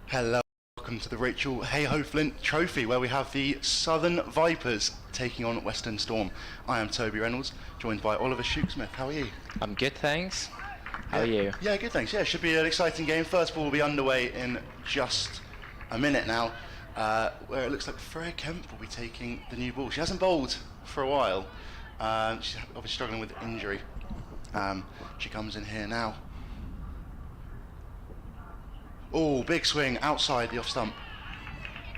Hello, welcome to the Rachel Heyhoe Flint Trophy, where we have the Southern Vipers taking on Western Storm. I am Toby Reynolds, joined by Oliver Shoot-Smith. How are you? I'm good, thanks. How are you? Yeah, good, thanks. Yeah, should be an exciting game. First ball will be underway in just a minute now, where it looks like Freya Kemp will be taking the new ball. She hasn't bowled for a while. She's obviously struggling with injury. She comes in here now. Oh, big swing outside the off stump.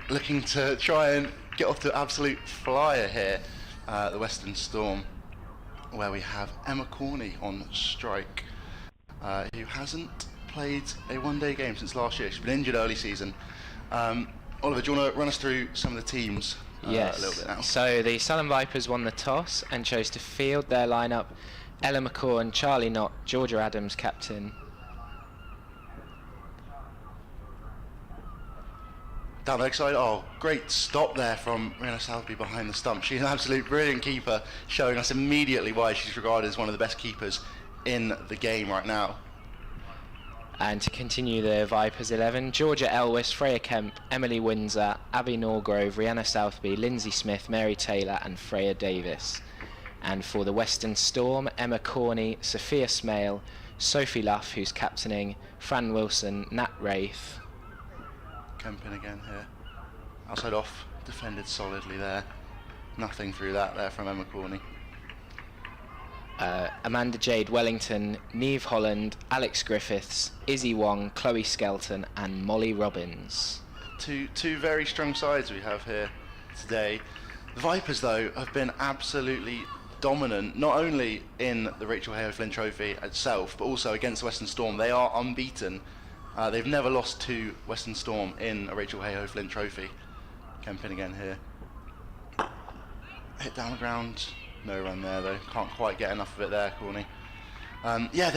Looking to try and get off to absolute flyer here, the Western Storm, where we have Emma Corney on strike, who hasn't played a one-day game since last year. She's been injured early season. Oliver, do you want to run us through some of the teams Yes. a little bit now? So the Southern Vipers won the toss and chose to field their lineup. Ella McCaw, Charlie Knott, Georgia Adams captain. Down the leg side, oh, great stop there from Rihanna Southby behind the stump. She's an absolute brilliant keeper, showing us immediately why she's regarded as one of the best keepers in the game right now. And to continue the Vipers 11, Georgia Elwis, Freya Kemp, Emily Windsor, Abby Norgrove, Rihanna Southby, Lindsay Smith, Mary Taylor and Freya Davis. And for the Western Storm, Emma Corney, Sophia Smale, Sophie Luff, who's captaining, Fran Wilson, Nat Wraith. Kemp in again here. Outside off, defended solidly there. Nothing through that there from Emma Corney. Amanda Jade Wellington, Neve Holland, Alex Griffiths, Izzy Wong, Chloe Skelton and Molly Robbins. Two very strong sides we have here today. The Vipers, though, have been absolutely dominant, not only in the Rachel Heyhoe Flint Trophy itself, but also against the Western Storm. They are unbeaten. They've never lost to Western Storm in a Rachel Heyhoe Flint Trophy. Kemp in again here. Hit down the ground. No run there though. Can't quite get enough of it there, Corney. Yeah,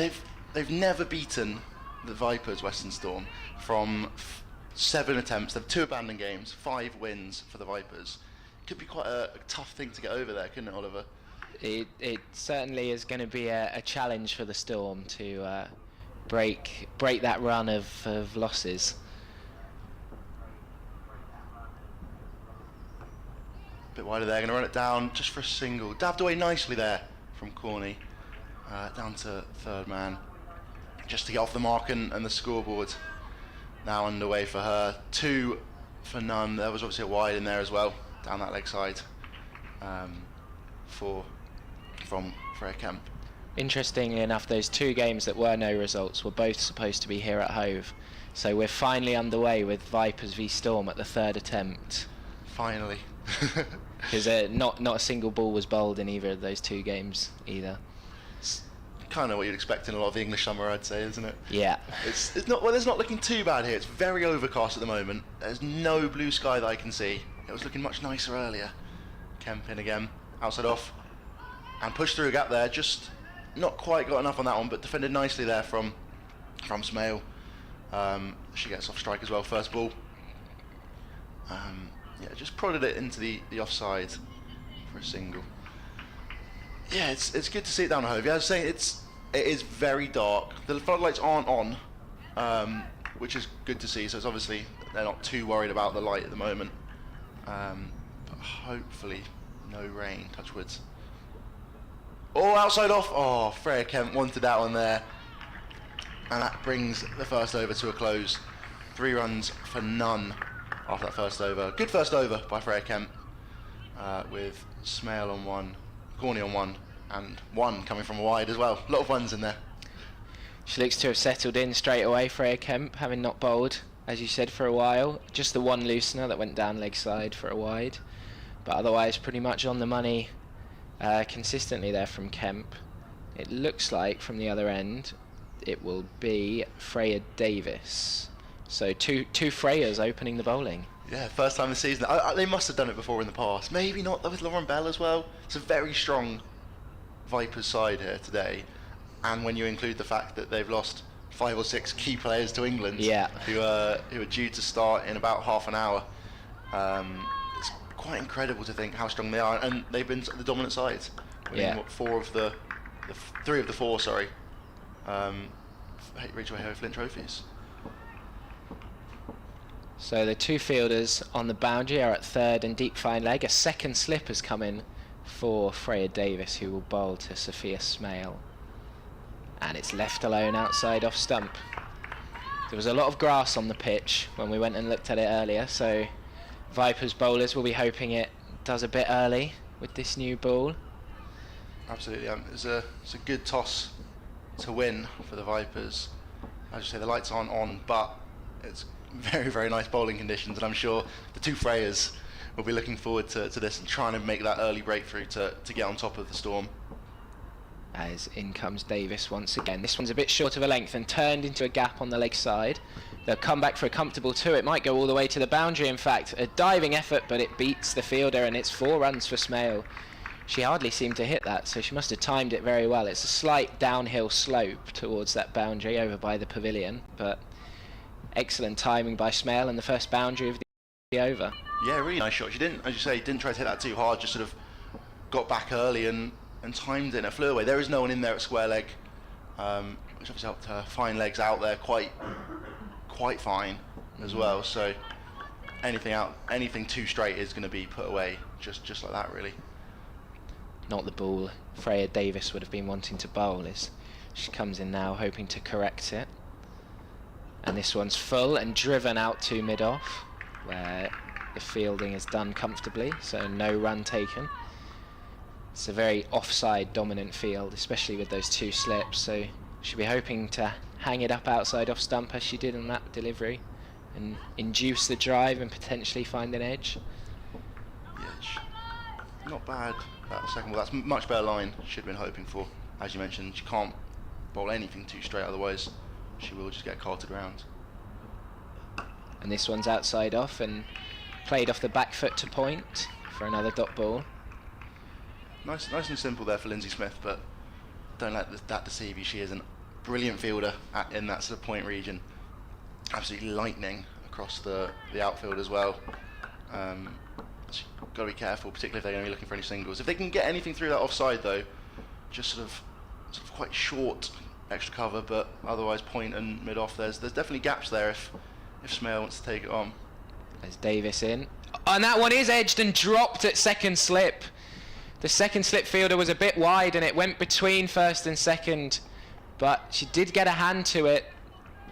they've never beaten the Vipers, Western Storm, from 7 attempts. They've 2 abandoned games, 5 wins for the Vipers. Could be quite a tough thing to get over there, couldn't it, Oliver? It certainly is going to be a challenge for the Storm to break that run of losses. Bit wider there, going to run it down just for a single. Dabbed away nicely there from Corney. Down to third man. Just to get off the mark and the scoreboard. Now underway for her. 2 for none. There was obviously a wide in there as well. Down that leg side. From Freya Kemp. Interestingly enough, those 2 games that were no results were both supposed to be here at Hove. So we're finally underway with Vipers v Storm at the 3rd attempt. Finally. Because not a single ball was bowled in either of those 2 games either. It's kind of what you'd expect in a lot of the English summer, I'd say, isn't it? Yeah. It's not. Well, it's not looking too bad here. It's very overcast at the moment. There's no blue sky that I can see. It was looking much nicer earlier. Kemp in again, outside off, and pushed through a gap there. Just not quite got enough on that one, but defended nicely there from Smale. She gets off strike as well. First ball. Yeah, just prodded it into the offside for a single. Yeah, it's good to see it down at Hove. Yeah, I was saying it is very dark. The floodlights aren't on, which is good to see. So it's obviously they're not too worried about the light at the moment. But hopefully no rain. Touch wood. Oh, outside off. Oh, Freya Kemp wanted that one there, and that brings the first over to a close. 3 runs for none after that first over. Good first over by Freya Kemp, with Smale on 1, Corney on 1, and 1 coming from a wide as well. A lot of ones in there. She looks to have settled in straight away, Freya Kemp, having not bowled, as you said, for a while. Just the 1 loosener that went down leg side for a wide. But otherwise pretty much on the money consistently there from Kemp. It looks like from the other end it will be Freya Davis. So two Freyas opening the bowling. Yeah, first time this season. They must have done it before in the past. Maybe not with Lauren Bell as well. It's a very strong Vipers side here today. And when you include the fact that they've lost 5 or 6 key players to England, Yeah. who are due to start in about half an hour, it's quite incredible to think how strong they are. And they've been the dominant side, winning what, 3 of the 4, sorry, Rachel Heyhoe Flint trophies. So the 2 fielders on the boundary are at third and deep fine leg. A second slip has come in for Freya Davis, who will bowl to Sophia Smale. And it's left alone outside off stump. There was a lot of grass on the pitch when we went and looked at it earlier, so Vipers bowlers will be hoping it does a bit early with this new ball. Absolutely, it's a good toss to win for the Vipers. As you say, the lights aren't on, but it's very, very nice bowling conditions, and I'm sure the 2 Freyas will be looking forward to this and trying to make that early breakthrough to get on top of the storm. As in comes Davis once again. This one's a bit short of a length and turned into a gap on the leg side. They'll come back for a comfortable 2. It might go all the way to the boundary, in fact. A diving effort, but it beats the fielder, and it's 4 runs for Smale. She hardly seemed to hit that, so she must have timed it very well. It's a slight downhill slope towards that boundary over by the pavilion, but excellent timing by Smale and the first boundary of the over. Yeah, really nice shot. She didn't, as you say, didn't try to hit that too hard, just sort of got back early and timed it and it flew away. There is no one in there at square leg, which obviously helped her. Fine legs out there, quite fine as well. So anything too straight is going to be put away just like that, really. Not the ball Freya Davis would have been wanting to bowl. As she comes in now hoping to correct it. And this one's full and driven out to mid-off, where the fielding is done comfortably, so no run taken. It's a very offside dominant field, especially with those 2 slips, so she'll be hoping to hang it up outside off stump as she did in that delivery and induce the drive and potentially find an edge. Yeah, not bad. That second ball, that's much better line she'd been hoping for. As you mentioned, she can't bowl anything too straight, otherwise she will just get carted round. And this one's outside off and played off the back foot to point for another dot ball. Nice and simple there for Lindsay Smith, but don't let that deceive you. She is a brilliant fielder in that sort of point region. Absolutely lightning across the outfield as well. So you've got to be careful, particularly if they're going to be looking for any singles. If they can get anything through that offside though, just sort of quite short extra cover, but otherwise point and mid off. There's definitely gaps there if Smale wants to take it on. There's Davis in, and that one is edged and dropped at second slip. The second slip fielder was a bit wide and it went between first and second, but she did get a hand to it.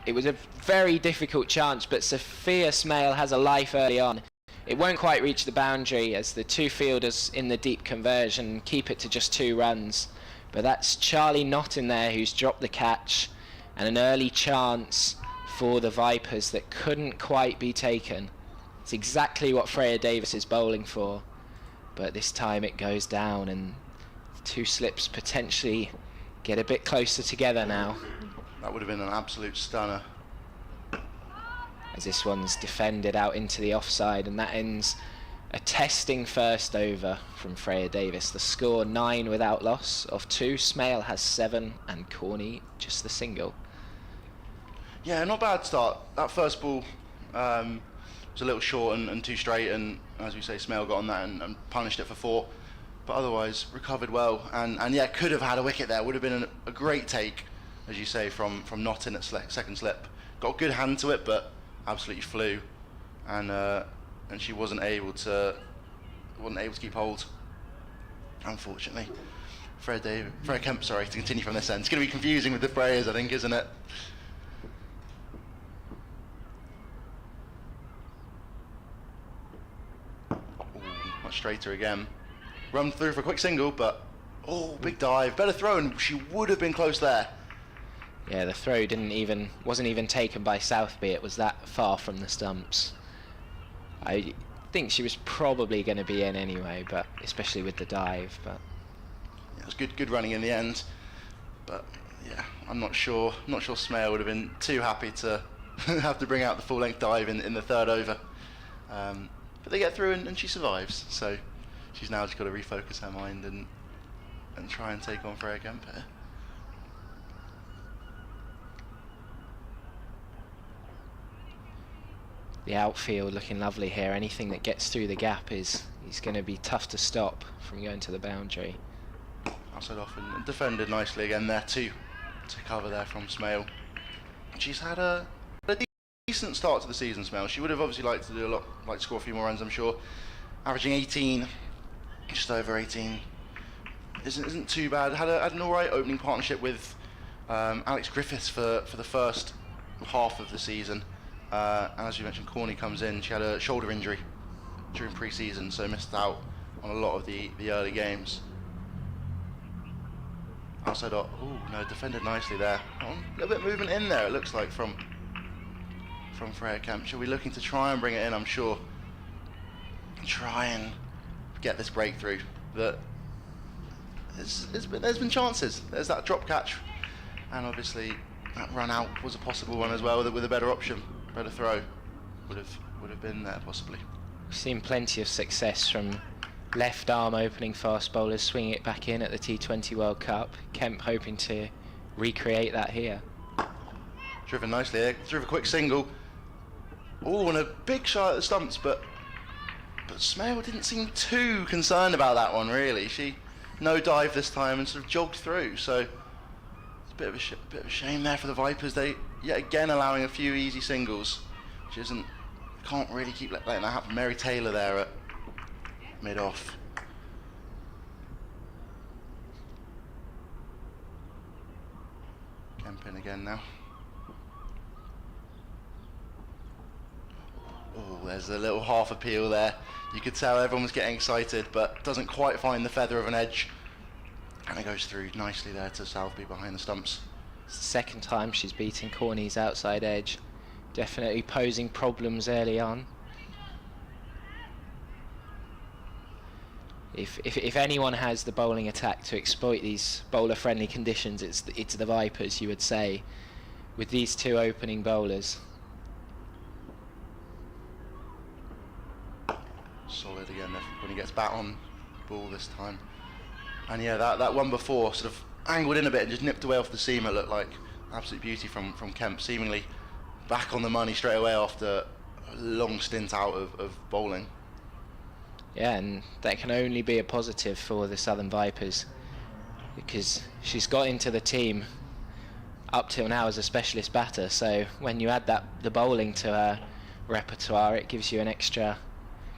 It was a very difficult chance, but Sophia Smale has a life early on. It won't quite reach the boundary as the 2 fielders in the deep conversion keep it to just 2 runs. But that's Charlie Knott in there who's dropped the catch, and an early chance for the Vipers that couldn't quite be taken. It's exactly what Freya Davis is bowling for, but this time it goes down and the 2 slips potentially get a bit closer together now. That would have been an absolute stunner. As this one's defended out into the offside, and that ends a testing first over from Freya Davis. The score 9 without loss of 2. Smale has 7 and Corney just the single. Yeah, not bad start. That first ball was a little short and too straight, and as we say, Smale got on that and punished it for 4. But otherwise recovered well, and yeah, could have had a wicket there. Would have been a great take, as you say, from Knott in at second slip. Got a good hand to it, but absolutely flew, and she wasn't able to keep hold, unfortunately. Freya Kemp, sorry, to continue from this end. It's going to be confusing with the Freyas, I think, isn't it? Ooh, much straighter again. Run through for a quick single, but big dive, better throw, and she would have been close there. Yeah, the throw wasn't even taken by Southby. It was that far from the stumps. I think she was probably going to be in anyway, but especially with the dive. But yeah, it was good running in the end. But yeah, I'm not sure Smale would have been too happy to have to bring out the full length dive in the 3rd over. But they get through and she survives. So she's now just got to refocus her mind and try and take on Freya Kemp here. The outfield looking lovely here. Anything that gets through the gap is going to be tough to stop from going to the boundary. Outside off and defended nicely again there too, to cover there from Smale. She's had a decent start to the season, Smale. She would have obviously liked to do a lot, like score a few more runs, I'm sure. Averaging 18, just over 18, isn't too bad. Had an alright opening partnership with Alex Griffiths for the first half of the season. And as you mentioned, Corney comes in. She had a shoulder injury during pre-season, so missed out on a lot of the early games. Outside up, ooh, no, defended nicely there. A little bit of movement in there, it looks like, from Freya Kemp. She'll be looking to try and bring it in, I'm sure. Try and get this breakthrough. That there's been chances. There's that drop catch, and obviously that run out was a possible one as well with a better option, better throw would have been there possibly. We've seen plenty of success from left arm opening fast bowlers swinging it back in at the T20 World Cup. Kemp hoping to recreate that here. Driven nicely there, threw a quick single. Oh, and a big shot at the stumps, but Smale didn't seem too concerned about that one really. She no dive this time and sort of jogged through, so it's a bit of a shame there for the Vipers. They yet again allowing a few easy singles, which can't really keep letting that happen. Mary Taylor there at mid-off. Kemp in again now. Oh, there's a little half appeal there. You could tell everyone was getting excited, but doesn't quite find the feather of an edge. And it goes through nicely there to Southby behind the stumps. It's the second time she's beaten Corney's outside edge. Definitely posing problems early on. If anyone has the bowling attack to exploit these bowler-friendly conditions, it's the Vipers, you would say, with these two opening bowlers. Solid again when he gets bat on ball this time. And yeah, that one before sort of angled in a bit and just nipped away off the seam. It looked like absolute beauty from Kemp, seemingly back on the money straight away after a long stint out of bowling. Yeah, and that can only be a positive for the Southern Vipers, because she's got into the team up till now as a specialist batter, so when you add the bowling to her repertoire, it gives you an extra,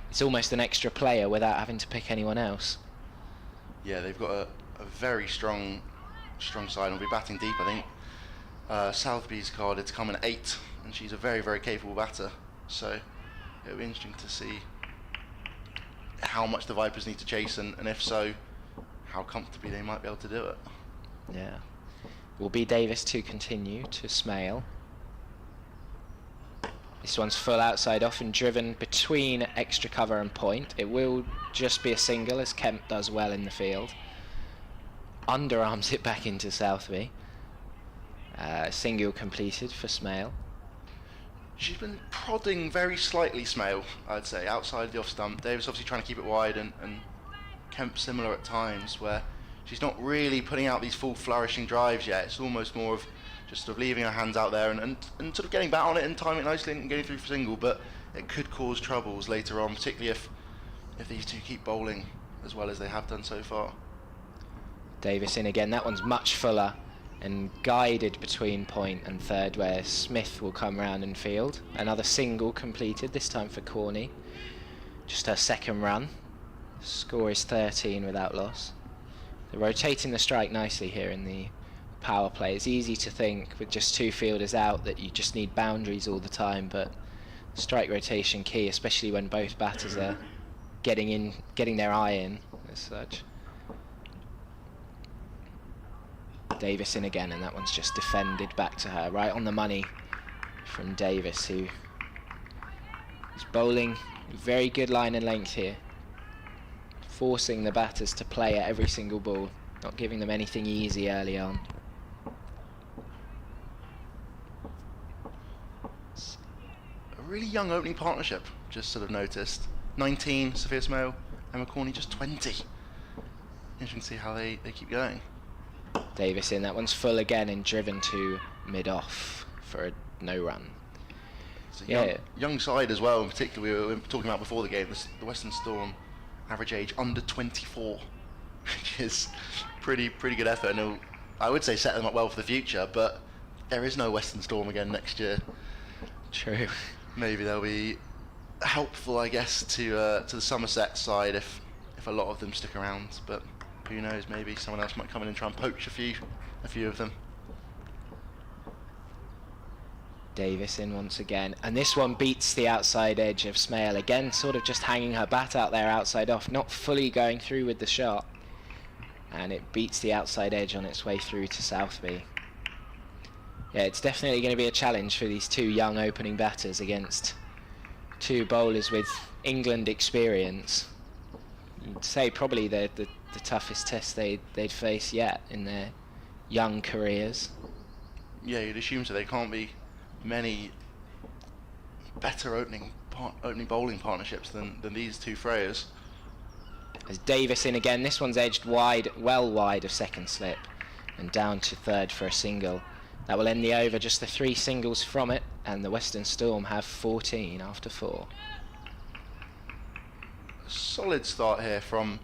it's almost an extra player without having to pick anyone else. Yeah, they've got a very strong side, and will be batting deep, I think. Southby's carded to come in 8, and she's a very, very capable batter, so it'll be interesting to see how much the Vipers need to chase, and if so, how comfortably they might be able to do it. Yeah. Will be Davis to continue to Smale. This one's full outside off and driven between extra cover and point. It will just be a single, as Kemp does well in the field. Underarms it back into Southby. Single completed for Smale. She's been prodding very slightly Smale, I'd say, outside the off stump. Davis obviously trying to keep it wide, and Kemp similar at times, where she's not really putting out these full flourishing drives yet. It's almost more of just sort of leaving her hands out there and sort of getting bat on it and timing it nicely and getting through for single, but it could cause troubles later on, particularly if these two keep bowling as well as they have done so far. Davis in again. That one's much fuller and guided between point and third, where Smith will come round and field. Another single completed, this time for Corney. Just her second run. Score is 13 without loss. They're rotating the strike nicely here in the power play. It's easy to think with just two fielders out that you just need boundaries all the time, but strike rotation key, especially when both batters are getting their eye in as such. Davis in again, and that one's just defended back to her, right on the money from Davis, who is bowling very good line and length here, forcing the batters to play at every single ball, not giving them anything easy early on. It's a really young opening partnership, just sort of noticed. 19, Sophia Smale, Emma Corney just 20. Interesting to see how they keep going. Davis in, that one's full again and driven to mid-off for a no run. It's a young side as well, in particular we were talking about before the game, the Western Storm average age under 24, which is pretty good effort, and it'll, I would say, set them up well for the future, but there is no Western Storm again next year. True. Maybe they'll be helpful, I guess, to the Somerset side if a lot of them stick around, but who knows, maybe someone else might come in and try and poach a few of them. Davis in once again, and this one beats the outside edge of Smale again, sort of just hanging her bat out there outside off, not fully going through with the shot, and it beats the outside edge on its way through to Southby. Yeah, it's definitely going to be a challenge for these two young opening batters against two bowlers with England experience. You'd say probably the toughest test they'd face yet in their young careers. Yeah, you'd assume so. They can't be many better opening bowling partnerships than these two Freyas. As Davis in again, this one's edged wide, well wide of second slip, and down to third for a single. That will end the over, just the 3 singles from it, and the Western Storm have 14 after 4. Solid start here from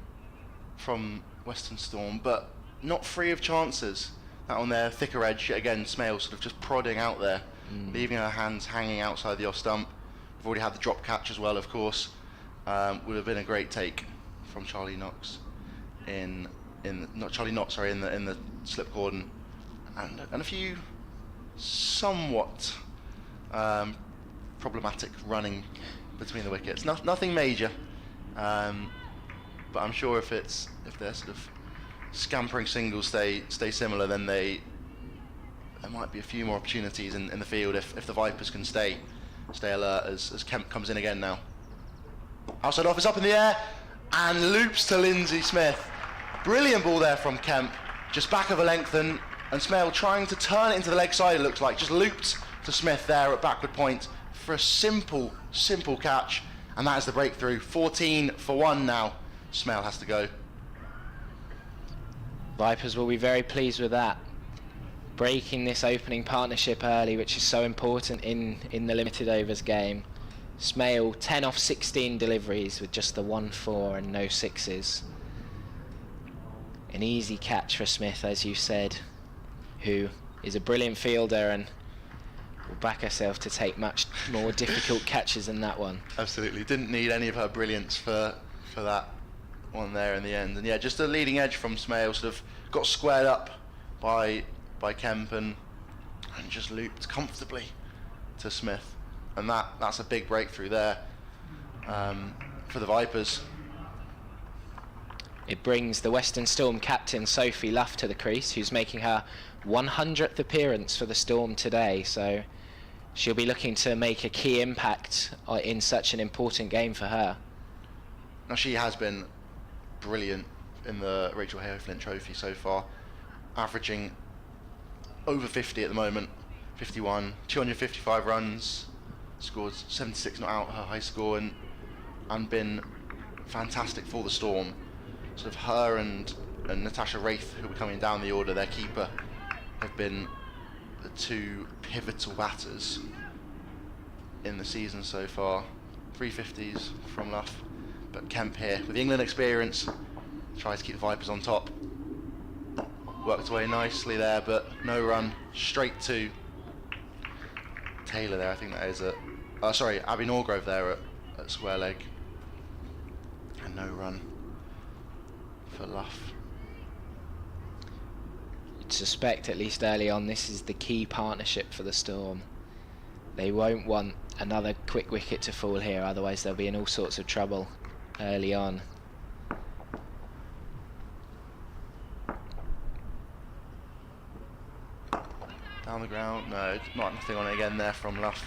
Western Storm, but not free of chances. That on their thicker edge, yet again, Smale sort of just prodding out there, leaving her hands hanging outside the off stump. We've already had the drop catch as well, of course. Would have been a great take from Charlie Knox in the slip cordon, and a few somewhat problematic running between the wickets. Nothing major, but I'm sure if they're sort of scampering singles stay similar, then there might be a few more opportunities in the field if the Vipers can stay alert as Kemp comes in again now. Outside off is up in the air and loops to Lindsay Smith. Brilliant ball there from Kemp, just back of a length, and Smale trying to turn it into the leg side, it looks like, just looped to Smith there at backward point for a simple catch, and that is the breakthrough. 14 for 1 now. Smale has to go. Vipers will be very pleased with that. Breaking this opening partnership early, which is so important in the limited overs game. Smale 10 off 16 deliveries with just the 1-4 and no sixes. An easy catch for Smith, as you said, who is a brilliant fielder and will back herself to take much more difficult catches than that one. Absolutely, didn't need any of her brilliance for that one there in the end. And yeah, just a leading edge from Smale, sort of got squared up by Kemp and just looped comfortably to Smith, and that's a big breakthrough there for the Vipers. It brings the Western Storm captain Sophie Luff to the crease, who's making her 100th appearance for the Storm today, so she'll be looking to make a key impact in such an important game for her. Now, she has been brilliant in the Rachel Heyhoe Flint Trophy so far, averaging over 50 at the moment, 51, 255 runs, scored 76 not out, her high score, and been fantastic for the Storm. Sort of her and Natasha Wraith, who are coming down the order, their keeper, have been the two pivotal batters in the season so far. 350s from Luff, but Kemp here with the England experience tries to keep the Vipers on top. Worked away nicely there, but no run. Straight to Taylor there, I think that is Abby Norgrove there at square leg, and no run for Luff. You'd suspect, at least early on, this is the key partnership for the Storm. They won't want another quick wicket to fall here, otherwise they'll be in all sorts of trouble early on. Down the ground, no, nothing on it again there from Luff.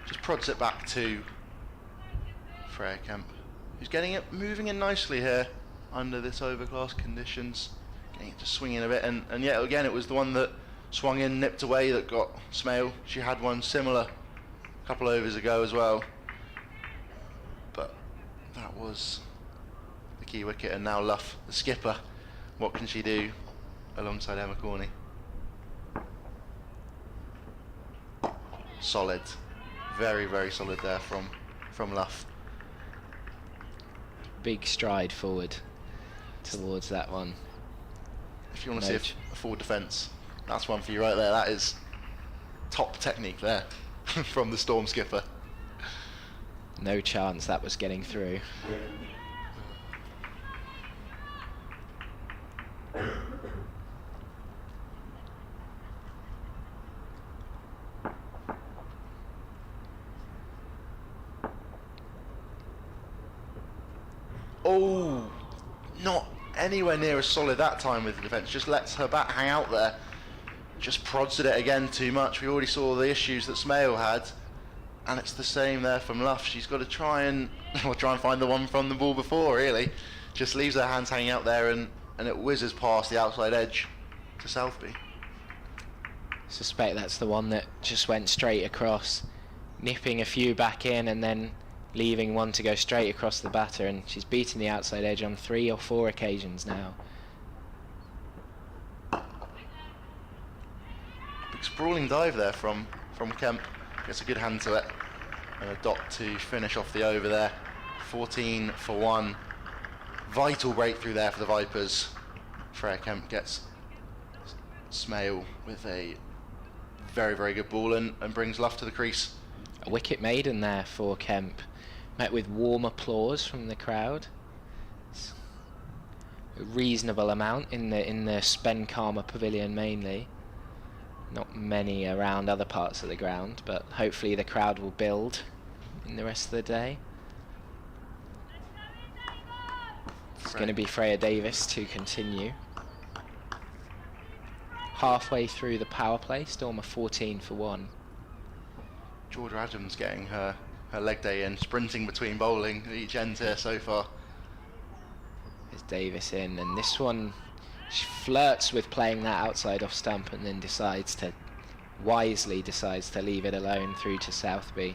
Just prods it back to Freya Kemp, who's getting it moving in nicely here under this overcast conditions, getting it to swing in a bit, and yet again it was the one that swung in, nipped away, that got Smale. She had one similar a couple overs ago as well. But that was the key wicket, and now Luff, the skipper, what can she do alongside Emma Corney? Solid, very, very solid there from Luff. Big stride forward towards that one. If you want to see a forward defence, that's one for you right there. That is top technique there from the Storm skipper. No chance that was getting through. Oh, not anywhere near as solid that time with the defence. Just lets her bat hang out there. Just prods at it again too much. We already saw the issues that Smale had, and it's the same there from Luff. She's got to try and find the one from the ball before, really. Just leaves her hands hanging out there, and it whizzes past the outside edge to Southby. Suspect that's the one that just went straight across, nipping a few back in and then leaving one to go straight across the batter, and she's beaten the outside edge on 3 or 4 occasions now. Big sprawling dive there from Kemp. Gets a good hand to it, and a dot to finish off the over there. 14 for 1. Vital breakthrough there for the Vipers. Freya Kemp gets Smale with a very, very good ball and brings Luff to the crease. A wicket maiden there for Kemp. Met with warm applause from the crowd. It's a reasonable amount in the Spen Karma Pavilion mainly. Not many around other parts of the ground, but hopefully the crowd will build in the rest of the day. It's going to be Freya Davis to continue. Halfway through the power play, Storm are 14 for 1. Georgia Adams getting her leg day in, sprinting between bowling at each end here so far. There's Davis in, and this one, she flirts with playing that outside off stump and then wisely decides to leave it alone through to Southby.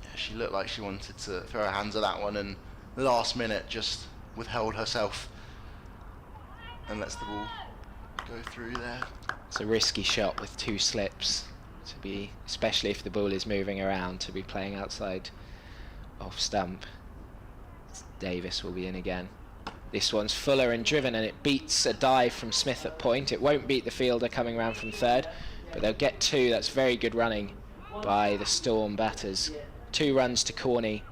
Yeah, she looked like she wanted to throw her hands at that one, and last minute just withheld herself and lets the ball go through there. It's a risky shot with 2 slips to be, especially if the ball is moving around, to be playing outside off stump. Davis will be in again. This one's fuller and driven, and it beats a dive from Smith at point. It won't beat the fielder coming round from third, but they'll get 2. That's very good running by the Storm batters. 2 runs to Corney.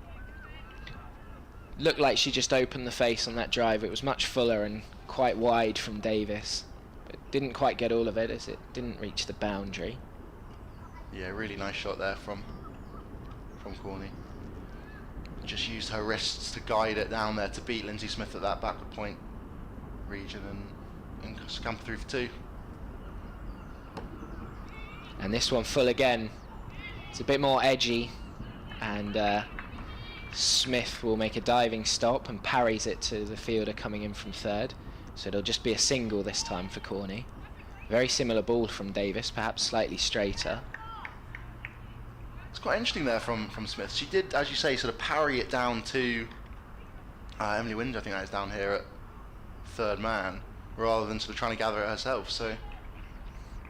Looked like she just opened the face on that drive. It was much fuller and quite wide from Davis, but didn't quite get all of it as it didn't reach the boundary. Yeah, really nice shot there from Corney. Just used her wrists to guide it down there to beat Lindsay Smith at that backward point region and scamper through for 2. And this one full again. It's a bit more edgy, and Smith will make a diving stop and parries it to the fielder coming in from third. So it'll just be a single this time for Corney. Very similar ball from Davis, perhaps slightly straighter. It's quite interesting there from Smith. She did, as you say, sort of parry it down to Emily Windsor, I think that is down here at third man, rather than sort of trying to gather it herself. So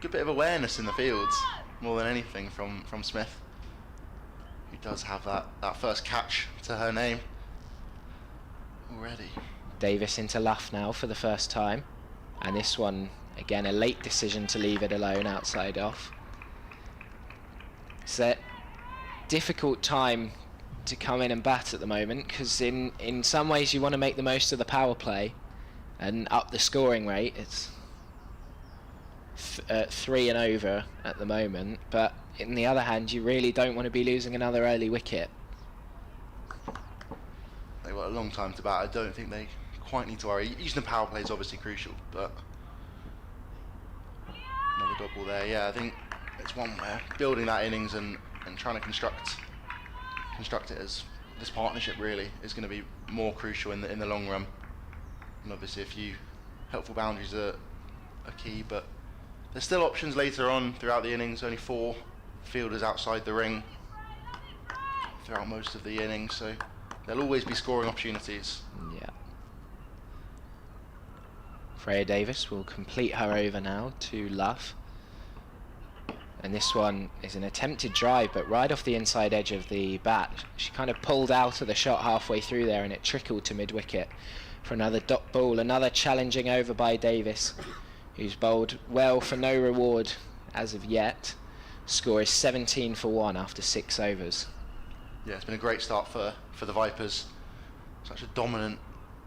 good bit of awareness in the fields, more than anything from Smith, who does have that first catch to her name already. Davis into Luff now for the first time, and this one again a late decision to leave it alone outside off. It's a difficult time to come in and bat at the moment, because in some ways you want to make the most of the power play and up the scoring rate. It's 3 and over at the moment, but on the other hand you really don't want to be losing another early wicket. They've got a long time to bat. I don't think they quite need to worry. Using the power play is obviously crucial, but another dot ball there. Yeah, I think it's one where building that innings and trying to construct it as this partnership really is going to be more crucial in the long run. And obviously a few helpful boundaries are key, but there's still options later on throughout the innings. Only four fielders outside the ring throughout most of the innings, so there'll always be scoring opportunities. Yeah. Freya Davis will complete her over now to Luff. And this one is an attempted drive, but right off the inside edge of the bat. She kind of pulled out of the shot halfway through there, and it trickled to mid-wicket for another dot ball. Another challenging over by Davis, who's bowled well for no reward as of yet. Score is 17 for 1 after 6 overs. Yeah, it's been a great start for the Vipers. Such a dominant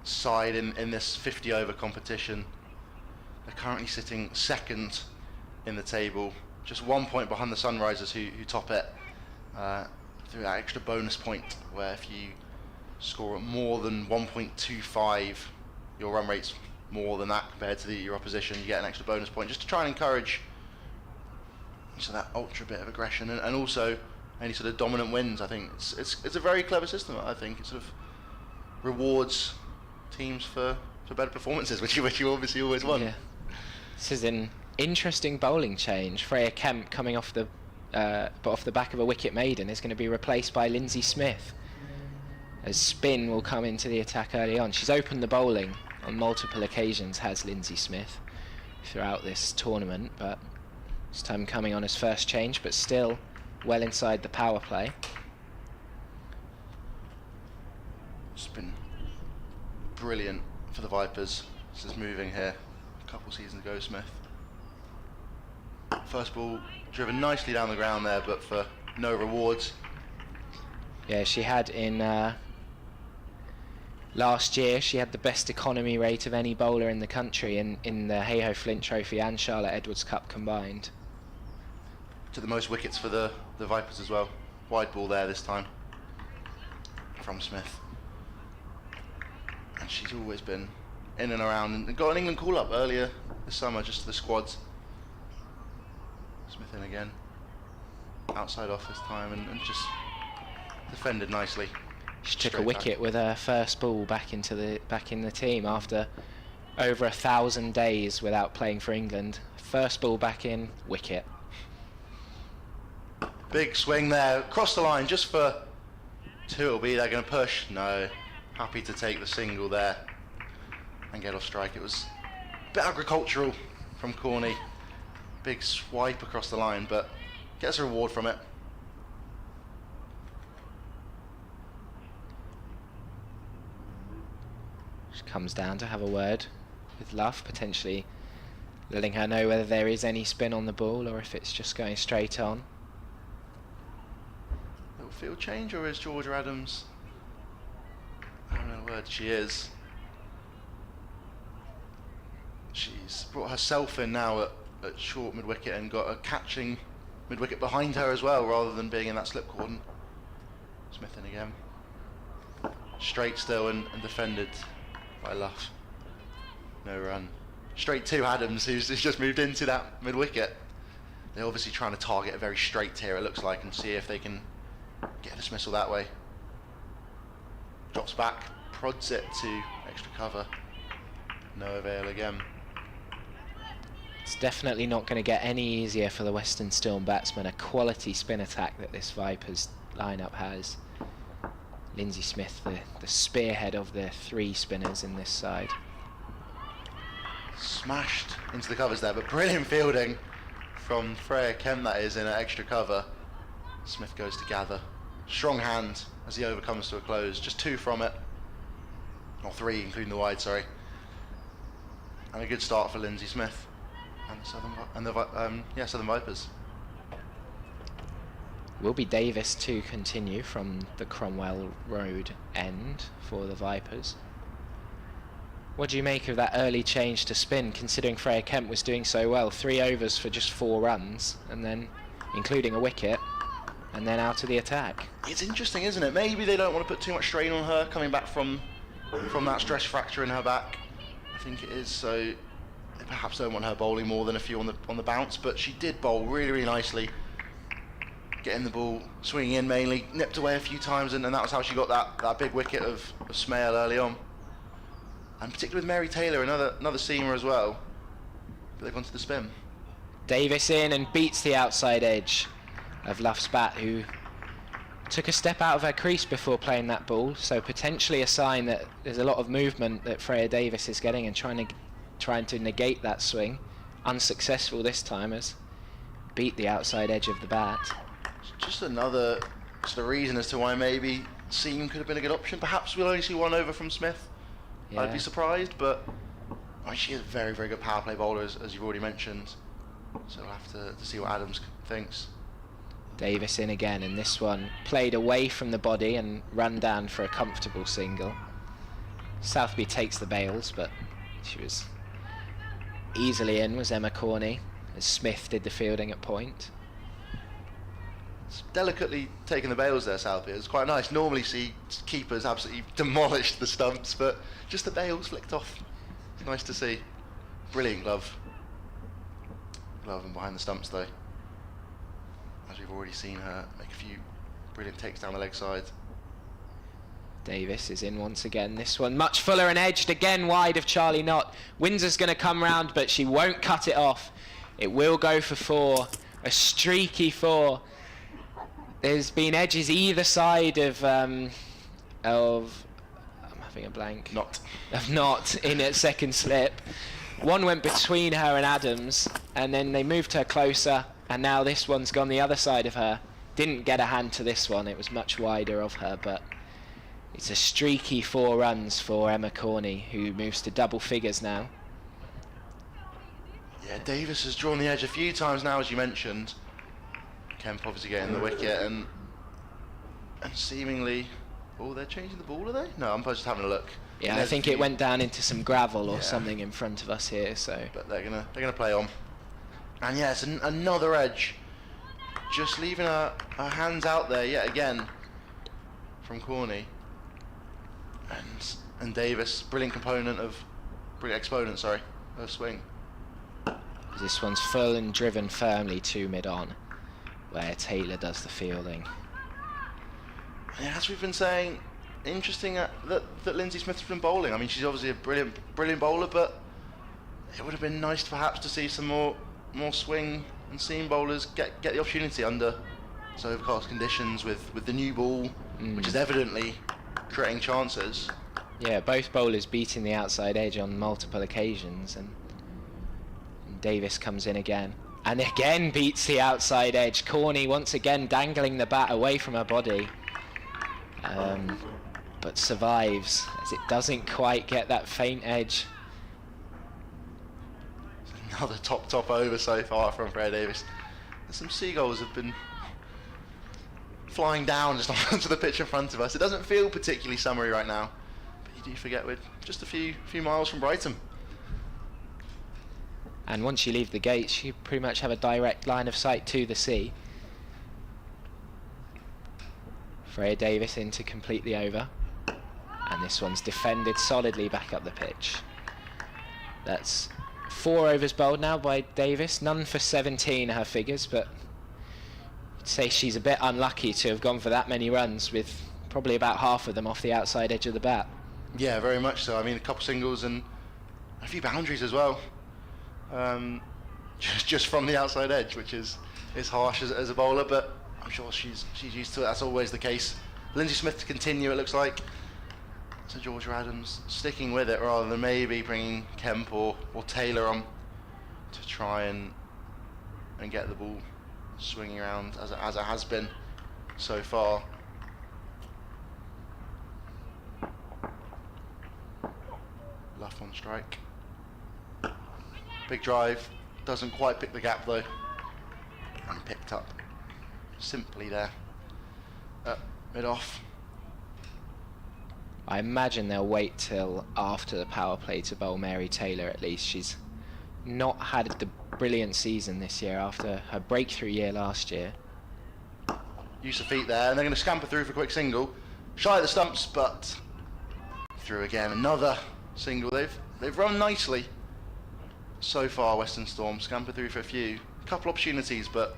side in this 50 over competition. They're currently sitting second in the table, just 1 point behind the Sunrisers who top it through that extra bonus point, where if you score more than 1.25, your run rate's more than that compared to your opposition, you get an extra bonus point, just to try and encourage so that ultra bit of aggression and also any sort of dominant wins. I think it's a very clever system. I think it sort of rewards teams for better performances, which you obviously always want. Yeah. This is an interesting bowling change. Freya Kemp coming off the back of a wicket maiden is going to be replaced by Lindsay Smith, as spin will come into the attack early on. She's opened the bowling on multiple occasions, has Lindsay Smith, throughout this tournament, but this time coming on as first change, but still well inside the power play. It's been brilliant for the Vipers. This is moving here a couple seasons ago, Smith. First ball driven nicely down the ground there, but for no rewards. Yeah, she had in last year, she had the best economy rate of any bowler in the country in the Heyhoe Flint Trophy and Charlotte Edwards Cup combined. Took the most wickets for the Vipers as well. Wide ball there this time from Smith. And she's always been in and around, and got an England call-up earlier this summer just to the squads. Smith in again. Outside off this time and just defended nicely. She took a wicket with her first ball back in the team after over 1,000 days without playing for England. First ball back in, wicket. Big swing there, across the line just for 2. It'll be, they're going to push. No, happy to take the single there and get off strike. It was a bit agricultural from Corney. Big swipe across the line, but gets a reward from it. She comes down to have a word with Luff, potentially letting her know whether there is any spin on the ball or if it's just going straight on. Little field change, or is Georgia Adams having a word? She is. She's brought herself in now at short mid-wicket and got a catching mid-wicket behind her as well, rather than being in that slip cordon. Smith in again. Straight still and defended by Luff. No run. Straight to Adams, who's just moved into that mid-wicket. They're obviously trying to target a very straight here, it looks like, and see if they can get a dismissal that way. Drops back, prods it to extra cover. No avail again. It's definitely not going to get any easier for the Western Storm batsmen. A quality spin attack that this Vipers lineup has. Lindsay Smith, the spearhead of the 3 spinners in this side. Smashed into the covers there, but brilliant fielding from Freya Kemp, that is, in an extra cover. Smith goes to gather. Strong hand as the over comes to a close. Just 2 from it. Or 3, including the wide, sorry. And a good start for Lindsay Smith and the Southern Vipers. Will be Davis to continue from the Cromwell Road end for the Vipers. What do you make of that early change to spin, considering Freya Kemp was doing so well? 3 overs for just 4 runs, and then including a wicket, and then out to the attack. It's interesting, isn't it? Maybe they don't want to put too much strain on her coming back from that stress fracture in her back. I think it is, so they perhaps don't want her bowling more than a few on the bounce, but she did bowl really, really nicely. Getting the ball, swinging in mainly, nipped away a few times, and that was how she got that big wicket of Smale early on. And particularly with Mary Taylor, another seamer as well. But they've gone to the spin. Davis in and beats the outside edge of Luff's bat, who took a step out of her crease before playing that ball, so potentially a sign that there's a lot of movement that Freya Davis is getting and trying to negate that swing. Unsuccessful this time, as beat the outside edge of the bat. Just another sort of reason as to why maybe seam could have been a good option. Perhaps we'll only see one over from Smith. Yeah. I'd be surprised, but I mean, she is a very, very good power play bowler, as you've already mentioned. So we'll have to see what Adams thinks. Davis in again, and this one played away from the body and run down for a comfortable single. Southby takes the bails, but she was easily in, was Emma Corney, as Smith did the fielding at point. It's delicately taking the bails there, Southby. It's quite nice. Normally see keepers absolutely demolish the stumps, but just the bails flicked off. It's nice to see. Brilliant glove. Glove and behind the stumps though. As we've already seen her make a few brilliant takes down the leg side. Davis is in once again. This one much fuller and edged, again wide of Charlie Knott. Windsor's going to come round, but she won't cut it off. It will go for 4, a streaky 4. There's been edges either side of I'm having a blank. Knott in its second slip. One went between her and Adams, and then they moved her closer, and now this one's gone the other side of her. Didn't get a hand to this one, it was much wider of her, but it's a streaky 4 runs for Emma Corney, who moves to double figures now. Yeah, Davis has drawn the edge a few times now, as you mentioned. Kemp obviously getting the wicket, and seemingly... Oh, they're changing the ball, are they? No, I'm just having a look. Yeah, I think it went down into some gravel or something in front of us here, so... But they're gonna play on. And yeah, it's another edge. Just leaving her hands out there yet again from Corney. And Davis, brilliant exponent of swing. This one's full and driven firmly to mid-on, where Taylor does the fielding. Yeah, as we've been saying, interesting that Lindsay Smith's been bowling. I mean, she's obviously a brilliant bowler, but it would have been nice perhaps to see some more swing and seam bowlers get the opportunity under so overcast conditions with the new ball, which is evidently creating chances. Yeah, both bowlers beating the outside edge on multiple occasions, and Davis comes in again and again beats the outside edge. Corney once again dangling the bat away from her body, but survives as it doesn't quite get that faint edge. Another top over so far from Freya Davis. And some seagulls have been flying down just onto the pitch in front of us. It doesn't feel particularly summery right now, but you do forget we're just a few miles from Brighton. And once you leave the gates, you pretty much have a direct line of sight to the sea. Freya Davis in to complete the over, and this one's defended solidly back up the pitch. That's 4 overs bowled now by Davis, none for 17 her figures, but I'd say she's a bit unlucky to have gone for that many runs, with probably about half of them off the outside edge of the bat. Yeah, very much so. I mean, a couple singles and a few boundaries as well. Just from the outside edge, which is harsh as a bowler, but I'm sure she's used to it. That's always the case. Lindsay Smith to continue, it looks like. So Georgia Adams sticking with it rather than maybe bringing Kemp or Taylor on to try and get the ball swinging around as it has been so far. Luff on strike. Big drive, doesn't quite pick the gap though, and picked up simply there at mid-off. I imagine they'll wait till after the power play to bowl Mary Taylor at least. She's not had the brilliant season this year after her breakthrough year last year. Use of feet there, and they're going to scamper through for a quick single. Shy of the stumps, but through again. Another single. They've run nicely so far, Western Storm. Scamper through for a couple opportunities, but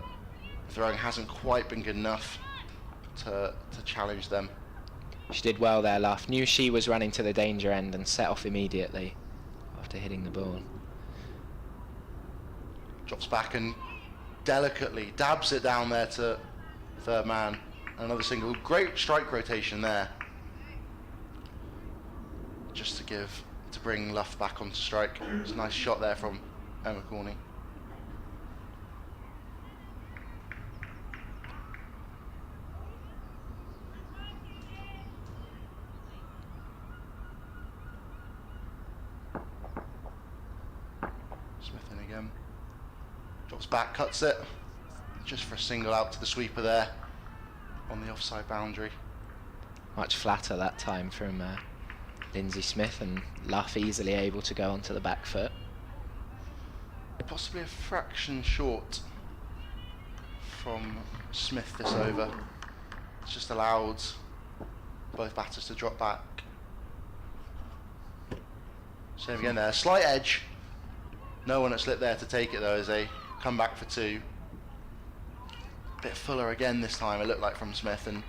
the throwing hasn't quite been good enough to challenge them. She did well there, Luff. Knew she was running to the danger end and set off immediately after hitting the ball. Drops back and delicately dabs it down there to third man, another single. Great strike rotation there. Just to bring Luff back onto strike. It's a nice shot there from Emma Corney. Smith in again. Drops back, cuts it. Just for a single out to the sweeper there on the offside boundary. Much flatter that time from Lindsay Smith, and Luff easily able to go onto the back foot. Possibly a fraction short from Smith this over. It's just allowed both batters to drop back. Same again there, slight edge. No one at slip there to take it though as they come back for two. Bit fuller again this time, it looked like, from Smith, and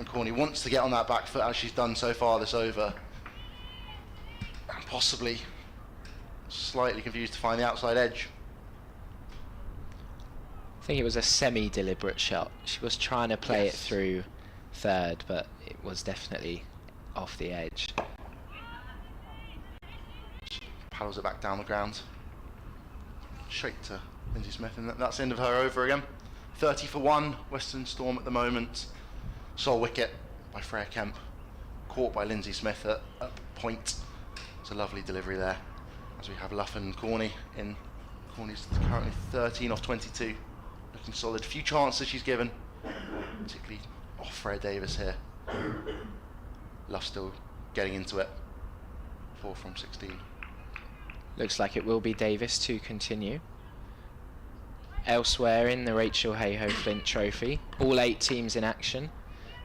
Corney wants to get on that back foot as she's done so far this over. And possibly slightly confused to find the outside edge. I think it was a semi-deliberate shot. She was trying to play it through third, but it was definitely off the edge. Paddles it back down the ground. Straight to Lindsay Smith, and that's the end of her over again. 30 for 1, Western Storm at the moment. Sole wicket by Freya Kemp. Caught by Lindsay Smith at point. It's a lovely delivery there. As we have Luff and Corney in. Corney's currently 13 off 22. Looking solid. Few chances she's given. Particularly off Freya Davis here. Luff still getting into it. 4 from 16. Looks like it will be Davis to continue. Elsewhere in the Rachel Heyhoe Flint Trophy, all 8 teams in action.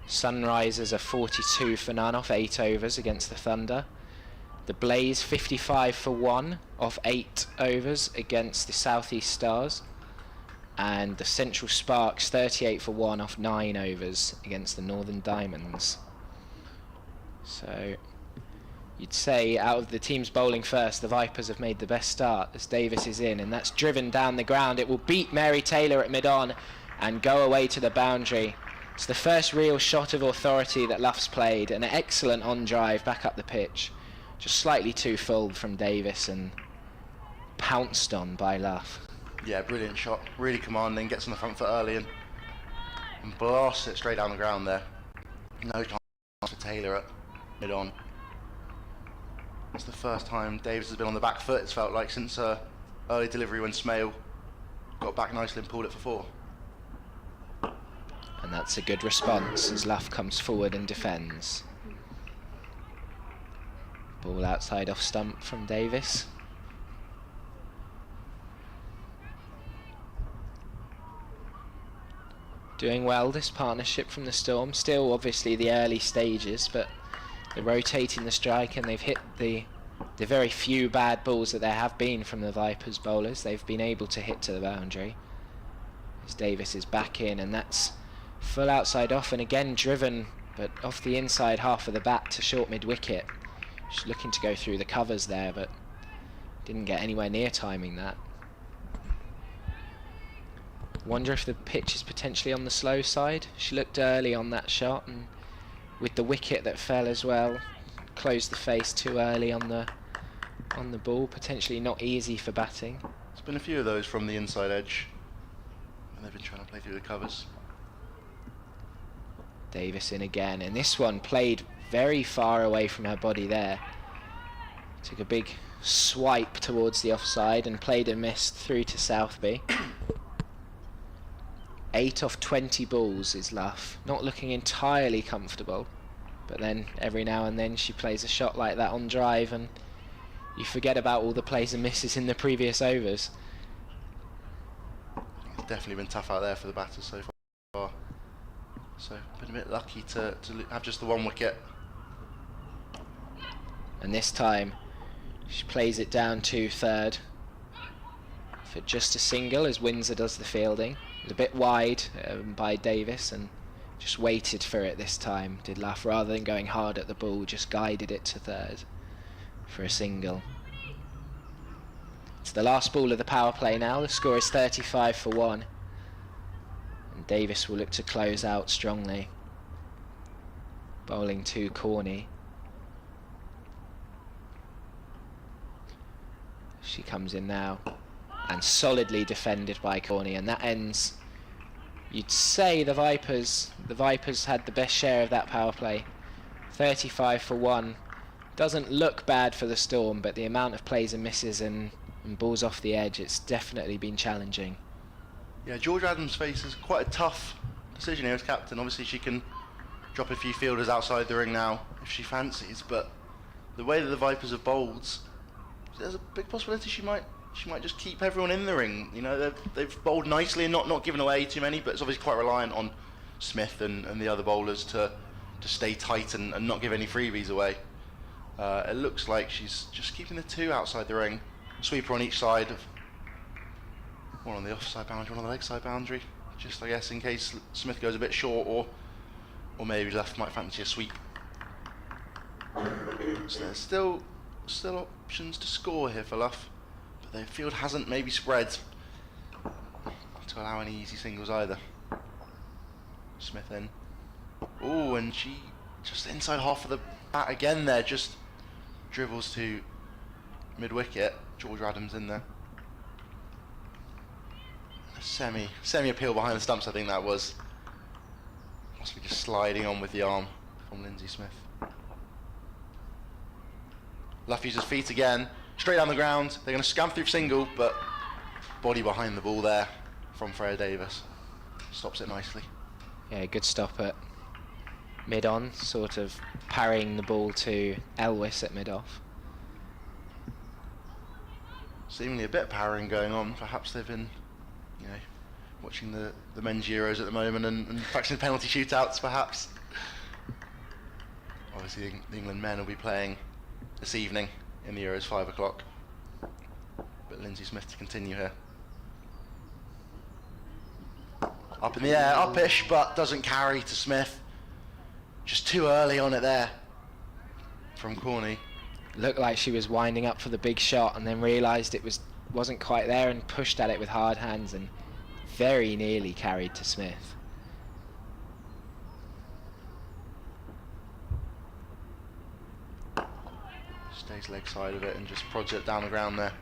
Sunrisers are 42 for none off 8 overs against the Thunder. The Blaze 55 for 1 off 8 overs against the Southeast Stars. And the Central Sparks 38 for 1 off 9 overs against the Northern Diamonds. So you'd say out of the teams bowling first, the Vipers have made the best start as Davis is in, and that's driven down the ground. It will beat Mary Taylor at mid-on and go away to the boundary. It's the first real shot of authority that Luff's played. An excellent on-drive back up the pitch. Just slightly too full from Davis and pounced on by Luff. Yeah, brilliant shot. Really commanding. Gets on the front foot early and blasts it straight down the ground there. No chance for Taylor at mid-on. It's the first time Davis has been on the back foot, it's felt like, since her early delivery when Smale got back nicely and pulled it for 4. And that's a good response as Luff comes forward and defends. Ball outside off stump from Davis. Doing well, this partnership from the Storm. Still obviously the early stages, but they're rotating the strike and they've hit the very few bad balls that there have been from the Vipers bowlers. They've been able to hit to the boundary. As Davis is back in, and that's full outside off, and again driven, but off the inside half of the bat to short mid-wicket. Just looking to go through the covers there, but didn't get anywhere near timing that. Wonder if the pitch is potentially on the slow side. She looked early on that shot, and with the wicket that fell as well, closed the face too early on the ball. Potentially not easy for batting. There's been a few of those from the inside edge, and they've been trying to play through the covers. Davis in again, and this one played very far away from her body there. Took a big swipe towards the offside and played and missed through to Southby. 8 off 20 balls is Luff. Not looking entirely comfortable, but then every now and then she plays a shot like that on drive and you forget about all the plays and misses in the previous overs. It's definitely been tough out there for the batters so far. So been a bit lucky to have just the 1 wicket. And this time she plays it down to third for just a single as Windsor does the fielding. A bit wide by Davis and just waited for it this time, did Luff, rather than going hard at the ball, just guided it to third for a single. It's the last ball of the power play now. The score is 35 for 1. And Davis will look to close out strongly. Bowling to Corney. She comes in now and solidly defended by Corney, and that ends. You'd say the Vipers had the best share of that power play. 35 for 1. Doesn't look bad for the Storm, but the amount of plays and misses and balls off the edge, it's definitely been challenging. Yeah, Georgia Adams faces quite a tough decision here as captain. Obviously she can drop a few fielders outside the ring now if she fancies, but the way that the Vipers have bowled, there's a big possibility she might just keep everyone in the ring. You know, they've bowled nicely and not given away too many, but it's obviously quite reliant on Smith and the other bowlers to stay tight and not give any freebies away. It looks like she's just keeping the 2 outside the ring. Sweeper on each side, one on the offside boundary, one on the leg side boundary, just I guess in case Smith goes a bit short or maybe left might fancy a sweep. So there's still options to score here for Luff, but the field hasn't maybe spread to allow any easy singles either. Smith in. Oh, and she just inside half of the bat again there, just dribbles to mid-wicket. Georgia Adams in there. A semi appeal behind the stumps, I think that was. Must be just sliding on with the arm from Lindsay Smith. Luff uses feet again, straight down the ground. They're going to scamp through single, but body behind the ball there from Freya Davis. Stops it nicely. Yeah, good stop at mid-on, sort of parrying the ball to Elwes at mid-off. Seemingly a bit of parrying going on. Perhaps they've been, you know, watching the men's Euros at the moment and practicing penalty shootouts, perhaps. Obviously, the England men will be playing this evening in the Euros, 5 o'clock. But Lindsay Smith to continue here. Up in the air, upish, but doesn't carry to Smith. Just too early on it there from Corney. Looked like she was winding up for the big shot and then realised it wasn't quite there and pushed at it with hard hands and very nearly carried to Smith. Stays leg side of it and just prods it down the ground there.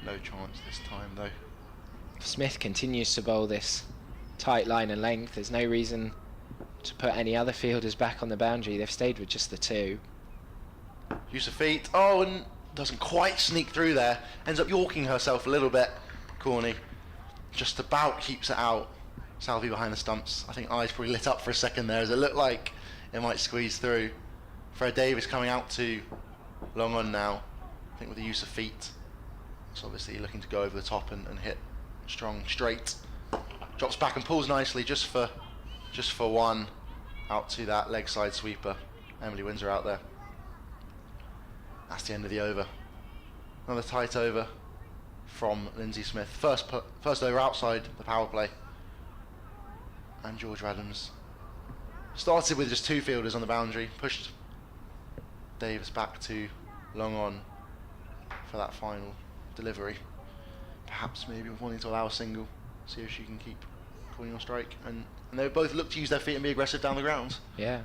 No chance this time though. Smith continues to bowl this tight line and length. There's no reason to put any other fielders back on the boundary. They've stayed with just the 2. Use of feet. Oh, and doesn't quite sneak through there. Ends up yorking herself a little bit. Corney just about keeps it out. Salvi behind the stumps. I think eyes probably lit up for a second there as it looked like it might squeeze through. Fred Davis coming out to long on now. I think with the use of feet. So obviously looking to go over the top and hit strong straight. Drops back and pulls nicely just for 1 out to that leg side sweeper. Emily Windsor out there. That's the end of the over. Another tight over from Lindsay Smith. First over outside the power play. And Georgia Adams started with just 2 fielders on the boundary. Pushed Davis back to long on for that final delivery. Perhaps maybe wanting to allow a single. See if she can keep calling on strike. And they both look to use their feet and be aggressive down the grounds. Yeah.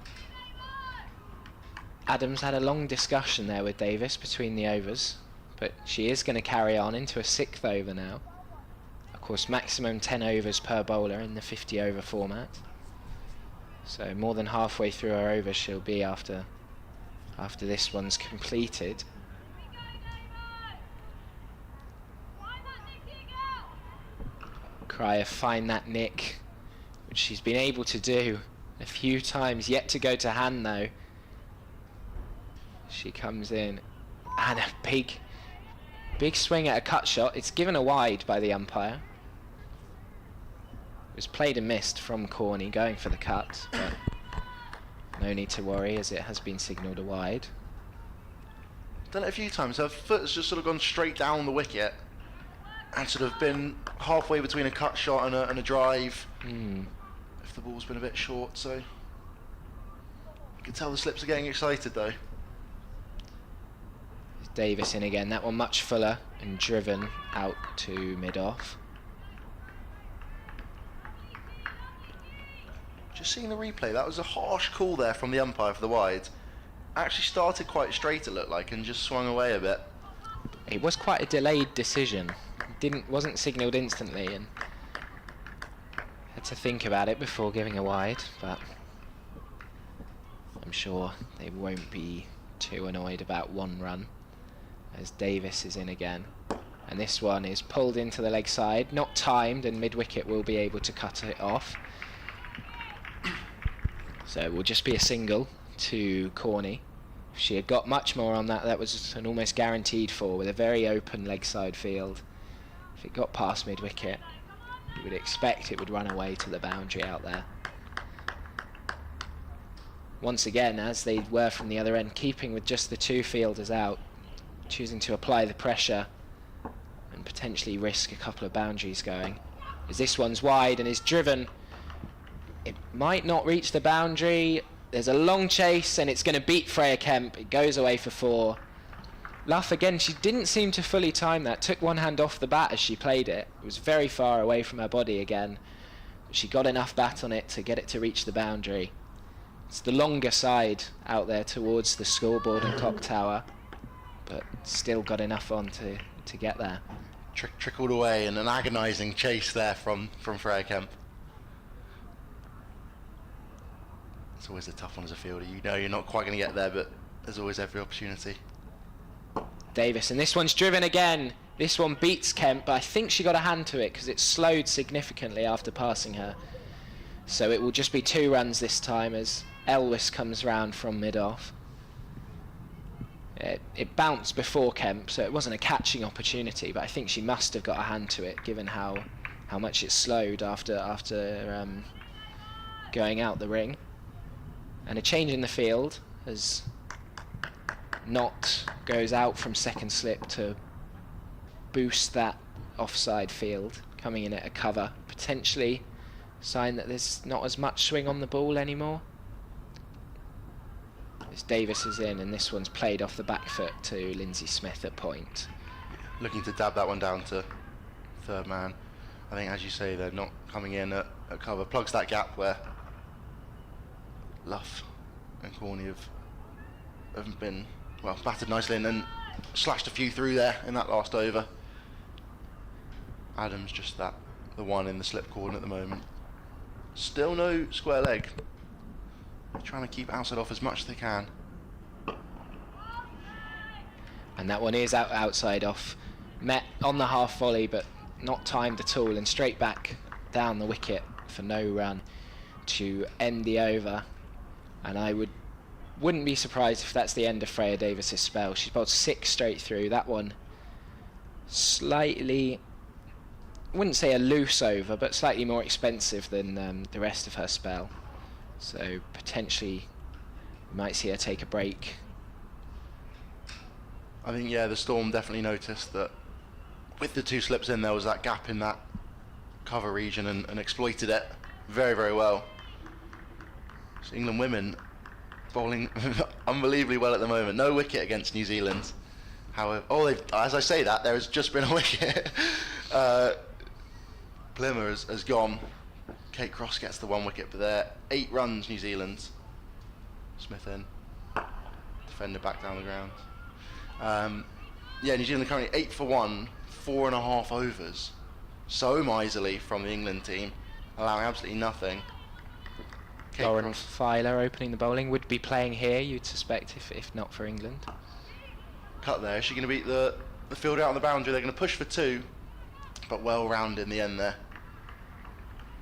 Adams had a long discussion there with Davis between the overs, but she is going to carry on into a 6th over now. Of course, maximum 10 overs per bowler in the 50 over format. So more than halfway through her overs she'll be after this one's completed. Cryer find that nick, which she's been able to do a few times, yet to go to hand though. She comes in and a big swing at a cut shot. It's given a wide by the umpire. It was played and missed from Corney going for the cut, but no need to worry as it has been signalled a wide. Done it a few times. Her foot has just sort of gone straight down the wicket and sort of been halfway between a cut shot and a drive. If the ball's been a bit short, so you can tell the slips are getting excited though. Davis in again, that one much fuller and driven out to mid-off. just seeing the replay, that was a harsh call there from the umpire for the wide. Actually started quite straight, it looked like, and just swung away a bit. It was quite a delayed decision. Wasn't signalled instantly, and had to think about it before giving a wide, but I'm sure they won't be too annoyed about one run as Davis is in again. And this one is pulled into the leg side, not timed, and mid-wicket will be able to cut it off. So it will just be a single to Corney. If she had got much more on that, that was an almost guaranteed four with a very open leg side field. If it got past mid-wicket, you would expect it would run away to the boundary out there. Once again, as they were from the other end, keeping with just the two fielders out, choosing to apply the pressure and potentially risk a couple of boundaries going. As this one's wide and is driven, it might not reach the boundary. There's a long chase and it's going to beat Freya Kemp. It goes away for four. Luff again, she didn't seem to fully time that. Took one hand off the bat as she played it. It was very far away from her body again. But she got enough bat on it to get it to reach the boundary. It's the longer side out there towards the scoreboard and clock tower, but still got enough on to get there. Trickled away in an agonising chase there from Freya Kemp. It's always a tough one as a fielder. You know you're not quite going to get there, but there's always every opportunity. Davis, and this one's driven again. This one beats Kemp, but I think she got a hand to it because it slowed significantly after passing her. So it will just be 2 runs this time as Elwes comes round from mid-off. It bounced before Kemp, so it wasn't a catching opportunity, but I think she must have got a hand to it given how much it slowed after going out the ring. And a change in the field as Knott goes out from second slip to boost that offside field, coming in at a cover, potentially sign that there's not as much swing on the ball anymore. As Davis is in, and this one's played off the back foot to Lindsay Smith at point. Looking to dab that one down to third man. I think, as you say, they're not coming in at cover. Plugs that gap where Luff and Corney have been, well, battered nicely and slashed a few through there in that last over. Adams just the one in the slip corner at the moment. Still no square leg. Trying to keep outside off as much as they can. And that one is outside off. Met on the half volley, but not timed at all, and straight back down the wicket for no run to end the over. And I wouldn't be surprised if that's the end of Freya Davis's spell. She's bowled 6 straight through. That one slightly, I wouldn't say a loose over, but slightly more expensive than the rest of her spell. So potentially we might see her take a break. I think, yeah, the Storm definitely noticed that with the 2 slips in, there was that gap in that cover region and exploited it very, very well. So England women bowling unbelievably well at the moment. No wicket against New Zealand. However, as I say that, there has just been a wicket. Plymouth has gone. Kate Cross gets the 1 wicket, but they're 8 runs, New Zealand. Smith in. Defender back down the ground. Yeah, New Zealand currently 8 for 1, 4.5 overs. So miserly from the England team, allowing absolutely nothing. Kate Lauren Cross. Filer opening the bowling, would be playing here, you'd suspect, if not for England. Cut there. Is she going to beat the fielder out on the boundary? They're going to push for 2, but well round in the end there.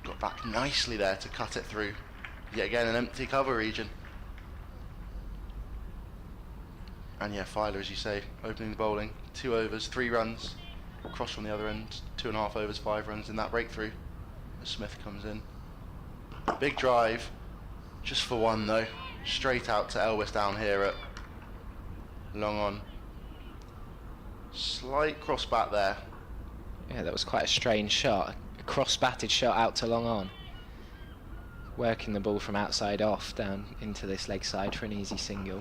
Got back nicely there to cut it through. Yet again, an empty cover region. And yeah, Filer, as you say, opening the bowling. 2 overs, 3 runs. Cross from the other end, 2.5 overs, 5 runs in that breakthrough. As Smith comes in. Big drive, just for 1 though. Straight out to Elwes down here at long on. Slight cross back there. Yeah, that was quite a strange shot. A cross-batted shot out to long on. Working the ball from outside off down into this leg side for an easy single.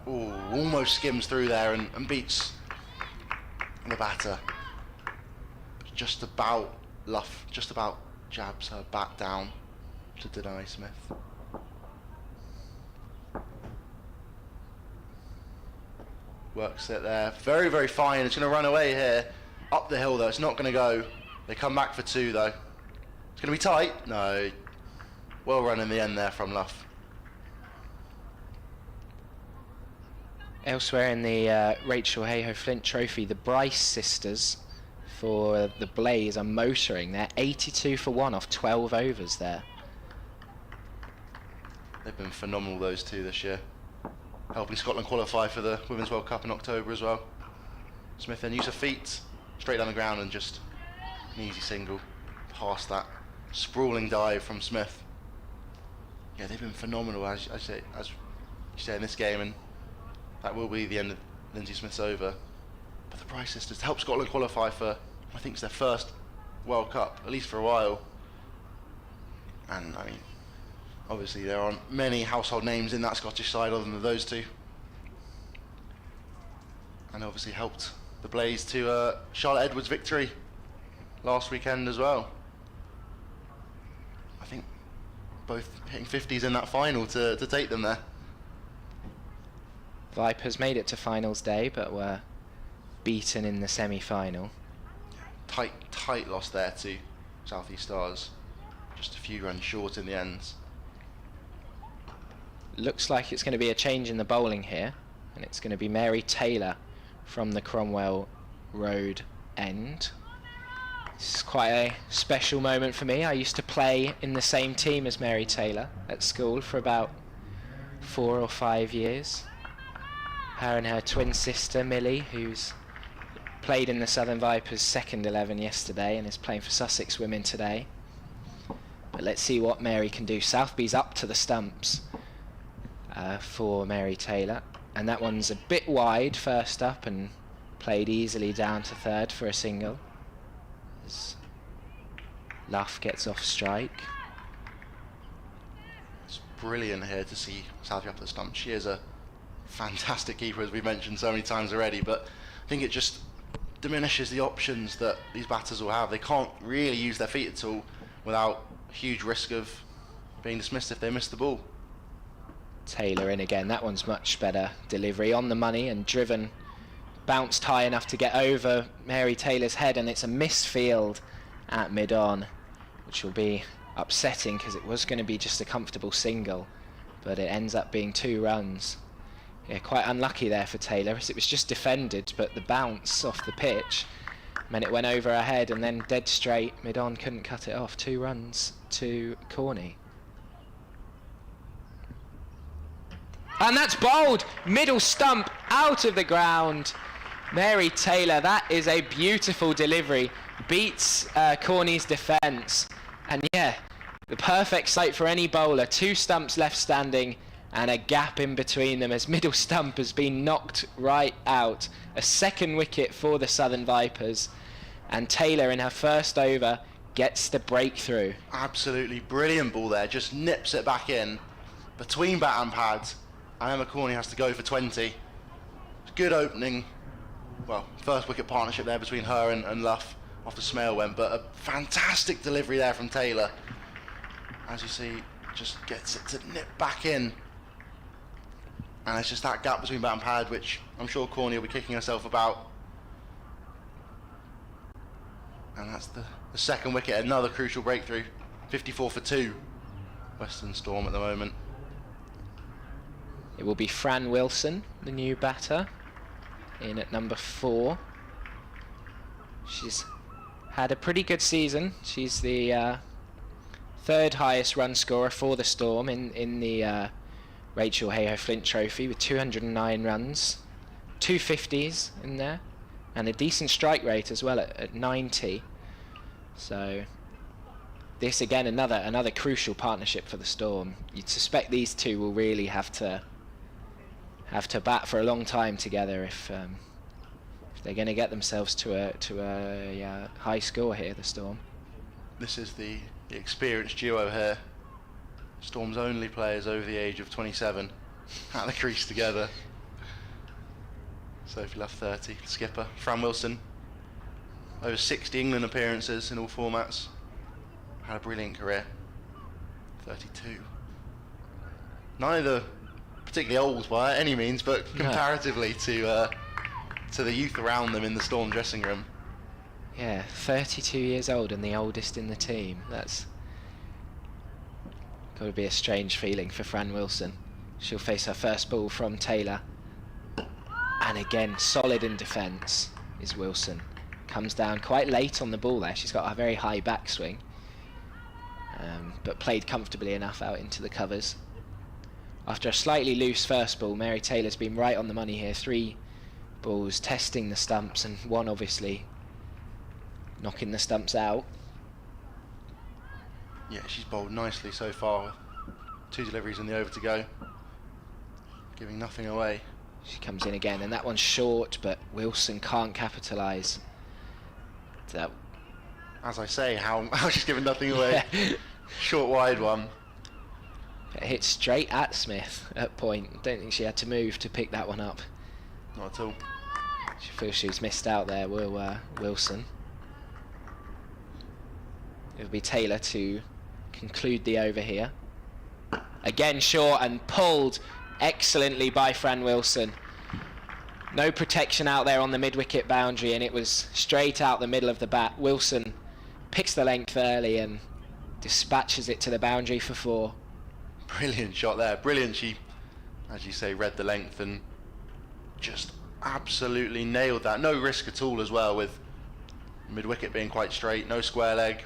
Ooh, almost skims through there and beats the batter. Just about Luff just about jabs her back down to deny Smith. Works it there. Very, very fine. It's going to run away here. Up the hill though. It's not going to go. They come back for 2 though. It's going to be tight. No. Well run in the end there from Luff. Elsewhere in the Rachel Heyhoe Flint Trophy, the Bryce sisters for the Blaze are motoring. They're 82 for 1 off 12 overs there. They've been phenomenal, those two, this year. Helping Scotland qualify for the Women's World Cup in October as well. Smith then use her feet straight down the ground and just an easy single past that sprawling dive from Smith. Yeah, they've been phenomenal, as you say in this game, and that will be the end of Lindsay Smith's over. But the Price sisters help Scotland qualify for, I think it's their first World Cup, at least for a while. And I mean, obviously there aren't many household names in that Scottish side other than those two. And obviously helped the Blaze to Charlotte Edwards' victory last weekend as well. I think both hitting 50s in that final to take them there. Vipers made it to finals day, but were beaten in the semi-final. Tight loss there to South East Stars. Just a few runs short in the end. Looks like it's going to be a change in the bowling here, and it's going to be Mary Taylor from the Cromwell Road end. This is quite a special moment for me. I used to play in the same team as Mary Taylor at school for about 4 or 5 years. Her and her twin sister Millie, who's played in the Southern Vipers second 11 yesterday and is playing for Sussex Women today. But let's see what Mary can do. Southby's up to the stumps for Mary Taylor, and that one's a bit wide first up and played easily down to third for a single as Luff gets off strike. It's brilliant here to see Southby up to the stumps. She is a fantastic keeper, as we've mentioned so many times already, but I think it just diminishes the options that these batters will have. They can't really use their feet at all without huge risk of being dismissed if they miss the ball. Taylor in again. That one's much better delivery, on the money and driven, bounced high enough to get over Mary Taylor's head, and it's a missed field at mid-on, which will be upsetting because it was going to be just a comfortable single, but it ends up being 2 runs. Yeah, quite unlucky there for Taylor, as it was just defended, but the bounce off the pitch meant it went over her head, and then dead straight mid-on couldn't cut it off. 2 runs to Corney. And that's bowled, middle stump out of the ground. Mary Taylor, that is a beautiful delivery, beats Corney's defence, and yeah, the perfect sight for any bowler. 2 stumps left standing and a gap in between them as middle stump has been knocked right out. A second wicket for the Southern Vipers, and Taylor in her first over gets the breakthrough. Absolutely brilliant ball there, just nips it back in between bat and pads, and Emma Corney has to go for 20. Good opening, well, first wicket partnership there between her and Luff after Smale went, but a fantastic delivery there from Taylor. As you see, just gets it to nip back in. And it's just that gap between bat and pad, which I'm sure Corney will be kicking herself about. And that's the second wicket, another crucial breakthrough. 54 for 2, Western Storm at the moment. It will be Fran Wilson, the new batter, in at number 4. She's had a pretty good season. She's the 3rd highest run scorer for the Storm in the Rachel Heyhoe Flint Trophy with 209 runs, 2 50s in there, and a decent strike rate as well at 90. So this again another crucial partnership for the Storm. You'd suspect these two will really have to bat for a long time together if they're going to get themselves to a high score here, the Storm. This is the experienced duo here. Storm's only players over the age of 27 at the crease together. Sophie Luff 30, skipper. Fran Wilson, over 60 England appearances in all formats. Had a brilliant career. 32. Neither particularly old by any means, but comparatively to the youth around them in the Storm dressing room. Yeah, 32 years old and the oldest in the team. That's got to be a strange feeling for Fran Wilson. She'll face her first ball from Taylor. And again, solid in defence is Wilson. Comes down quite late on the ball there. She's got a very high backswing. But played comfortably enough out into the covers. After a slightly loose first ball, Mary Taylor's been right on the money here. 3 balls testing the stumps and 1 obviously knocking the stumps out. Yeah, she's bowled nicely so far. 2 deliveries in the over to go. Giving nothing away. She comes in again and that one's short, but Wilson can't capitalise. That, as I say, how she's given nothing away. Short wide one. It hit straight at Smith at point. Don't think she had to move to pick that one up. Not at all. She feels she's missed out there, Wilson. It'll be Taylor to conclude the over here. Again short and pulled excellently by Fran Wilson. No protection out there on the mid-wicket boundary and it was straight out the middle of the bat. Wilson picks the length early and dispatches it to the boundary for 4. Brilliant shot there. Brilliant. She, as you say, read the length and just absolutely nailed that. No risk at all as well, with mid-wicket being quite straight. No square leg.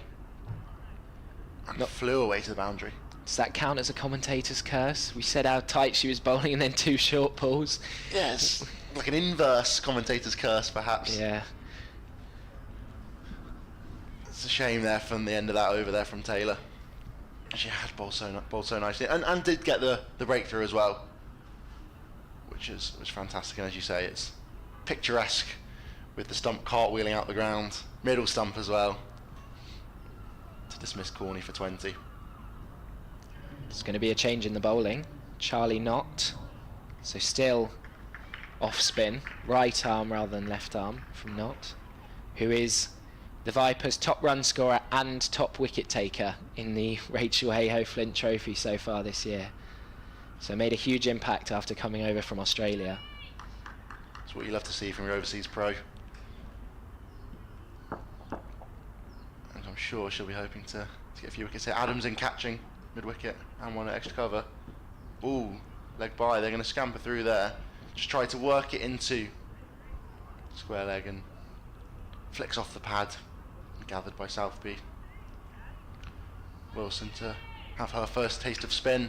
And flew away to the boundary. Does that count as a commentator's curse? We said how tight she was bowling and then 2 short pulls. Yes, like an inverse commentator's curse, perhaps. Yeah. It's a shame there from the end of that over there from Taylor. She had bowled so nicely and did get the breakthrough as well, which was fantastic. And as you say, it's picturesque with the stump cartwheeling out the ground, middle stump as well, to dismiss Corney for 20. There's going to be a change in the bowling. Charlie Knott, so still off spin, right arm rather than left arm from Knott, who is the Vipers' top run scorer and top wicket taker in the Rachel Heyhoe Flint Trophy so far this year. So made a huge impact after coming over from Australia. That's what you love to see from your overseas pro. And I'm sure she'll be hoping to get a few wickets here. Adams in catching mid-wicket and 1 at extra cover. Ooh, leg by. They're going to scamper through there. Just try to work it into square leg and flicks off the pad. Gathered by Southby. Wilson to have her first taste of spin.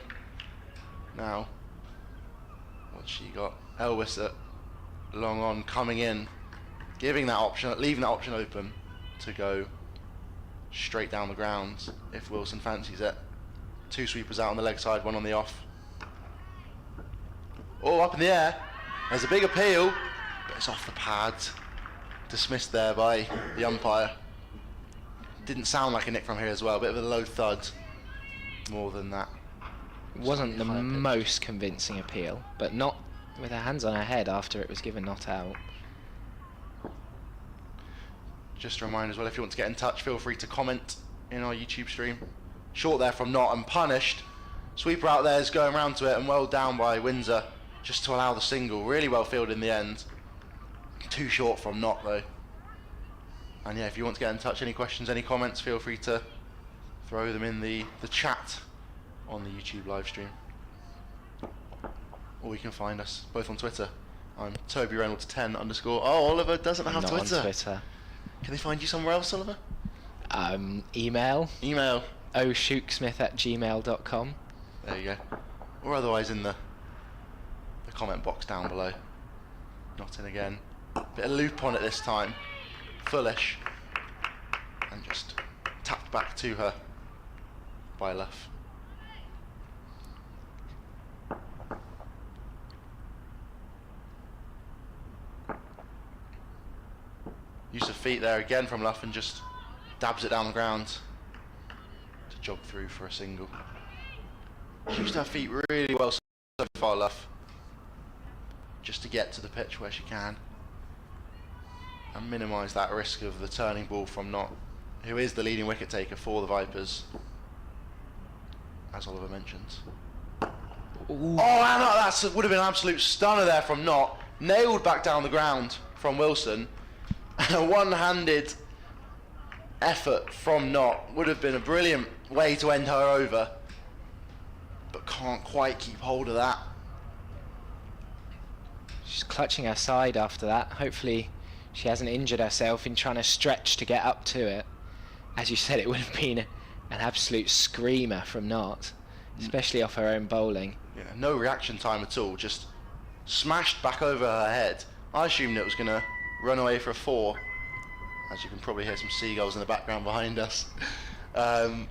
Now, what's she got? Elvis at long on, coming in, giving that option, leaving that option open to go straight down the ground if Wilson fancies it. 2 sweepers out on the leg side, 1 on the off. Oh, up in the air. There's a big appeal, but it's off the pad. Dismissed there by the umpire. Didn't sound like a nick from here as well. Bit of a low thud. More than that. Wasn't the most convincing appeal, but not with her hands on her head after it was given not out. Just a reminder as well, if you want to get in touch, feel free to comment in our YouTube stream. Short there from Knott and punished. Sweeper out there is going round to it and well down by Windsor just to allow the single. Really well fielded in the end. 2 short from Knott though. And yeah, if you want to get in touch, any questions, any comments, feel free to throw them in the chat on the YouTube live stream. Or you can find us both on Twitter. I'm Toby Reynolds 10 _. Oh, Oliver doesn't have Not Twitter. on Twitter. Can they find you somewhere else, Oliver? Email. Email. oshookesmith@gmail.com. There you go. Or otherwise in the comment box down below. Not in again. Bit of loop on it this time. Foolish. And just tapped back to her by Luff. Use of feet there again from Luff and just dabs it down the ground to jog through for a single. She used her feet really well so far, Luff, just to get to the pitch where she can. and minimise that risk of the turning ball from Knott, who is the leading wicket taker for the Vipers, as Oliver mentioned. Ooh. Oh, and that would have been an absolute stunner there from Knott. Nailed back down the ground from Wilson. And a one-handed effort from Knott would have been a brilliant way to end her over. But can't quite keep hold of that. She's clutching her side after that. Hopefully she hasn't injured herself in trying to stretch to get up to it. As you said, it would have been an absolute screamer from Knott, especially off her own bowling. Yeah, no reaction time at all, just smashed back over her head. I assumed it was going to run away for a 4, as you can probably hear some seagulls in the background behind us. And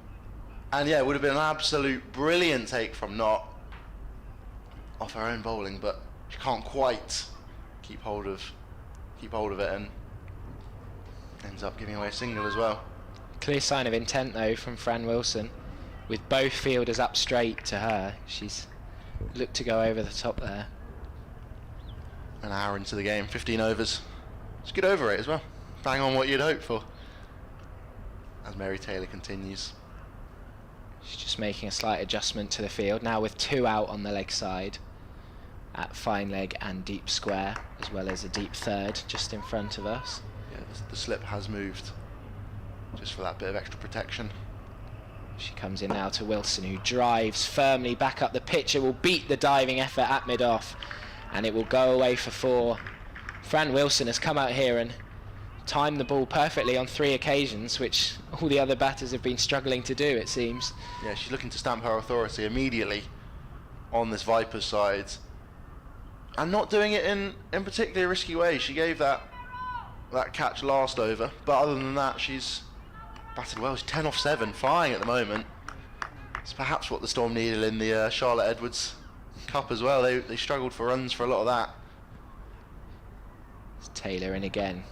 yeah, it would have been an absolute brilliant take from Knott off her own bowling, but she can't quite keep hold of it, and ends up giving away a single as well. Clear sign of intent though from Fran Wilson, with both fielders up straight to her. She's looked to go over the top there. An hour into the game, 15 overs. It's a good over rate as well. Bang on what you'd hope for. As Mary Taylor continues. She's just making a slight adjustment to the field now, with 2 out on the leg side at fine leg and deep square, as well as a deep third just in front of us. Yeah, the slip has moved just for that bit of extra protection. She comes in now to Wilson, who drives firmly back up the pitch. It will beat the diving effort at mid-off, and it will go away for 4. Fran Wilson has come out here and timed the ball perfectly on 3 occasions, which all the other batters have been struggling to do, it seems. Yeah, she's looking to stamp her authority immediately on this Vipers side, and not doing it in particularly a risky way. She gave that catch last over, but other than that, she's batted well. She's 10 off 7, flying at the moment. It's perhaps what the Storm needed in the Charlotte Edwards Cup as well. They struggled for runs for a lot of that. It's Taylor in again,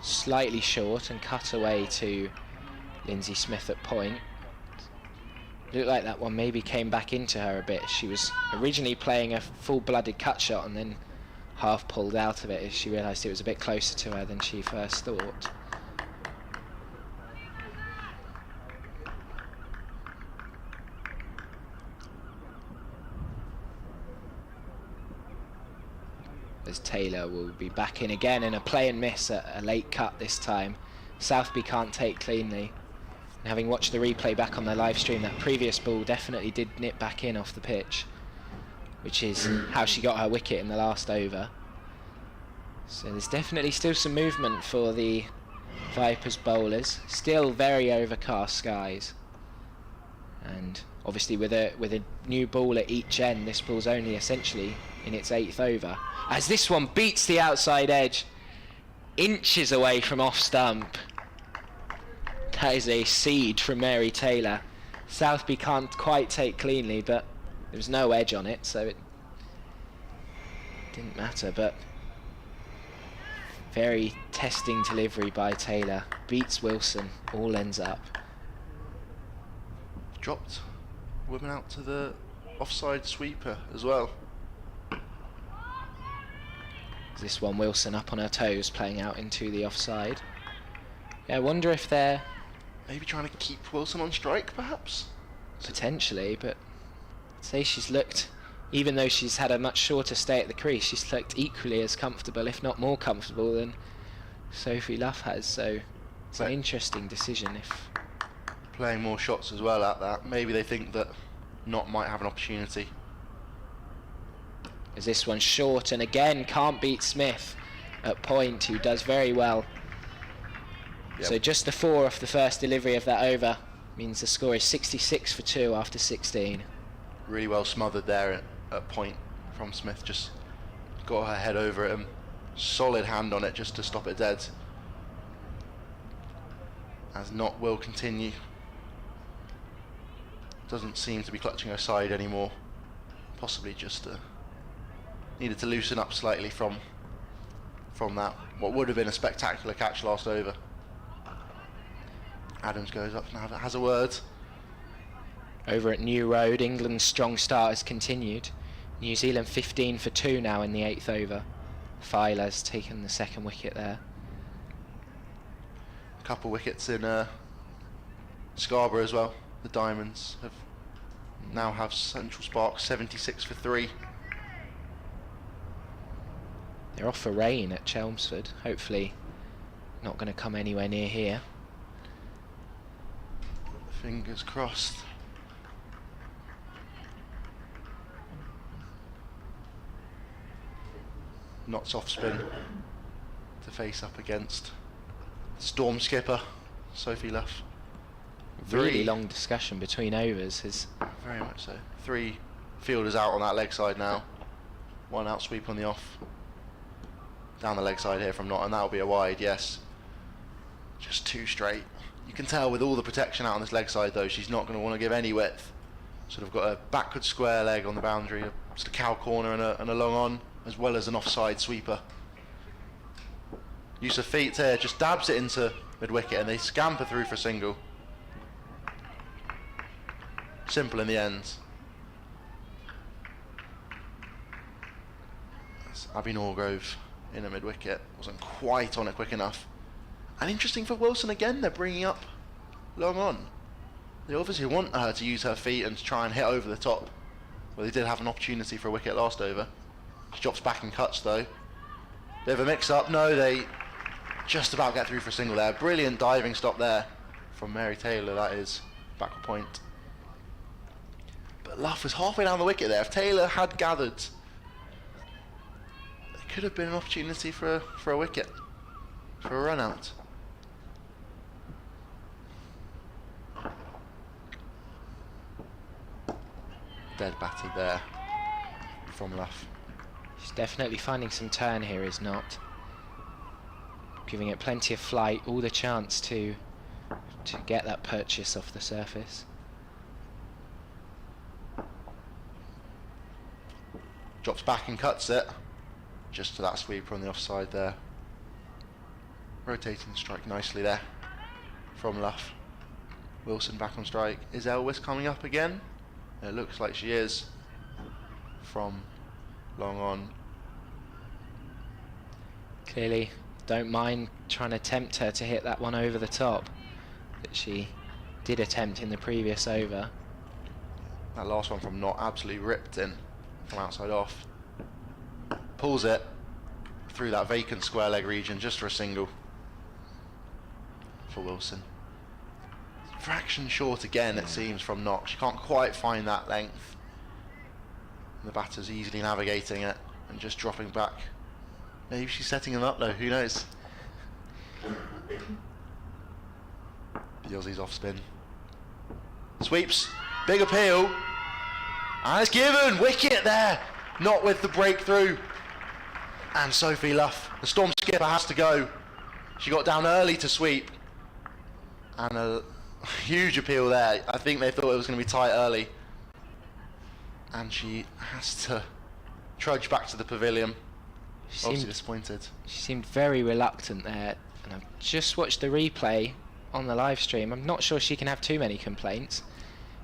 slightly short and cut away to Lindsay Smith at point. Looked like that one maybe came back into her a bit. She was originally playing a full-blooded cut shot and then half pulled out of it as she realised it was a bit closer to her than she first thought. As Taylor will be back in again in a play and miss at a late cut this time. Southby can't take cleanly. And having watched the replay back on their live stream, that previous ball definitely did nip back in off the pitch, which is how she got her wicket in the last over. So there's definitely still some movement for the Vipers bowlers. Still very overcast skies. And obviously with a new ball at each end, this ball's only essentially in its 8th over. As this one beats the outside edge, inches away from off stump. That is a siege from Mary Taylor. Southby can't quite take cleanly, but there was no edge on it, so it didn't matter. But very testing delivery by Taylor. Beats Wilson, all ends up. Dropped women out to the offside sweeper as well. This one, Wilson up on her toes, playing out into the offside. Yeah, I wonder if they're maybe trying to keep Wilson on strike, perhaps? Potentially, but I'd say she's looked, even though she's had a much shorter stay at the crease, she's looked equally as comfortable, if not more comfortable, than Sophie Luff has. So it's an interesting decision. If playing more shots as well at that, maybe they think that Knott might have an opportunity. As this one's short and again can't beat Smith at point, who does very well. Yep. So just the 4 off the first delivery of that over means the score is 66 for 2 after 16. Really well smothered there at point from Smith. Just got her head over it and solid hand on it just to stop it dead. As Knott will continue. Doesn't seem to be clutching her side anymore. Possibly just needed to loosen up slightly from that, what would have been a spectacular catch last over. Adams goes up and has a word. Over at New Road, England's strong start has continued. New Zealand 15 for 2 now in the 8th over. Filer's taken the 2nd wicket there. A couple wickets in Scarborough as well. The Diamonds now have Central Sparks 76 for 3. They're off for rain at Chelmsford. Hopefully not going to come anywhere near here. Fingers crossed. Knots off spin to face up against Storm skipper Sophie Luff. Really long discussion between overs. Very much so. 3 fielders out on that leg side now. 1 out sweep on the off. Down the leg side here from Knott, and that'll be a wide, yes. Just 2 straight. You can tell with all the protection out on this leg side though, she's not going to want to give any width. Sort of got a backward square leg on the boundary, just a cow corner and a long on, as well as an offside sweeper. Use of feet here, just dabs it into mid-wicket and they scamper through for a single. Simple in the end. That's Abby Norgrove in a mid-wicket. Wasn't quite on it quick enough. And interesting for Wilson again, they're bringing up long on. They obviously want her to use her feet and to try and hit over the top. Well, they did have an opportunity for a wicket last over. She drops back and cuts though. Bit of a mix-up. No, they just about get through for a single there. Brilliant diving stop there from Mary Taylor, that is. Backward point. But Luff was halfway down the wicket there. If Taylor had gathered, there could have been an opportunity for a wicket, for a run out. Dead battered there from Luff. She's definitely finding some turn here, is Knott. Giving it plenty of flight, all the chance to get that purchase off the surface. Drops back and cuts it. Just to that sweeper on the offside there. Rotating the strike nicely there from Luff. Wilson back on strike. Is Elwes coming up again? It looks like she is. From long on. Clearly don't mind trying to tempt her to hit that one over the top that she did attempt in the previous over. That last one from Knott absolutely ripped in from outside off. Pulls it through that vacant square leg region just for a single for Wilson. Fraction short again, it seems, from Knott. She can't quite find that length. And the batter's easily navigating it and just dropping back. Maybe she's setting him up though, who knows? The Aussies off spin. Sweeps, big appeal. And it's given, wicket there. Not with the breakthrough. And Sophie Luff, the Storm skipper, has to go. She got down early to sweep. And a huge appeal there. I think they thought it was going to be tight early. And she has to trudge back to the pavilion. Obviously disappointed. She seemed very reluctant there. And I've just watched the replay on the live stream. I'm not sure she can have too many complaints.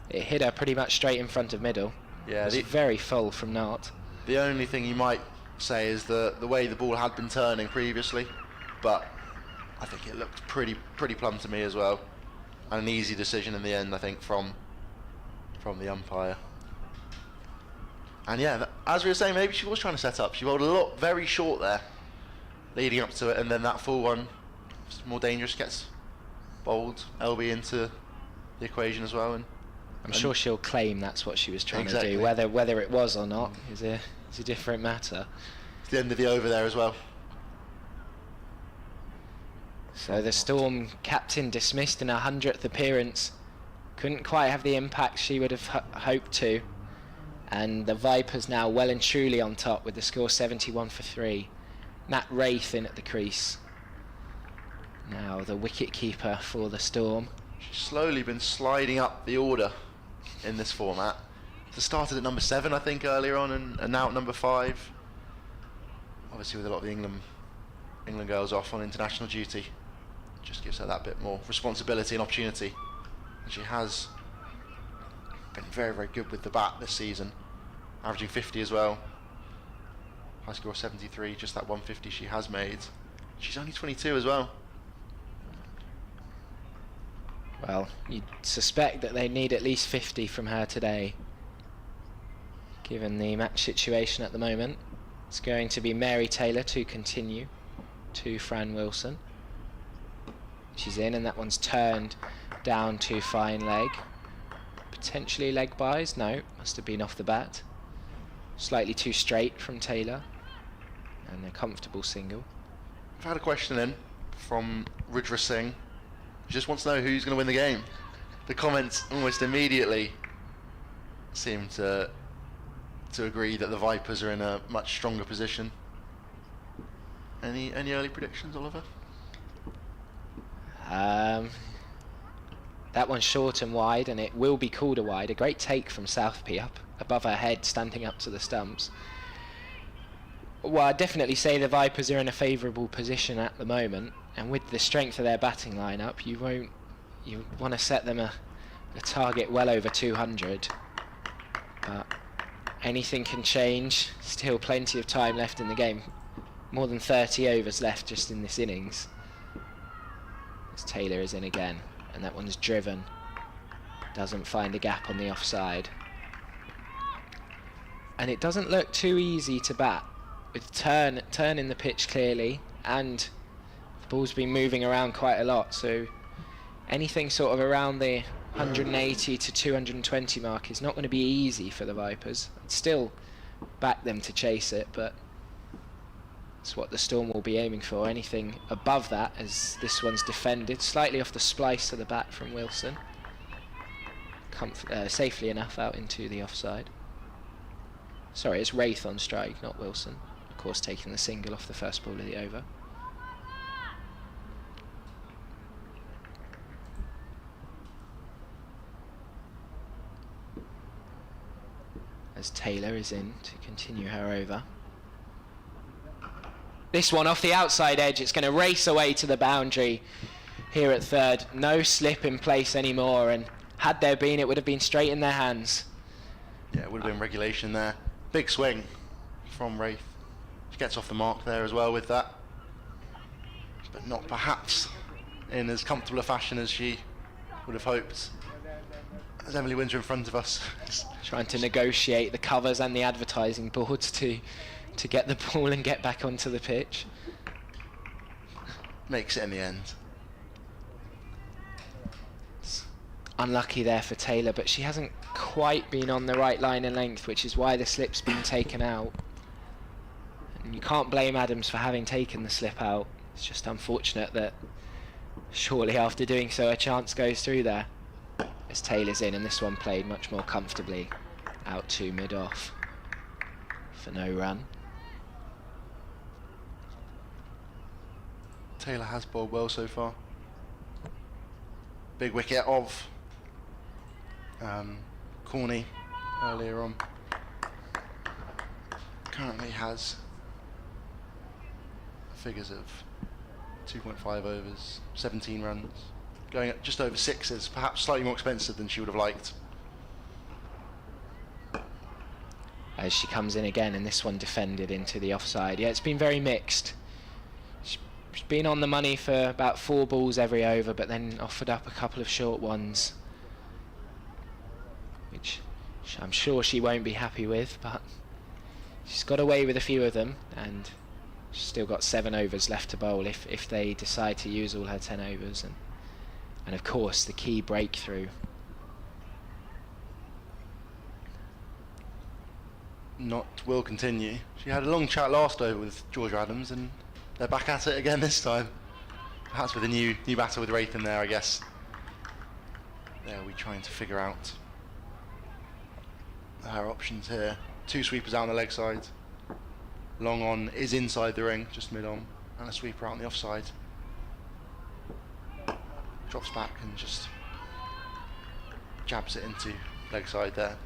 It hit her pretty much straight in front of middle. Yeah, it was very full from Knott. The only thing you might say is the way the ball had been turning previously, but I think it looked pretty plumb to me as well, and an easy decision in the end, I think, from the umpire. And yeah, as we were saying, maybe she was trying to set up. She bowled a lot very short there, leading up to it, and then that full one, more dangerous, gets bowled LB into the equation as well. And I'm sure she'll claim that's what she was trying exactly to do. Whether it was or not is a different matter. It's the end of the over there as well. So the Storm captain dismissed in her 100th appearance. Couldn't quite have the impact she would have hoped to. And the Vipers now well and truly on top with the score 71 for 3. Matt Wraith in at the crease. Now the wicket keeper for the Storm. She's slowly been sliding up the order in this format. So started at number 7, I think, earlier on, and now at number 5. Obviously with a lot of the England girls off on international duty. Just gives her that bit more responsibility and opportunity. And she has been very, very good with the bat this season. Averaging 50 as well. High score 73, just that 150 she has made. She's only 22 as well. Well, you'd suspect that they need at least 50 from her today, given the match situation at the moment. It's going to be Mary Taylor to continue to Fran Wilson. She's in, and that one's turned down to fine leg. Potentially leg buys. No, must have been off the bat. Slightly too straight from Taylor, and a comfortable single. I've had a question in from Rudra Singh. He just wants to know who's going to win the game. The comments almost immediately seem to agree that the Vipers are in a much stronger position. Any early predictions, Oliver? That one's short and wide, and it will be called a wide. A great take from Southby up above her head, standing up to the stumps. Well, I'd definitely say the Vipers are in a favourable position at the moment, and with the strength of their batting lineup, you want to set them a target well over 200. But anything can change. Still plenty of time left in the game. More than 30 overs left just in this innings. As Taylor is in again, and that one's driven. Doesn't find a gap on the offside. And it doesn't look too easy to bat, with turn in the pitch clearly, and the ball's been moving around quite a lot, so anything sort of around the 180 to 220 mark is not going to be easy for the Vipers. I'd still back them to chase it, but it's what the Storm will be aiming for. Anything above that, as this one's defended slightly off the splice of the bat from Wilson, safely enough out into the offside. Sorry, it's Wraith on strike, not Wilson. Of course, taking the single off the first ball of the over. As Taylor is in to continue her over. This one off the outside edge, it's going to race away to the boundary here at third. No slip in place anymore, and had there been, it would have been straight in their hands. Yeah, it would have been regulation there. Big swing from Wraith. She gets off the mark there as well with that, but not perhaps in as comfortable a fashion as she would have hoped. As Emily Windsor in front of us. Trying to negotiate the covers and the advertising boards to get the ball and get back onto the pitch. Makes it in the end. It's unlucky there for Taylor, but she hasn't quite been on the right line and length, which is why the slip's been taken out. And you can't blame Adams for having taken the slip out. It's just unfortunate that shortly after doing so a chance goes through there. As Taylor's in, and this one played much more comfortably out to mid-off for no run. Taylor has bowled well so far. Big wicket of Corney earlier on. Currently has figures of 2.5 overs, 17 runs. Going at just over sixes, perhaps slightly more expensive than she would have liked. As she comes in again, and this one defended into the offside. Yeah, it's been very mixed. She's been on the money for about 4 balls every over, but then offered up a couple of short ones, which I'm sure she won't be happy with, but she's got away with a few of them, and she's still got 7 overs left to bowl if they decide to use all her 10 overs. And of course, the key breakthrough. Will continue. She had a long chat last over with Georgia Adams, and they're back at it again this time. Perhaps with a new battle with Wraith in there, I guess. There we're trying to figure out her options here. 2 sweepers out on the leg side. Long on is inside the ring, just mid on, and a sweeper out on the offside. Drops back and just jabs it into leg side there.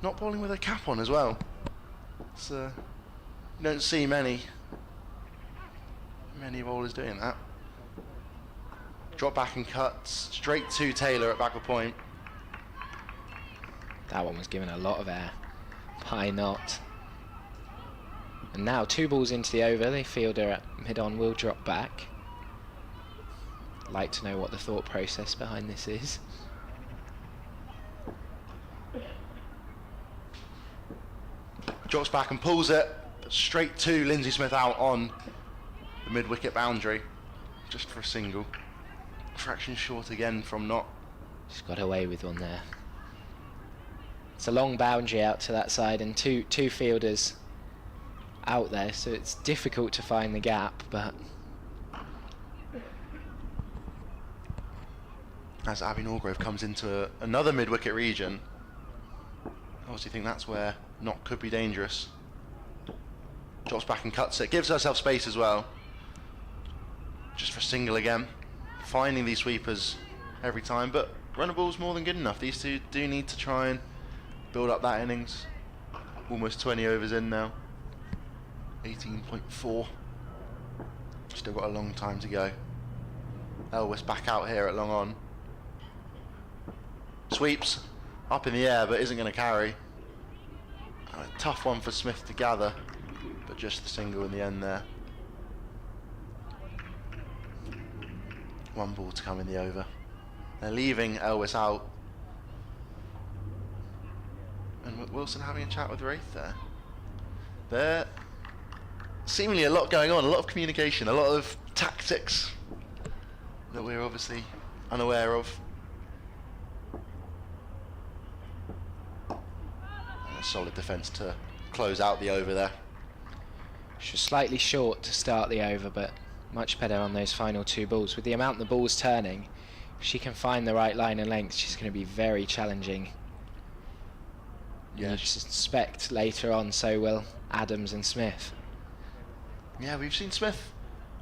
Not bowling with a cap on as well. It's, you don't see many bowlers doing that. Drop back and cuts straight to Taylor at backward point. That one was given a lot of air by Knott. And now 2 balls into the over, the fielder at mid-on will drop back. like to know what the thought process behind this is. Drops back and pulls it straight to Lindsay Smith out on the mid-wicket boundary, just for a single. Fraction short again from not. She's got away with one there. It's a long boundary out to that side and two fielders out there, so it's difficult to find the gap, but as Abby Norgrove comes into another mid-wicket region, obviously think that's where Knott could be dangerous. Drops back and cuts it, gives herself space as well, just for a single again. Finding these sweepers every time, but runner ball's more than good enough. These two do need to try and build up that innings. Almost 20 overs in now. 18.4. Still got a long time to go. Elvis back out here at long on. Sweeps up in the air, but isn't going to carry. A tough one for Smith to gather, but just the single in the end there. One ball to come in the over. They're leaving Elvis out. And Wilson having a chat with Wraith there. There seemingly a lot going on, a lot of communication, a lot of tactics that we're obviously unaware of. And a solid defence to close out the over there. she was slightly short to start the over, but much better on those final two balls. With the amount the ball's turning, if she can find the right line and length, she's going to be very challenging. Yeah, you suspect later on so will Adams and Smith. Yeah, we've seen Smith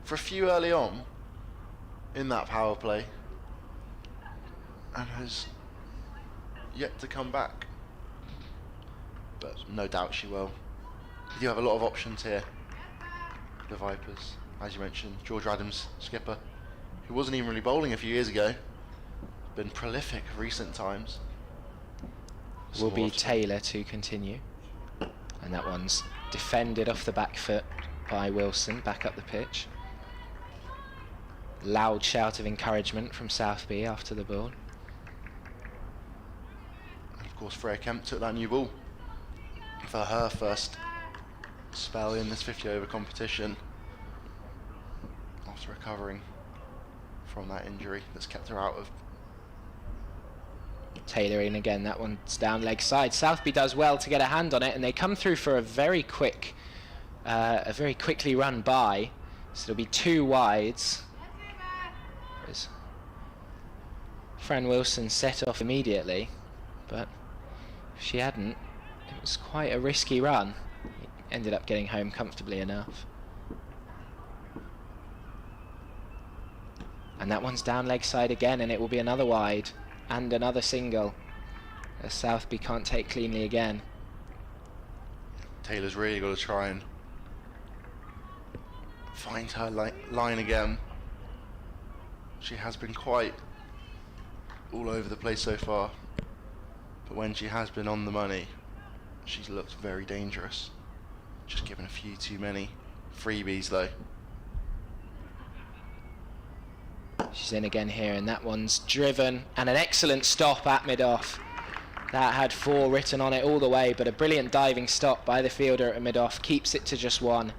for a few early on in that power play and has yet to come back, but no doubt she will. You do have a lot of options here, the Vipers, as you mentioned. George Adams, skipper, who wasn't even really bowling a few years ago, been prolific recent times. Will be Taylor to continue, and that one's defended off the back foot by Wilson, back up the pitch. Loud shout of encouragement from Southby after the ball. And of course Freya Kemp took that new ball for her first spell in this 50 over competition after recovering from that injury that's kept her out of. Taylor in again, that one's down leg side. Southby does well to get a hand on it, and they come through for a very quickly run by, so there'll be two wides. As Fran Wilson set off immediately, but if she hadn't, it was quite a risky run. It ended up getting home comfortably enough. And that one's down leg side again, and it will be another wide and another single, as Southby can't take cleanly again. Taylor's really got to try and find her line again. She has been quite all over the place so far, but when she has been on the money, she's looked very dangerous. Just given a few too many freebies though. She's in again here, and that one's driven, and an excellent stop at mid-off. That had 4 written on it all the way, but a brilliant diving stop by the fielder at mid-off keeps it to just 1.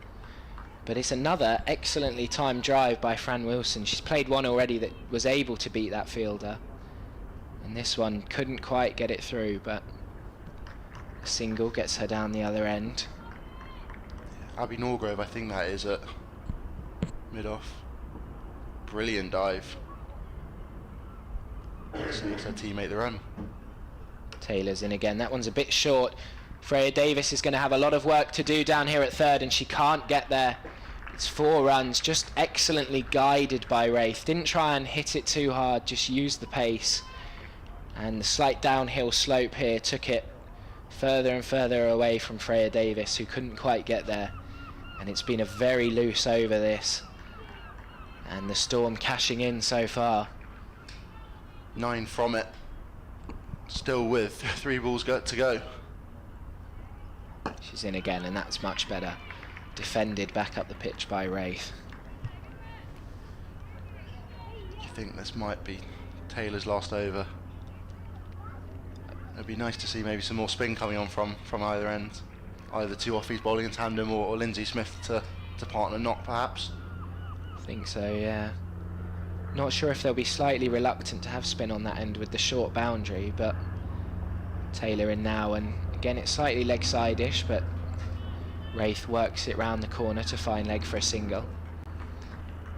But it's another excellently timed drive by Fran Wilson. She's played one already that was able to beat that fielder, and this one couldn't quite get it through, but a single gets her down the other end. Abby Norgrove, I think that is at mid-off. Brilliant dive. Saves her teammate the run. Taylor's in again. That one's a bit short. Freya Davis is going to have a lot of work to do down here at third, and she can't get there. It's 4 runs, just excellently guided by Wraith. Didn't try and hit it too hard, just used the pace. And the slight downhill slope here took it further and further away from Freya Davis, who couldn't quite get there. And it's been a very loose over this. And the Storm cashing in so far. 9 from it. Still with 3 balls to go. She's in again, and that's much better. Defended back up the pitch by Wraith. You think this might be Taylor's last over. It'd be nice to see maybe some more spin coming on from either end. Either two offies bowling in tandem or Lindsay Smith to partner knock perhaps. I think so, yeah. Not sure if they'll be slightly reluctant to have spin on that end with the short boundary, but Taylor in now, and again it's slightly leg side-ish, but Wraith works it round the corner to find leg for a single.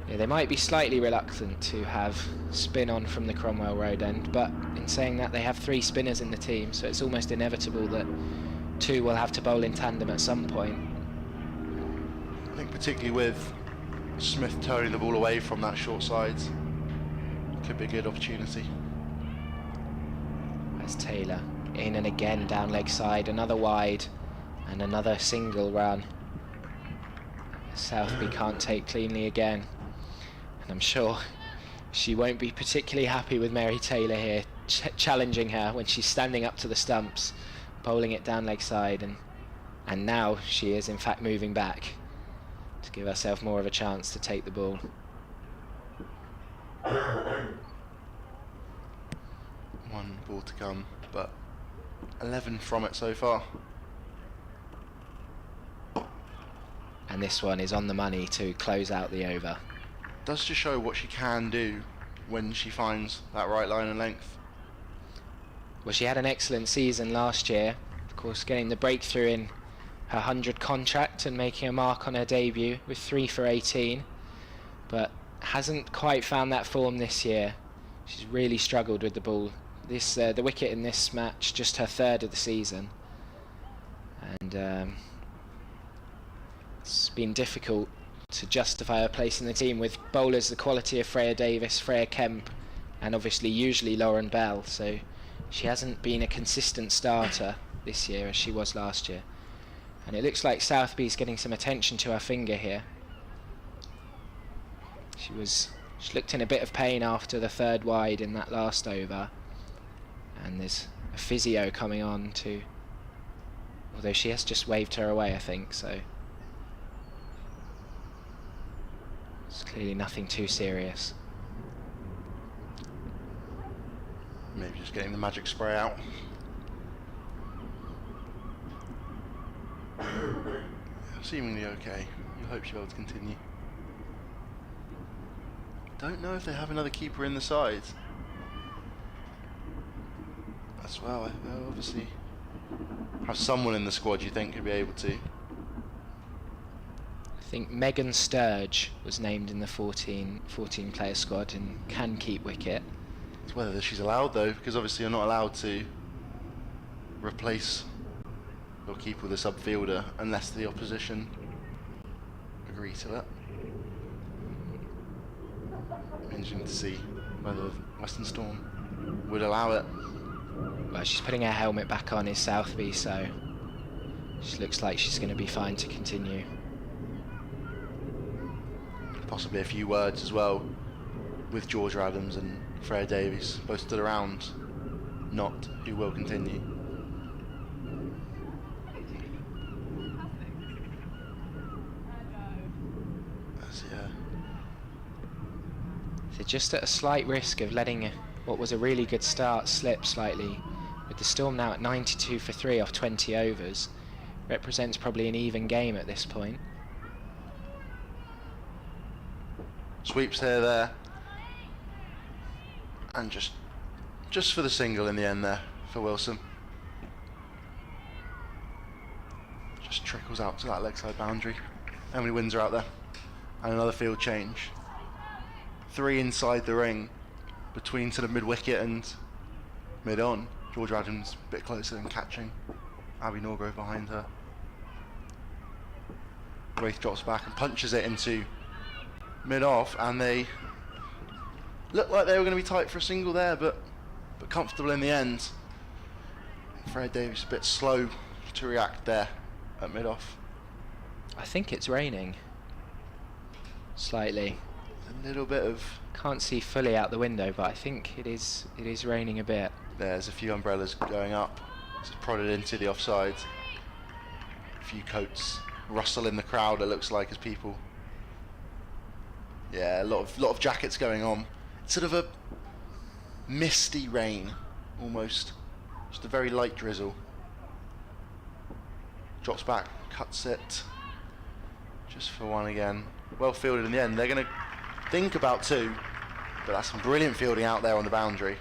Yeah, they might be slightly reluctant to have spin on from the Cromwell Road end, but in saying that, they have 3 spinners in the team, so it's almost inevitable that 2 will have to bowl in tandem at some point. I think particularly with Smith turning the ball away from that short side, could be a good opportunity. As Taylor in and again down leg side, another wide and another single run. Southby can't take cleanly again, and I'm sure she won't be particularly happy with Mary Taylor here challenging her when she's standing up to the stumps, bowling it down leg side, and now she is in fact moving back to give herself more of a chance to take the ball. One ball to come, but 11 from it so far. And this one is on the money to close out the over. Does just show what she can do when she finds that right line and length. Well, she had an excellent season last year, of course getting the breakthrough in her 100 contract and making a mark on her debut with 3 for 18, but hasn't quite found that form this year. She's really struggled with the ball. This the wicket in this match, just her 3rd of the season, and it's been difficult to justify her place in the team with bowlers the quality of Freya Davis, Freya Kemp, and obviously usually Lauren Bell, so she hasn't been a consistent starter this year as she was last year. And it looks like Southby's getting some attention to her finger here. She looked in a bit of pain after the 3rd wide in that last over, and there's a physio coming on to, although she has just waved her away I think, so it's clearly nothing too serious. Maybe just getting the magic spray out. Seemingly okay. You'll hope she'll be able to continue. Don't know if they have another keeper in the side as well. They'll obviously have someone in the squad you think could be able to. I think Megan Sturge was named in the 14 player squad and can keep wicket. It's whether she's allowed though, because obviously you're not allowed to replace or keep with a sub fielder unless the opposition agree to it. Interesting to see whether Western Storm would allow it. Well, she's putting her helmet back on is Southby, so she looks like she's going to be fine to continue. Possibly a few words as well with Georgia Adams and Freya Davies, both stood around, not who will continue. So just at a slight risk of letting what was a really good start slip slightly, with the Storm now at 92 for 3 off 20 overs, represents probably an even game at this point. Sweeps here, there, and just for the single in the end there for Wilson. Just trickles out to that leg side boundary. Emily Windsor out there, and another field change. 3 inside the ring, between sort of mid wicket and mid on. Georgia Adams a bit closer and catching. Abby Norgrove behind her. Wraith drops back and punches it into mid off, and they looked like they were going to be tight for a single there, but comfortable in the end. Freya Davies a bit slow to react there at mid off. I think it's raining slightly. A little bit of, can't see fully out the window, but I think it is raining a bit. There's a few umbrellas going up. It's prodded into the offside. A few coats rustle in the crowd, it looks like, as people. Yeah, a lot of jackets going on sort of a misty rain, almost. Just a very light drizzle. Drops back, cuts it. Just for one again. Well fielded in the end. They're going to think about two, but that's some brilliant fielding out there on the boundary.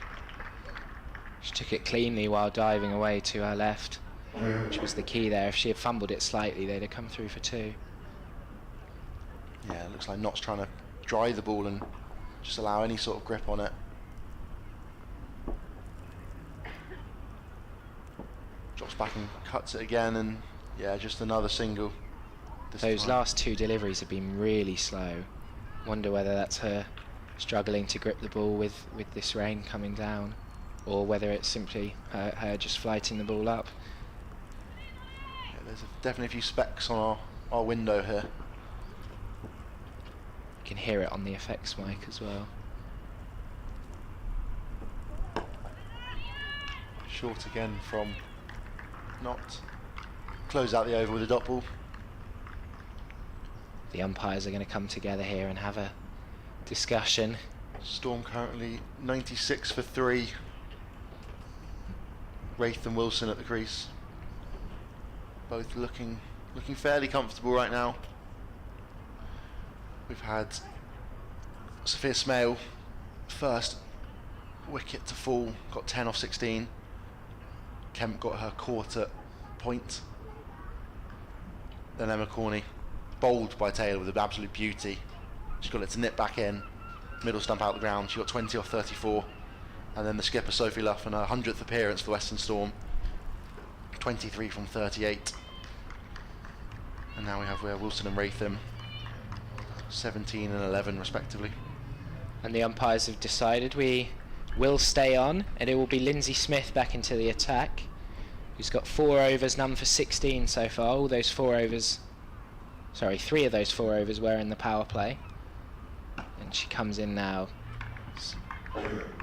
She took it cleanly while diving away to her left, which was the key there. If she had fumbled it slightly, they'd have come through for two. Yeah, it looks like Knott's trying to dry the ball and just allow any sort of grip on it. Drops back and cuts it again, and yeah, just another single. Those time. last two deliveries have been really slow. Wonder whether that's her struggling to grip the ball with this rain coming down, or whether it's simply her just flighting the ball up. Yeah, there's definitely a few specks on our window here. You can hear it on the effects mic as well. Short again from Knott. Close out the over with a dot ball. The umpires are going to come together here and have a discussion. Storm currently 96 for 3. Wraith and Wilson at the crease. Both looking fairly comfortable right now. We've had Sophia Smale, first wicket to fall, got 10 off 16. Kemp got her quarter point. Then Emma Corney, bowled by Taylor with an absolute beauty. She got it to nip back in, middle stump out the ground. She got 20 off 34. And then the skipper Sophie Luff in her 100th appearance for Western Storm, 23 from 38. And now we have Wilson and Wraitham, 17 and 11 respectively. And the umpires have decided we will stay on, and it will be Lindsay Smith back into the attack, who's got 4 overs, none for 16 so far. All those 4 overs, sorry, 3 of those 4 overs were in the power play. And she comes in now,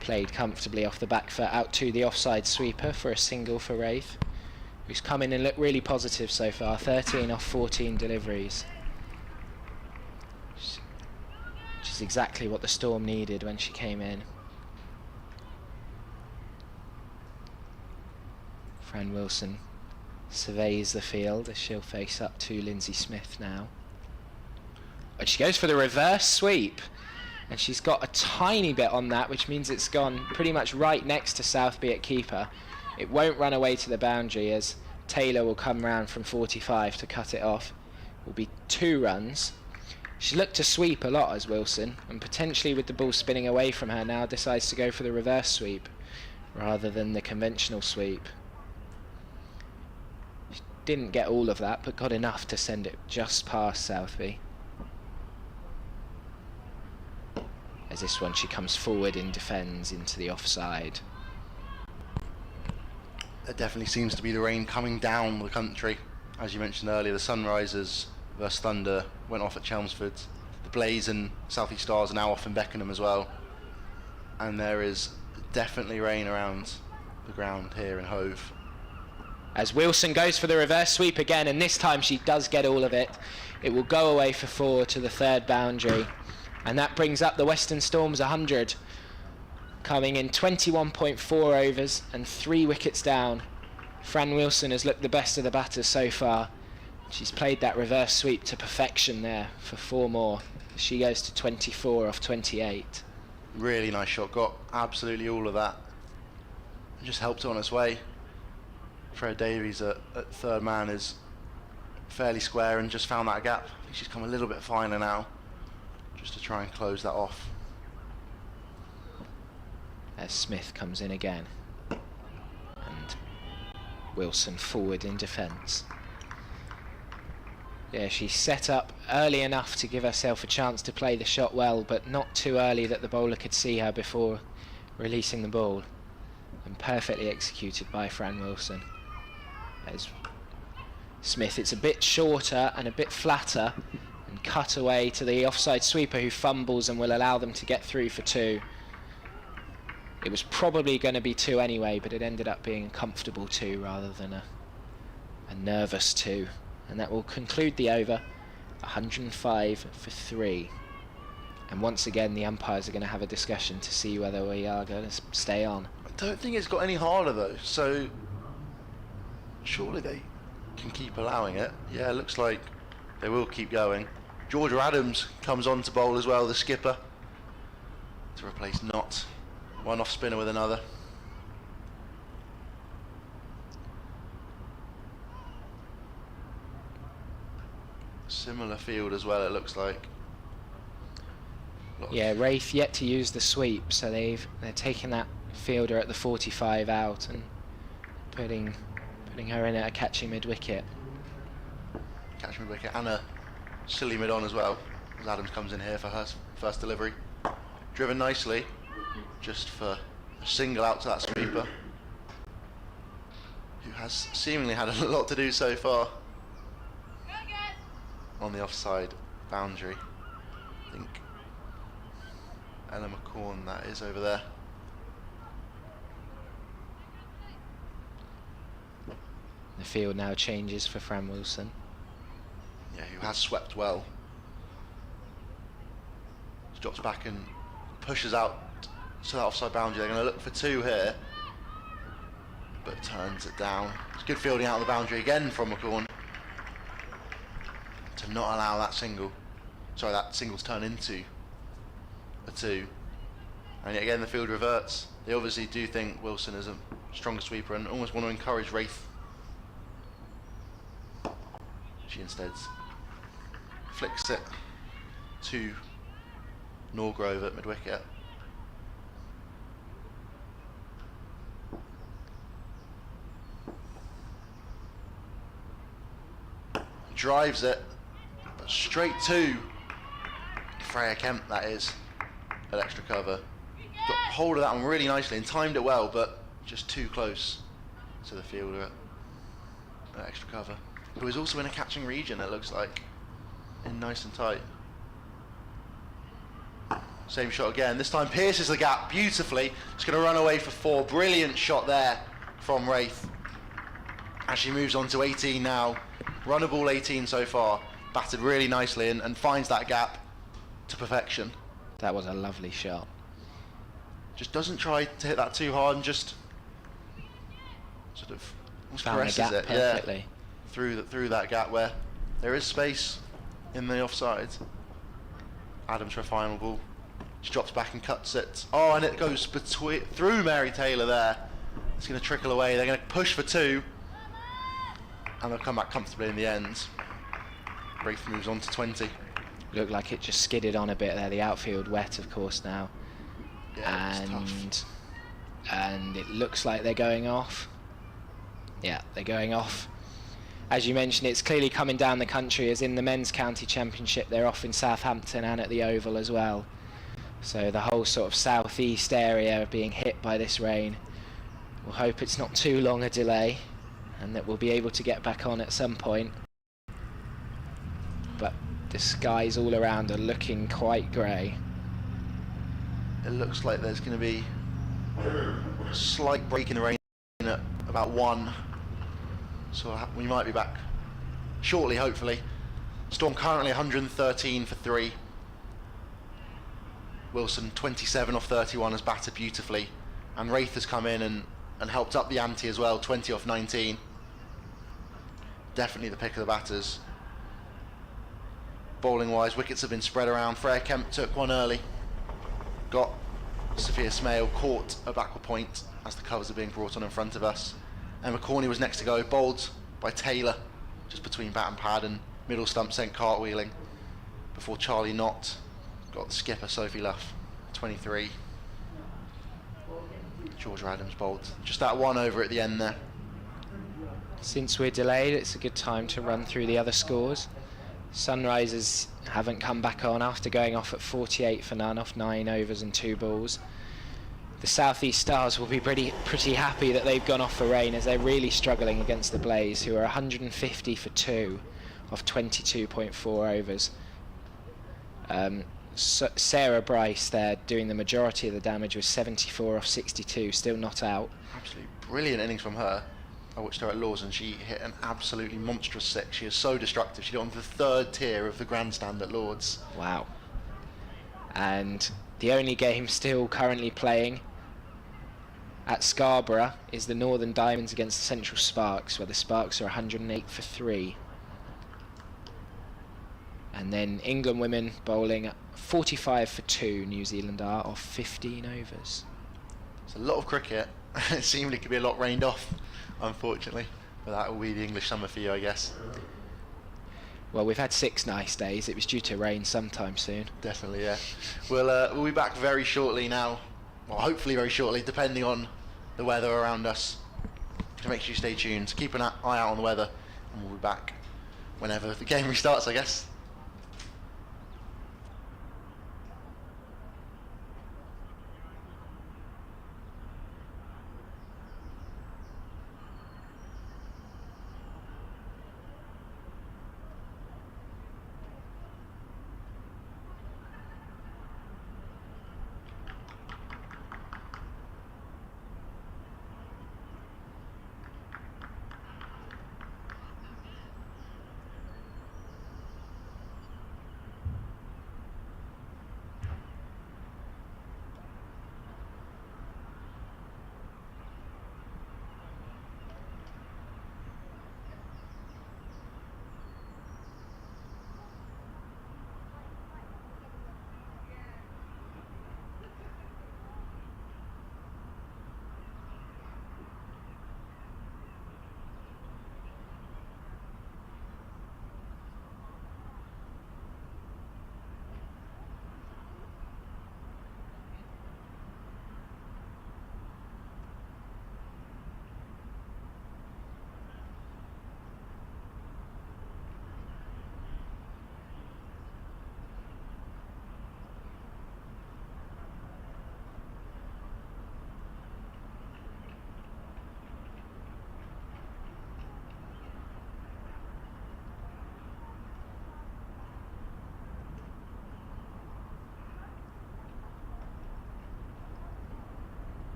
played comfortably off the back foot out to the offside sweeper for a single for Wraith, who's come in and looked really positive so far, 13 off 14 deliveries. Which is exactly what the Storm needed when she came in. Fran Wilson surveys the field as she'll face up to Lindsay Smith now. And she goes for the reverse sweep. And she's got a tiny bit on that, which means it's gone pretty much right next to Southby at keeper. It won't run away to the boundary as Taylor will come round from 45 to cut it off. It will be 2 runs. She looked to sweep a lot as Wilson, and potentially with the ball spinning away from her now decides to go for the reverse sweep rather than the conventional sweep. She didn't get all of that, but got enough to send it just past Southby. As this one she comes forward and defends into the offside. There definitely seems to be the rain coming down the country. As you mentioned earlier, the Sunrisers versus Thunder went off at Chelmsford. The Blaze and South East Stars are now off in Beckenham as well. And there is definitely rain around the ground here in Hove. As Wilson goes for the reverse sweep again, and this time she does get all of it. It will go away for 4 to the 3rd boundary. And that brings up the Western Storm's 100, coming in 21.4 overs and 3 wickets down. Fran Wilson has looked the best of the batters so far. She's played that reverse sweep to perfection there for 4 more. She goes to 24 off 28. Really nice shot, got absolutely all of that. And just helped it on its way. Freya Davies at 3rd man is fairly square and just found that gap. I think she's come a little bit finer now, just to try and close that off. As Smith comes in again. And Wilson forward in defence. Yeah, she's set up early enough to give herself a chance to play the shot well, but not too early that the bowler could see her before releasing the ball. And perfectly executed by Fran Wilson. As Smith, it's a bit shorter and a bit flatter, and cut away to the offside sweeper who fumbles and will allow them to get through for 2. It was probably going to be 2 anyway, but it ended up being a comfortable 2 rather than a nervous 2. And that will conclude the over, 105 for 3. And once again, the umpires are going to have a discussion to see whether we are going to stay on. I don't think it's got any harder though, so surely they can keep allowing it. Yeah, it looks like they will keep going. Georgia Adams comes on to bowl as well, the skipper, to replace Knott. One off spinner with another. Similar field as well, it looks like. Yeah, Wraith yet to use the sweep, so they're taking that fielder at the 45 out and putting her in at a catching mid-wicket. Catching mid-wicket and a silly mid-on as well, as Adams comes in here for her first delivery. Driven nicely, just for a single out to that sweeper, who has seemingly had a lot to do so far on the offside boundary. I think Ella McCorn, that is, over there. The field now changes for Fran Wilson. Yeah, who has swept well. She drops back and pushes out to that offside boundary. They're going to look for two here, but turns it down. It's good fielding out of the boundary again from McCorn to not allow that single. Sorry, that single's turn into a two. And yet again the field reverts. They obviously do think Wilson is a stronger sweeper and almost want to encourage Wraith. She instead flicks it to Norgrove at mid-wicket. Drives it, but straight to Freya Kemp, that is, at extra cover. Got hold of that one really nicely and timed it well, but just too close to the fielder at extra cover, who is also in a catching region, it looks like, in nice and tight. Same shot again, this time pierces the gap beautifully. It's going to run away for four. Brilliant shot there from Wraith. As she moves on to 18 now. Runnable 18 so far. Batted really nicely and finds that gap to perfection. That was a lovely shot. Just doesn't try to hit that too hard and just sort of caresses it, perfectly. Yeah, through that gap where there is space in the offside. Adams for a final ball. She drops back and cuts it. Oh, and it goes through Mary Taylor there. It's going to trickle away. They're going to push for two, and they'll come back comfortably in the end. Wraith moves on to 20. Looked like it just skidded on a bit there. The outfield wet, of course, now. Yeah, it's tough. And it looks like they're going off. Yeah, they're going off. As you mentioned, it's clearly coming down the country, as in the men's county championship. They're off in Southampton and at the Oval as well. So the whole sort of southeast area are being hit by this rain. We'll hope it's not too long a delay and that we'll be able to get back on at some point. But the skies all around are looking quite grey. It looks like there's going to be a slight break in the rain at about 1. So we might be back shortly, hopefully. Storm currently 113 for 3. Wilson 27 off 31 has batted beautifully, and Wraith has come in and helped up the ante as well, 20 off 19. Definitely the pick of the batters. Bowling wise, wickets have been spread around. Freya Kemp took one early, got Sophia Smale caught a backward point as the covers are being brought on in front of us. Emma Corney was next to go, bowled by Taylor just between bat and pad, and middle stump sent cartwheeling before Charlie Knott got the skipper Sophie Luff, 23. Georgia Adams bowled just that one over at the end there. Since we're delayed, it's a good time to run through the other scores. Sunrisers haven't come back on after going off at 48 for none off 9 overs and 2 balls. The South East Stars will be pretty happy that they've gone off for rain, as they're really struggling against the Blaze, who are 150 for 2 off 22.4 overs. Sarah Bryce there doing the majority of the damage with 74 off 62, still not out. Absolutely brilliant innings from her. I watched her at Lords and she hit an absolutely monstrous 6. She is so destructive. She got on the 3rd tier of the grandstand at Lords. Wow. And the only game still currently playing at Scarborough is the Northern Diamonds against the Central Sparks, where the Sparks are 108 for 3. And then England women bowling at 45 for 2, New Zealand are, off 15 overs. It's a lot of cricket. It seemed it could be a lot rained off, unfortunately. But that will be the English summer for you, I guess. Well, we've had 6 nice days. It was due to rain sometime soon. Definitely, yeah. We'll be back very shortly now. Well, hopefully very shortly, depending on the weather around us. So make sure you stay tuned. Keep an eye out on the weather, and we'll be back whenever the game restarts, I guess.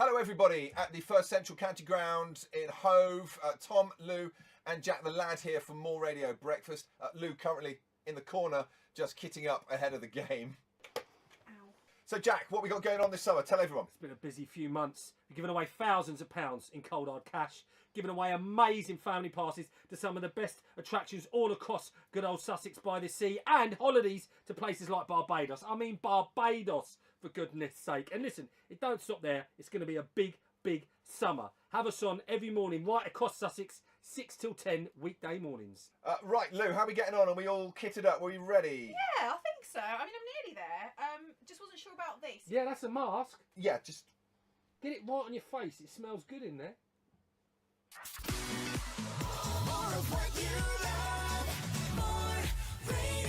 Hello everybody at the First Central County Ground in Hove. Tom, Lou and Jack the Lad here for More Radio Breakfast. Lou currently in the corner just kitting up ahead of the game. Ow. So Jack, what we got going on this summer? Tell everyone. It's been a busy few months. We've given away thousands of pounds in cold hard cash, giving away amazing family passes to some of the best attractions all across good old Sussex by the sea, and holidays to places like Barbados. I mean Barbados, for goodness sake. And listen, it don't stop there. It's going to be a big, big summer. Have us on every morning right across Sussex, 6 till 10 weekday mornings. Right, Lou, how are we getting on? Are we all kitted up? Are we ready? Yeah, I think so. I mean, I'm nearly there. Just wasn't sure about this. Yeah, that's a mask. Yeah, just... Get it right on your face. It smells good in there. More of what you love, more radio.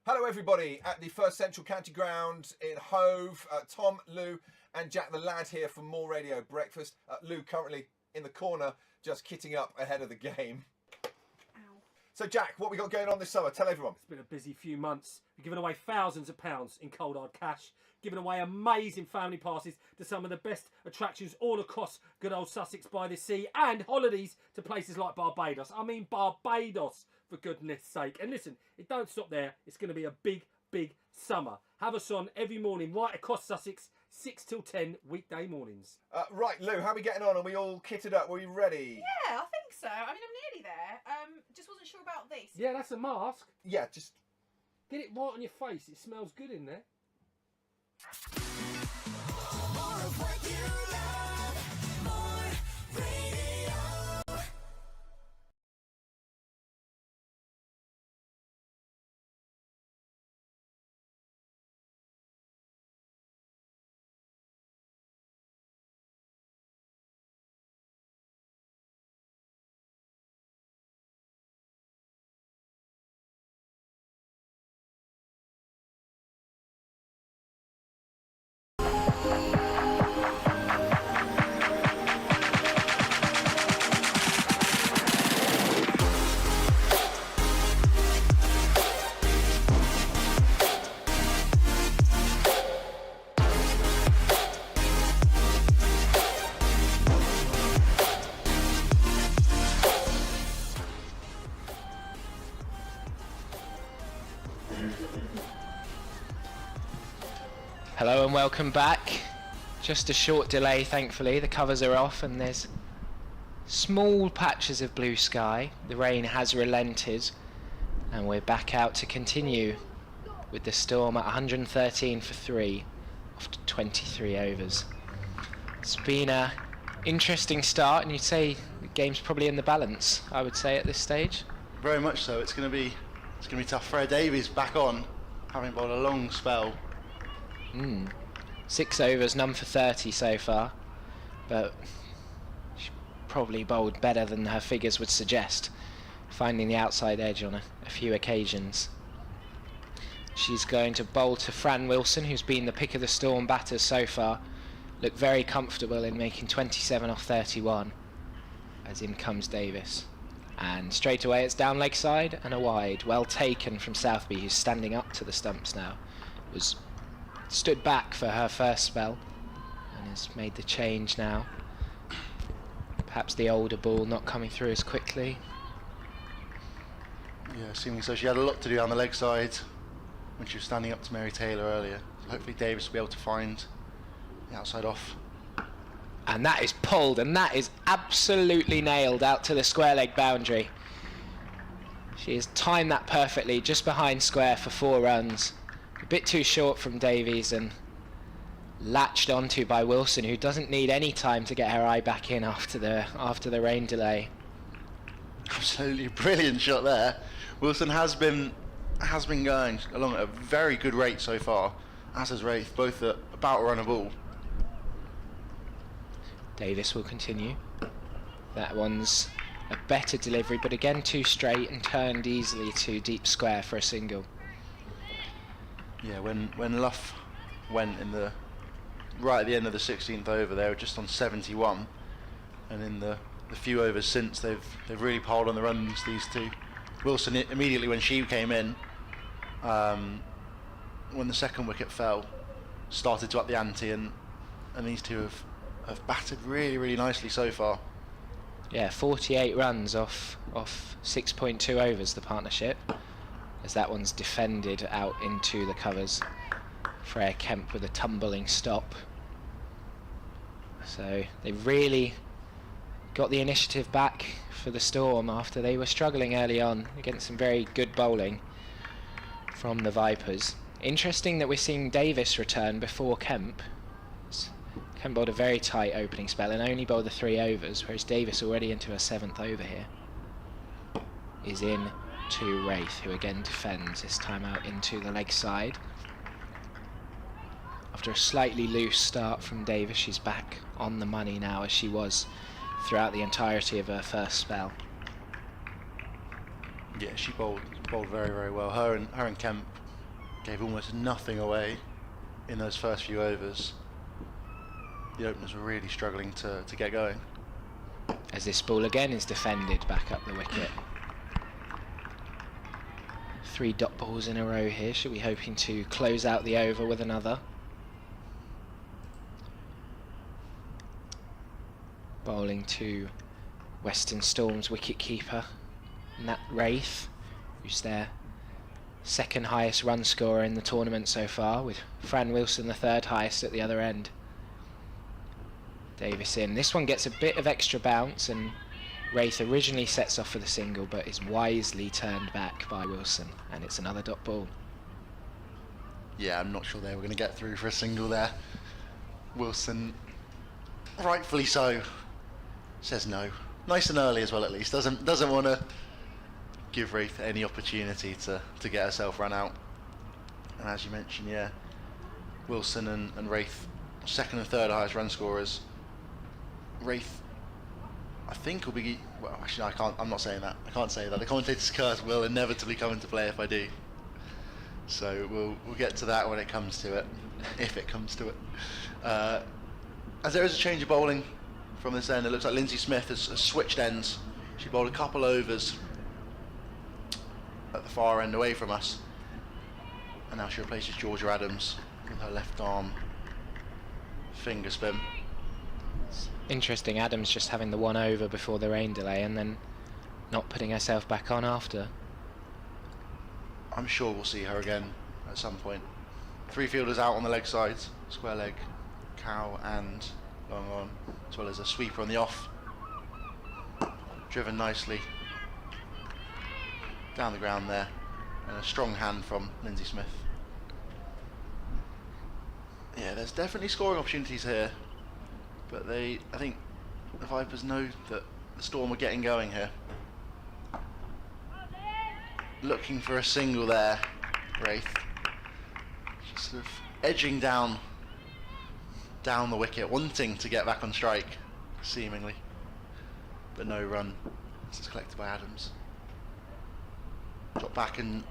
Hello, everybody, at the First Central County Ground in Hove. Tom, Lou, and Jack the Lad here for More Radio Breakfast. Lou currently in the corner, just kitting up ahead of the game. Ow. So, Jack, what we got going on this summer? Tell everyone. It's been a busy few months. We've given away thousands of pounds in cold hard cash, giving away amazing family passes to some of the best attractions all across good old Sussex by the sea, and holidays to places like Barbados. I mean Barbados, for goodness sake. And listen, it don't stop there. It's going to be a big, big summer. Have us on every morning right across Sussex, 6 till 10 weekday mornings. Right, Lou, how are we getting on? Are we all kitted up? Are we ready? Yeah, I think so. I mean, I'm nearly there. Just wasn't sure about this. Yeah, that's a mask. Yeah, just... Get it right on your face. It smells good in there. More of what you love. More radio. Hello and welcome back. Just a short delay, thankfully. The covers are off and there's small patches of blue sky. The rain has relented and we're back out to continue with the Storm at 113 for 3 after 23 overs. It's been a interesting start, and you'd say the game's probably in the balance, I would say, at this stage. Very much so. It's going to be tough. Freya Davies back on, having bowled a long spell. 6 overs, none for 30 so far, but she probably bowled better than her figures would suggest, finding the outside edge on a few occasions. She's going to bowl to Fran Wilson, who's been the pick of the Storm batters so far. Looked very comfortable in making 27 off 31, as in comes Davis. And straight away it's down leg side and a wide. Well taken from Southby, who's standing up to the stumps now. Stood back for her first spell and has made the change now. Perhaps the older ball not coming through as quickly. Yeah, seemingly so. She had a lot to do on the leg side when she was standing up to Mary Taylor earlier. So hopefully Davis will be able to find the outside off. And that is pulled, and that is absolutely nailed out to the square leg boundary. She has timed that perfectly, just behind square for 4 runs. A bit too short from Davies and latched onto by Wilson, who doesn't need any time to get her eye back in after the rain delay. Absolutely brilliant shot there. Wilson has been going along at a very good rate so far, as has Wraith, both at about a run a ball. Davis will continue. That one's a better delivery, but again too straight and turned easily to deep square for a single. Yeah, when Luff went in right at the end of the 16th over, they were just on 71, and in the few overs since they've really piled on the runs, these two. Wilson immediately when she came in, when the second wicket fell, started to up the ante, and these two have batted really nicely so far. Yeah, 48 runs off 6.2 overs, the partnership, as that one's defended out into the covers. Freya Kemp with a tumbling stop. So they really got the initiative back for the Storm after they were struggling early on against some very good bowling from the Vipers. Interesting that we're seeing Davis return before Kemp. Kemp bowled a very tight opening spell and only bowled the 3 overs, whereas Davis, already into her 7th over here, is in to Wraith, who again defends, this time out into the leg side. After a slightly loose start from Davis, she's back on the money now, as she was throughout the entirety of her first spell. Yeah, she bowled very well. Her and Kemp gave almost nothing away in those first few overs. The openers were really struggling to get going. As this ball again is defended back up the wicket. 3 dot balls in a row here. Should be hoping to close out the over with another. Bowling to Western Storm's wicket-keeper, Nat Wraith, who's their second highest run scorer in the tournament so far, with Fran Wilson the third highest at the other end. Davis in. This one gets a bit of extra bounce, and Wraith originally sets off for the single but is wisely turned back by Wilson, and it's another dot ball. Yeah, I'm not sure they were going to get through for a single there. Wilson, rightfully so, says no. Nice and early as well, at least. Doesn't want to give Wraith any opportunity to get herself run out. And as you mentioned, yeah, Wilson and Wraith, second and third highest run scorers. Wraith, I think, will be... Well, actually, I'm not saying that. I can't say that. The commentator's curse will inevitably come into play if I do. So we'll get to that when it comes to it, if it comes to it. As there is a change of bowling from this end, it looks like Lindsay Smith has switched ends. She bowled a couple overs at the far end away from us, and now she replaces Georgia Adams with her left arm finger spin. Interesting, Adams just having the one over before the rain delay and then not putting herself back on after. I'm sure we'll see her again at some point. 3 fielders out on the leg sides, square leg, cow and long on, as well as a sweeper on the off. Driven nicely down the ground there, and a strong hand from Lindsay Smith. Yeah, there's definitely scoring opportunities here, but I think the Vipers know that the Storm are getting going here. Looking for a single there, Wraith. Just sort of edging down the wicket, wanting to get back on strike, seemingly. But no run. This is collected by Adams. Drop back and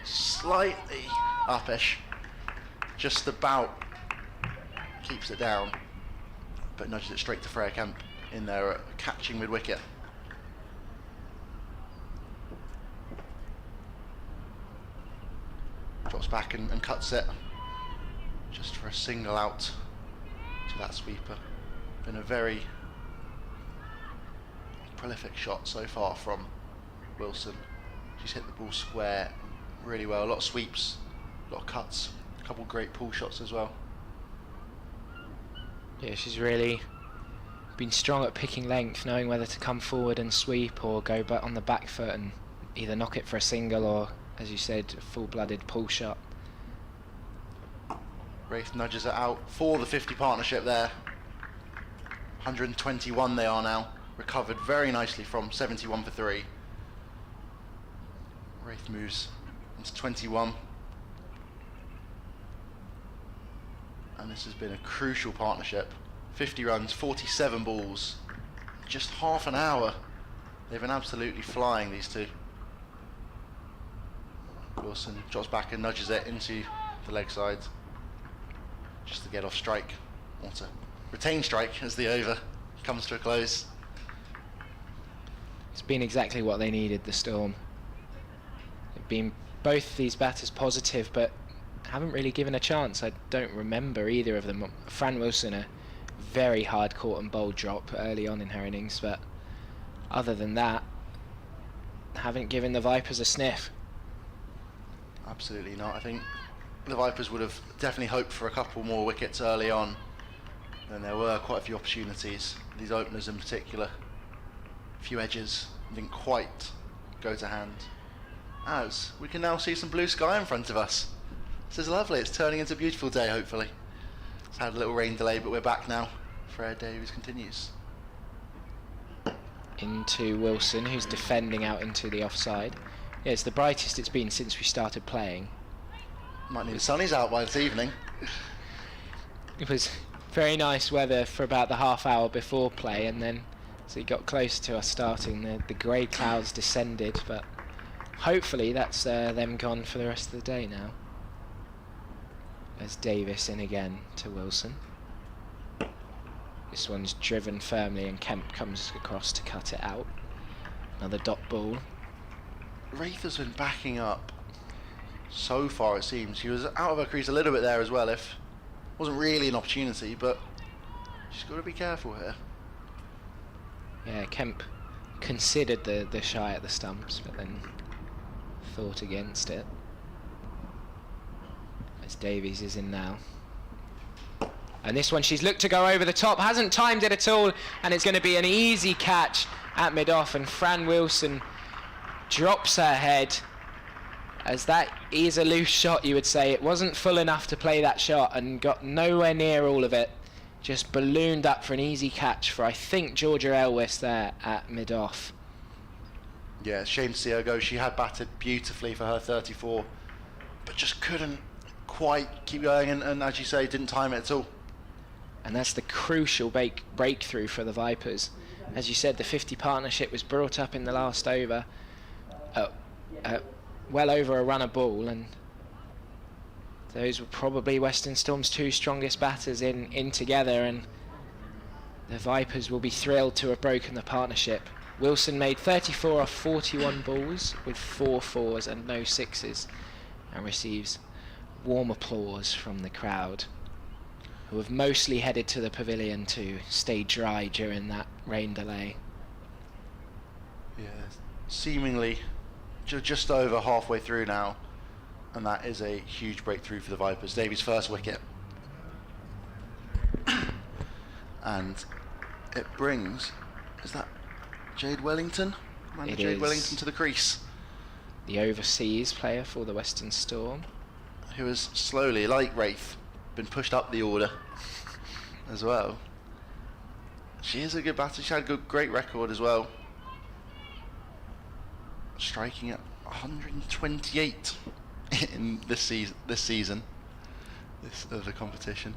slightly uppish. Just about keeps it down, but nudges it straight to Freya Kemp in there, catching mid-wicket. Drops back and cuts it, just for a single out to that sweeper. Been a very prolific shot so far from Wilson. She's hit the ball square really well. A lot of sweeps, a lot of cuts, a couple of great pull shots as well. Yeah, she's really been strong at picking length, knowing whether to come forward and sweep or go back on the back foot and either knock it for a single or, as you said, a full-blooded pull shot. Wraith nudges it out for the 50 partnership there. 121 they are now. Recovered very nicely from 71 for 3. Wraith moves into 21. And this has been a crucial partnership. 50 runs, 47 balls, just half an hour. They've been absolutely flying, these two. Wilson drops back and nudges it into the leg side, just to get off strike, or to retain strike as the over comes to a close. It's been exactly what they needed, the Storm. They've been both these batters positive, but haven't really given a chance. I don't remember either of them. Fran Wilson, a very hard caught and bowled drop early on in her innings, but other than that, haven't given the Vipers a sniff. Absolutely not. I think the Vipers would have definitely hoped for a couple more wickets early on, and there were quite a few opportunities. These openers in particular, a few edges didn't quite go to hand. As we can now see some blue sky in front of us. This is lovely. It's turning into a beautiful day, hopefully. It's had a little rain delay, but we're back now. Freya Davies continues. Into Wilson, who's defending out into the offside. Yeah, it's the brightest it's been since we started playing. Might need the sunnies out by this evening. It was very nice weather for about the half hour before play, and then as it got closer to us starting, the grey clouds descended, but hopefully that's them gone for the rest of the day now. as Davis in again to Wilson. This one's driven firmly and Kemp comes across to cut it out. Another dot ball. Wraith has been backing up so far, it seems. She was out of her crease a little bit there as well. If wasn't really an opportunity, but she's got to be careful here. Yeah, Kemp considered the shy at the stumps, but then thought against it. As Davies is in now. And this one, she's looked to go over the top, hasn't timed it at all, and it's going to be an easy catch at mid-off, and Fran Wilson drops her head, as that is a loose shot, you would say. It wasn't full enough to play that shot and got nowhere near all of it. Just ballooned up for an easy catch for, I think, Georgia Elwes there at mid-off. Yeah, it's a shame to see her go. She had batted beautifully for her 34, but just couldn't quite keep going, and as you say, didn't time it at all. And that's the crucial breakthrough for the Vipers. As you said, the 50 partnership was brought up in the last over, well over a run of ball, and those were probably Western Storm's two strongest batters in together, and the Vipers will be thrilled to have broken the partnership. Wilson made 34 off 41 balls with 4 fours and no sixes, and receives warm applause from the crowd, who have mostly headed to the pavilion to stay dry during that rain delay. Yeah, seemingly just over halfway through now, and that is a huge breakthrough for the Vipers. Davies' first wicket. And it brings, is that Jade Wellington? It Jade is. Wellington to the crease, The overseas player for the Western Storm. who has slowly, like Wraith, been pushed up the order as well. She is a good batter. She had a great record as well, striking at 128 in this season of the competition.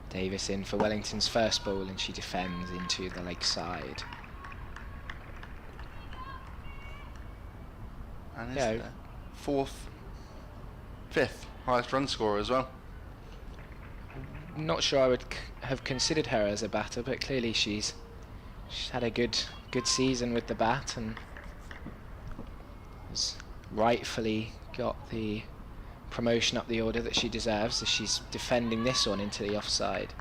Davis in for Wellington's first ball, and she defends into the leg side. And is Yeah. the fifth highest run scorer as well. Not sure I would have considered her as a batter, but clearly she's had a good season with the bat, and has rightfully got the promotion up the order that she deserves, as she's defending this one into the offside.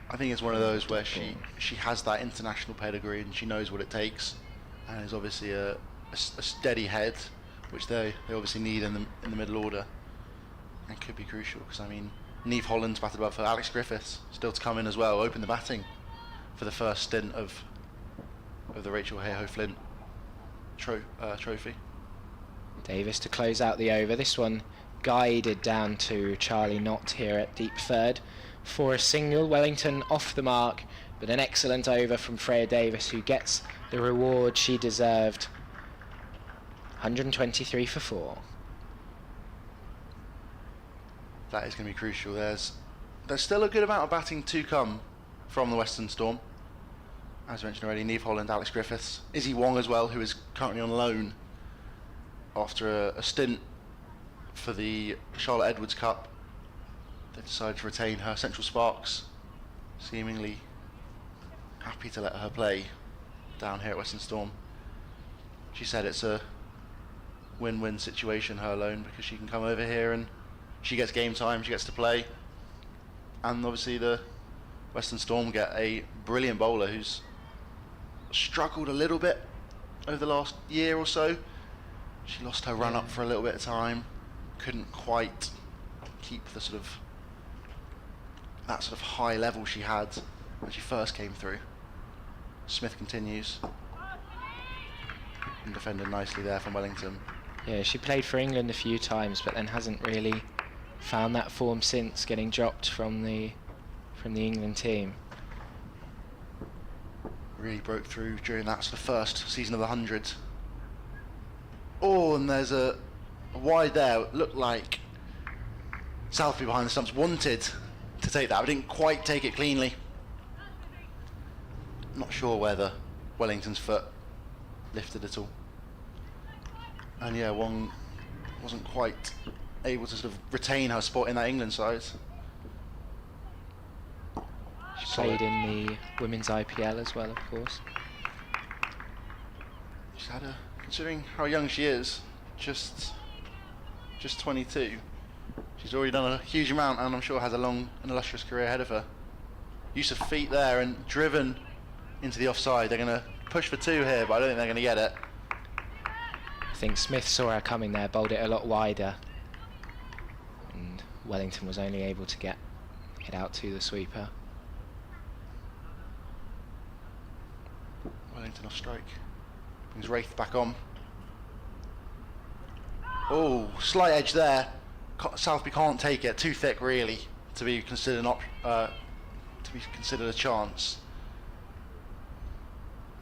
I think it's one of those where she has that international pedigree and she knows what it takes, and is obviously a steady head, which they obviously need in the middle order, and could be crucial, because I mean, Neve Holland's batted well for Alex Griffiths, still to come in as well, open the batting for the first stint of the Rachel Heyhoe Flint trophy. Davis to close out the over. This one guided down to Charlie Knott here at deep third for a single. Wellington off the mark, but an excellent over from Freya Davis, who gets the reward she deserved. 123 for 4. That is going to be crucial. There's still a good amount of batting to come from the Western Storm. As mentioned already, Neve Holland, Alex Griffiths, Izzy Wong as well, who is currently on loan after a stint for the Charlotte Edwards Cup. They've decided to retain her. Central Sparks seemingly happy to let her play down here at Western Storm. She said it's a win-win situation, her loan, because she can come over here and she gets game time, she gets to play, and obviously the Western Storm get a brilliant bowler who's struggled a little bit over the last year or so. She lost her run up for a little bit of time, couldn't quite keep the sort of high level she had when she first came through. Smith continues and defended nicely there from Wellington. Yeah, she played for England a few times, but then hasn't really found that form since, getting dropped from the England team. Really broke through during that sort of first season of the 100. Oh, and there's a wide there. It looked like Southby behind the stumps wanted to take that, but didn't quite take it cleanly. Not sure whether Wellington's foot lifted at all. And yeah, Wong wasn't quite able to sort of retain her spot in that England side. She played in the women's IPL as well, of course. She's had a, considering how young she is, just 22. She's already done a huge amount, and I'm sure has a long and illustrious career ahead of her. Use of feet there and driven into the offside. They're going to push for 2 here, but I don't think they're going to get it. I think Smith saw her coming there, bowled it a lot wider, and Wellington was only able to get it out to the sweeper. Wellington off strike. Brings Wraith back on. Oh, slight edge there. Southby can't take it. Too thick, really, to be considered a chance.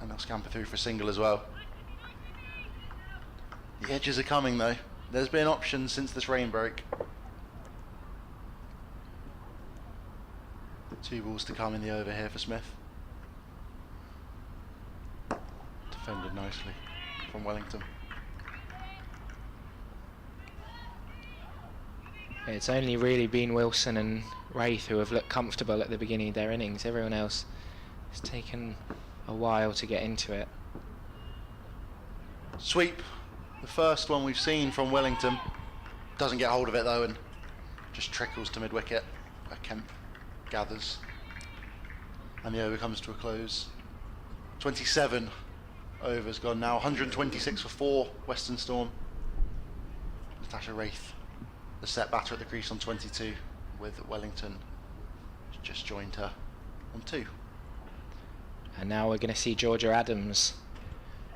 And they'll scamper through for a single as well. The edges are coming though. There's been options since this rain broke. 2 balls to come in the over here for Smith. Defended nicely from Wellington. It's only really been Wilson and Wraith who have looked comfortable at the beginning of their innings. Everyone else has taken a while to get into it. Sweep, the first one we've seen from Wellington. Doesn't get hold of it though and just trickles to mid-wicket. Kemp gathers. And the over comes to a close. 27 overs gone now. 126 for 4, Western Storm. Natasha Wraith, the set batter at the crease on 22, with Wellington just joined her on 2. And now we're going to see Georgia Adams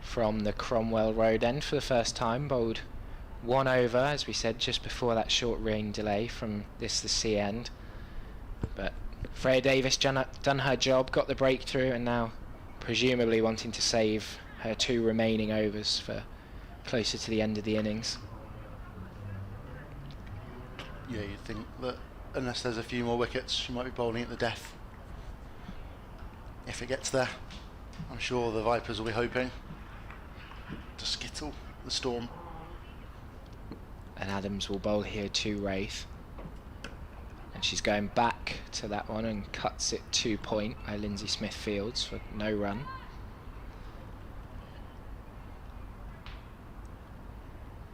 from the Cromwell Road end for the first time, bowled 1 over, as we said, just before that short rain delay from the sea end. But Freya Davis done her job, got the breakthrough, and now presumably wanting to save her 2 remaining overs for closer to the end of the innings. Yeah, you'd think that unless there's a few more wickets, she might be bowling at the death. If it gets there, I'm sure the Vipers will be hoping to skittle the Storm. And Adams will bowl here to Wraith. And she's going back to that one and cuts it 2 point by Lindsay Smith Fields for no run.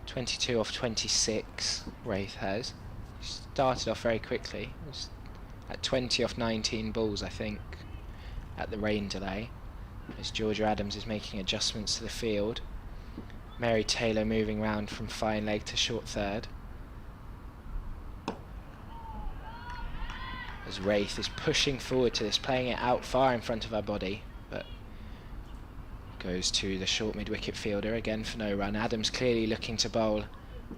.22 off 26, Wraith has. She started off very quickly. It was at 20 off 19 balls, I think, at the rain delay. As Georgia Adams is making adjustments to the field. Mary Taylor moving round from fine leg to short third. As Wraith is pushing forward to this, playing it out far in front of her body, but goes to the short mid-wicket fielder again for no run. Adams clearly looking to bowl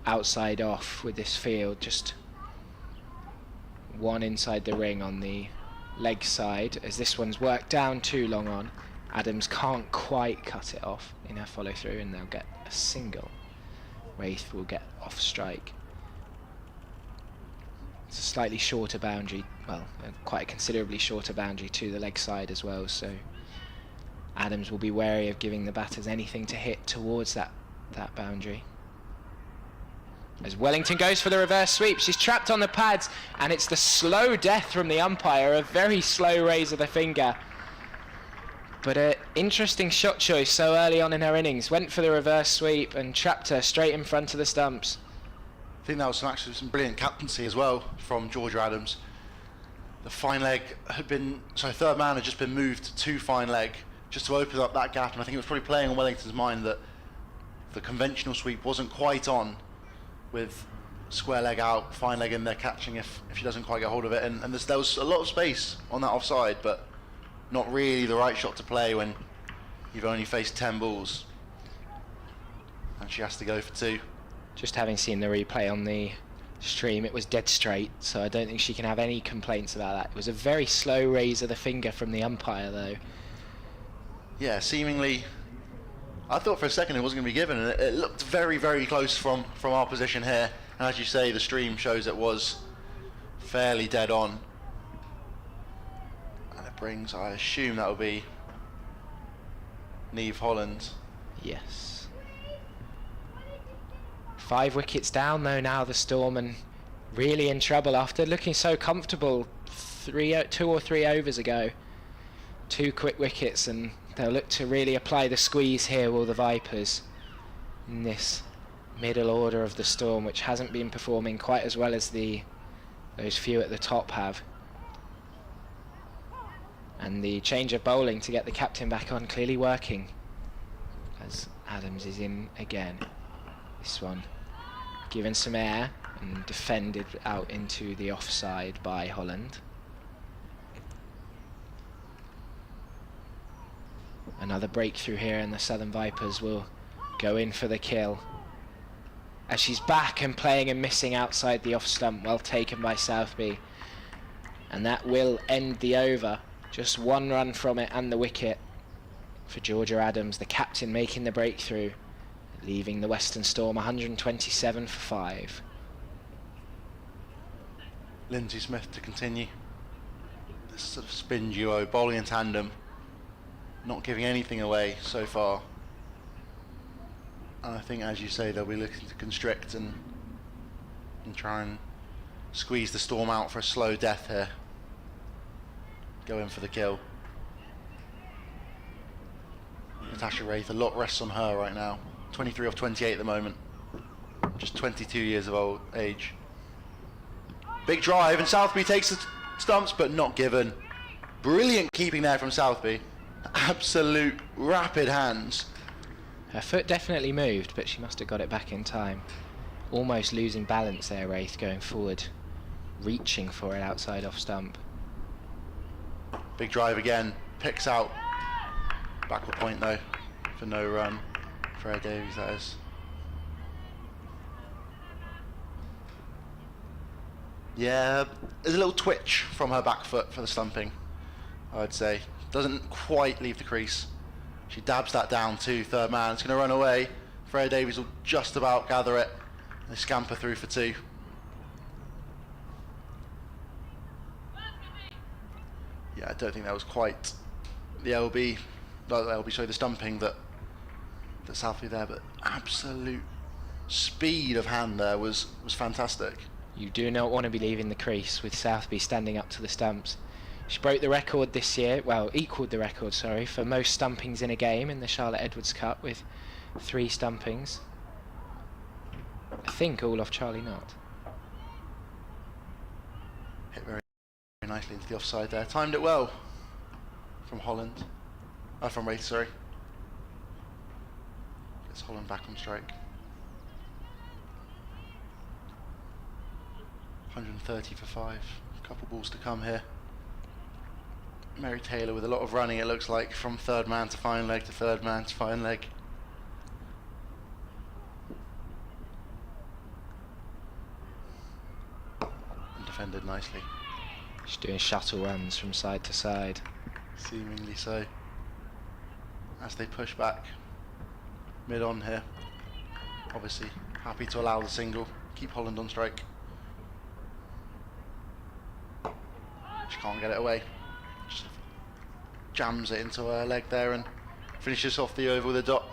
outside off with this field, just 1 inside the ring on the leg side, as this one's worked down too long on. Adams can't quite cut it off in her follow through, and they'll get a single. Wraith will get off strike. It's a slightly shorter boundary, well, quite a considerably shorter boundary to the leg side as well, so Adams will be wary of giving the batters anything to hit towards that boundary. As Wellington goes for the reverse sweep, she's trapped on the pads, and it's the slow death from the umpire, a very slow raise of the finger. But an interesting shot choice so early on in her innings. Went for the reverse sweep and trapped her straight in front of the stumps. I think that was actually some brilliant captaincy as well from Georgia Adams. The fine leg had been, third man had just been moved to fine leg just to open up that gap, and I think it was probably playing on Wellington's mind that the conventional sweep wasn't quite on, with square leg out, fine leg in there catching if she doesn't quite get hold of it, and there was a lot of space on that offside, but not really the right shot to play when you've only faced 10 balls, and she has to go for 2. Just having seen the replay on the stream, it was dead straight, so I don't think she can have any complaints about that. It was a very slow raise of the finger from the umpire though. Yeah, seemingly, I thought for a second it wasn't going to be given, and it looked very, very close from our position here, and as you say, the stream shows it was fairly dead on. And it brings, I assume that will be Niamh Holland. Yes. 5 wickets down though now, the Storm, and really in trouble after looking so comfortable 2 or 3 overs ago. 2 quick wickets, and they'll look to really apply the squeeze here, will the Vipers, in this middle order of the Storm, which hasn't been performing quite as well as those few at the top have. And the change of bowling to get the captain back on clearly working, as Adams is in again. This one given some air and defended out into the offside by Holland. Another breakthrough here, and the Southern Vipers will go in for the kill. As she's back and playing and missing outside the off stump, well taken by Southby. And that will end the over. Just 1 run from it and the wicket for Georgia Adams, the captain, making the breakthrough, leaving the Western Storm 127 for 5. Lindsay Smith to continue. This sort of spin duo, bowling in tandem, not giving anything away so far. And I think, as you say, they'll be looking to constrict and try and squeeze the Storm out for a slow death here. Go in for the kill. Natasha Wraith, a lot rests on her right now. 23 off 28 at the moment. Just 22 years of age. Big drive, and Southby takes the stumps, but not given. Brilliant keeping there from Southby. Absolute rapid hands. Her foot definitely moved, but she must have got it back in time. Almost losing balance there, Wraith, going forward, reaching for it outside off stump. Big drive again, picks out. Backward point though, for no run. Freya Davies, that is. Yeah, there's a little twitch from her back foot for the stumping, I'd say. Doesn't quite leave the crease. She dabs that down to third man. It's going to run away. Freya Davies will just about gather it. They scamper through for 2. Yeah, I don't think that was quite the LB, not the LB, sorry, the stumping that Southby there, but absolute speed of hand there was fantastic. You do not want to be leaving the crease with Southby standing up to the stumps. She broke the record this year, well, equalled the record, sorry, for most stumpings in a game in the Charlotte Edwards Cup with 3 stumpings. I think all off Charlie Knott. Hit very nicely into the offside there. Timed it well from Holland. From Wraith, sorry. Gets Holland back on strike. 130 for 5. A couple balls to come here. Mary Taylor with a lot of running, it looks like, from third man to fine leg to third man to fine leg. And defended nicely. She's doing shuttle runs from side to side. Seemingly so. As they push back mid on here. Obviously happy to allow the single. Keep Holland on strike. She can't get it away. Just jams it into her leg there and finishes off the over with a dot.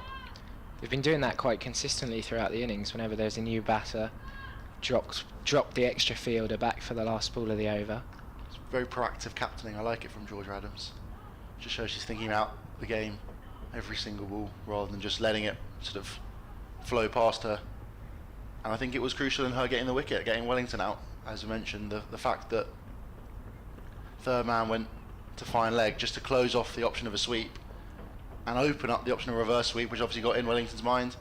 They've been doing that quite consistently throughout the innings. Whenever there's a new batter, drop the extra fielder back for the last ball of the over. It's very proactive captaining. I like it from Georgia Adams. Just shows she's thinking about the game every single ball rather than just letting it sort of flow past her. And I think it was crucial in her getting the wicket, getting Wellington out. As I mentioned, the fact that third man went to fine leg just to close off the option of a sweep and open up the option of a reverse sweep, which obviously got in Wellington's mind,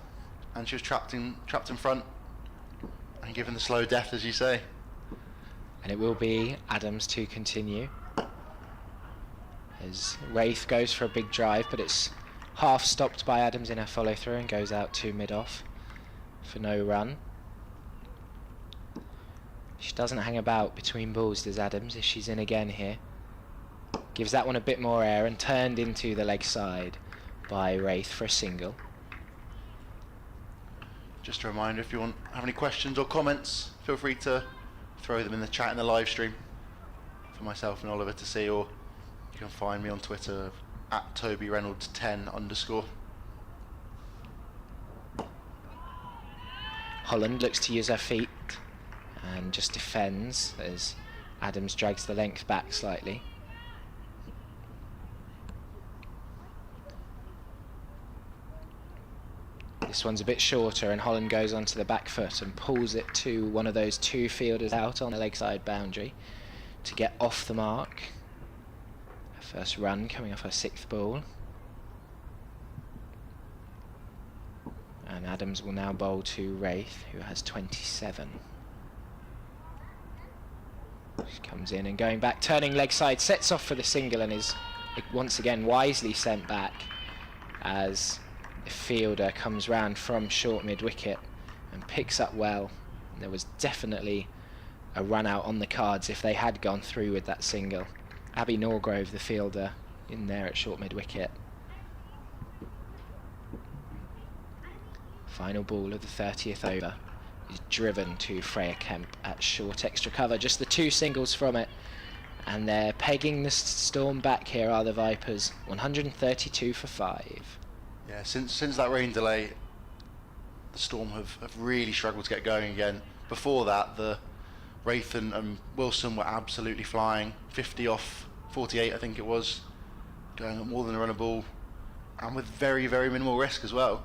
and she was trapped in front and given the slow death, as you say. And it will be Adams to continue as Wraith goes for a big drive, but it's half stopped by Adams in her follow through and goes out to mid off for no run. She doesn't hang about between balls, does Adams, if she's in again here. Gives that one a bit more air and turned into the leg side by Wraith for a single. Just a reminder, if you have any questions or comments, feel free to throw them in the chat in the live stream for myself and Oliver to see, or you can find me on Twitter at TobyReynolds10_. Holland looks to use her feet and just defends as Adams drags the length back slightly. This one's a bit shorter, and Holland goes onto the back foot and pulls it to one of those two fielders out on the leg side boundary to get off the mark. Her first run coming off her 6th ball. And Adams will now bowl to Wraith, who has 27. She comes in and going back, turning leg side, sets off for the single and is once again wisely sent back as the fielder comes round from short mid-wicket and picks up well. There was definitely a run out on the cards if they had gone through with that single. Abby Norgrove, the fielder, in there at short mid-wicket. Final ball of the 30th over is driven to Freya Kemp at short extra cover. Just the 2 singles from it. And they're pegging the Storm back here, are the Vipers. 132 for 5. Yeah, since that rain delay, the Storm have really struggled to get going again. Before that, the Wraith and Wilson were absolutely flying. 50 off 48, I think it was. Going at more than a run a ball. And with very, very minimal risk as well.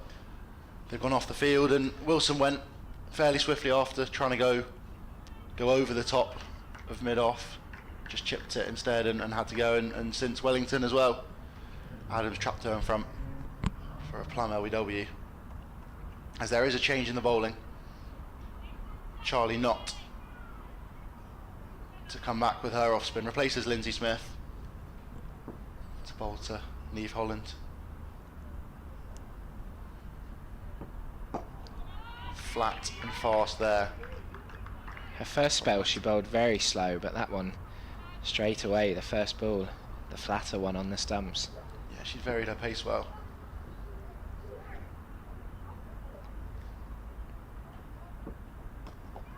They've gone off the field, and Wilson went fairly swiftly after, trying to go over the top of mid-off. Just chipped it instead and had to go, and since Wellington as well. Adams trapped her in front for a plum LBW. As there is a change in the bowling. Charlie Knott to come back with her off spin, replaces Lindsay Smith to bowl to Niamh Holland. Flat and fast there. Her first spell she bowled very slow, but that one straight away, the first ball, the flatter one on the stumps. Yeah, she's varied her pace well.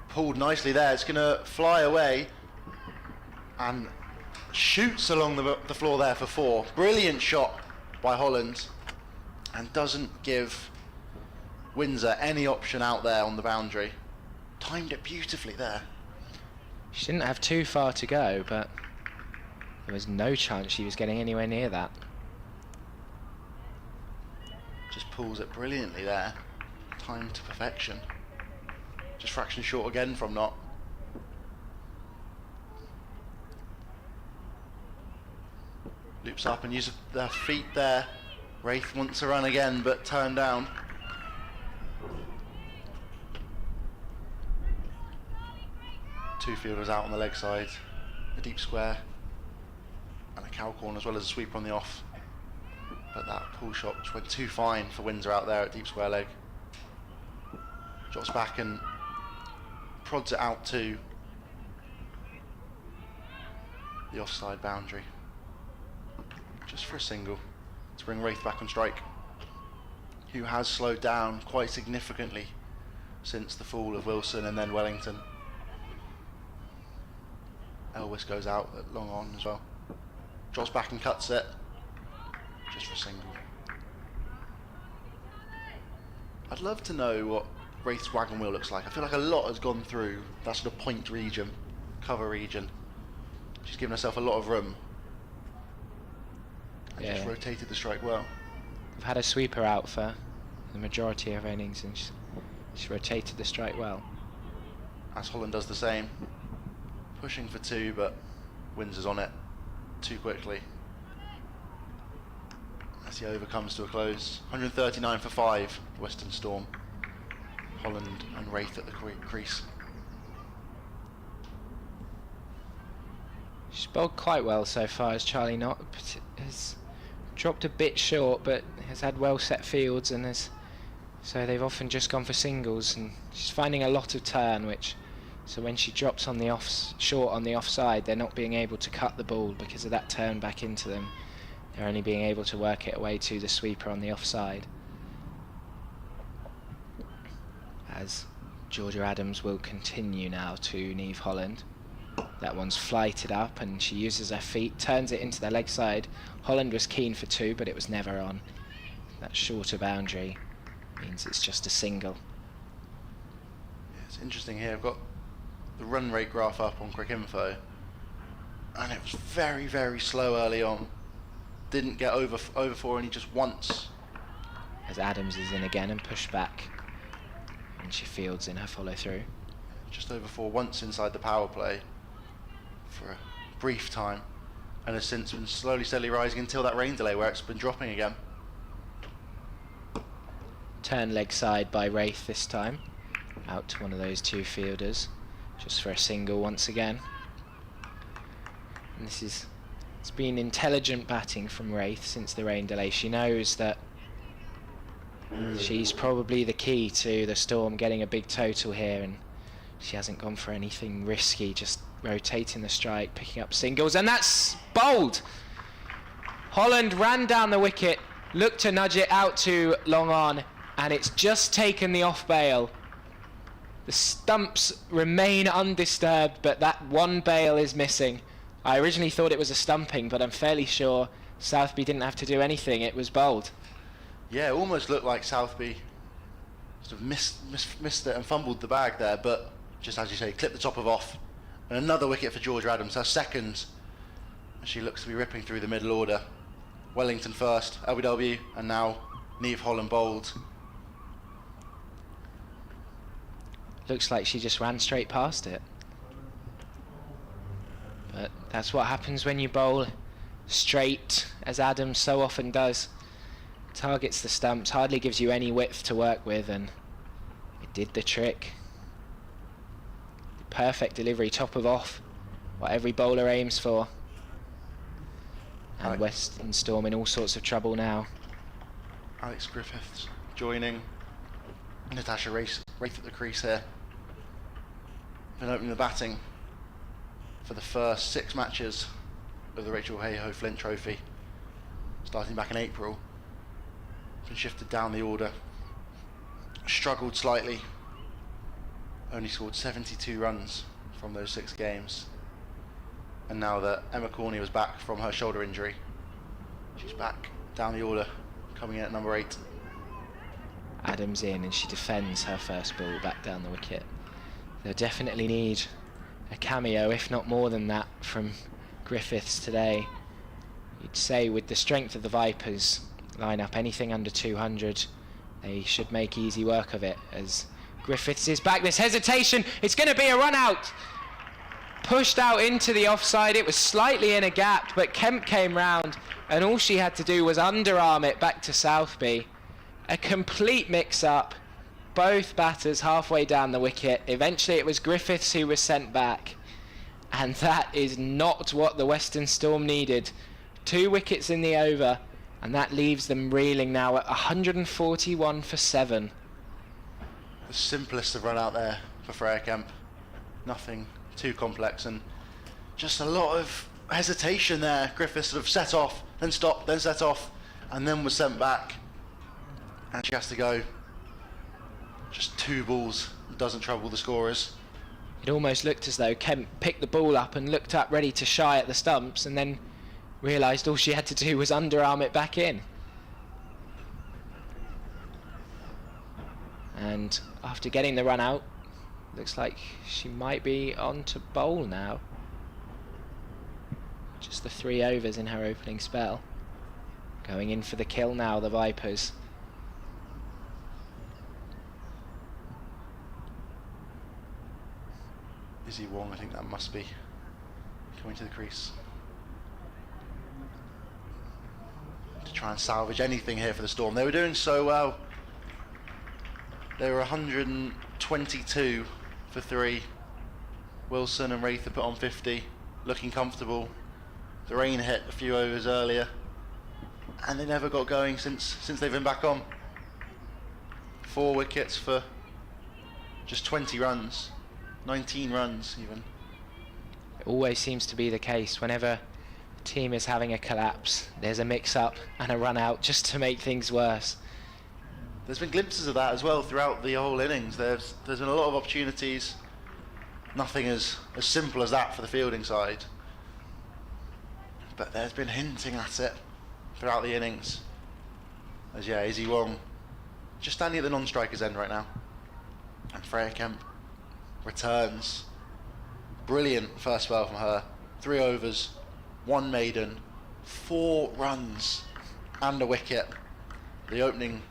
Pulled nicely there. It's going to fly away and shoots along the floor there for 4. Brilliant shot by Holland, and doesn't give Windsor any option out there on the boundary. Timed it beautifully there. She didn't have too far to go, but there was no chance she was getting anywhere near that. Just pulls it brilliantly there. Timed to perfection. Just fraction short again from Knott. Loops up and uses their feet there. Wraith wants to run again, but turned down. Two fielders out on the leg side, a deep square and a cow corner, as well as a sweeper on the off. But that pull shot just went too fine for Windsor out there at deep square leg. Drops back and prods it out to the offside boundary. Just for a single to bring Wraith back on strike, who has slowed down quite significantly since the fall of Wilson and then Wellington. Elvis goes out at long on as well. Drops back and cuts it. Just for a single. I'd love to know what Wraith's wagon wheel looks like. I feel like a lot has gone through that sort of point region, cover region. She's given herself a lot of room. And just rotated the strike well. I've had a sweeper out for the majority of her innings, and she's rotated the strike well. As Holland does the same. Pushing for 2, but Windsor's on it too quickly. As the over comes to a close. 139 for 5, Western Storm. Holland and Wraith at the crease. She's bowled quite well so far, as Charlie Knott has dropped a bit short, but has had well set fields, and so they've often just gone for singles, and she's finding a lot of turn, which so when she drops on the short on the offside, they're not being able to cut the ball because of that turn back into them. They're only being able to work it away to the sweeper on the offside. As Georgia Adams will continue now to Niamh Holland. That one's flighted up, and she uses her feet, turns it into the leg side. Holland was keen for 2, but it was never on. That shorter boundary means it's just a single. interesting here. I've got the run rate graph up on Quick Info, and it was very, very slow early on. Didn't get over 4 just once. As Adams is in again and pushed back, and she fields in her follow through. Just over 4 once inside the power play for a brief time, and has since been slowly, steadily rising until that rain delay where it's been dropping again. Turn leg side by Wraith this time, out to one of those two fielders, just for a single once again. And it's been intelligent batting from Wraith since the rain delay. She knows that she's probably the key to the Storm getting a big total here, and she hasn't gone for anything risky, just rotating the strike, picking up singles, and that's bowled. Holland ran down the wicket, looked to nudge it out to long on, and it's just taken the off bail. The stumps remain undisturbed, but that one bail is missing. I originally thought it was a stumping, but I'm fairly sure Southby didn't have to do anything. It was bowled. Yeah, it almost looked like Southby sort of missed it and fumbled the bag there, but just as you say, clipped the top of off. And another wicket for Georgia Adams, her second. And she looks to be ripping through the middle order. Wellington first, LBW, and now Niamh Holland bowled. Looks like she just ran straight past it. But that's what happens when you bowl straight, as Adams so often does. Targets the stumps, hardly gives you any width to work with, and it did the trick. Perfect delivery, top of off, what every bowler aims for. And Western Storm in all sorts of trouble now. Alex Griffiths joining Natasha Race at the crease here. Been opening the batting for the first 6 matches of the Rachel Heyhoe Flint Trophy, starting back in April. Been shifted down the order. Struggled slightly. Only scored 72 runs from those 6 games. And now that Emma Corney was back from her shoulder injury, she's back down the order, coming in at number 8. Adams in, and she defends her first ball back down the wicket. They'll definitely need a cameo, if not more than that, from Griffiths today. You'd say with the strength of the Vipers line up, anything under 200, they should make easy work of it, as Griffiths is back. This hesitation, it's going to be a run out. Pushed out into the offside, it was slightly in a gap, but Kemp came round and all she had to do was underarm it back to Southby. A complete mix-up, both batters halfway down the wicket. Eventually it was Griffiths who was sent back, and that is not what the Western Storm needed. 2 wickets in the over, and that leaves them reeling now at 141 for 7. The simplest of run out there for Freya Kemp. Nothing too complex, and just a lot of hesitation there. Griffiths sort of set off, then stopped, then set off, and then was sent back. And she has to go. Just 2 balls, doesn't trouble the scorers. It almost looked as though Kemp picked the ball up and looked up ready to shy at the stumps, and then realised all she had to do was underarm it back in. And after getting the run out, looks like she might be on to bowl now. Just the 3 overs in her opening spell. Going in for the kill now, the Vipers. Izzy Wong, I think that must be coming to the crease to try and salvage anything here for the Storm. They were doing so well. They were 122 for 3. Wilson and Wraith put on 50, looking comfortable. The rain hit a few overs earlier, and they never got going since they've been back on. 4 wickets for just 20 runs, 19 runs even. It always seems to be the case whenever a team is having a collapse. There's a mix-up and a run-out just to make things worse. There's been glimpses of that as well throughout the whole innings. There's been a lot of opportunities. Nothing as simple as that for the fielding side. But there's been hinting at it throughout the innings. As Izzy Wong just standing at the non-striker's end right now. And Freya Kemp returns. Brilliant first spell from her. 3 overs, 1 maiden, 4 runs, and a wicket. The opening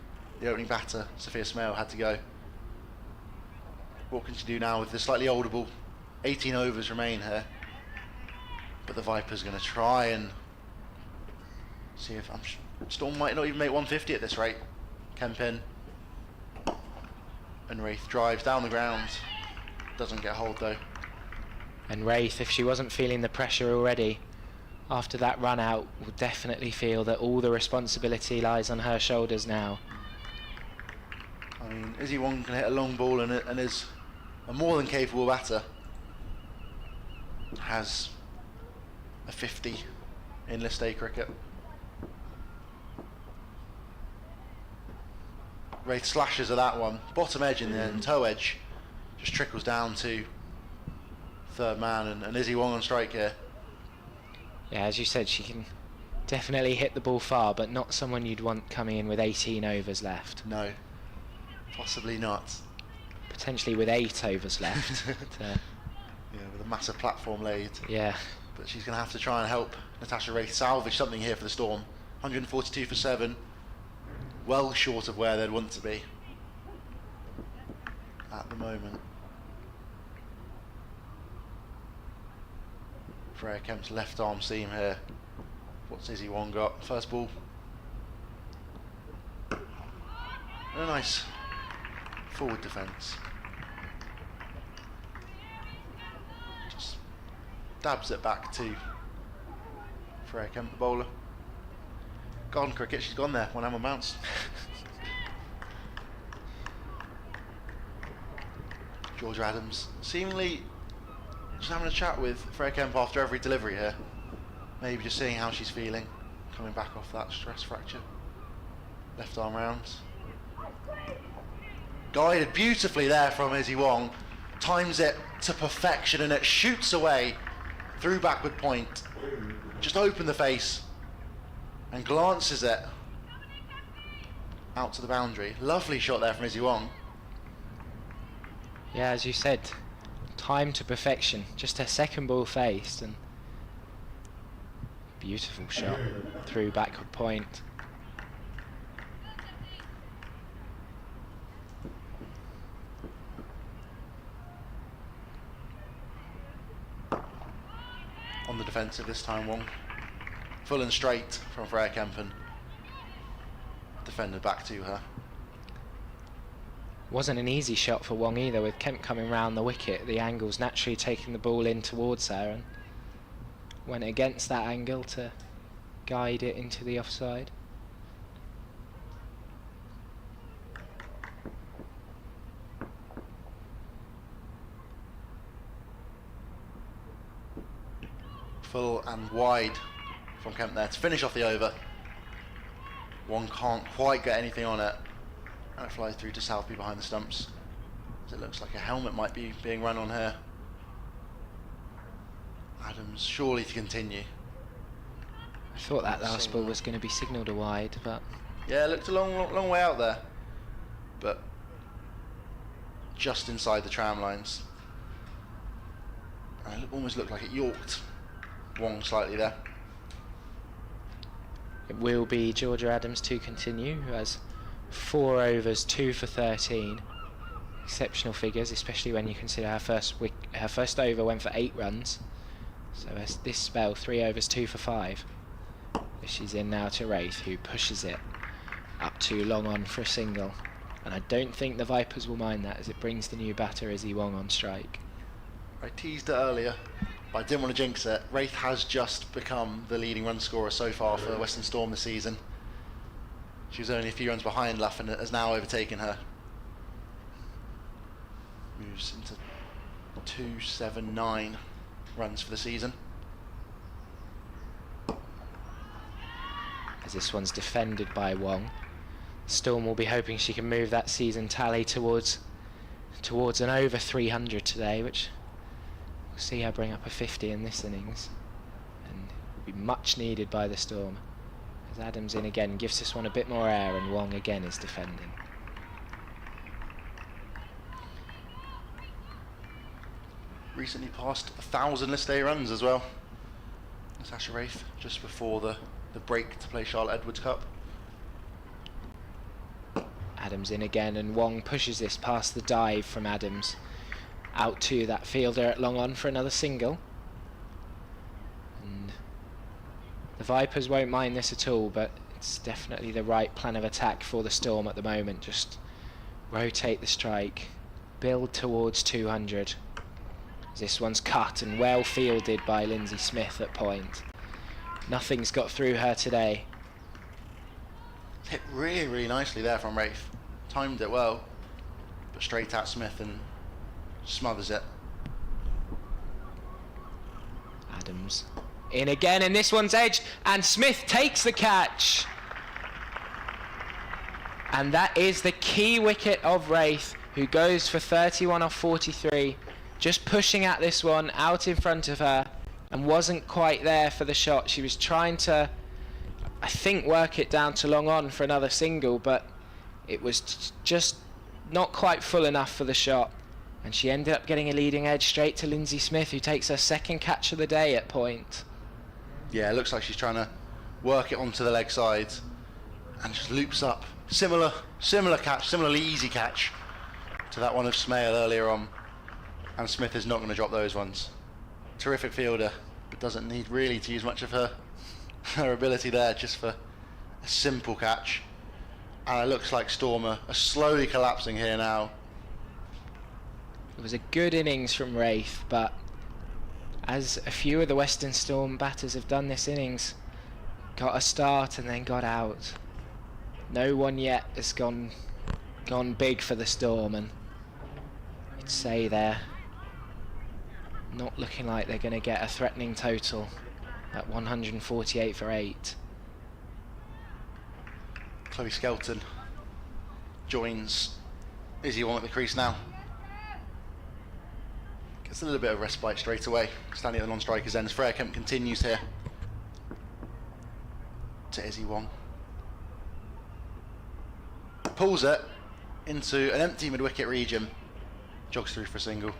batter, Sophia Smale, had to go. What can she do now with the slightly older ball? 18 overs remain here. But the Vipers going to try and see if Storm might not even make 150 at this rate. Kempin and Wraith drives down the ground. Doesn't get hold though. And Wraith, if she wasn't feeling the pressure already, after that run out, will definitely feel that all the responsibility lies on her shoulders now. I mean, Izzy Wong can hit a long ball and is a more than capable batter. Has a 50 in List A cricket. Wraith slashes at that one. Bottom edge in the end, toe edge. Just trickles down to third man and Izzy Wong on strike here. Yeah, as you said, she can definitely hit the ball far, but not someone you'd want coming in with 18 overs left. No, possibly not. Potentially with 8 overs left. Yeah, with a massive platform laid. Yeah. But she's going to have to try and help Natasha Wraith salvage something here for the Storm. 142 for 7. Well short of where they'd want to be at the moment. Freya Kemp's left arm seam here. What's Izzy Wong got? First ball. A nice forward defence. Just dabs it back to Freya Kemp, the bowler. Garden cricket, she's gone there. 1 hammer bounce. Georgia Adams seemingly just having a chat with Freya Kemp after every delivery here. Maybe just seeing how she's feeling, coming back off that stress fracture. Left arm round. Guided beautifully there from Izzy Wong. Times it to perfection and it shoots away through backward point. Just open the face and glances it out to the boundary. Lovely shot there from Izzy Wong. Yeah, as you said, time to perfection. Just her second ball faced and beautiful shot through backward point. On the defensive this time, Wong. Full and straight from Freya Kempen. Defender back to her. Wasn't an easy shot for Wong either, with Kemp coming round the wicket. The angle's naturally taking the ball in towards her and went against that angle to guide it into the offside. Full and wide from Kemp there to finish off the over. Wong can't quite get anything on it. And it flies through to Southby behind the stumps. As it looks like a helmet might be being run on her. Adams surely to continue. I thought that last ball was going to be signalled a wide, but Yeah, it looked a long way out there. But just inside the tram lines. And it almost looked like it yorked Wong slightly there. it will be Georgia Adams to continue, who has 4 overs, 2 for 13. Exceptional figures, especially when you consider her first over went for 8 runs. So as this spell, 3 overs, 2 for 5. She's in now to Wraith, who pushes it up too long on for a single. And I don't think the Vipers will mind that, as it brings the new batter Izzy Wong on strike. I teased it earlier, but I didn't want to jinx it. Wraith has just become the leading run scorer so far for Western Storm this season. She was only a few runs behind Luff and has now overtaken her. Moves into 279 runs for the season. As this one's defended by Wong. Storm will be hoping she can move that season tally towards an over 300 today, which we'll see her bring up a 50 in this innings, and will be much needed by the Storm. As Adams in again gives this one a bit more air, and Wong again is defending. recently passed 1,000 list A runs as well. Sasha Wraith just before the break to play Charlotte Edwards Cup. Adams in again, and Wong pushes this past the dive from Adams out to that fielder at long on for another single. And the Vipers won't mind this at all, but it's definitely the right plan of attack for the Storm at the moment. Just rotate the strike, build towards 200. This one's cut and well fielded by Lindsay Smith at point. Nothing's got through her today. Hit really, really nicely there from Wraith. Timed it well, but straight at Smith and smothers it. Adams in again, and this one's edged, and Smith takes the catch. And that is the key wicket of Wraith, who goes for 31 off 43. Just pushing at this one out in front of her, and wasn't quite there for the shot. She was trying to, I think, work it down to long on for another single, but it was just not quite full enough for the shot. And she ended up getting a leading edge straight to Lindsay Smith, who takes her second catch of the day at point. Yeah, it looks like she's trying to work it onto the leg side and just loops up. Similar catch, similarly easy catch to that one of Smale earlier on. And Smith is not going to drop those ones. Terrific fielder, but doesn't need really to use much of her ability there, just for a simple catch. And it looks like Storm are slowly collapsing here now. It was a good innings from Wraith, but as a few of the Western Storm batters have done this innings, got a start and then got out. No one yet has gone big for the Storm, and I'd say they're not looking like they're going to get a threatening total at 148 for 8. Chloe Skelton joins Izzy Wong at the crease now. Gets a little bit of respite straight away, standing at the non-strikers end as Freya Kemp continues here to Izzy Wong. Pulls it into an empty mid-wicket region, jogs through for a single.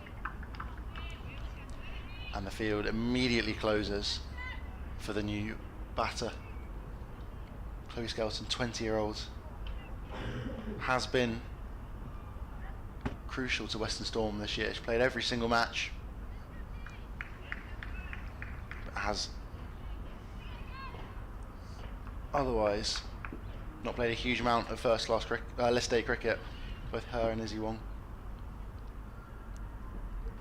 And the field immediately closes for the new batter. Chloe Skelton, 20-year-old, has been crucial to Western Storm this year. She played every single match, but has otherwise not played a huge amount of first-class List A cricket, both her and Izzy Wong.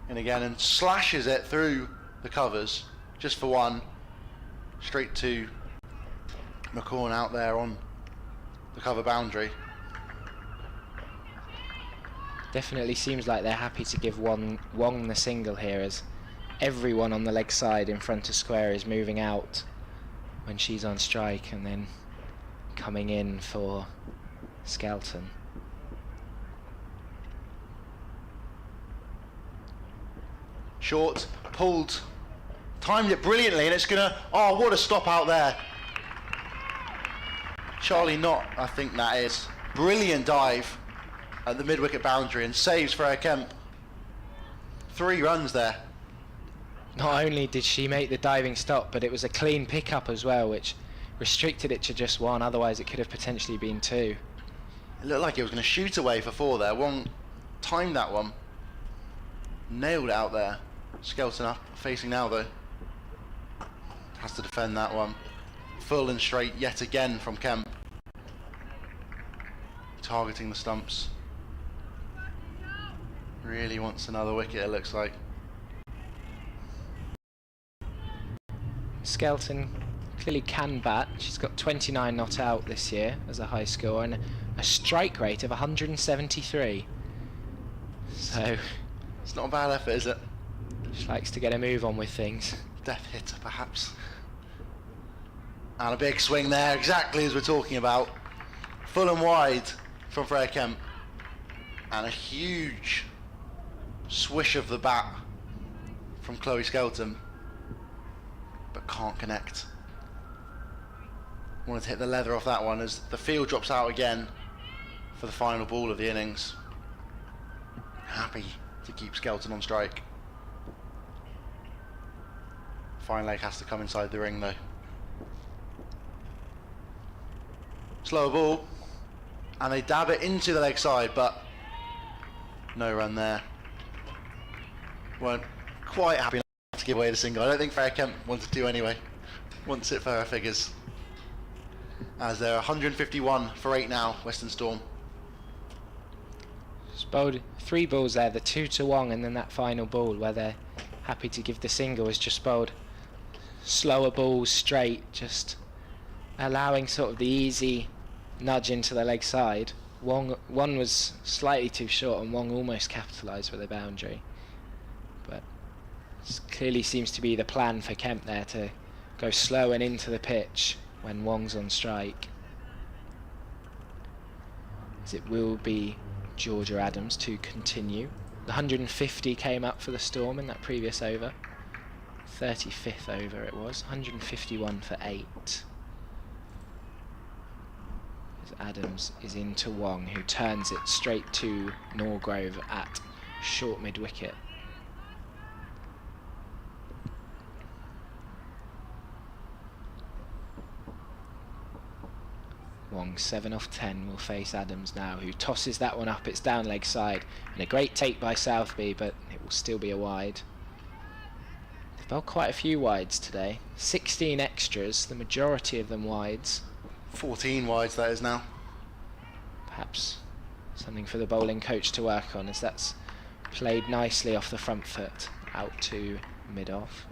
And again, and slashes it through the covers just for one, straight to McCorn out there on the cover boundary. Definitely seems like they're happy to give Wong the single here, as everyone on the leg side in front of square is moving out when she's on strike, and then coming in for Skelton. Short, pulled, timed it brilliantly, and it's gonna, oh, what a stop out there. Charlie Knott, I think that is. Brilliant dive at the mid-wicket boundary and saves Freya Kemp. 3 runs there. Not only did she make the diving stop, but it was a clean pickup as well, which restricted it to just 1, otherwise it could have potentially been 2. It looked like it was going to shoot away for 4 there. Wong timed that one. Nailed it out there. Skelton up, facing now though. Has to defend that one. Full and straight yet again from Kemp. Targeting the stumps. Really wants another wicket, it looks like. Skelton clearly can bat. She's got 29 not out this year as a high score and a strike rate of 173. So It's not a bad effort, is it? she likes to get a move on with things. Death hitter, perhaps. And a big swing there, exactly as we're talking about. Full and wide from Freya Kemp. And a huge swish of the bat from Chloe Skelton. But can't connect. Wanted to hit the leather off that one as the field drops out again for the final ball of the innings. Happy to keep Skelton on strike. Fine leg has to come inside the ring though. Slower ball, and they dab it into the leg side, but no run there. Weren't quite happy enough to give away the single. I don't think Freya Kemp wanted to anyway. Wants it for her figures. As they're 151 for 8 now, Western Storm. Just bowled 3 balls there, the 2 to Wong, and then that final ball where they're happy to give the single is just bowled slower balls straight, just allowing sort of the easy nudge into the leg side. One was slightly too short and Wong almost capitalised with a boundary, but it clearly seems to be the plan for Kemp there, to go slow and into the pitch when Wong's on strike, as it will be Georgia Adams to continue. The 150 came up for the Storm in that previous over. 35th over it was, 151 for 8. As Adams is into Wong, who turns it straight to Norgrove at short mid-wicket. Wong 7 off 10 will face Adams now, who tosses that one up its down leg side, and a great take by Southby, but it will still be a wide. They've bowled quite a few wides today, 16 extras, the majority of them wides. 14 wides that is now. Perhaps something for the bowling coach to work on, as that's played nicely off the front foot out to mid-off.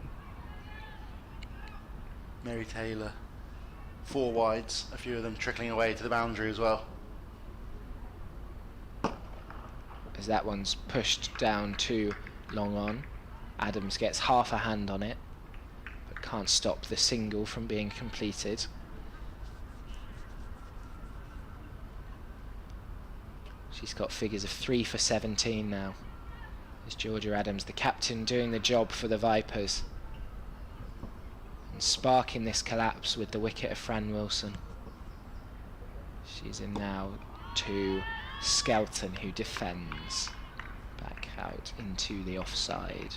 Mary Taylor, 4 wides, a few of them trickling away to the boundary as well. As that one's pushed down to long on. Adams gets half a hand on it, but can't stop the single from being completed. She's got figures of 3 for 17 now. There's Georgia Adams, the captain, doing the job for the Vipers, and sparking this collapse with the wicket of Fran Wilson. She's in now to Skelton, who defends back out into the offside.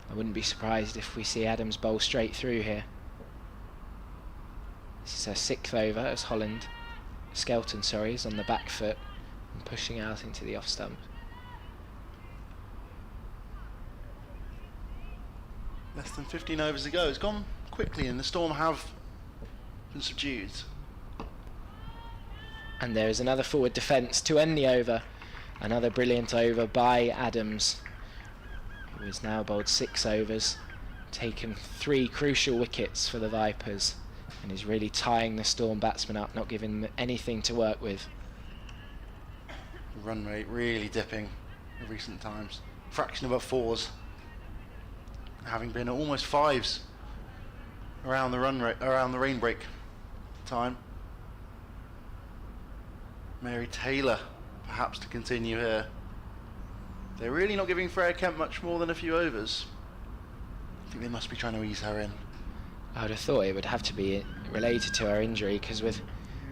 I wouldn't be surprised if we see Adams bowl straight through here. This is her 6th over as Skelton, sorry, is on the back foot and pushing out into the off stump. Less than 15 overs to go. It's gone quickly and the Storm have been subdued. And there is another forward defence to end the over. Another brilliant over by Adams, who has now bowled 6 overs, taken 3 crucial wickets for the Vipers, and is really tying the Storm batsmen up, not giving them anything to work with. Run rate really dipping in recent times. Fraction above 4s, having been at almost 5s around the run rate, around the rain break time. Mary Taylor perhaps to continue here. They're really not giving Freya Kemp much more than a few overs. I think they must be trying to ease her in. I would have thought it would have to be related to her injury, because with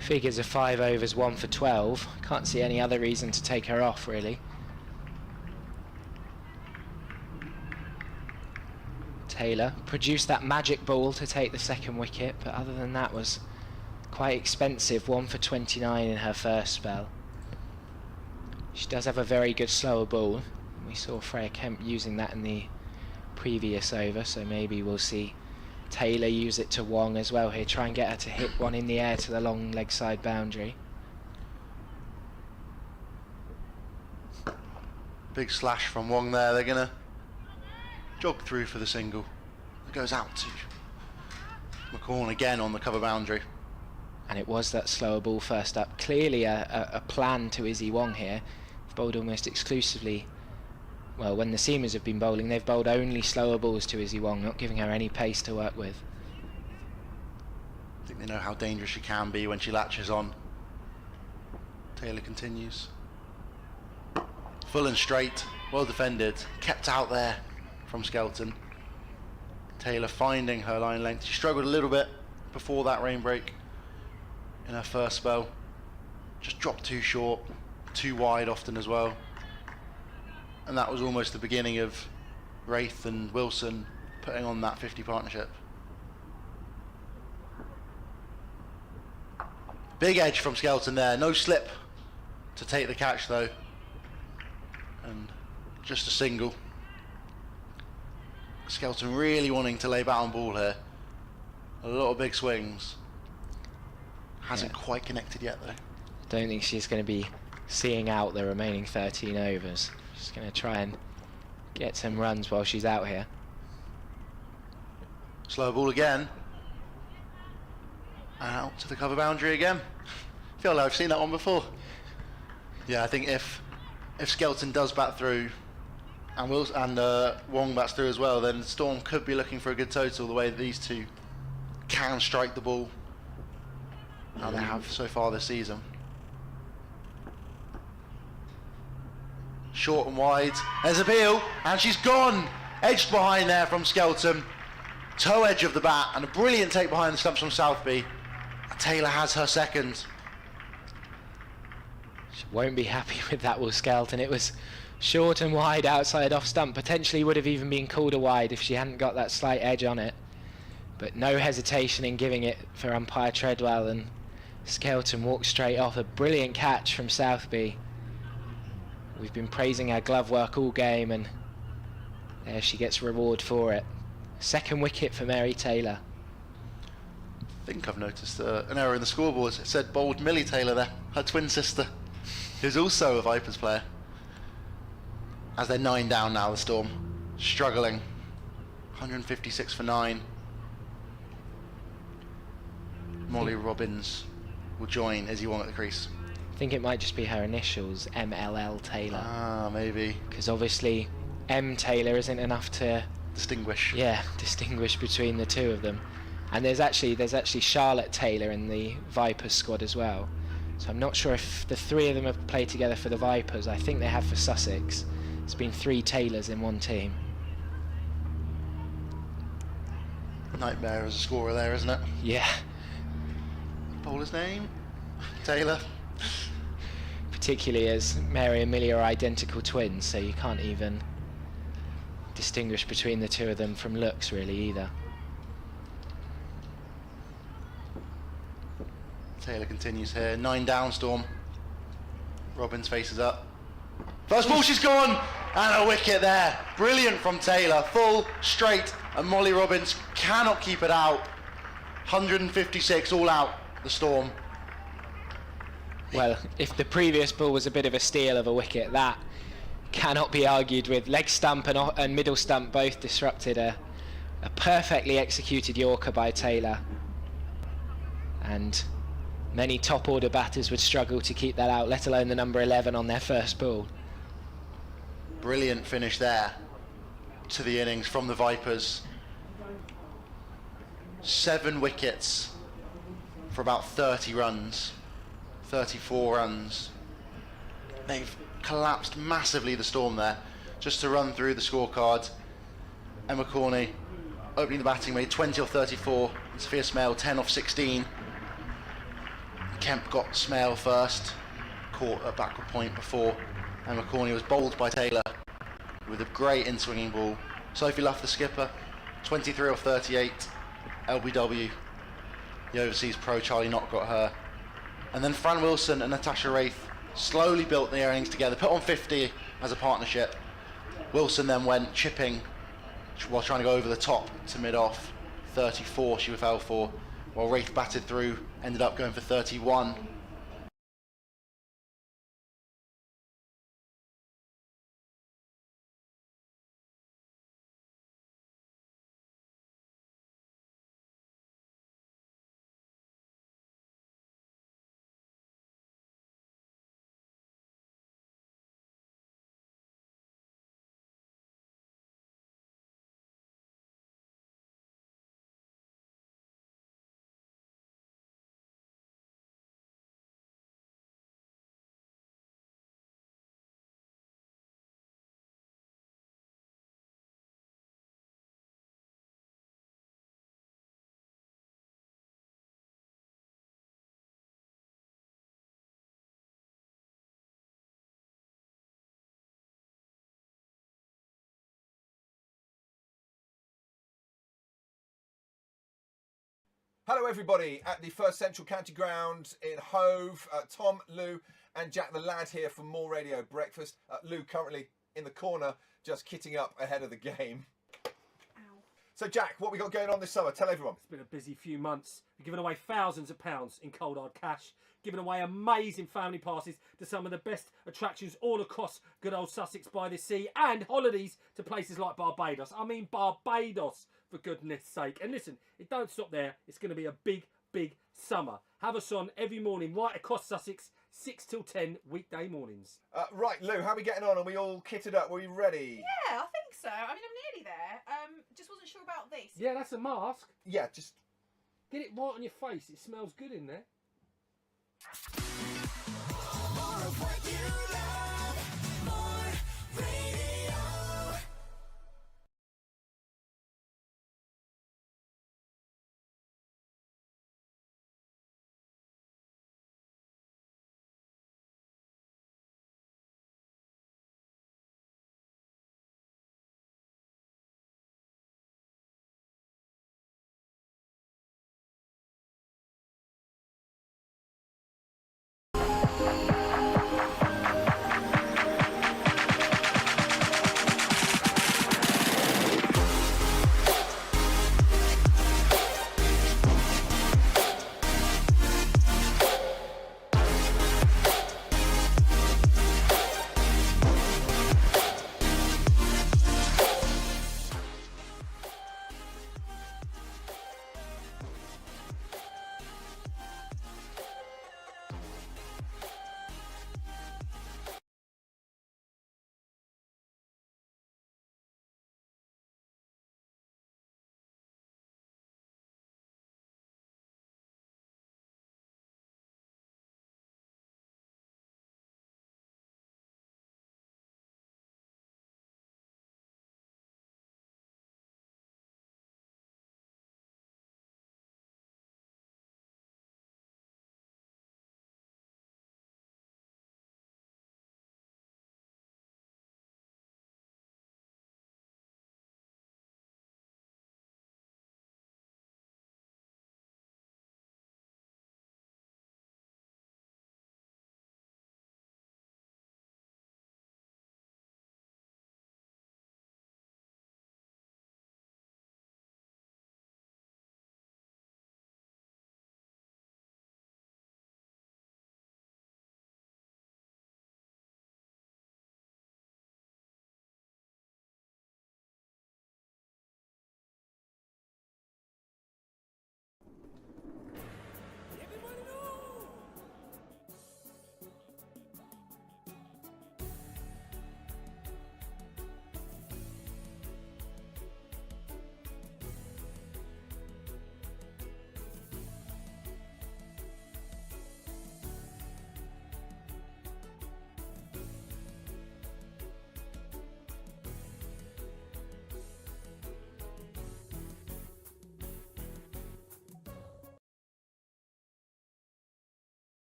figures of 5 overs, 1 for 12, I can't see any other reason to take her off, really. Taylor produced that magic ball to take the 2nd wicket, but other than that was quite expensive, 1 for 29 in her first spell. She does have a very good slower ball. We saw Freya Kemp using that in the previous over, so maybe we'll see Taylor use it to Wong as well here, try and get her to hit one in the air to the long leg side boundary. Big slash from Wong there. They're going to jog through for the single. It goes out to McCorn again on the cover boundary. And it was that slower ball first up. Clearly a plan to Izzy Wong here. They've bowled almost exclusively, well, when the seamers have been bowling, they've bowled only slower balls to Izzy Wong, not giving her any pace to work with. I think they know how dangerous she can be when she latches on. Taylor continues. Full and straight, well defended, kept out there from Skelton. Taylor finding her line length. She struggled a little bit before that rain break in her first spell. Just dropped too short, too wide often as well. And that was almost the beginning of Wraith and Wilson putting on that 50 partnership. Big edge from Skelton there, no slip to take the catch though, and just a single. Skelton really wanting to lay bat on ball here. A lot of big swings. Hasn't quite connected yet though. Don't think she's going to be seeing out the remaining 13 overs. She's going to try and get some runs while she's out here. Slow ball again. And out to the cover boundary again. Feel like I've seen that one before. Yeah, I think if Skelton does bat through and Wong bats through as well, then Storm could be looking for a good total the way that these two can strike the ball. How they have so far this season. Short and wide. There's a peel, and she's gone. Edged behind there from Skelton. Toe edge of the bat, and a brilliant take behind the stumps from Southby. Taylor has her second. She won't be happy with that, will Skelton. It was short and wide outside off stump. Potentially would have even been called a wide if she hadn't got that slight edge on it. But no hesitation in giving it for umpire Treadwell, and Skelton walked straight off. A brilliant catch from Southby. We've been praising her glove work all game, and there she gets reward for it. Second wicket for Mary Taylor. I think I've noticed an error in the scoreboard. It said bold Millie Taylor there, her twin sister, who's also a Vipers player. As they're 9 down now, the Storm. Struggling. 156 for 9. Molly Robbins will join Izzy Wong at the crease. I think it might just be her initials, MLL Taylor. Ah, maybe. Because obviously M Taylor isn't enough to distinguish between the two of them. And there's actually Charlotte Taylor in the Vipers squad as well. So I'm not sure if the three of them have played together for the Vipers. I think they have for Sussex. It's been 3 Taylors in one team. Nightmare as a scorer there, isn't it? Yeah. Bowler's name? Taylor. Particularly as Mary and Millie are identical twins, so you can't even distinguish between the two of them from looks really either. Taylor continues here. 9 down, Storm. Robbins faces up. First ball, she's gone! And a wicket there. Brilliant from Taylor. Full, straight, and Molly Robbins cannot keep it out. 156 all out, the Storm. Well, if the previous ball was a bit of a steal of a wicket, that cannot be argued with. Leg stump and middle stump both disrupted. A perfectly executed Yorker by Taylor. And many top order batters would struggle to keep that out, let alone the number 11 on their first ball. Brilliant finish there to the innings from the Vipers. 7 wickets for about 30 runs, 34 runs. They've collapsed massively, the Storm there. Just to run through the scorecard, Emma Corney opening the batting, made 20 off 34, and Sophia Smale 10 off 16. Kemp got Smale first, caught a backward point before Emma Corney was bowled by Taylor with a great in-swinging ball. Sophie Luff, the skipper, 23 off 38. LBW, the overseas pro Charlie Knott, got her. And then Fran Wilson and Natasha Wraith slowly built their innings together, put on 50 as a partnership. Wilson then went chipping while trying to go over the top to mid-off. 34 she fell for, while Wraith batted through, ended up going for 31. Hello, everybody, at the First Central County Ground in Hove. Tom, Lou, and Jack the Lad here for More Radio Breakfast. Lou currently in the corner, just kitting up ahead of the game. Ow. So, Jack, what we got going on this summer? Tell everyone. It's been a busy few months. We've given away thousands of pounds in cold hard cash, giving away amazing family passes to some of the best attractions all across good old Sussex by the sea, and holidays to places like Barbados. I mean Barbados, for goodness sake. And listen, it don't stop there. It's going to be a big, big summer. Have us on every morning right across Sussex, 6 till 10 weekday mornings. Right, Lou, how are we getting on? Are we all kitted up? Are we ready? Yeah, I think so. I mean, I'm nearly there. Just wasn't sure about this. Yeah, that's a mask. Yeah, just... Get it right on your face. It smells good in there. More of what you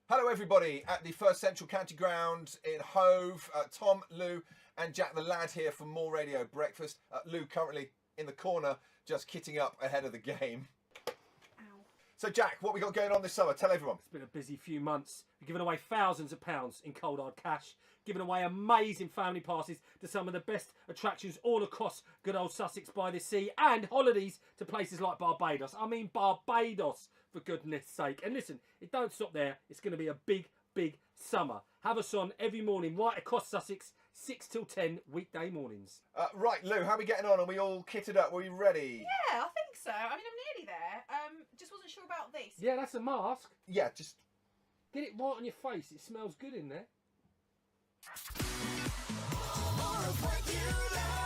Hello, everybody, at the First Central County Ground in Hove. Tom, Lou, and Jack the Lad here for More Radio Breakfast. Lou currently in the corner, just kitting up ahead of the game. Ow. So, Jack, what we got going on this summer? Tell everyone. It's been a busy few months. We've given away thousands of pounds in cold hard cash, giving away amazing family passes to some of the best attractions all across good old Sussex by the sea, and holidays to places like Barbados. I mean Barbados, for goodness sake. And listen, it don't stop there. It's going to be a big, big summer. Have us on every morning right across Sussex, 6 till 10 weekday mornings. Right, Lou, how are we getting on? Are we all kitted up? Are we ready? Yeah, I think so. I mean, I'm nearly there. Just wasn't sure about this. Yeah, that's a mask. Yeah, just... Get it right on your face. It smells good in there. More of what you love.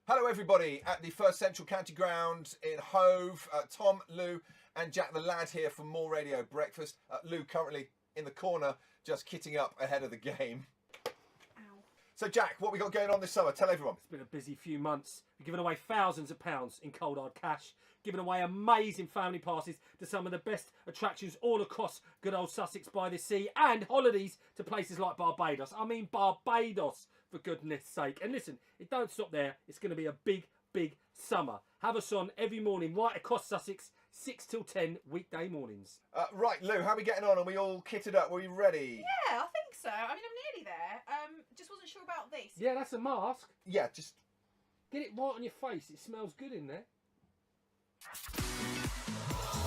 Hello, everybody, at the First Central County Ground in Hove. Tom, Lou, and Jack the Lad here for More Radio Breakfast. Lou currently in the corner, just kitting up ahead of the game. Ow. So, Jack, what we got going on this summer? Tell everyone. It's been a busy few months. We've given away thousands of pounds in cold hard cash, giving away amazing family passes to some of the best attractions all across good old Sussex by the sea, and holidays to places like Barbados. I mean Barbados, for goodness sake. And listen, it don't stop there. It's going to be a big, big summer. Have us on every morning right across Sussex, 6 till 10 weekday mornings. Right, Lou, how are we getting on? Are we all kitted up? Are we ready? Yeah, I think so. I mean, I'm nearly there. Just wasn't sure about this. Yeah, that's a mask. Yeah, just... Get it right on your face. It smells good in there.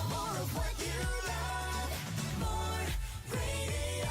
More of what you love. More radio.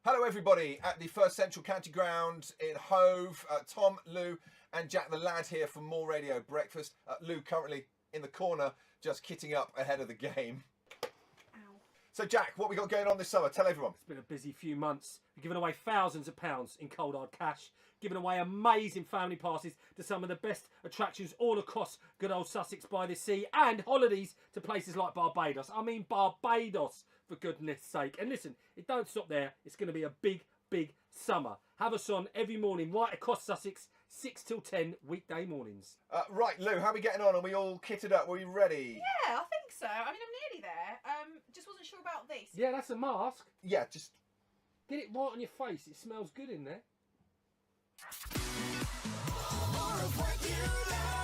Hello, everybody, at the First Central County Ground in Hove. Tom, Lou, and Jack the Lad here from More Radio Breakfast. Lou currently in the corner, just kitting up ahead of the game. Ow. So, Jack, what we got going on this summer? Tell everyone. It's been a busy few months. We've given away thousands of pounds in cold hard cash, giving away amazing family passes to some of the best attractions all across good old Sussex by the sea, and holidays to places like Barbados. I mean Barbados, for goodness sake. And listen, it don't stop there. It's going to be a big, big summer. Have us on every morning right across Sussex, 6 till 10 weekday mornings. Right, Lou, how are we getting on? Are we all kitted up? Are we ready? Yeah, I think so. I mean, I'm nearly there. Just wasn't sure about this. Yeah, that's a mask. Yeah, just... Get it right on your face. It smells good in there. More of what you love.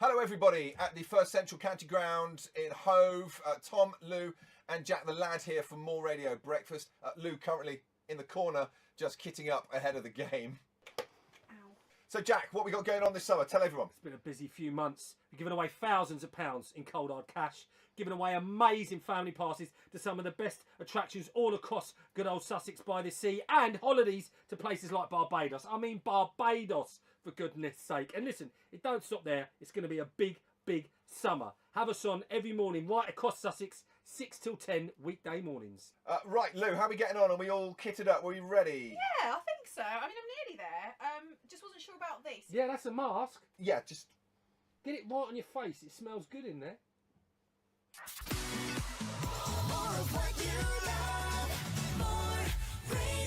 Hello, everybody, at the First Central County Ground in Hove. Tom, Lou, and Jack the Lad here for More Radio Breakfast. Lou currently in the corner, just kitting up ahead of the game. Ow. So, Jack, what we got going on this summer? Tell everyone. It's been a busy few months. We've given away thousands of pounds in cold hard cash, giving away amazing family passes to some of the best attractions all across good old Sussex by the sea, and holidays to places like Barbados. I mean Barbados, for goodness sake. And listen, it don't stop there. It's going to be a big, big summer. Have us on every morning right across Sussex, 6 till 10 weekday mornings. Right, Lou, how are we getting on? Are we all kitted up? Are we ready? Yeah, I think so. I mean, I'm nearly there. Just wasn't sure about this. Yeah, that's a mask. Yeah, just... Get it right on your face. It smells good in there. More of what you love. More radio.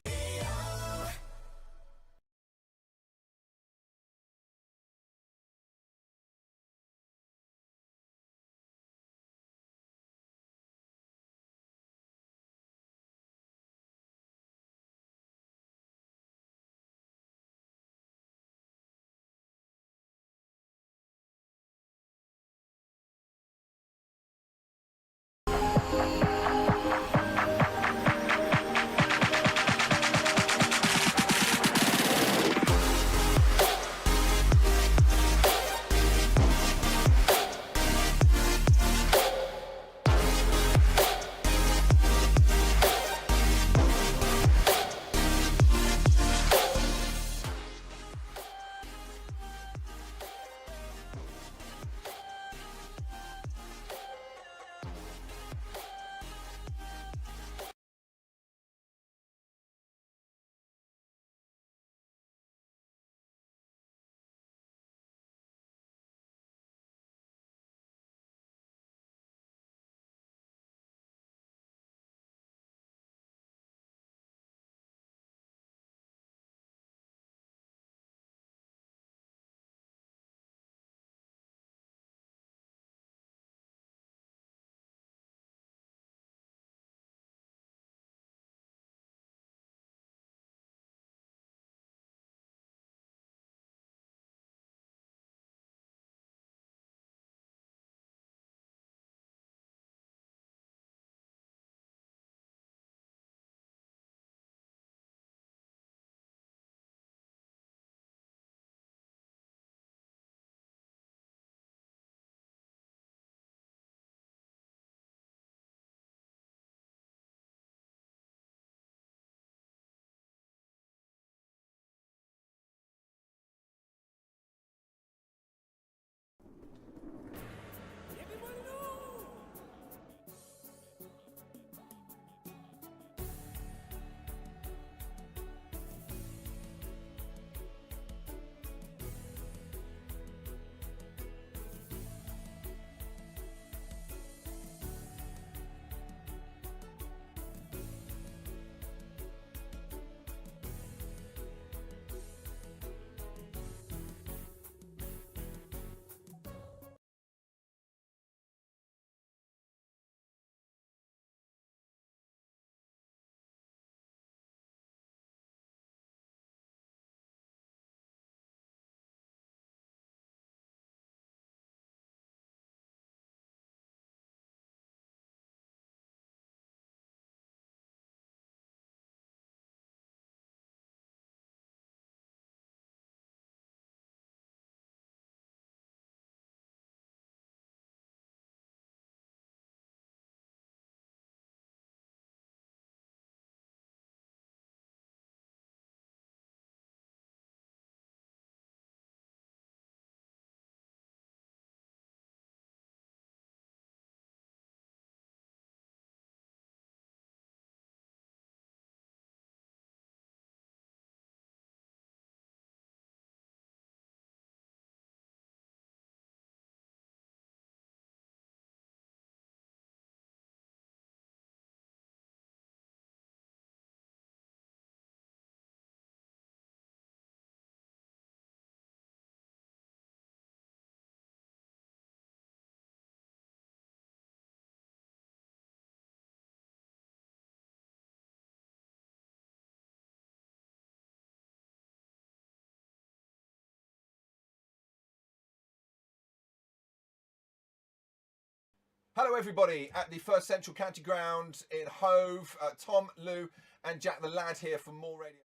Hello, everybody, at the First Central County Ground in Hove. Tom, Lou, and Jack the Lad here from More Radio.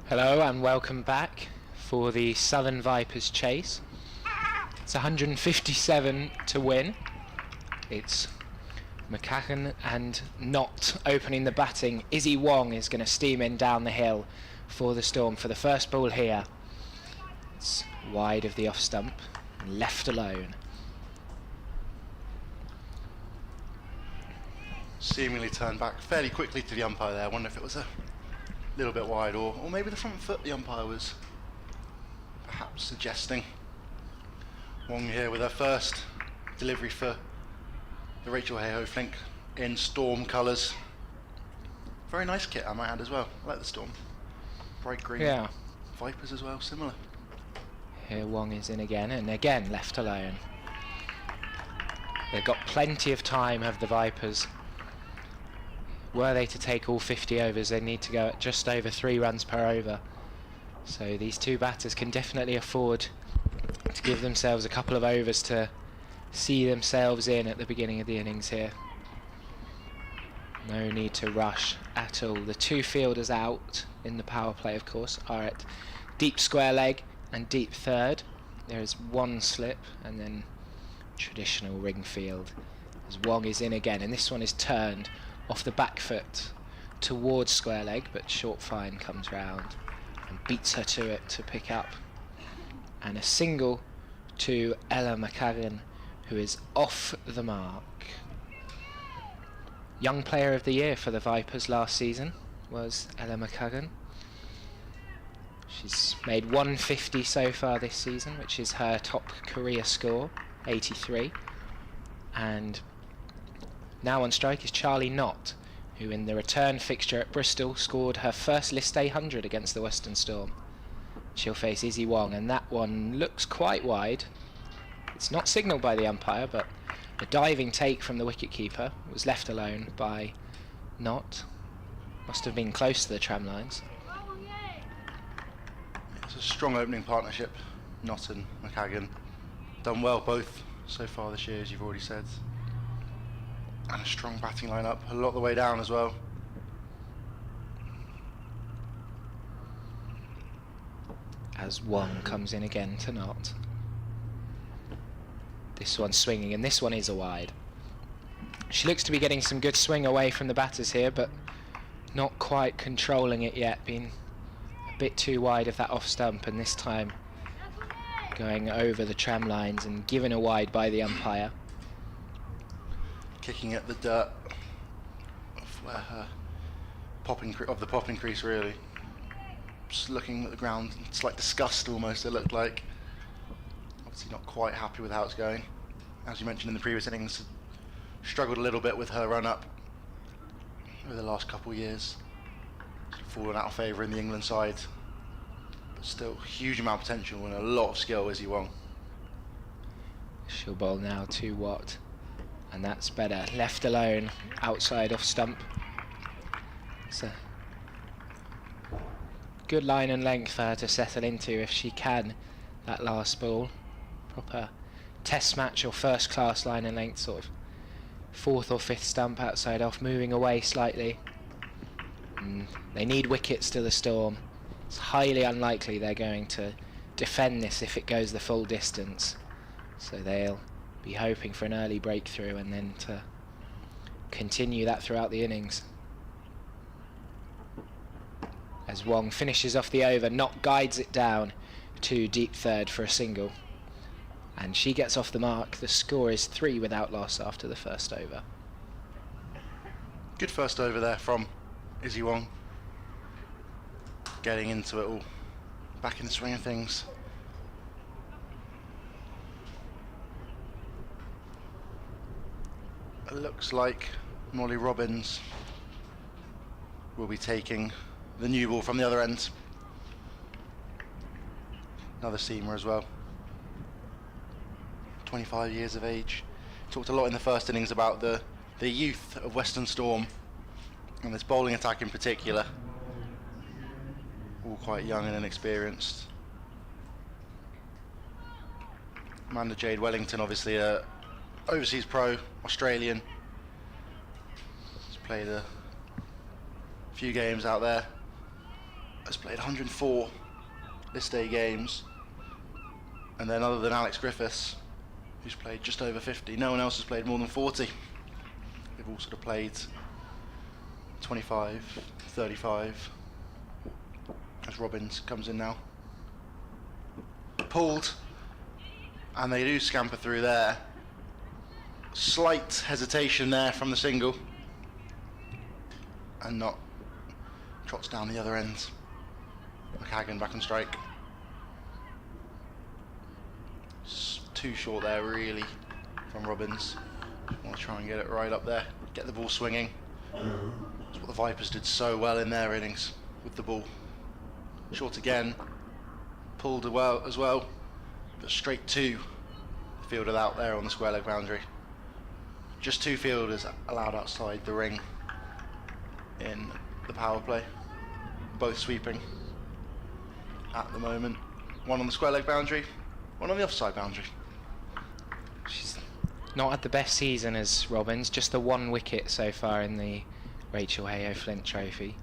Hello and welcome back for the Southern Vipers chase. It's 157 to win. It's McCacken and not opening the batting. Izzy Wong is going to steam in down the hill for the Storm for the first ball here. It's wide of the off stump and left alone. Seemingly turned back fairly quickly to the umpire there. I wonder if it was a little bit wide, or maybe the front foot the umpire was perhaps suggesting. Wong here with her first delivery for the Rachel Heyhoe Flint in Storm colours. Very nice kit, I might add as well. I like the Storm. Bright green. Yeah. Vipers as well, similar. Here Wong is in again, and again left alone. They've got plenty of time, have the Vipers. Were they to take all 50 overs, they need to go at just over 3 runs per over. So these two batters can definitely afford to give themselves a couple of overs to see themselves in at the beginning of the innings here. No need to rush at all. The two fielders out in the power play, of course, are at deep square leg and deep third. There is one slip and then traditional ring field. As Wong is in again, and this one is turned off the back foot towards square leg, but short fine comes round and beats her to it to pick up. And a single to Ella McCaggan, who is off the mark. Young Player of the Year for the Vipers last season was Ella McCaggan. She's made 150 so far this season, which is her top career score, 83. And now on strike is Charlie Knott, who in the return fixture at Bristol scored her first List A 100 against the Western Storm. She'll face Izzy Wong, and that one looks quite wide. It's not signalled by the umpire, but a diving take from the wicketkeeper was left alone by Knott. Must have been close to the tram lines. It's a strong opening partnership, Knott and McCaggan. Done well both so far this year, as you've already said. And a strong batting lineup, a lot of the way down as well. As Wong comes in again to Knott. This one's swinging, and this one is a wide. She looks to be getting some good swing away from the batters here, but not quite controlling it yet. Been a bit too wide of that off stump, and this time going over the tram lines and given a wide by the umpire. Kicking at the dirt of where her the popping crease really. Just looking at the ground, it's like disgust almost, it looked like. Obviously not quite happy with how it's going. As you mentioned in the previous innings, struggled a little bit with her run up over the last couple of years. Fallen out of favour in the England side. But still huge amount of potential and a lot of skill, Izzy Wong. She'll bowl now to Watt, and that's better. Left alone, outside off stump. It's a good line and length for her to settle into if she can, that last ball. Proper test match or first class line and length, sort of fourth or fifth stump outside off, moving away slightly. They need wickets to the Storm. It's highly unlikely they're going to defend this if it goes the full distance. So they'll be hoping for an early breakthrough and then to continue that throughout the innings. As Wong finishes off the over, Knott guides it down to deep third for a single. And she gets off the mark. The score is 3 without loss after the first over. Good first over there from Izzy Wong. Getting into it all. Back in the swing of things. It looks like Molly Robbins will be taking the new ball from the other end. Another seamer as well. 25 years of age. Talked a lot in the first innings about the youth of Western Storm and this bowling attack in particular. All quite young and inexperienced. Amanda Jade Wellington, obviously a overseas pro, Australian. Has played a few games out there. Has played 104 List A games. And then other than Alex Griffiths, who's played just over 50, no one else has played more than 40. They've all sort of played 25, 35. As Robbins comes in now. Pulled. And they do scamper through there. Slight hesitation there from the single. And Knott trots down the other end. McCaggan back on strike. Too short there really from Robbins. Want to try and get it right up there. Get the ball swinging. That's what the Vipers did so well in their innings with the ball. Short again. Pulled well as well. But straight to the fielder out there on the square leg boundary. Just 2 fielders allowed outside the ring in the power play. Both sweeping at the moment. One on the square leg boundary, one on the offside boundary. She's not had the best season as Robbins, just the 1 wicket so far in the Rachel Heyhoe Flint Trophy.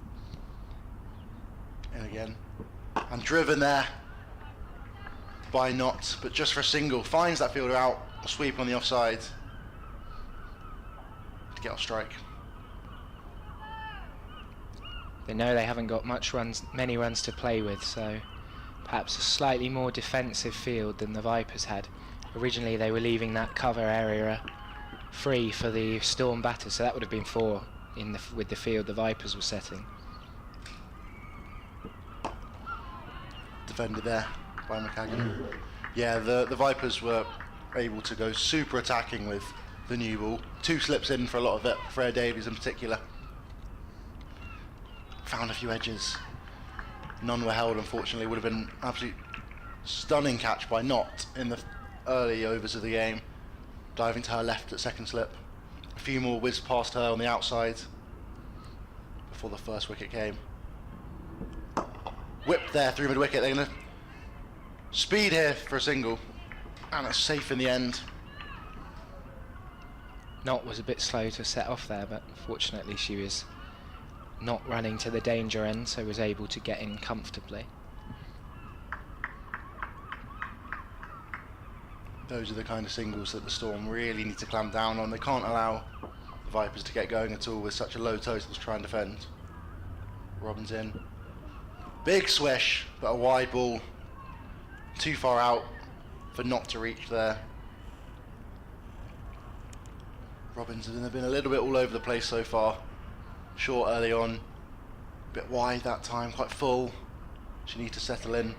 And again, and driven there by Knott, but just for a single. Finds that fielder out sweep on the offside to get off strike. They know they haven't got many runs to play with, so perhaps a slightly more defensive field than the Vipers had. Originally they were leaving that cover area free for the Storm batters, so that would have been 4 with the field the Vipers were setting. Defended there by McCagan. Yeah, the Vipers were able to go super attacking with the new ball. 2 slips in for a lot of it, Freya Davies in particular. Found a few edges. None were held, unfortunately. Would have been an absolute stunning catch by Knott in the early overs of the game. Diving to her left at second slip. A few more whizzed past her on the outside before the first wicket came. Whipped there through mid-wicket. They're going to speed here for a single. And it's safe in the end. Knott was a bit slow to set off there, but fortunately she was not running to the danger end, so was able to get in comfortably. Those are the kind of singles that the Storm really need to clamp down on. They can't allow the Vipers to get going at all with such a low total to try and defend. Robbins in. Big swish, but a wide ball. Too far out for Knott to reach there. Robbins has been a little bit all over the place so far. Short early on, a bit wide that time, quite full. She needs to settle in.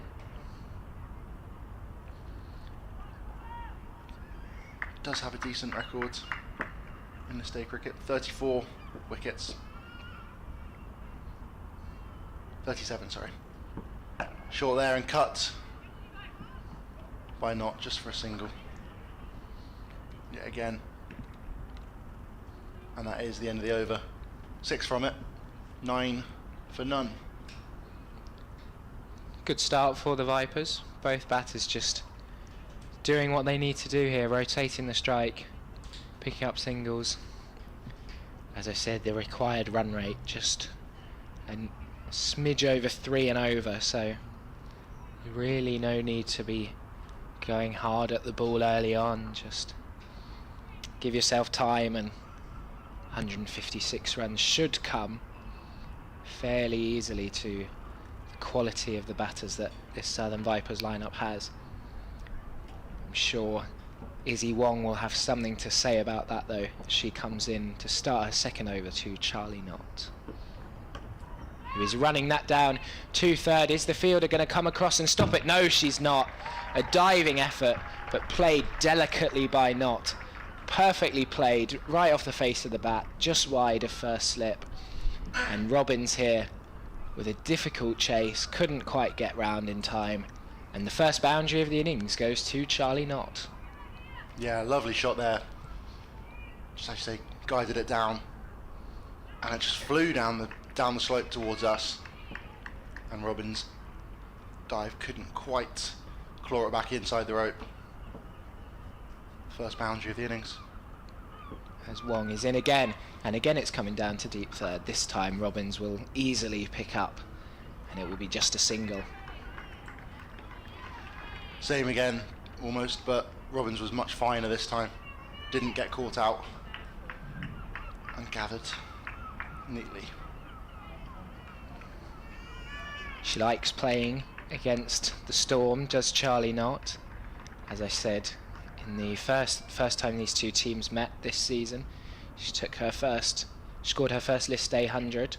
Does have a decent record in this day cricket. 34 wickets. 37, sorry. Short there and cut by Knott just for a single. Yet again. And that is the end of the over. 6 from it, 9 for none. Good start for the Vipers. Both batters just doing what they need to do here, rotating the strike, picking up singles. As I said, the required run rate just a smidge over 3 and over, so really no need to be going hard at the ball early on. Just give yourself time, and 156 runs should come fairly easily to the quality of the batters that this Southern Vipers lineup has. I'm sure Izzy Wong will have something to say about that, though, as she comes in to start her second over to Charlie Knott, who is running that down 2/3. Is the fielder going to come across and stop it? No, she's not. A diving effort, but played delicately by Knott. Perfectly played, right off the face of the bat, just wide of first slip. And Robbins here with a difficult chase, couldn't quite get round in time. And the first boundary of the innings goes to Charlie Knott. Yeah, lovely shot there. Just like you say, guided it down. And it just flew down the slope towards us. And Robbins' dive couldn't quite claw it back inside the rope. First boundary of the innings. As Wong is in again, and again it's coming down to deep third. This time Robbins will easily pick up, and it will be just a single. Same again, almost, but Robbins was much finer this time. Didn't get caught out and gathered neatly. She likes playing against the Storm, does Charlie Knott. As I said, in the first time these two teams met this season, she scored her first list day 100,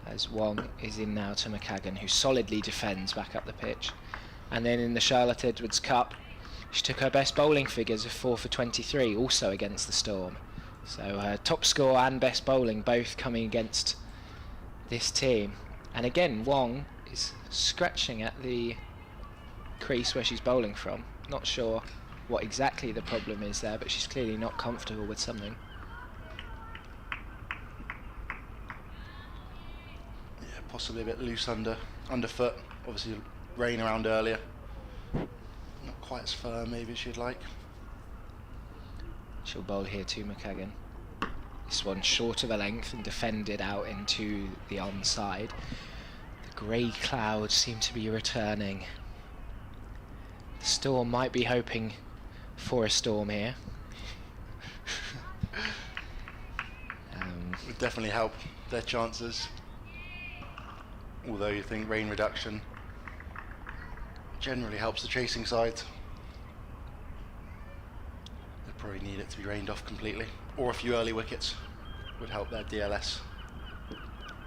as Wong is in now to McCagan, who solidly defends back up the pitch. And then in the Charlotte Edwards Cup, she took her best bowling figures of 4 for 23, also against the Storm. So her top score and best bowling both coming against this team. And again, Wong is scratching at the crease where she's bowling from. Not sure what exactly the problem is there, but she's clearly not comfortable with something. Yeah, possibly a bit loose underfoot. Obviously rain around earlier. Not quite as firm maybe as she'd like. She'll bowl here to McCagan. This one short of a length and defended out into the onside. The grey clouds seem to be returning. The Storm might be hoping for a storm here. Would definitely help their chances. Although you think rain reduction generally helps the chasing side. They probably need it to be rained off completely, or a few early wickets would help their DLS.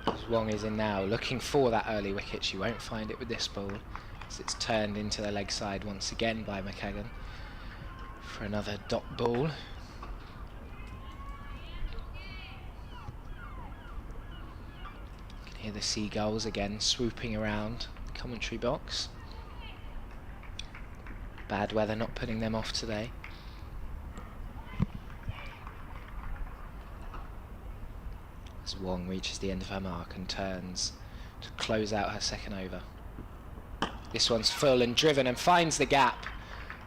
As Wong is in now, looking for that early wicket. She won't find it with this ball, as it's turned into the leg side once again by McKagan for another dot ball. You can hear the seagulls again swooping around the commentary box. Bad weather not putting them off today. As Wong reaches the end of her mark and turns to close out her second over. This one's full and driven and finds the gap.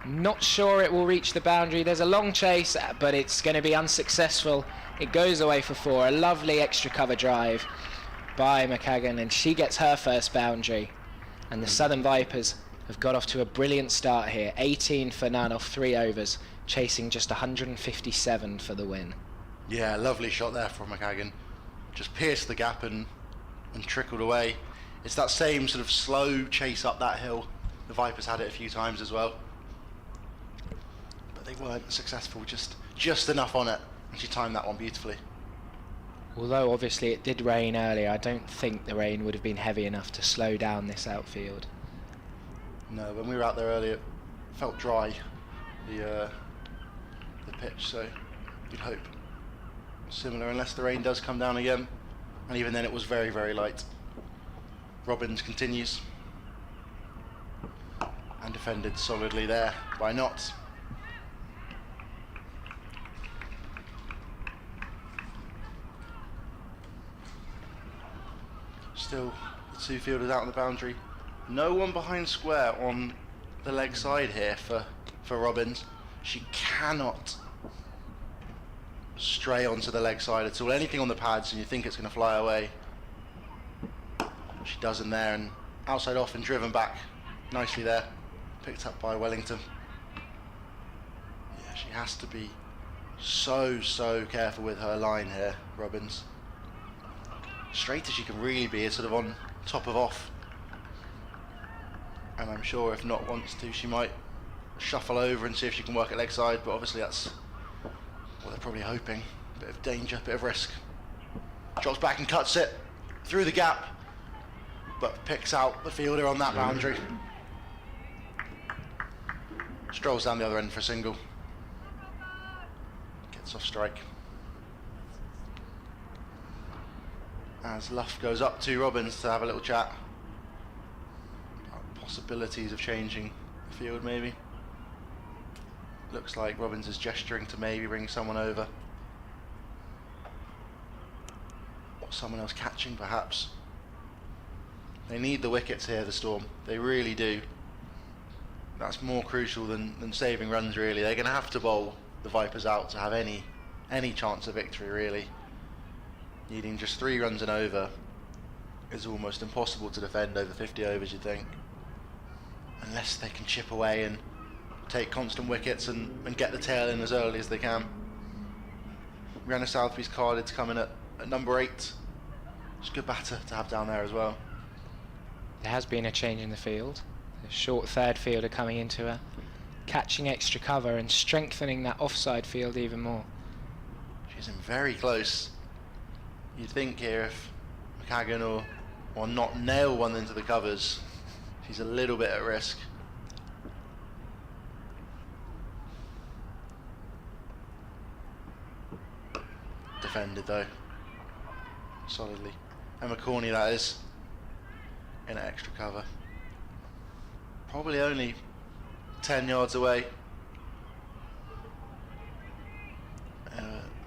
Not sure it will reach the boundary. There's a long chase, but it's going to be unsuccessful. It goes away for 4. A lovely extra cover drive by McKagan, and she gets her first boundary. And the Southern Vipers have got off to a brilliant start here. 18 for none off 3 overs, chasing just 157 for the win. Yeah, lovely shot there from McKagan. Just pierced the gap and trickled away. It's that same sort of slow chase up that hill. The Vipers had it a few times as well, but they weren't successful. Just enough on it, and she timed that one beautifully. Although obviously it did rain earlier, I don't think the rain would have been heavy enough to slow down this outfield. No, when we were out there earlier, it felt dry, the pitch. So you'd hope similar, unless the rain does come down again, and even then it was very, very light. Robbins continues and defended solidly there by Knott. Still the 2 fielders out on the boundary. No one behind square on the leg side here for Robbins. She cannot stray onto the leg side at all. Anything on the pads and you think it's going to fly away, she doesn't there, and outside off and driven back nicely there, picked up by Wellington. Yeah, she has to be so careful with her line here, Robbins. Straight as she can really be is sort of on top of off, and I'm sure if Knott wants to, she might shuffle over and see if she can work at leg side, but obviously that's what they're probably hoping. Bit of danger, bit of risk. Drops back and cuts it through the gap, but picks out the fielder on that boundary. Strolls down the other end for a single. Gets off strike. As Luff goes up to Robbins to have a little chat about possibilities of changing the field maybe. Looks like Robbins is gesturing to maybe bring someone over. Or someone else catching perhaps. They need the wickets here, the Storm. They really do. That's more crucial than saving runs really. They're going to have to bowl the Vipers out to have any chance of victory really. Needing just 3 runs and over is almost impossible to defend over 50 overs, you'd think. Unless they can chip away and take constant wickets and get the tail in as early as they can. Rihanna Southby's carded to come in at number 8. It's a good batter to have down there as well. There has been a change in the field. The short third fielder coming into her, catching extra cover and strengthening that offside field even more. She's in very close. You'd think here if McKagan or Knott nail one into the covers, she's a little bit at risk. Defended though, solidly. Emma Corney that is, in extra cover. Probably only 10 yards away.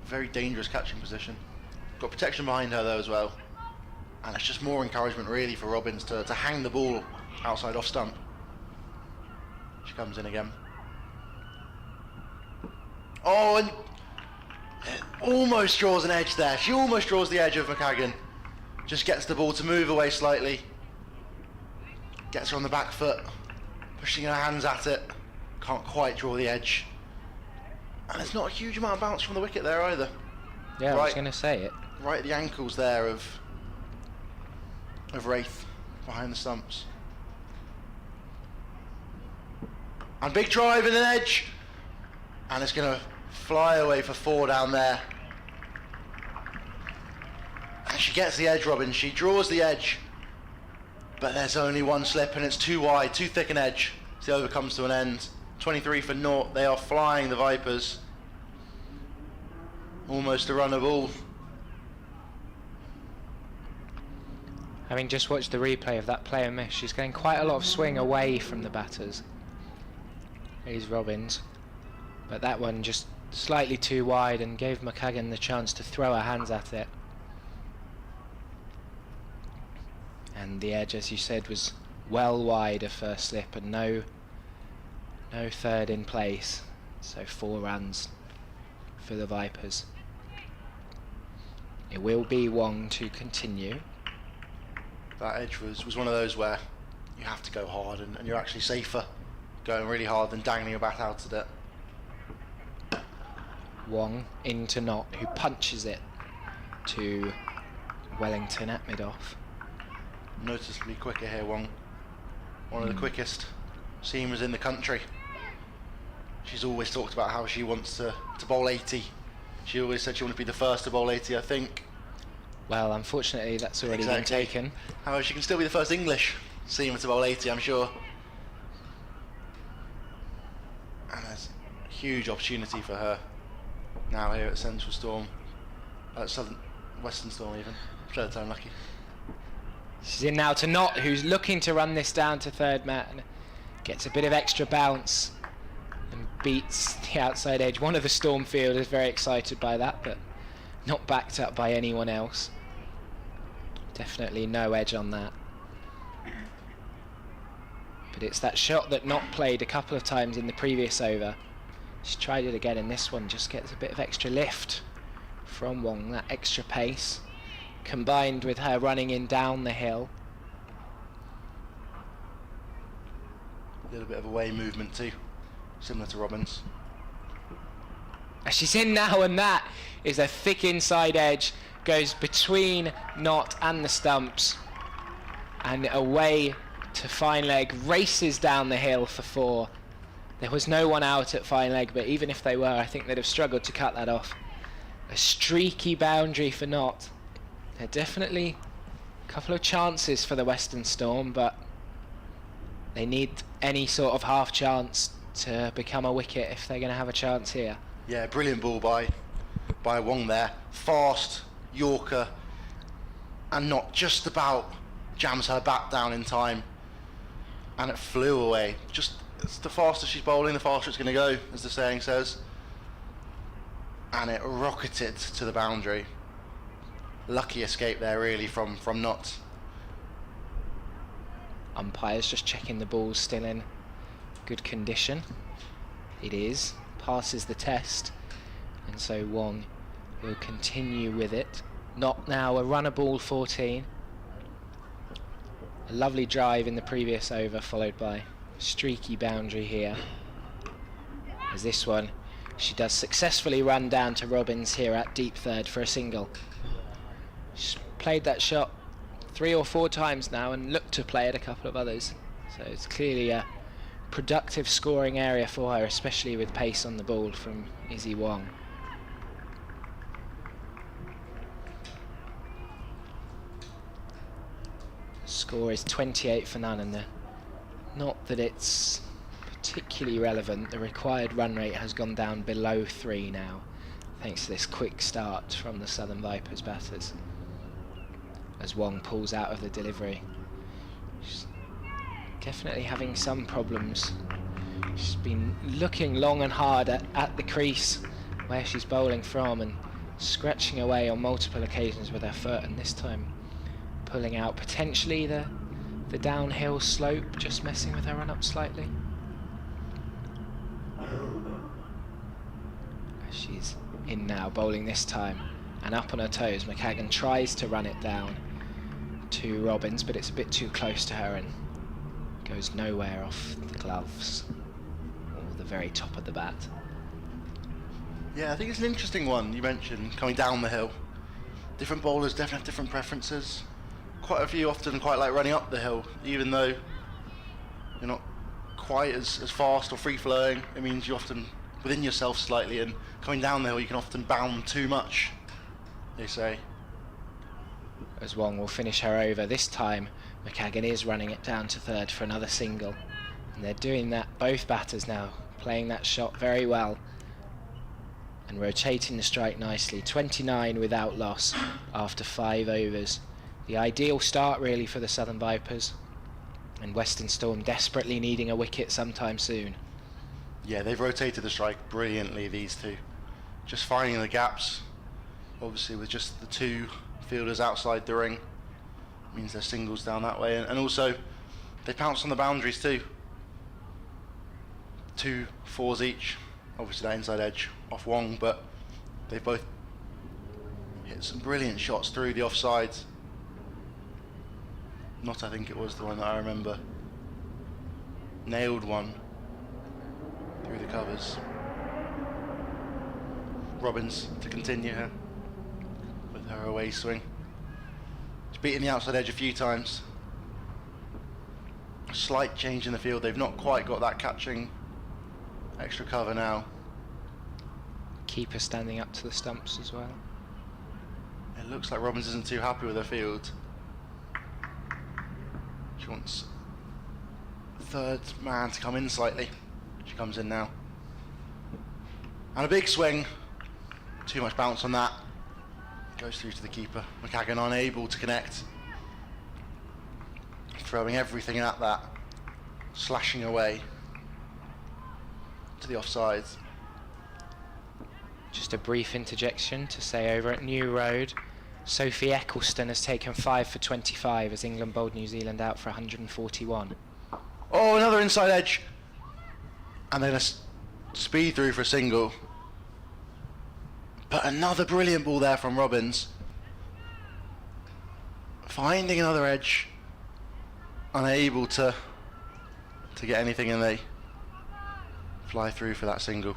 Very dangerous catching position. Got protection behind her though as well. And it's just more encouragement really for Robbins to hang the ball outside off stump. She comes in again. Oh, and almost draws an edge there. She almost draws the edge of McKagan. Just gets the ball to move away slightly. Gets her on the back foot. Pushing her hands at it. Can't quite draw the edge. And there's not a huge amount of bounce from the wicket there either. Yeah, I was Right. going to say it. Right at the ankles there of Wraith behind the stumps. And big drive in an edge. And it's going to fly away for 4 down there. And she gets the edge, Robin. She draws the edge. But there's only one slip and it's too wide, too thick an edge. So the over comes to an end. 23 for naught. They are flying, the Vipers. Almost a run of all. Having just watched the replay of that player miss, she's getting quite a lot of swing away from the batters. Here's Robbins. But that one just slightly too wide and gave McCagan the chance to throw her hands at it. And the edge, as you said, was well wide of first slip and no third in place. So 4 runs for the Vipers. It will be Wong to continue. That edge was one of those where you have to go hard and you're actually safer going really hard than dangling your bat out at it. Wong into Knott, who punches it to Wellington at mid-off. Noticeably quicker here, Wong. One of the quickest seamers in the country. She's always talked about how she wants to bowl 80. She always said she wanted to be the first to bowl 80, I think. Well, unfortunately, that's already been Exactly. taken. However, she can still be the first English seamer to bowl 80, I'm sure. And there's a huge opportunity for her now here at Central Storm. Western Storm even. Third time lucky. She's in now to Knott, who's looking to run this down to third man. Gets a bit of extra bounce and beats the outside edge. One of the Storm field is very excited by that, but not backed up by anyone else. Definitely no edge on that. But it's that shot that Knott played a couple of times in the previous over. She's tried it again in this one, just gets a bit of extra lift from Wong, that extra pace, combined with her running in down the hill. A little bit of away movement too, similar to Robbins. As she's in now, and that is a thick inside edge, goes between Knott and the stumps, and away to fine leg, races down the hill for 4. There was no one out at fine leg, but even if they were, I think they'd have struggled to cut that off. A streaky boundary for Knott. There are definitely a couple of chances for the Western Storm, but they need any sort of half chance to become a wicket if they're going to have a chance here. Yeah, brilliant ball by Wong there. Fast Yorker, and not just about jams her bat down in time, and it flew away. Just it's the faster she's bowling, the faster it's going to go, as the saying says. And it rocketed to the boundary. Lucky escape there, really, from Knott. Umpires just checking the ball's still in good condition. It is. Passes the test. And so Wong will continue with it. Not now a runner ball 14. A lovely drive in the previous over, followed by a streaky boundary here. As this one, she does successfully run down to Robbins here at deep third for a single. She's played that shot 3 or 4 times now and looked to play it a couple of others. So it's clearly a productive scoring area for her, especially with pace on the ball from Izzy Wong. Score is 28 for none, and not that it's particularly relevant. The required run rate has gone down below 3 now, thanks to this quick start from the Southern Vipers batters. As Wong pulls out of the delivery, she's definitely having some problems. She's been looking long and hard at the crease where she's bowling from and scratching away on multiple occasions with her foot, and this time pulling out potentially the downhill slope, just messing with her run up slightly. She's in now, bowling this time and up on her toes. McCagan tries to run it down to Robbins, but it's a bit too close to her and goes nowhere off the gloves or the very top of the bat. Yeah, I think it's an interesting one you mentioned, coming down the hill. Different bowlers definitely have different preferences. Quite a few often quite like running up the hill, even though you're not quite as fast or free-flowing. It means you're often within yourself slightly, and coming down the hill you can often bound too much, they say. As Wong will finish her over. This time McCagan is running it down to third for another single, and they're doing that, both batters now playing that shot very well and rotating the strike nicely. 29 without loss after 5 overs. The ideal start really for the Southern Vipers, and Western Storm desperately needing a wicket sometime soon. Yeah, they've rotated the strike brilliantly, these two. Just finding the gaps, obviously with just the 2 fielders outside the ring, means they're singles down that way, and also they pounce on the boundaries too. 2 fours each, obviously that inside edge off Wong, but they've both hit some brilliant shots through the offsides. Not, I think it was the one that I remember. Nailed one through the covers. Robbins to continue her with her away swing. She's beaten the outside edge a few times. A slight change in the field. They've not quite got that catching extra cover now. Keeper standing up to the stumps as well. It looks like Robbins isn't too happy with her field. She wants the third man to come in slightly. She comes in now. And a big swing. Too much bounce on that. Goes through to the keeper. McCagan unable to connect. Throwing everything at that. Slashing away to the offsides. Just a brief interjection to say over at New Road, Sophie Eccleston has taken 5 for 25 as England bowled New Zealand out for 141. Oh, another inside edge. And then a speed through for a single. But another brilliant ball there from Robbins. Finding another edge. Unable to get anything, and they fly through for that single.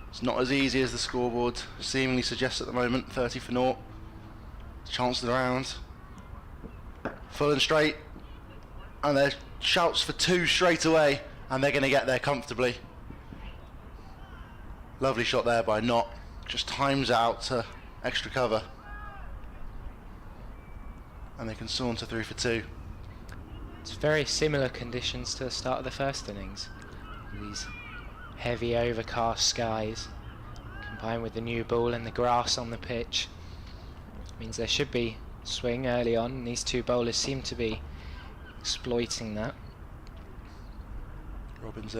It's not as easy as the scoreboard seemingly suggests at the moment. 30 for 0. Chance of the round. Full and straight. And there's shouts for 2 straight away, and they're going to get there comfortably. Lovely shot there by Knott. Just times out to extra cover. And they can saunter through for 2. It's very similar conditions to the start of the first innings. These heavy overcast skies combined with the new ball and the grass on the pitch means there should be swing early on, and these 2 bowlers seem to be exploiting that. Robbins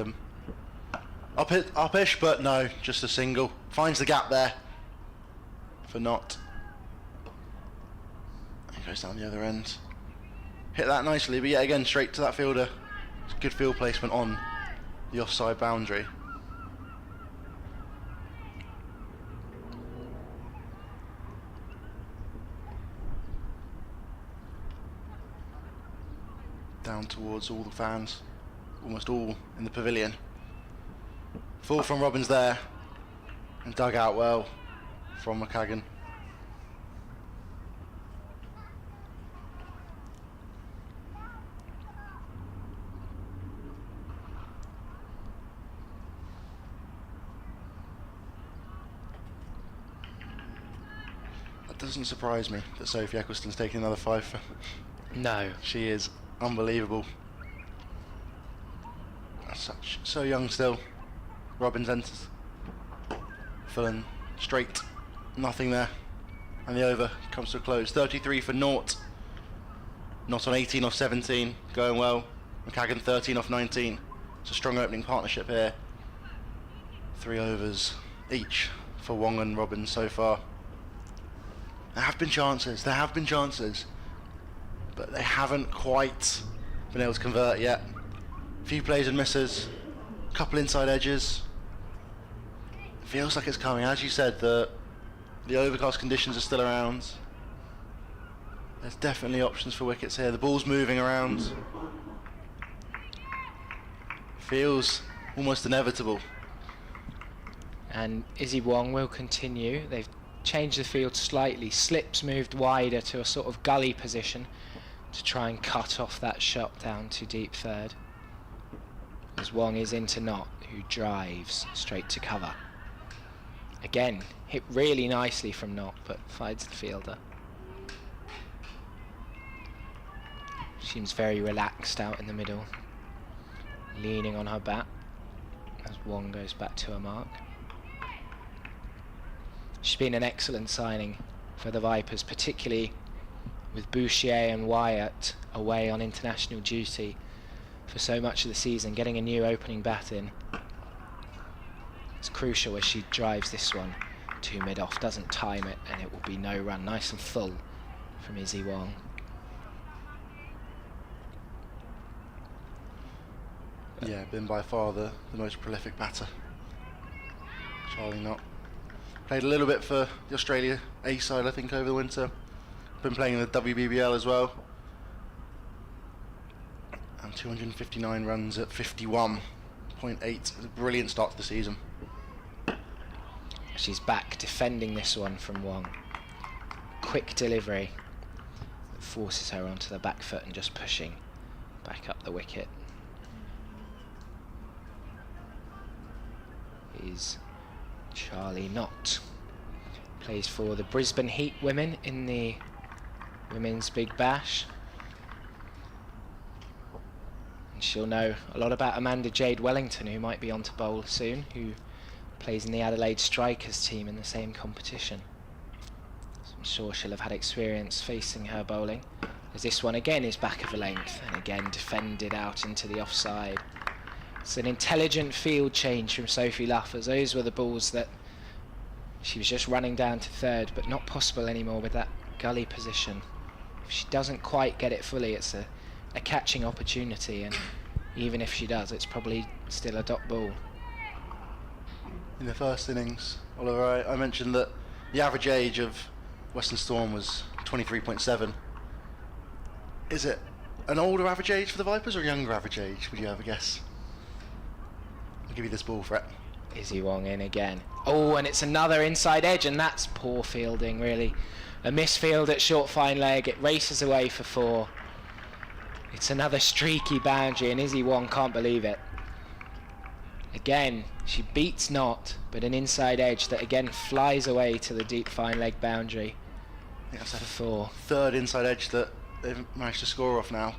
up-ish, but no, just a single. Finds the gap there for Knott. And goes down the other end. Hit that nicely, but yet again straight to that fielder. It's good field placement on the offside boundary. Down towards all the fans, almost all in the pavilion. Full from Robbins there, and dug out well from McCagan. That doesn't surprise me that Sophie Eccleston's taking another 5 for. No. She is unbelievable. So young still. Robbins enters. Full and straight. Nothing there. And the over comes to a close. 33 for 0. Not on 18 off 17. Going well. McCagan 13 off 19. It's a strong opening partnership here. 3 overs each for Wong and Robbins so far. There have been chances. But they haven't quite been able to convert yet. A few plays and misses. A couple inside edges. Feels like it's coming. As you said, the overcast conditions are still around. There's definitely options for wickets here. The ball's moving around. Feels almost inevitable And Izzy Wong will continue. They've changed the field slightly. Slips moved wider to a sort of gully position to try and cut off that shot down to deep third. As Wong is into Knott, who drives straight to cover. Again, hit really nicely from Knott, but finds the fielder. Seems very relaxed out in the middle, leaning on her bat as Wong goes back to her mark. She's been an excellent signing for the Vipers, particularly with Bouchier and Wyatt away on international duty for so much of the season. Getting a new opening bat in, it's crucial as she drives this one to mid-off, doesn't time it, and it will be no run. Nice and full from Izzy Wong. Yeah, been by far the most prolific batter. Charlie Knott. Played a little bit for the Australia A side, I think, over the winter. Been playing in the WBBL as well. And 259 runs at 51.8. A brilliant start to the season. She's back defending this one from Wong. Quick delivery that forces her onto the back foot and just pushing back up the wicket. Is Charlie Knott. Plays for the Brisbane Heat women in the Women's Big Bash. And she'll know a lot about Amanda Jade Wellington, who might be on to bowl soon, who plays in the Adelaide Strikers team in the same competition. So I'm sure she'll have had experience facing her bowling, as this one again is back of a length and again defended out into the offside. It's an intelligent field change from Sophie Luff, as those were the balls that she was just running down to third, but not possible anymore with that gully position. If she doesn't quite get it fully, it's a catching opportunity, and even if she does, it's probably still a dot ball. In the first innings, Oliver, I mentioned that the average age of Western Storm was 23.7. Is it an older average age for the Vipers or a younger average age, would you have a guess? I'll give you this ball, Fret. Izzy Wong in again. Oh, and it's another inside edge, and that's poor fielding, really. A misfield at short fine leg. It races away for 4. It's another streaky boundary, and Izzy Wong can't believe it. Again, she beats Knott, but an inside edge that again flies away to the deep fine leg boundary. I think that's For the 4. third inside edge that they've managed to score off now.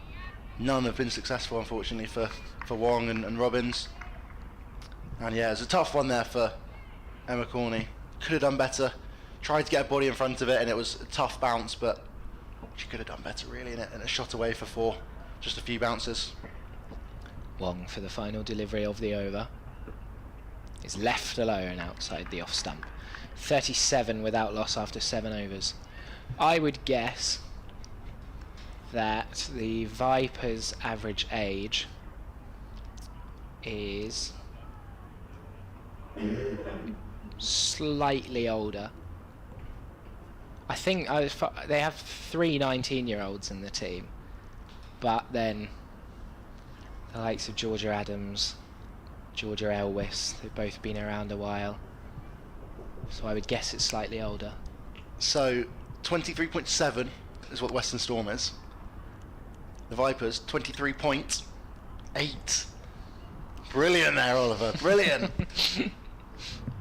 None have been successful, unfortunately, for Wong and Robbins. And yeah, it was a tough one there for Emma Corney. Could have done better. Tried to get a body in front of it, and it was a tough bounce, but she could have done better, really, in it. And a shot away for 4. Just a few bounces. Wong for the final delivery of the over. Is left alone outside the off stump. 37 without loss after 7 overs. I would guess that the Vipers' average age is slightly older. I think they have 3 19-year-olds in the team, but then the likes of Georgia Adams, Georgia Elwis, they've both been around a while, so I would guess it's slightly older. So 23.7 is what the Western Storm is. The Vipers 23.8. Brilliant there, Oliver. Brilliant.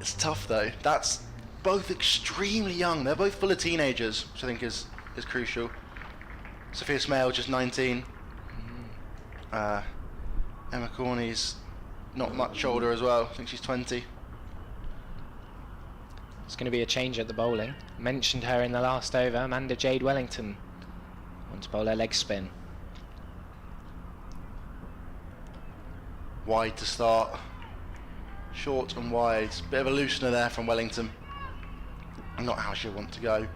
It's tough though. That's both extremely young. They're both full of teenagers, which I think is crucial. Sophia Smale just 19. Emma Corney's not much older as well. I think she's 20. It's going to be a change at the bowling. Mentioned her in the last over. Amanda Jade Wellington wants to bowl her leg spin. Wide to start. Short and wide. Bit of a loosener there from Wellington. Not how she'll want to go.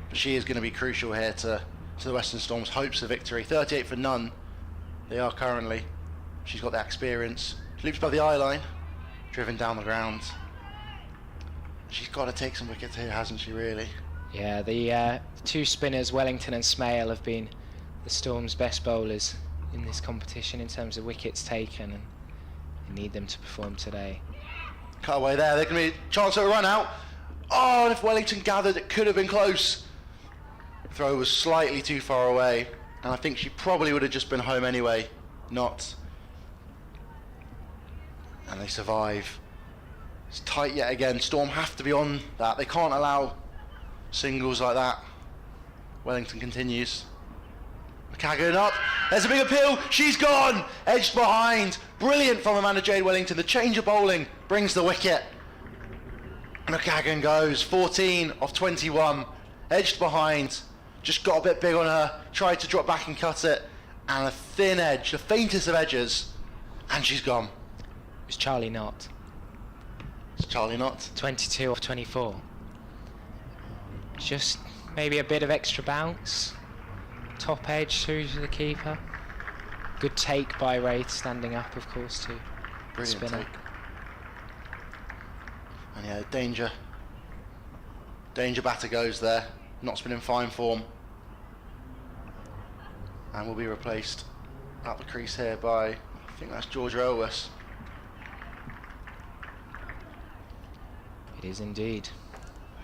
But she is going to be crucial here to the Western Storm's hopes of victory. 38 for none. They are currently. She's got that experience. She loops by the eye line. Driven down the ground. She's got to take some wickets here, hasn't she, really? Yeah, the 2 spinners, Wellington and Smale, have been the Storm's best bowlers in this competition in terms of wickets taken, and they need them to perform today. Cut away there. There can be a chance of a run out. Oh, and if Wellington gathered, it could have been close. The throw was slightly too far away, and I think she probably would have just been home anyway. Not. And they survive. It's tight yet again. Storm have to be on that. They can't allow singles like that. Wellington continues. McCagan up. There's a big appeal. She's gone. Edged behind. Brilliant from Amanda Jade Wellington. The change of bowling brings the wicket. McCagan goes 14 of 21. Edged behind. Just got a bit big on her. Tried to drop back and cut it. And a thin edge. The faintest of edges. And she's gone. It was Charlie Knott. It's Charlie Knott. 22 off 24. Just maybe a bit of extra bounce. Top edge through to the keeper. Good take by Wraith, standing up, of course, to Brilliant spinner. take. And yeah, danger batter goes there. Knott's been in fine form. And will be replaced at the crease here by, I think that's Georgia Elwes. It is indeed.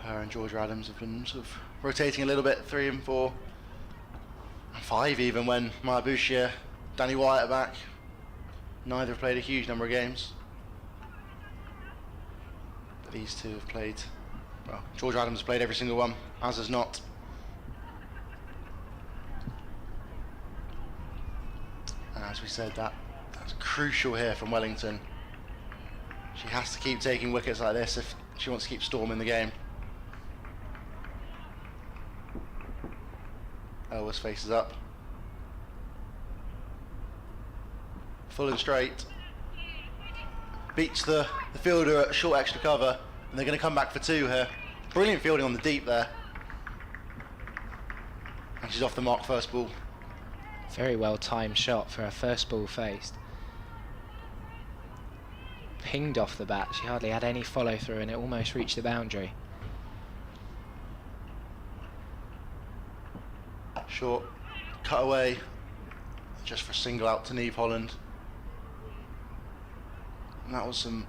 Her and Georgia Adams have been sort of rotating a little bit, 3 and 4. And 5 even when Maya Bouchier, Danny Wyatt are back. Neither have played a huge number of games. But these two have played, well, Georgia Adams has played every single one, as has Knott. And as we said, that's crucial here from Wellington. She has to keep taking wickets like this if she wants to keep Storm in the game. Elwes faces up. Full and straight. Beats the fielder at short extra cover, and they're going to come back for 2 here. Brilliant fielding on the deep there. And she's off the mark first ball. Very well timed shot for her first ball faced. Pinged off the bat. She hardly had any follow through, and it almost reached the boundary. Short, cut away, just for a single out to Neve Holland. And that was some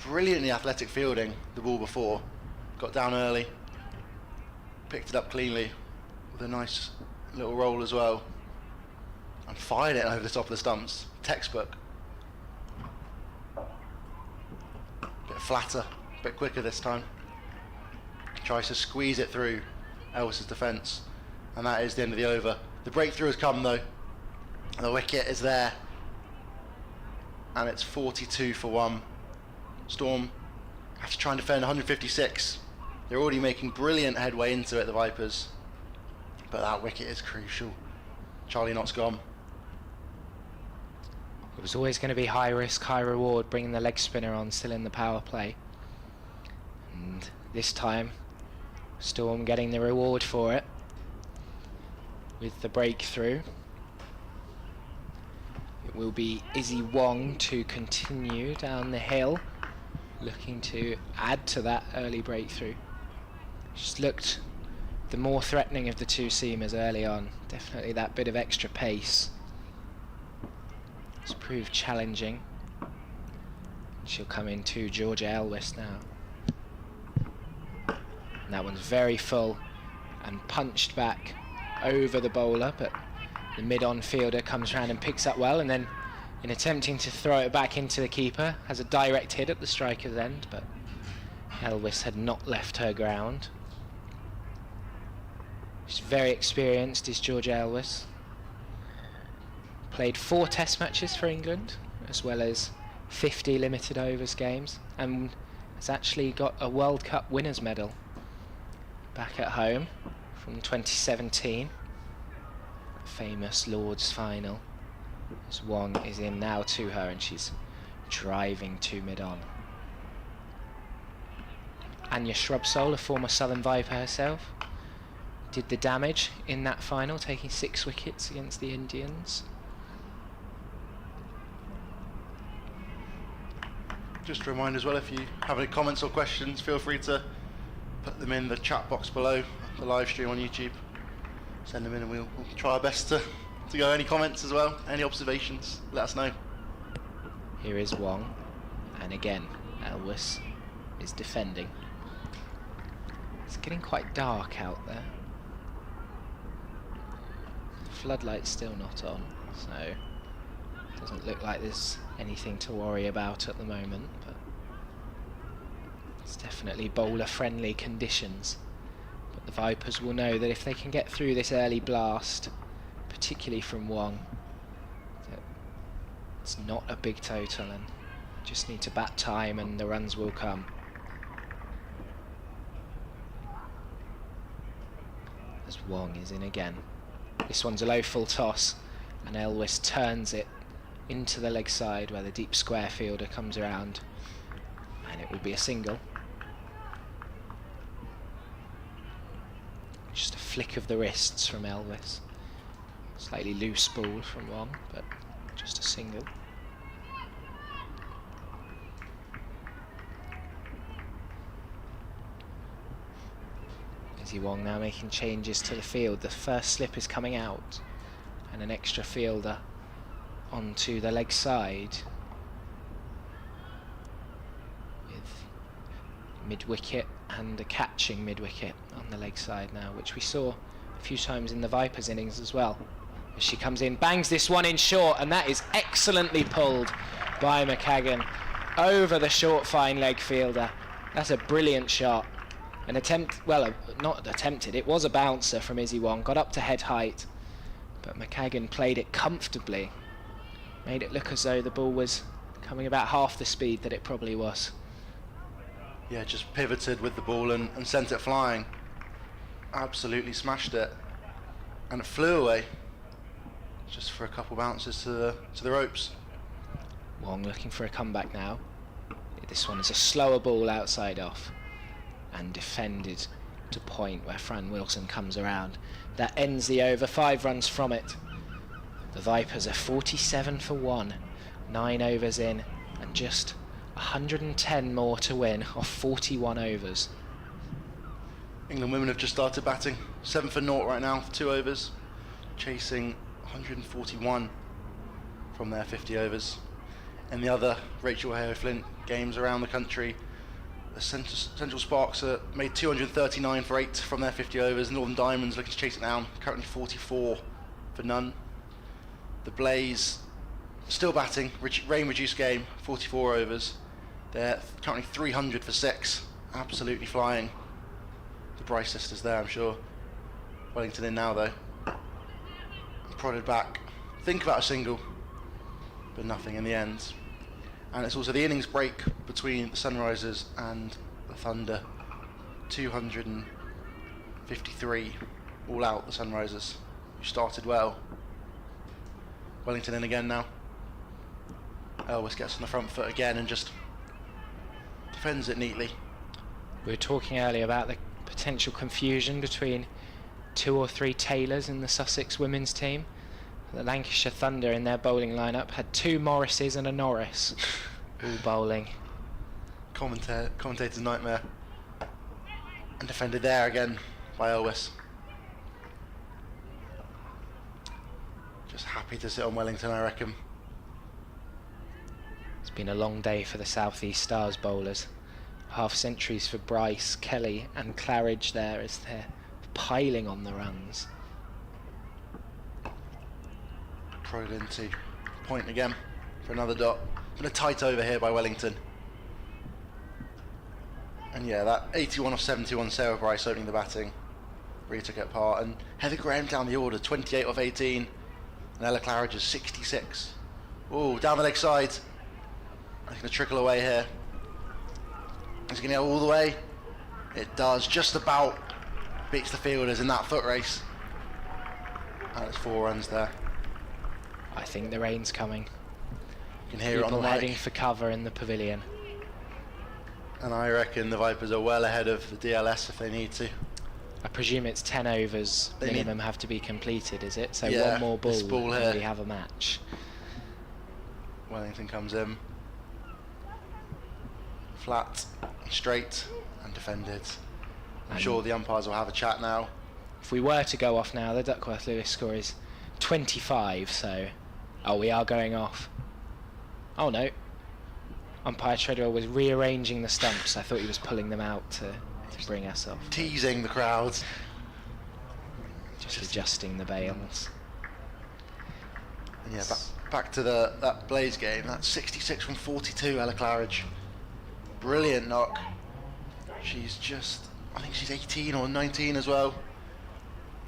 brilliantly athletic fielding, the ball before. Got down early, picked it up cleanly with a nice little roll as well. And fired it over the top of the stumps. Textbook. Bit flatter, a bit quicker this time. Tries to squeeze it through Elwes' defence. And that is the end of the over. The breakthrough has come though. The wicket is there. And it's 42 for 1. Storm have to try and defend 156. They're already making brilliant headway into it, the Vipers. But that wicket is crucial. Charlie Knott's gone. It was always going to be high risk, high reward, bringing the leg spinner on, still in the power play. And this time, Storm getting the reward for it with the breakthrough. It will be Izzy Wong to continue down the hill, looking to add to that early breakthrough. Just looked the more threatening of the two seamers early on. Definitely that bit of extra pace. It's proved challenging. She'll come into Georgia Elwes now. And that one's very full and punched back over the bowler, but the mid-on fielder comes round and picks up well, and then in attempting to throw it back into the keeper, has a direct hit at the striker's end, but Elwes had not left her ground. She's very experienced, is Georgia Elwes. Played 4 test matches for England, as well as 50 limited overs games, and has actually got a World Cup winners medal back at home from 2017. Famous Lord's final. As Wong is in now to her, and she's driving to mid-on. Anya Shrubsole, a former Southern Viper herself, did the damage in that final, taking 6 wickets against the Indians. Just a reminder as well, if you have any comments or questions, feel free to put them in the chat box below the live stream on YouTube. Send them in and we'll try our best to go. Any comments as well, any observations, let us know. Here is Wong, and again Elwes is defending. It's getting quite dark out there. Floodlight's still not on, so it doesn't look like there's anything to worry about at the moment, but it's definitely bowler-friendly conditions. But the Vipers will know that if they can get through this early blast, particularly from Wong, that it's not a big total and just need to bat time and the runs will come. As Wong is in again. This one's a low full toss and Elwes turns it into the leg side where the deep square fielder comes around, and it will be a single. Just a flick of the wrists from Elwes. Slightly loose ball from Wong, but just a single. Izzy Wong now making changes to the field. The first slip is coming out and an extra fielder onto the leg side with mid-wicket and a catching mid-wicket on the leg side now, which we saw a few times in the Vipers innings as well. As she comes in, bangs this one in short, and that is excellently pulled by McCagan over the short fine leg fielder. That's a brilliant shot. An attempt, well, not attempted, it was a bouncer from Izzy Wong, got up to head height, but McCagan played it comfortably, made it look as though the ball was coming about half the speed that it probably was. Yeah, just pivoted with the ball and sent it flying. Absolutely smashed it, and it flew away just for a couple bounces to the ropes. Wong looking for a comeback now. This one is a slower ball outside off and defended to point where Fran Wilson comes around. That ends the over, 5 runs from it. The Vipers are 47 for 1, 9 overs in, and just 110 more to win off 41 overs. England women have just started batting, 7 for 0 right now, 2 overs, chasing 141 from their 50 overs. And the other Rachel Heyhoe Flint games around the country, the Central Sparks made 239 for 8 from their 50 overs. Northern Diamonds looking to chase it down, currently 44 for none. The Blaze still batting, rain reduced game, 44 overs. They're currently 300 for 6, absolutely flying. The Bryce sisters there, I'm sure. Wellington in now though. Prodded back, think about a single, but nothing in the end. And it's also the innings break between the Sunrisers and the Thunder. 253 all out, the Sunrisers, who started well. Wellington in again now. Elwes gets on the front foot again and just defends it neatly. We were talking earlier about the potential confusion between 2 or 3 Taylors in the Sussex women's team. The Lancashire Thunder in their bowling lineup had 2 Morrises and a Norris all bowling. Commentator's nightmare. And defended there again by Elwes. Just happy to sit on Wellington, I reckon. It's been a long day for the South East Stars bowlers. Half centuries for Bryce, Kelly and Claridge there as they're piling on the runs. Prodded into point again for another dot. Been a tight over here by Wellington. And yeah, that 81 off 71, Sarah Bryce opening the batting really took it apart. And Heather Graham down the order, 28 off 18. And Ella Claridge is 66. Oh, down the leg side. It's going to trickle away here. It's going to go all the way. It does, just about beats the fielders in that foot race. And it's 4 runs there. I think the rain's coming. You can hear it on the People mic. heading for cover in the pavilion. And I reckon the Vipers are well ahead of the DLS if they need to. I presume it's 10 overs They minimum have to be completed, is it? So Yeah, one more this ball ball and here. we have a match. Wellington comes in. Flat, straight, and defended. I'm And- sure the umpires will have a chat now. If we were to go off now, the Duckworth-Lewis score is 25, so... Oh, we are going off. Oh, no. umpire Treadwell was rearranging the stumps. I thought he was pulling them out to bring us off. Teasing the crowd. Just adjusting the bails. And yeah, back to that Blaze game. That's 66 from 42, Ella Claridge. Brilliant knock. She's just, I think she's 18 or 19 as well.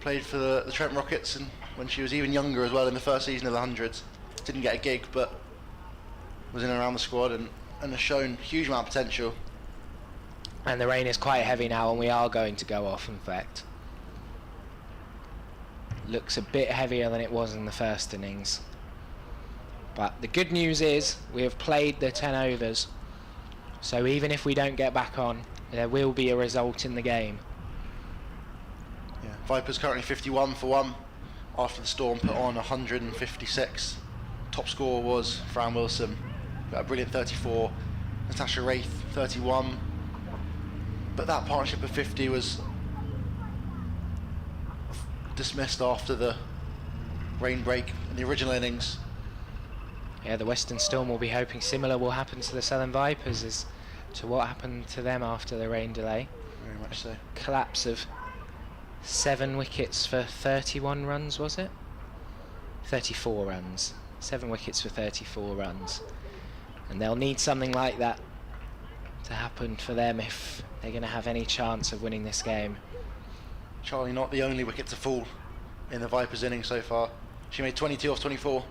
Played for the Trent Rockets and when she was even younger as well in the first season of the hundreds. Didn't get a gig, but was in and around the squad and has shown huge amount of potential. And the rain is quite heavy now, and we are going to go off, in fact. Looks a bit heavier than it was in the first innings. But the good news is we have played the 10 overs. So even if we don't get back on, there will be a result in the game. Yeah, Vipers currently 51 for 1 after the Storm put on 156. Top score was Fran Wilson, got a brilliant 34. Natasha Wraith 31. But that partnership of 50 was dismissed after the rain break in the original innings. Yeah, the Western Storm will be hoping similar will happen to the Southern Vipers as to what happened to them after the rain delay. Very much so. Collapse of 7 wickets for 31 runs, was it? 34 runs. 7 wickets for 34 runs. And they'll need something like that to happen for them if they're going to have any chance of winning this game. Charlie not the only wicket to fall in the Vipers innings so far. She made 22 off 24.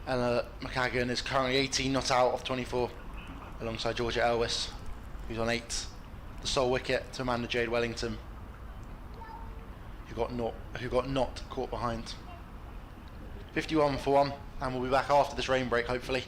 Ella McCagan is currently 18 not out off 24 alongside Georgia Elwis, who's on 8. The sole wicket to Amanda Jade Wellington, who got not caught behind. 51 for 1, and we'll be back after this rain break hopefully.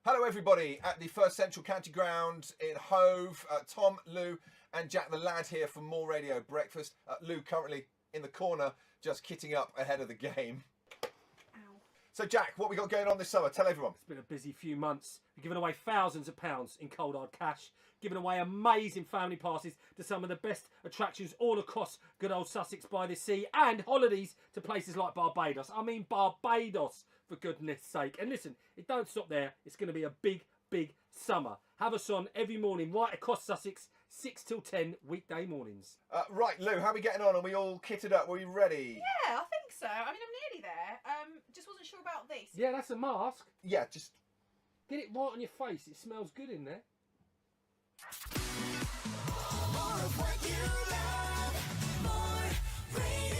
Hello everybody at the First Central County Ground in Hove. Tom, Lou and Jack the Lad here for More Radio Breakfast. Lou currently in the corner just kitting up ahead of the game. Ow. So Jack, what we got going on this summer? Tell everyone. It's been a busy few months. We've given away thousands of pounds in cold hard cash, giving away amazing family passes to some of the best attractions all across good old Sussex by the sea, and holidays to places like Barbados. I mean Barbados, for goodness sake. And listen, it don't stop there. It's going to be a big, big summer. Have us on every morning right across Sussex, 6 till 10 weekday mornings. Right, Lou, how are we getting on? Are we all kitted up? Are we ready? Yeah, I think so. I mean, I'm nearly there. Just wasn't sure about this. Yeah, that's a mask. Yeah, just... Get it right on your face. It smells good in there. More of what you love, more radio.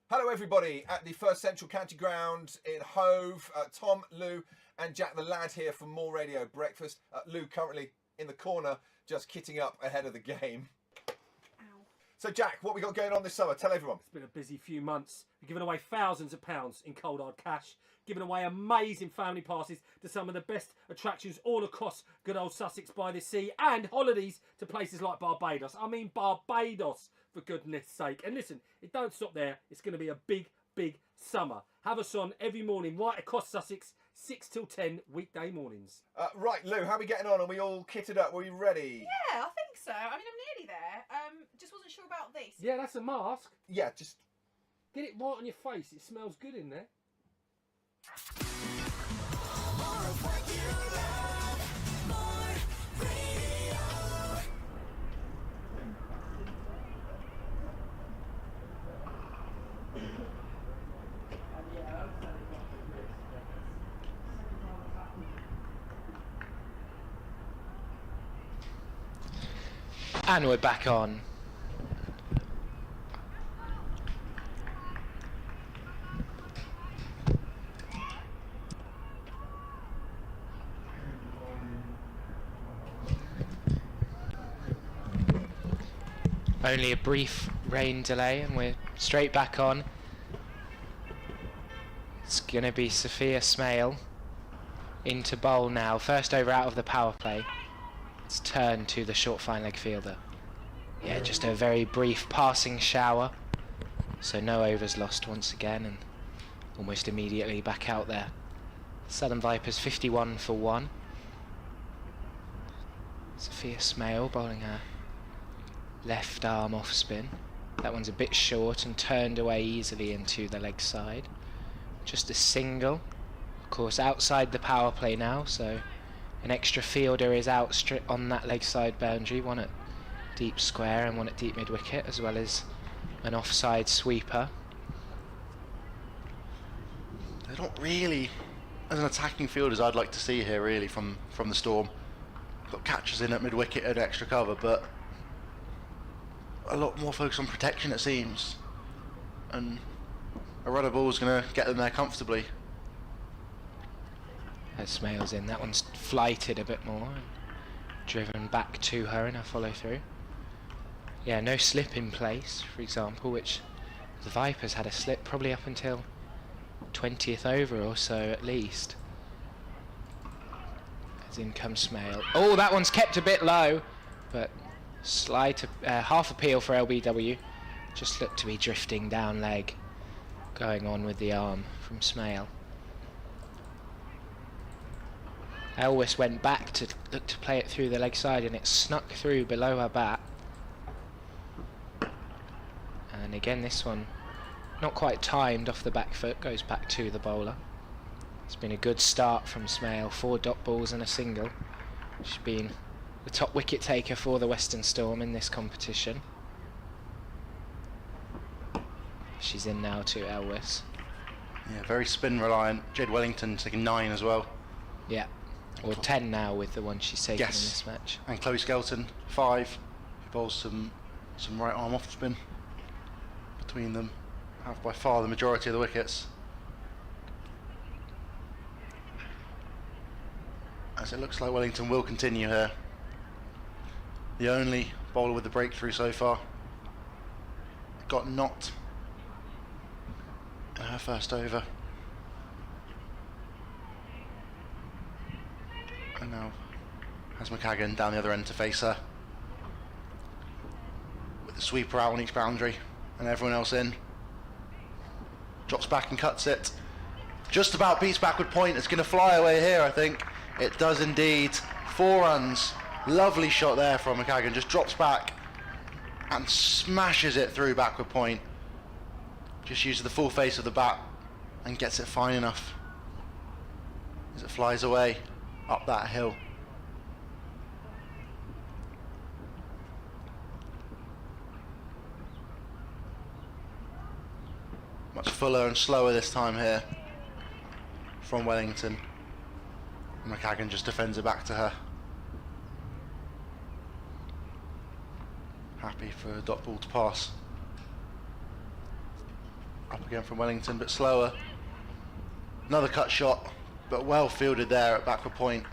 Hello everybody at the First Central County Ground in Hove. Tom, Lou and Jack the Lad here for More Radio Breakfast. Lou currently in the corner just kitting up ahead of the game. Ow. So Jack, what we got going on this summer? Tell everyone. It's been a busy few months. We've given away thousands of pounds in cold hard cash, giving away amazing family passes to some of the best attractions all across good old Sussex by the sea, and holidays to places like Barbados. I mean Barbados, for goodness sake. And listen, it don't stop there. It's going to be a big, big summer. Have us on every morning right across Sussex, 6 till 10 weekday mornings. Right, Lou, how are we getting on? Are we all kitted up? Are we ready? Yeah, I think so. I mean, I'm nearly there. Just wasn't sure about this. Yeah, that's a mask. Yeah, just... Get it right on your face. It smells good in there. More of what you love, more radio. And we're back on. Only a brief rain delay and we're straight back on. It's going to be Sophia Smale into bowl now. First over out of the power play. It's turned to the short fine leg fielder. Yeah, just a very brief passing shower. So no overs lost once again and almost immediately back out there. Southern Vipers 51 for 1. Sophia Smale bowling her left arm off spin. That one's a bit short and turned away easily into the leg side. Just a single. Of course outside the power play now, so an extra fielder is out on that leg side boundary, one at deep square and one at deep mid wicket, as well as an offside sweeper. They're not really as an attacking field as I'd like to see here really from the Storm. Got catchers in at mid wicket and extra cover, but a lot more focus on protection it seems, and a rudder ball is going to get them there comfortably. As Smale's in, that one's flighted a bit more and driven back to her in her follow through. Yeah, no slip in place, for example, which the Vipers had a slip probably up until 20th over or so at least. As in comes Smale. Oh, that one's kept a bit low, but slight half appeal for LBW. Just looked to be drifting down leg, going on with the arm from Smale. Elwes went back to look to play it through the leg side and it snuck through below her bat. And again this one not quite timed off the back foot, goes back to the bowler. It's been a good start from Smale, 4 dot balls and a single. She's been the top wicket taker for the Western Storm in this competition. She's in now to Elwes. Yeah, very spin reliant. Jade Wellington taking 9 as well. Yeah, or 10 now with the one she's taken Yes. in this match. And Chloe Skelton 5, who bowls some right arm off spin. Between them have by far the majority of the wickets. As it looks like Wellington will continue here. The only bowler with the breakthrough so far. Got Knott in her first over. And now has McCagan down the other end to face her. With the sweeper out on each boundary and everyone else in. Drops back and cuts it. Just about beats backward point. It's going to fly away here, I think. It does indeed. 4 runs. Lovely shot there from McCagan. Just drops back and smashes it through backward point. Just uses the full face of the bat and gets it fine enough as it flies away up that hill. Much fuller and slower this time here from Wellington. McCagan just defends it back to her. Happy for a dot ball to pass. Up again from Wellington, but slower. Another cut shot, but well fielded there at backward point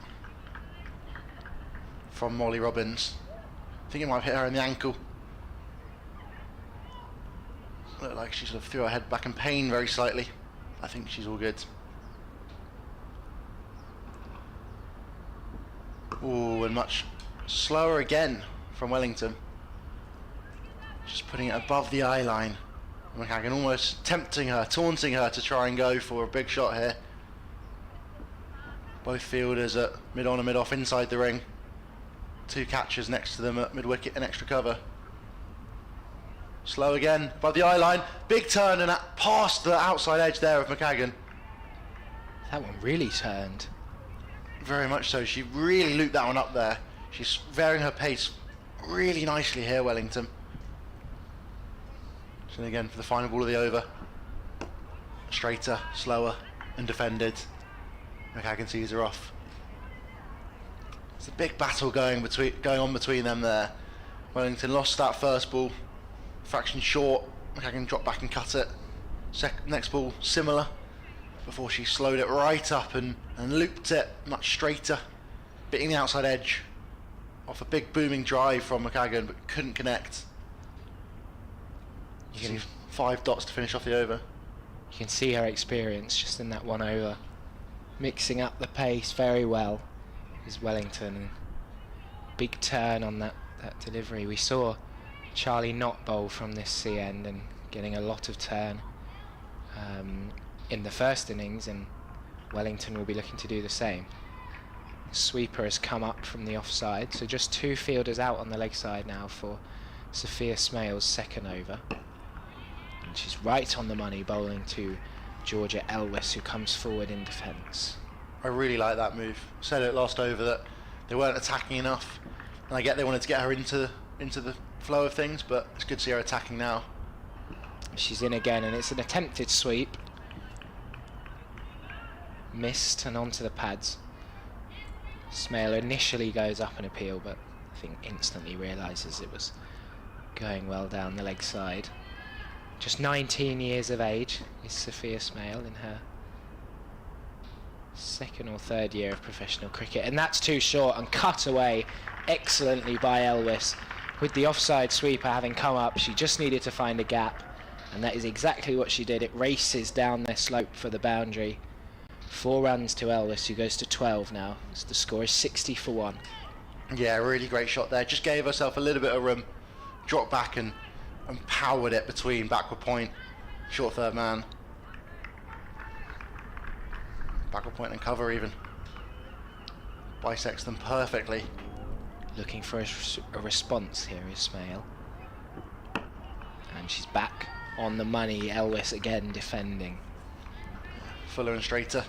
from Molly Robbins. I think it might have hit her in the ankle. Looked like she sort of threw her head back in pain very slightly. I think she's all good. Ooh, and much slower again from Wellington. Just putting it above the eye line. McCagan almost tempting her, taunting her to try and go for a big shot here. Both fielders at mid-on and mid-off inside the ring. Two catchers next to them at mid-wicket and extra cover. Slow again, above the eye line. Big turn and past the outside edge there of McCagan. That one really turned. Very much so. She really looped that one up there. She's varying her pace really nicely here, Wellington. So again for the final ball of the over. Straighter, slower, and defended. McCagan sees her off. It's a big battle going on between them there. Wellington lost that first ball, fraction short. McCagan dropped back and cut it. Next ball similar, before she slowed it right up and looped it much straighter, hitting the outside edge off a big booming drive from McCagan, but couldn't connect. You can 5 dots to finish off the over. You can see her experience just in that one over. Mixing up the pace very well is Wellington. Big turn on that delivery. We saw Charlie not bowl from this sea end and getting a lot of turn in the first innings, and Wellington will be looking to do the same. Sweeper has come up from the offside, so just 2 fielders out on the leg side now for Sophia Smale's second over. And she's right on the money, bowling to Georgia Elwes, who comes forward in defence. I really like that move. Said it last over that they weren't attacking enough, and I get they wanted to get her into the flow of things, but it's good to see her attacking now. She's in again, and it's an attempted sweep. Missed and onto the pads. Smale initially goes up an appeal, but I think instantly realises it was going well down the leg side. Just 19 years of age is Sophia Smale, in her second or third year of professional cricket, and that's too short and cut away excellently by Elwes. With the offside sweeper having come up, she just needed to find a gap, and that is exactly what she did. It races down their slope for the boundary. 4 runs to Elwes, who goes to 12 now. So the score is 60 for 1. Yeah, really great shot there. Just gave herself a little bit of room, dropped back and powered it between backward point, short third man. Backward point and cover even. Bisects them perfectly. Looking for a response here is Smale. And she's back on the money. Elwes again defending. Fuller and straighter.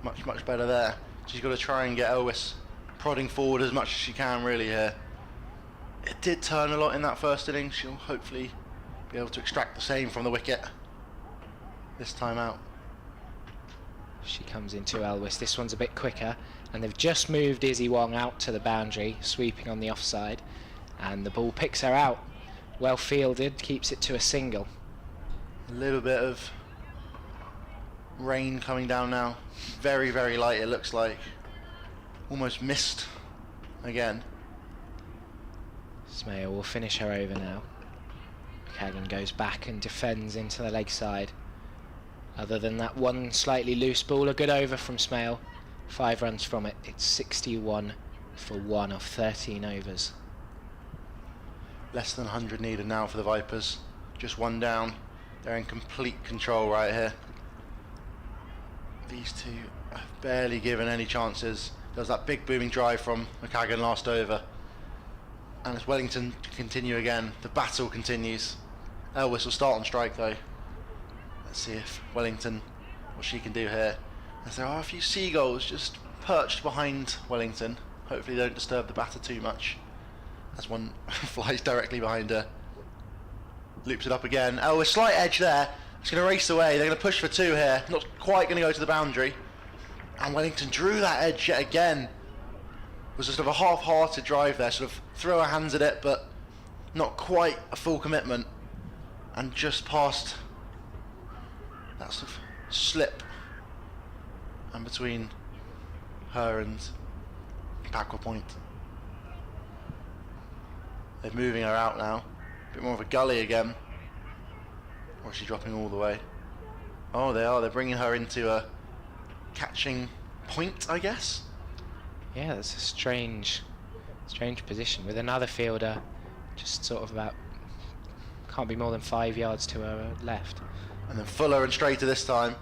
Much better there. She's got to try and get Elwes prodding forward as much as she can really here. It did turn a lot in that first innings. She'll hopefully be able to extract the same from the wicket this time out. She comes into Elwes. This one's a bit quicker, and they've just moved Izzy Wong out to the boundary, sweeping on the offside, and the ball picks her out. Well fielded, keeps it to a single. A little bit of rain coming down now. Very, very light it looks like. Almost mist again. Smale will finish her over now. McCagan goes back and defends into the leg side. Other than that one slightly loose ball, a good over from Smale. 5 runs from it. It's 61 for 1 of 13 overs. Less than 100 needed now for the Vipers. Just 1 down. They're in complete control right here. These two have barely given any chances. There's that big booming drive from McCagan last over. And as Wellington continue again, the battle continues. Elwes will start on strike though. Let's see if Wellington, what she can do here. As there are a few seagulls just perched behind Wellington. Hopefully they don't disturb the batter too much. As one flies directly behind her. Loops it up again. Elwes, slight edge there. It's going to race away. They're going to push for 2 here. Not quite going to go to the boundary. And Wellington drew that edge yet again. It was just sort of a half-hearted drive there. Sort of threw her hands at it, but not quite a full commitment. And just past that sort of slip and between her and backward point. They're moving her out now. A bit more of a gully again. Or is she dropping all the way? Oh, they are. They're bringing her into a catching point, I guess. Yeah, that's a strange position with another fielder just sort of about, can't be more than 5 yards to her left. And then Fuller and Strater this time.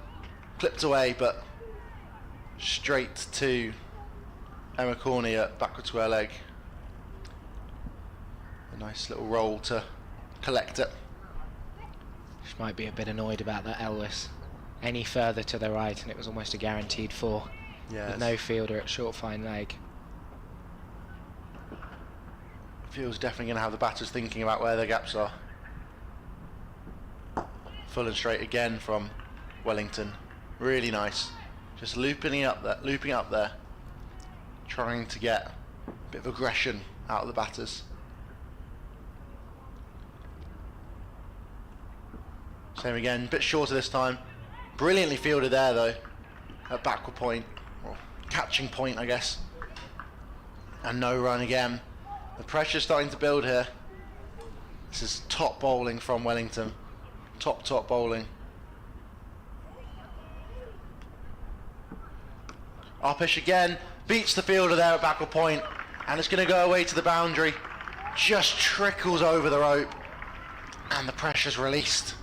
Clipped away, but straight to Emma Corney at backward square leg. A nice little roll to collect it. She might be a bit annoyed about that, Elvis. Any further to the right and it was almost a guaranteed 4. Yeah, With no fielder at short fine leg. Feels definitely going to have the batters thinking about where their gaps are. Full and straight again from Wellington. Really nice. Just looping it up there. Trying to get a bit of aggression out of the batters. Same again, bit shorter this time. Brilliantly fielded there though. At backward point, or catching point I guess. And no run again. The pressure's starting to build here. This is top bowling from Wellington. Top bowling. Uppish again, beats the fielder there at backward point, and it's going to go away to the boundary. Just trickles over the rope, and the pressure's released.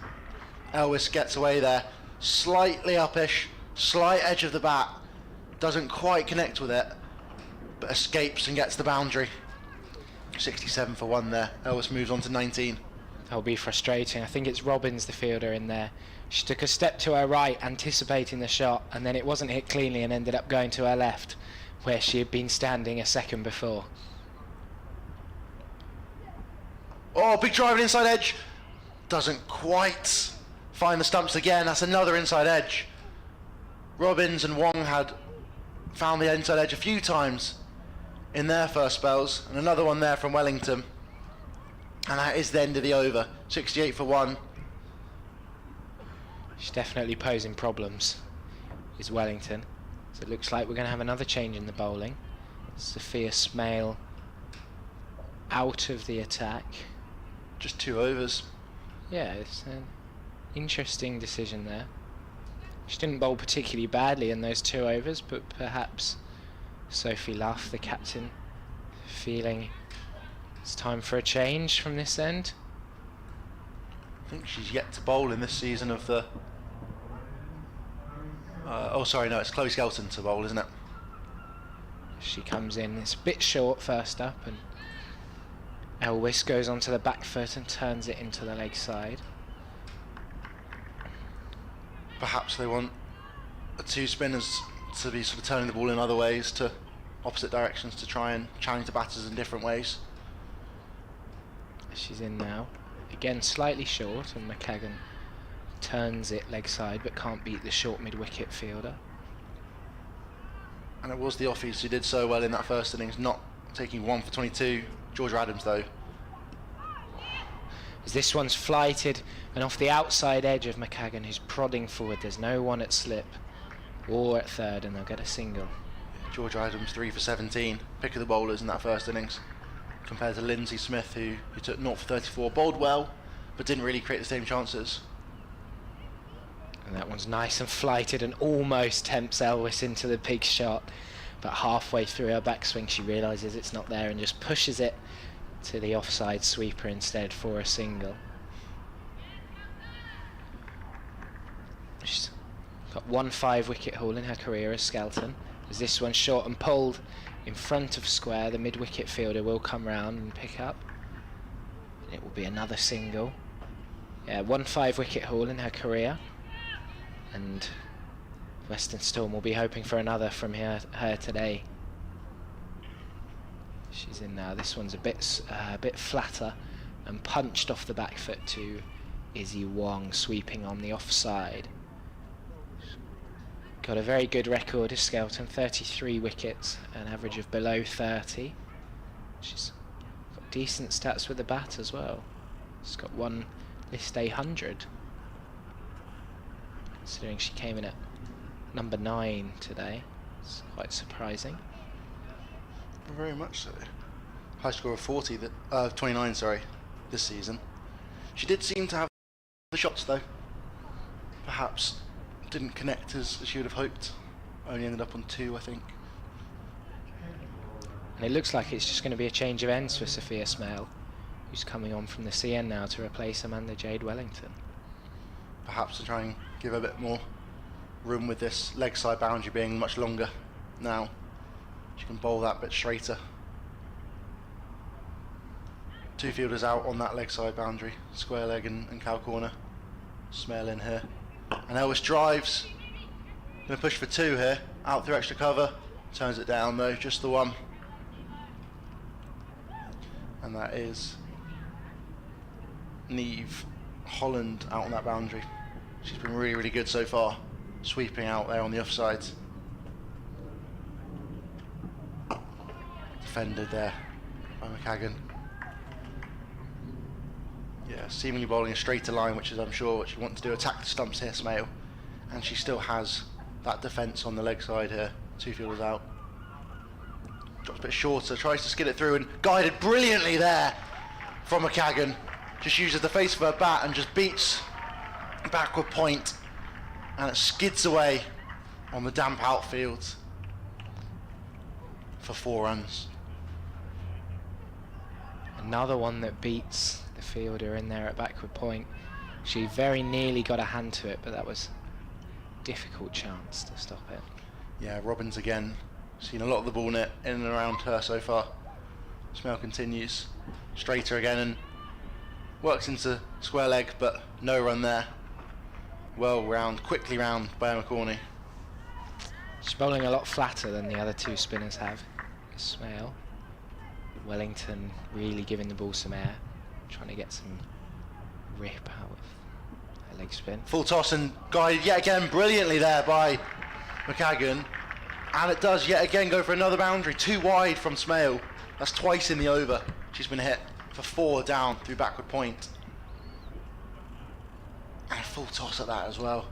Elvis gets away there, slightly uppish, slight edge of the bat, doesn't quite connect with it, but escapes and gets the boundary. 67 for 1 there. Elvis moves on to 19. That'll be frustrating. I think it's Robbins, the fielder, in there. She took a step to her right, anticipating the shot, and then it wasn't hit cleanly and ended up going to her left, where she had been standing a second before. Oh, big drive and inside edge. Doesn't quite find the stumps again. That's another inside edge. Robbins and Wong had found the inside edge a few times in their first spells, and another one there from Wellington. And that is the end of the over. 68 for 1. She's definitely posing problems, is Wellington. So it looks like we're going to have another change in the bowling. Sophia Smale out of the attack. Just 2 overs. Yeah, it's an interesting decision there. She didn't bowl particularly badly in those 2 overs, but perhaps Sophie Luff, the captain, feeling it's time for a change from this end. I think she's yet to bowl in this season of the... oh, sorry, no, it's Chloe Skelton to bowl, isn't it? She comes in, it's a bit short first up, and Elvis goes onto the back foot and turns it into the leg side. Perhaps they want the 2 spinners to be sort of turning the ball in other ways, to opposite directions, to try and challenge the batters in different ways. She's in now. Again, slightly short, and McKagan turns it leg side, but can't beat the short mid-wicket fielder. And it was the offies who did so well in that first innings, not taking 1 for 22. Georgia Adams, though. As this one's flighted, and off the outside edge of McKagan, who's prodding forward. There's no one at slip or at third, and they'll get a single. Georgia Adams 3 for 17. Pick of the bowlers in that first innings, compared to Lindsay Smith, who took 0 for 34. Bowled well, but didn't really create the same chances. And that one's nice and flighted and almost tempts Elvis into the big shot. But halfway through her backswing, she realises it's not there and just pushes it to the offside sweeper instead for a single. She's got 1 5-wicket haul in her career as Skelton. As this one's short and pulled in front of square, the mid-wicket fielder will come round and pick up. It will be another single. Yeah, 1 5-wicket haul in her career, and Western Storm will be hoping for another from her today. She's in now. This one's a bit flatter and punched off the back foot to Izzy Wong, sweeping on the offside. Got a very good record as Skelton, 33 wickets, an average of below 30. She's got decent stats with the bat as well. She's got 1 list 100. considering she came in at number 9 today. It's quite surprising. Very much so. High score of 29, sorry, this season. She did seem to have the shots though. Perhaps didn't connect as she would have hoped. Only ended up on 2, I think. And it looks like it's just going to be a change of ends for Sophia Smale, who's coming on from the CN now to replace Amanda Jade Wellington. Perhaps to try and give a bit more room with this leg side boundary being much longer now. She can bowl that bit straighter. 2 fielders out on that leg side boundary, square leg and cow corner. Smale in here. And Elvis drives. Going to push for 2 here, out through extra cover. Turns it down though, just the 1. And that is Neve Holland out on that boundary. She's been really, really good so far, sweeping out there on the offside. Defended there by McCagan. Yeah, seemingly bowling a straighter line, which is, I'm sure, what she wants to do, attack the stumps here, Smale. And she still has that defence on the leg side here. 2 fielders out. Drops a bit shorter, tries to skid it through and guided brilliantly there from McCagan. Just uses the face of her bat and just beats backward point, and it skids away on the damp outfield for 4 runs. Another one that beats the fielder in there at backward point. She very nearly got a hand to it, but that was a difficult chance to stop it. Yeah, Robbins again. Seen a lot of the ball net in and around her so far. Smale continues. Straighter again and works into square leg, but no run there. Well round, quickly round by Emma Corney. She's bowling a lot flatter than the other 2 spinners have. Smale. Wellington really giving the ball some air, trying to get some rip out of her leg spin. Full toss and guided yet again brilliantly there by McCagan. And it does yet again go for another boundary. 2 wide from Smale. That's twice in the over. She's been hit for 4 down through backward point. And a full toss at that as well.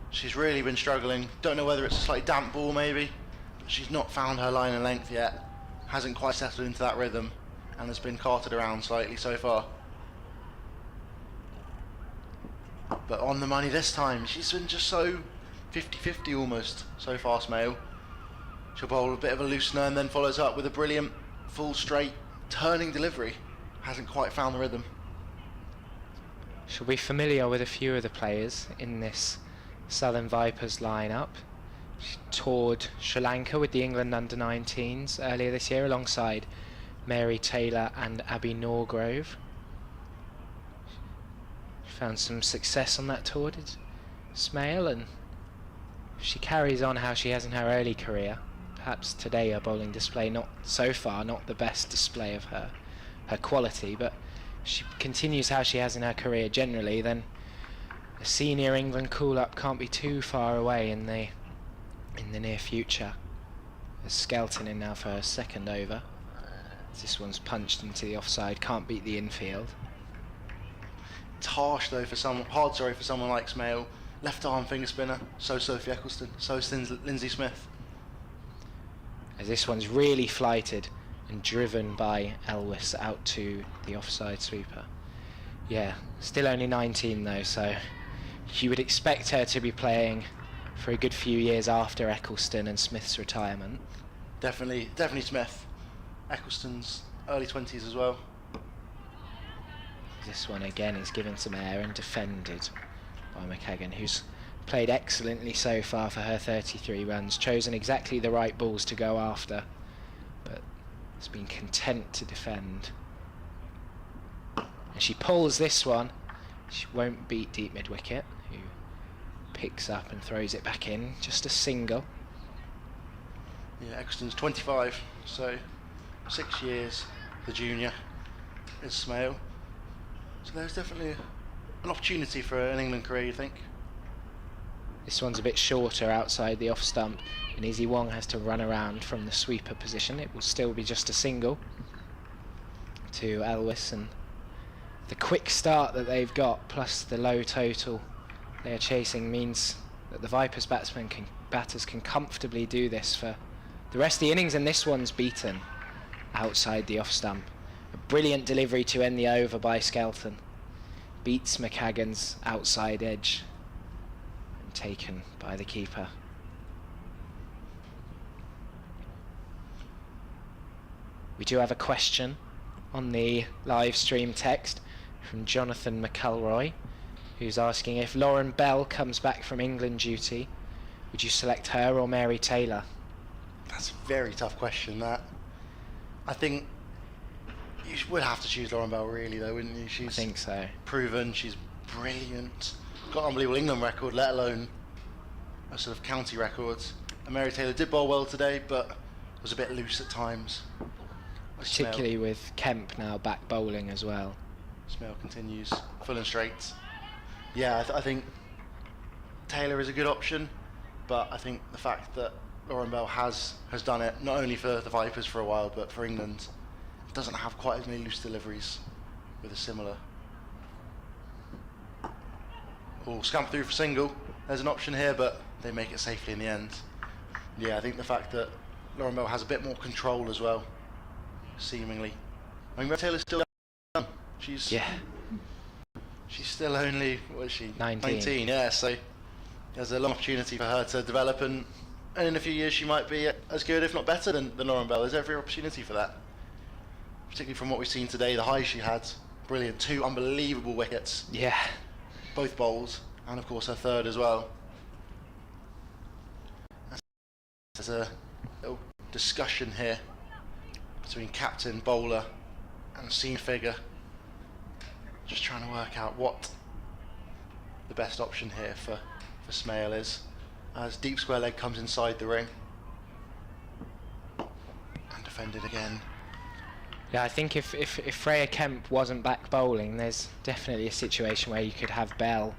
She's really been struggling. Don't know whether it's a slightly damp ball maybe. But she's not found her line and length yet. Hasn't quite settled into that rhythm. And has been carted around slightly so far. But on the money this time. She's been just so 50-50 almost so far, Smale. She'll bowl a bit of a loosener and then follows up with a brilliant full straight turning delivery. Hasn't quite found the rhythm. She'll be familiar with a few of the players in this Southern Vipers lineup. She toured Sri Lanka with the England under-19s earlier this year alongside Mary Taylor and Abby Norgrove. She found some success on that tour, did Smale, and she carries on how she has in her early career. Perhaps today her bowling display not so far, not the best display of her quality, but she continues how she has in her career generally, then a senior England call-up can't be too far away in the near future. There's Skelton in now for her 2nd over. This one's punched into the offside, can't beat the infield. It's harsh though for someone like Smale. Left arm finger spinner, so Sophie Eccleston, so Lindsay Smith. As this one's really flighted and driven by Elvis out to the offside sweeper. Yeah, still only 19 though, so you would expect her to be playing for a good few years after Eccleston and Smith's retirement. Definitely Smith. Eccleston's early 20s as well. This one again is given some air and defended by McCagan, who's played excellently so far for her 33 runs, chosen exactly the right balls to go after, but has been content to defend. And she pulls this one. She won't beat deep mid-wicket, who picks up and throws it back in, just a single. Yeah, Eccleston's 25, so 6 years the junior is Smale. So there's definitely an opportunity for an England career, you think? This one's a bit shorter outside the off stump, and Izzy Wong has to run around from the sweeper position. It will still be just a single to Elvis, and the quick start that they've got plus the low total they are chasing means But the Vipers batters can comfortably do this for the rest of the innings, and this one's beaten outside the off stump. A brilliant delivery to end the over by Skelton. Beats McCagan's outside edge and taken by the keeper. We do have a question on the live stream text from Jonathan McElroy, who's asking, if Lauren Bell comes back from England duty, would you select her or Mary Taylor? That's a very tough question, that. I think you would have to choose Lauren Bell, really, though, wouldn't you? She's I think so. proven, she's brilliant. Got an unbelievable England record, let alone a sort of county record. And Mary Taylor did bowl well today, but was a bit loose at times. Particularly with Kemp now back bowling as well. Smell continues, full and straight. Yeah, I think Taylor is a good option, but I think the fact that Lauren Bell has done it, not only for the Vipers for a while, but for England, doesn't have quite as many loose deliveries with a similar. Oh, scamper through for single. There's an option here, but they make it safely in the end. Yeah, I think the fact that Lauren Bell has a bit more control as well, seemingly. I mean, Taylor's still young. She's still only, what is she? 19. Yeah, so there's a long opportunity for her to develop, and in a few years she might be as good, if not better, than Lauren Bell. There's every opportunity for that. Particularly from what we've seen today, the highs she had, brilliant. 2 unbelievable wickets. Yeah. Both bowls, and of course her third as well. There's a little discussion here between captain, bowler and scene figure. Just trying to work out what the best option here for Smale is. As deep square leg comes inside the ring. And defended again. Yeah, I think if Freya Kemp wasn't back bowling, there's definitely a situation where you could have Bell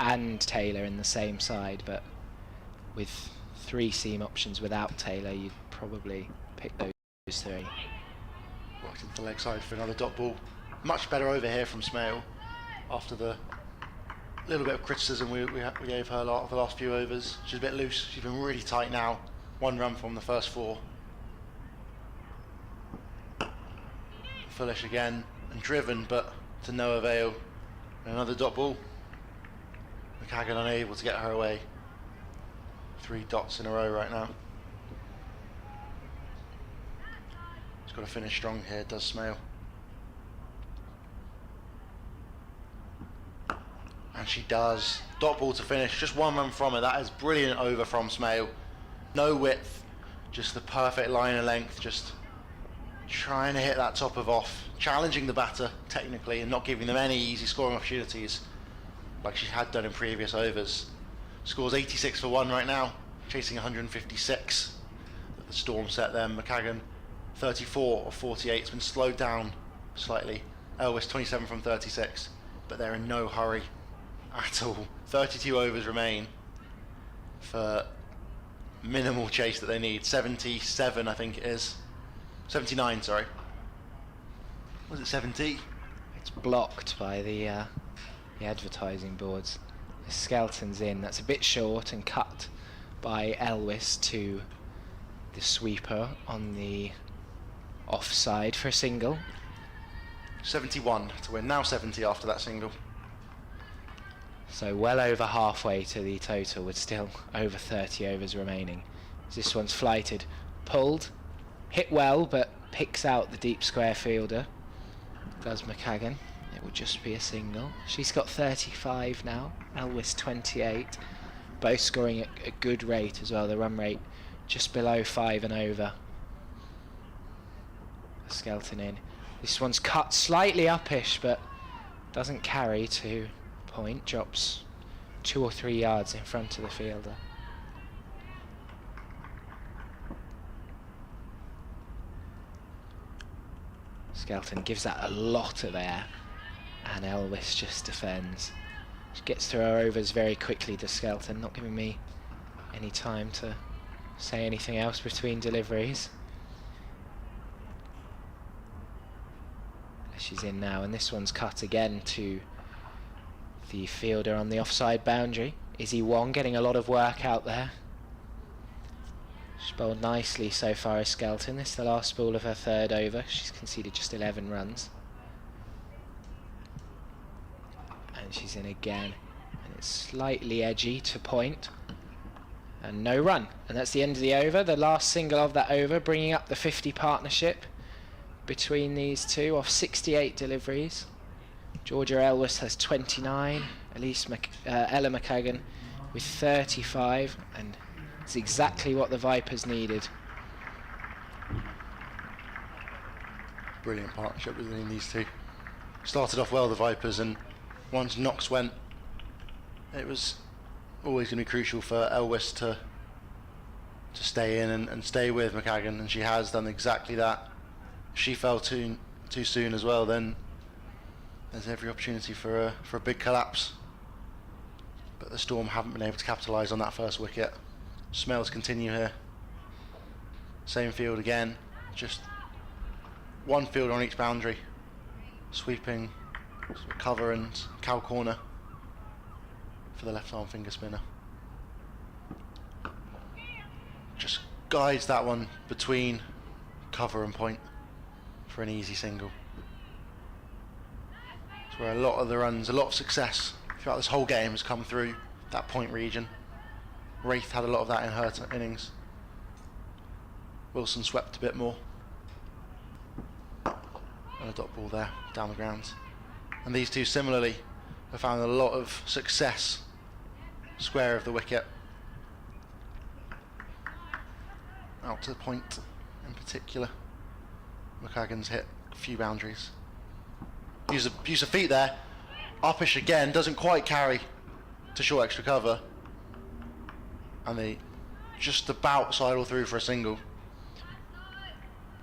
and Taylor in the same side, but with 3 seam options without Taylor, you'd probably pick those 3. Worked into the leg side for another dot ball. Much better over here from Smale after the little bit of criticism we gave her the last few overs. She's a bit loose. She's been really tight now. 1 run from the first 4. Foolish again and driven, but to no avail. Another dot ball. McCagan unable to get her away. 3 dots in a row right now. She's got to finish strong here, does Smale. And she does. Dot ball to finish, just 1 run from it. That is brilliant over from Smale. No width, just the perfect line of length, just trying to hit that top of off, challenging the batter technically and not giving them any easy scoring opportunities like she had done in previous overs. Scores 86 for 1 right now, chasing 156 that the Storm set them. McCagan 34 of 48, it's been slowed down slightly. Elvis 27 from 36, but they're in no hurry at all. 32 overs remain for minimal chase that they need. 77 I think it is. 79, sorry. Was it 70? It's blocked by the advertising boards. The Skelton's in. That's a bit short and cut by Elwis to the sweeper on the offside for a single. 71 to win. Now 70 after that single. So well over halfway to the total with still over 30 overs remaining. This one's flighted. Pulled. Hit well, but picks out the deep square fielder. Does McCagan. It will just be a single. She's got 35 now. Elwis 28. Both scoring at a good rate as well. The run rate just below 5 and over. Skelton in. This one's cut slightly uppish, but doesn't carry to point. Drops 2 or 3 yards in front of the fielder. Skelton gives that a lot of air, and Elwis just defends. She gets through her overs very quickly to Skelton, not giving me any time to say anything else between deliveries. She's in now, and this one's cut again to the fielder on the offside boundary. Izzy Wong getting a lot of work out there. She's bowled nicely so far as Skelton. This is the last ball of her third over. She's conceded just 11 runs. And she's in again. And it's slightly edgy to point. And no run. And that's the end of the over. The last single of that over, bringing up the 50 partnership between these two off 68 deliveries. Georgia Elwes has 29. Ella McCagan with 35. And it's exactly what the Vipers needed. Brilliant partnership between these two. Started off well, the Vipers, and once Knox went, it was always going to be crucial for Elwes to stay in and stay with McCagan, and she has done exactly that. If she fell too soon as well, then there's every opportunity for a big collapse. But the Storm haven't been able to capitalise on that first wicket. Smells continue here. Same field again, just one fielder on each boundary, sweeping sort of cover and cow corner for the left arm finger spinner. Just guides that one between cover and point for an easy single. It's where a lot of the runs, a lot of success throughout this whole game has come through that point region. Wraith had a lot of that in her innings. Wilson swept a bit more. And a dot ball there, down the ground. And these two similarly have found a lot of success square of the wicket. Out to the point in particular. McCagan's hit a few boundaries. Use of feet there. Uppish again, doesn't quite carry to short extra cover. And they just about sidle through for a single.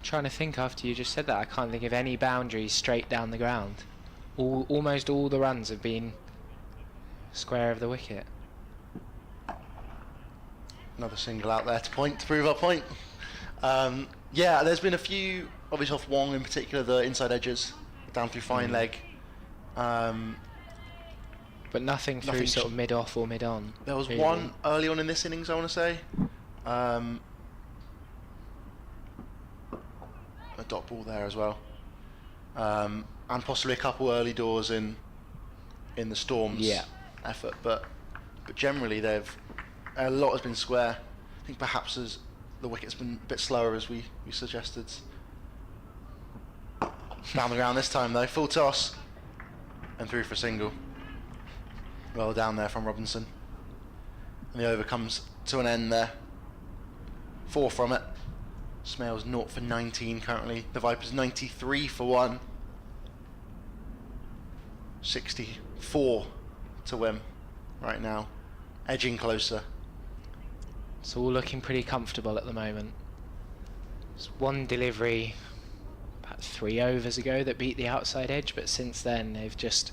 Trying to think after you just said that, I can't think of any boundaries straight down the ground. Almost all the runs have been square of the wicket. Another single out there to point, to prove our point. Yeah, there's been a few, obviously off Wong in particular, the inside edges, down through fine leg. But nothing through sort of mid-off or mid-on. There was really. one early on in this innings, I want to say. A dot ball there as well. And possibly a couple early doors in the Storm's effort. But generally, a lot has been square. I think perhaps as the wicket's been a bit slower, as we suggested. Down the ground this time though, full toss and through for a single. Well down there from Robinson. And the over comes to an end there. 4 from it. Smales 0 for 19 currently. The Vipers 93 for 1. 64 to win right now. Edging closer. It's all looking pretty comfortable at the moment. There's one delivery about 3 overs ago that beat the outside edge, but since then they've just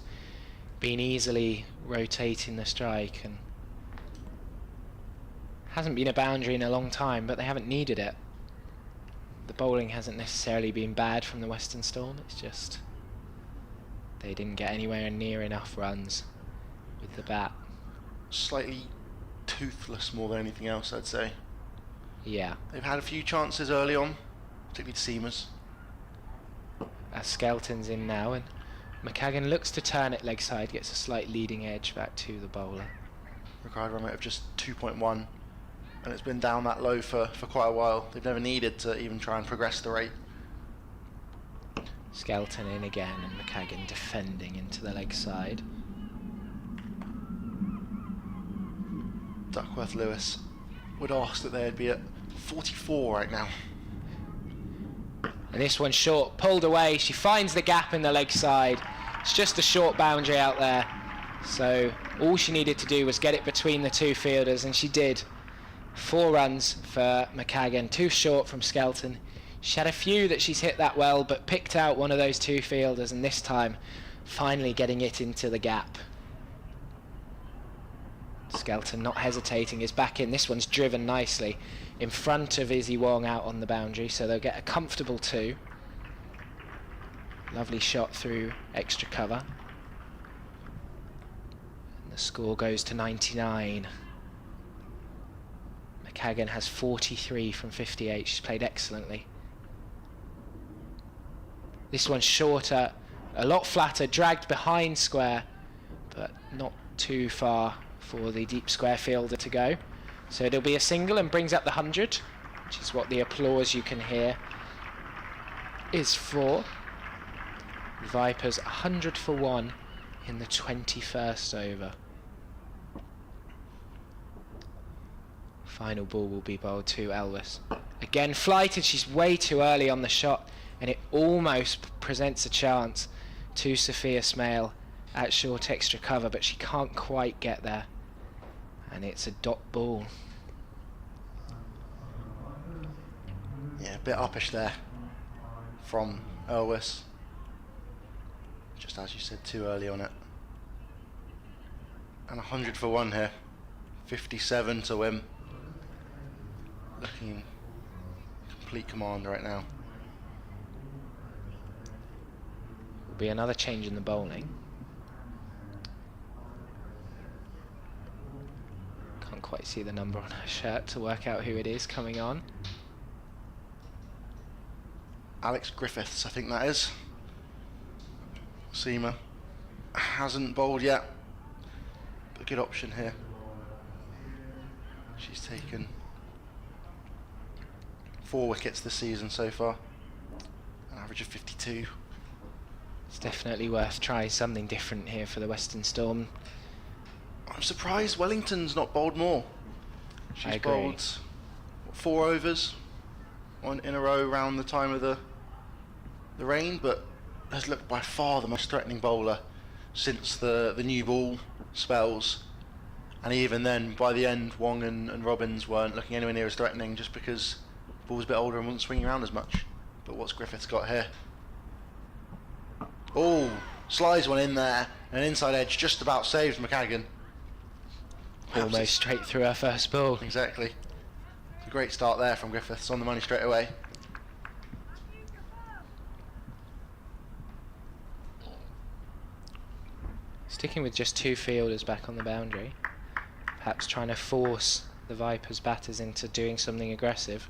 been easily rotating the strike, and hasn't been a boundary in a long time, but they haven't needed it. The bowling hasn't necessarily been bad from the Western Storm, it's just they didn't get anywhere near enough runs with the bat. Slightly toothless more than anything else, I'd say. Yeah. They've had a few chances early on, particularly to seamers. Skelton's in now, and McCagan looks to turn it leg side, gets a slight leading edge back to the bowler. Required run rate of just 2.1, and it's been down that low for quite a while. They've never needed to even try and progress the rate. Skelton in again, and McCagan defending into the leg side. Duckworth Lewis would ask that they'd be at 44 right now. And this one's short, pulled away. She finds the gap in the leg side. It's just a short boundary out there. So all she needed to do was get it between the two fielders, and she did. 4 runs for McCagan, 2 short from Skelton. She had a few that she's hit that well, but picked out one of those 2 fielders, and this time finally getting it into the gap. Skelton not hesitating, is back in. This one's driven nicely in front of Izzy Wong out on the boundary, so they'll get a comfortable 2. Lovely shot through extra cover. And The score goes to 99. McCagan has 43 from 58. She's played excellently. This one's shorter, a lot flatter, dragged behind square, but not too far for the deep square fielder to go. So it'll be a single and brings up the 100, which is what the applause you can hear is for. Vipers 100 for 1 in the 21st over. Final ball will be bowled to Elvis. Again flighted, she's way too early on the shot, and it almost presents a chance to Sophia Smale at short extra cover, but she can't quite get there, and it's a dot ball. Yeah, a bit uppish there from Elvis. Just as you said, too early on it. And 100 for 1 here. 57 to win. Looking in complete command right now. Will be another change in the bowling. Can't quite see the number on her shirt to work out who it is coming on. Alex Griffiths, I think that is. Seamer hasn't bowled yet. A good option here. She's taken 4 wickets this season so far. An average of 52. It's definitely worth trying something different here for the Western Storm. I'm surprised Wellington's not bowled more. I She's agree. bowled 4 overs in a row around the time of the rain, but has looked by far the most threatening bowler since the new ball spells. And even then, by the end, Wong and Robbins weren't looking anywhere near as threatening, just because the ball was a bit older and wasn't swinging around as much. But what's Griffiths got here? Oh, slides one in there, and an inside edge just about saves McCagan. Almost straight through her first ball. Exactly. A great start there from Griffiths, on the money straight away. Sticking with just 2 fielders back on the boundary. Perhaps trying to force the Vipers batters into doing something aggressive.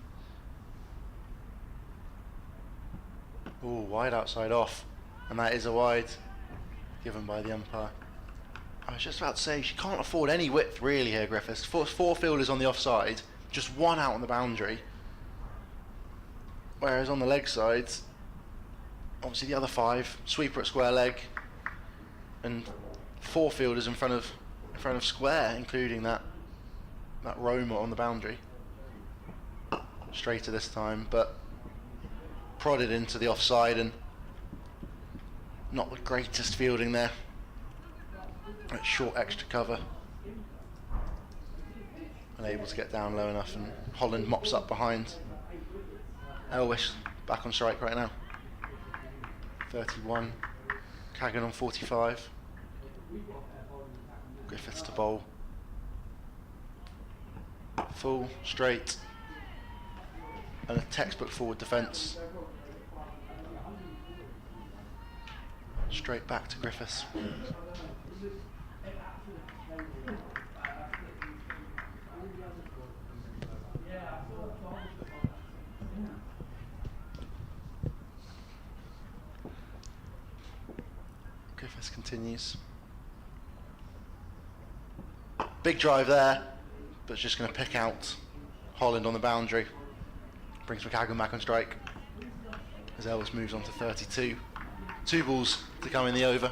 Oh, wide outside off. And that is a wide given by the umpire. I was just about to say, she can't afford any width really here, Griffiths. 4 fielders on the offside, just 1 out on the boundary. Whereas on the leg side, obviously the other 5, sweeper at square leg, and 4 fielders in front of square, including that roamer on the boundary. Straighter this time, but prodded into the offside, and not the greatest fielding there. At short extra cover. Unable to get down low enough, and Holland mops up behind. Elwish back on strike right now. 31. Kagan on 45. Griffiths to bowl. Full, straight, and a textbook forward defence. Straight back to Griffiths. Griffiths continues. Big drive there, but just going to pick out Holland on the boundary. Brings McCagan back on strike as Elvis moves on to 32. 2 balls to come in the over.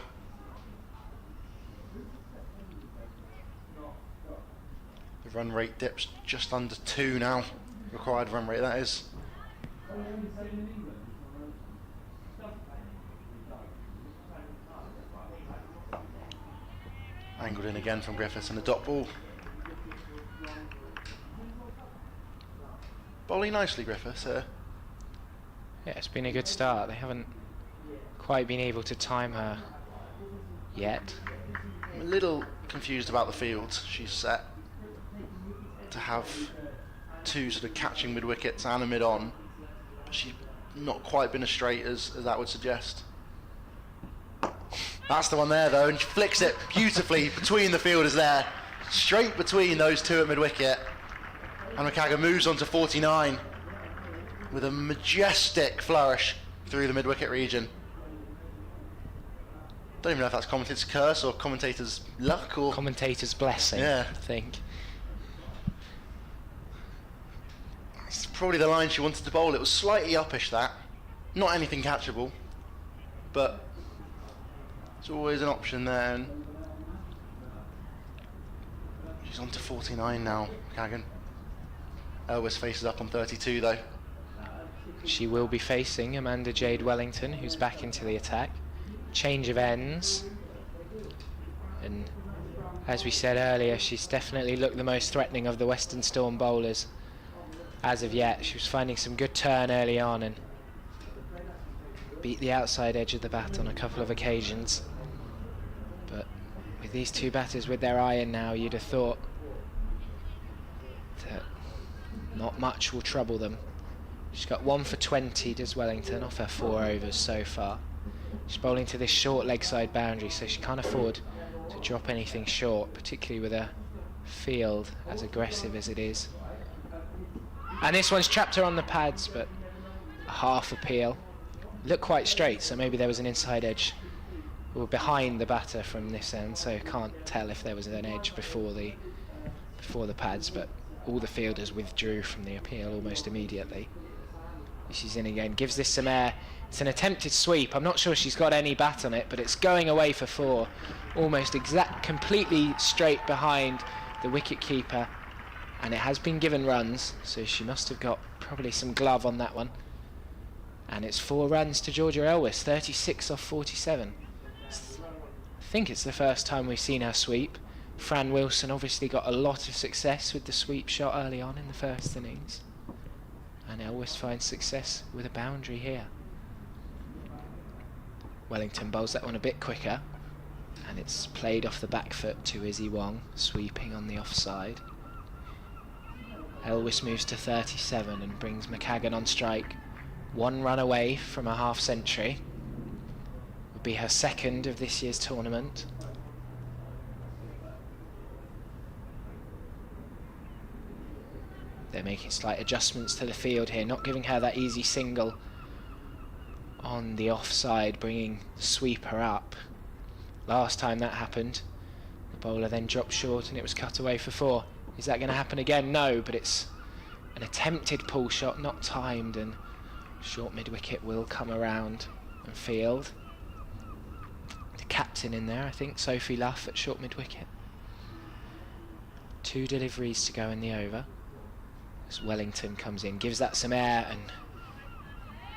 The run rate dips just under 2 now. Required run rate, that is. Angled in again from Griffiths, and a dot ball. Bowling nicely, Griffiths here. Yeah, it's been a good start. They haven't quite been able to time her yet. I'm a little confused about the field she's set to have 2 sort of catching mid wickets and a mid on, but she's not quite been as straight as that would suggest. That's the one there though, and she flicks it beautifully between the fielders there. Straight between those two at mid-wicket. And McCaggan moves on to 49 with a majestic flourish through the mid-wicket region. Don't even know if that's commentator's curse or commentator's luck or... Commentator's blessing, Yeah. I think. It's probably the line she wanted to bowl. It was slightly uppish, that. Not anything catchable. But it's always an option there. And she's on to 49 now, McCaggan. Elvis faces up on 32 though. She will be facing Amanda Jade Wellington, who's back into the attack. Change of ends. And as we said earlier, she's definitely looked the most threatening of the Western Storm bowlers. As of yet, she was finding some good turn early on and beat the outside edge of the bat on a couple of occasions. But with these two batters with their iron now, you'd have thought that not much will trouble them. She's got 1 for 20, does Wellington, off her 4 overs so far. She's bowling to this short leg side boundary, so she can't afford to drop anything short, particularly with a field as aggressive as it is. And this one's trapped her on the pads, but a half appeal. Looked quite straight, so maybe there was an inside edge. We were behind the batter from this end, so can't tell if there was an edge before the pads, but all the fielders withdrew from the appeal almost immediately. She's in again, gives this some air. It's an attempted sweep. I'm not sure she's got any bat on it, but it's going away for 4. Almost completely straight behind the wicket keeper. And it has been given runs, so she must have got probably some glove on that one. And it's 4 runs to Georgia Elwes, 36 off 47. I think it's the first time we've seen her sweep. Fran Wilson obviously got a lot of success with the sweep shot early on in the first innings. And Elwes finds success with a boundary here. Wellington bowls that one a bit quicker. And it's played off the back foot to Izzy Wong, sweeping on the offside. Elwes moves to 37 and brings McCaggan on strike. 1 run away from a half century. Would be her second of this year's tournament. They're making slight adjustments to the field here, not giving her that easy single on the offside, bringing the sweeper up. Last time that happened, the bowler then dropped short and it was cut away for 4. Is that going to happen again? No, but it's an attempted pull shot, not timed, and short mid-wicket will come around and field. The captain in there, I think, Sophie Luff at short mid-wicket. 2 deliveries to go in the over. As Wellington comes in, gives that some air, and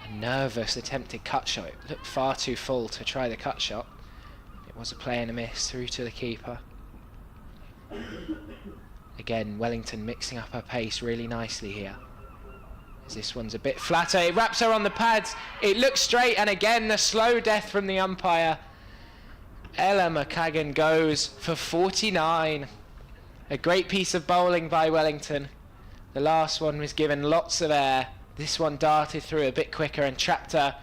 a nervous attempted cut shot. It looked far too full to try the cut shot. It was a play and a miss through to the keeper. Again, Wellington mixing up her pace really nicely here. As this one's a bit flatter, it wraps her on the pads. It looks straight, and again the slow death from the umpire. Ella McCaggan goes for 49. A great piece of bowling by Wellington. The last one was given lots of air. This one darted through a bit quicker and trapped her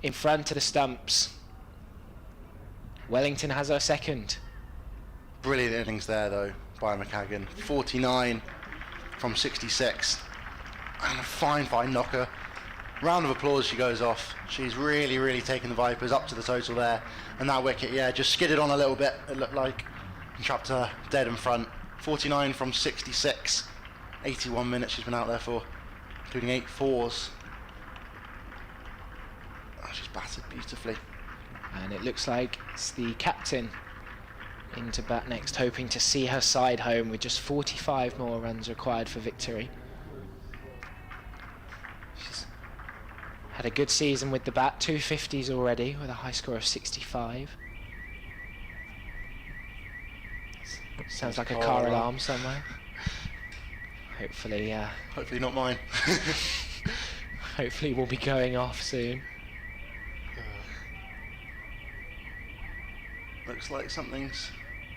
in front of the stumps. Wellington has her second. Brilliant innings there though by McCaggan. 49 from 66. And a fine knocker. Round of applause, she goes off. She's really taken the Vipers up to the total there. And that wicket, yeah, just skidded on a little bit, it looked like. And trapped her dead in front. 49 from 66. 81 minutes she's been out there for, including 8 fours. Oh, she's batted beautifully. And it looks like it's the captain into bat next, hoping to see her side home with just 45 more runs required for victory. She's had a good season with the bat, 250s already with a high score of 65. Sounds like a car alarm somewhere. Hopefully, Hopefully not mine. hopefully we'll be going off soon. Looks like something's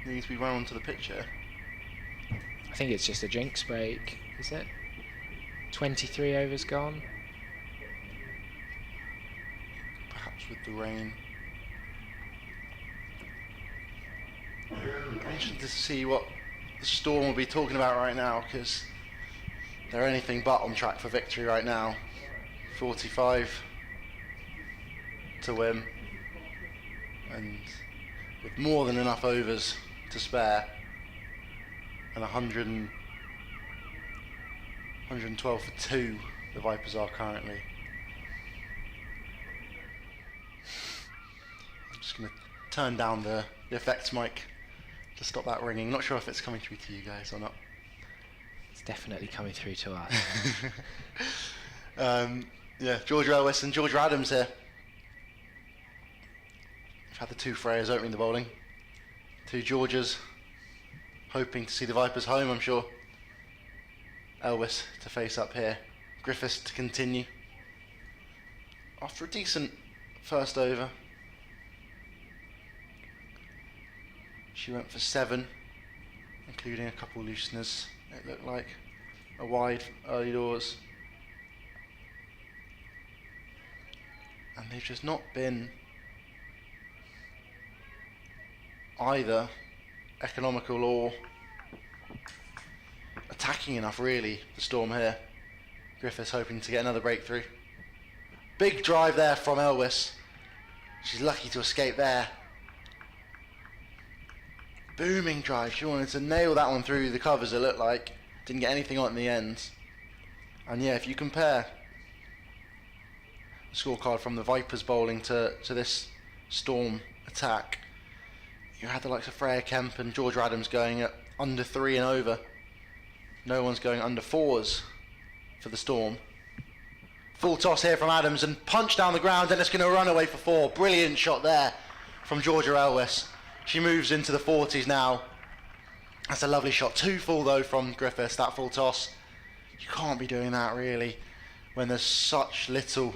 needs to be run onto the pitch here. I think it's just a drinks break, is it? 23 overs gone. Perhaps with the rain. I'm interested to see what the Storm will be talking about right now, because they're anything but on track for victory right now. 45 to win, and with more than enough overs to spare, and 112 for 2 the Vipers are currently. I'm just going to turn down the effects mic to stop that ringing. Not sure if it's coming through to you guys or not. It's definitely coming through to us. Yeah, Georgia Elwes and Georgia Adams here. We've had the two Freyas opening the bowling. Two Georgias hoping to see the Vipers home, I'm sure. Elwes to face up here. Griffiths to continue. After a decent first over, she went for 7, including a couple looseners. It looked like a wide early doors. And they've just not been either economical or attacking enough, really, the Storm here. Griffiths hoping to get another breakthrough. Big drive there from Elwes. She's lucky to escape there. Booming drive. She wanted to nail that one through the covers, it looked like. Didn't get anything on in the end. And yeah, if you compare the scorecard from the Vipers bowling to this Storm attack, you had the likes of Freya Kemp and Georgia Adams going at under 3 and over. No one's going under 4s for the Storm. Full toss here from Adams and punch down the ground, and it's going to run away for 4. Brilliant shot there from Georgia Elwes. She moves into the 40s now. That's a lovely shot. 2 full though from Griffiths, that full toss. You can't be doing that really when there's such little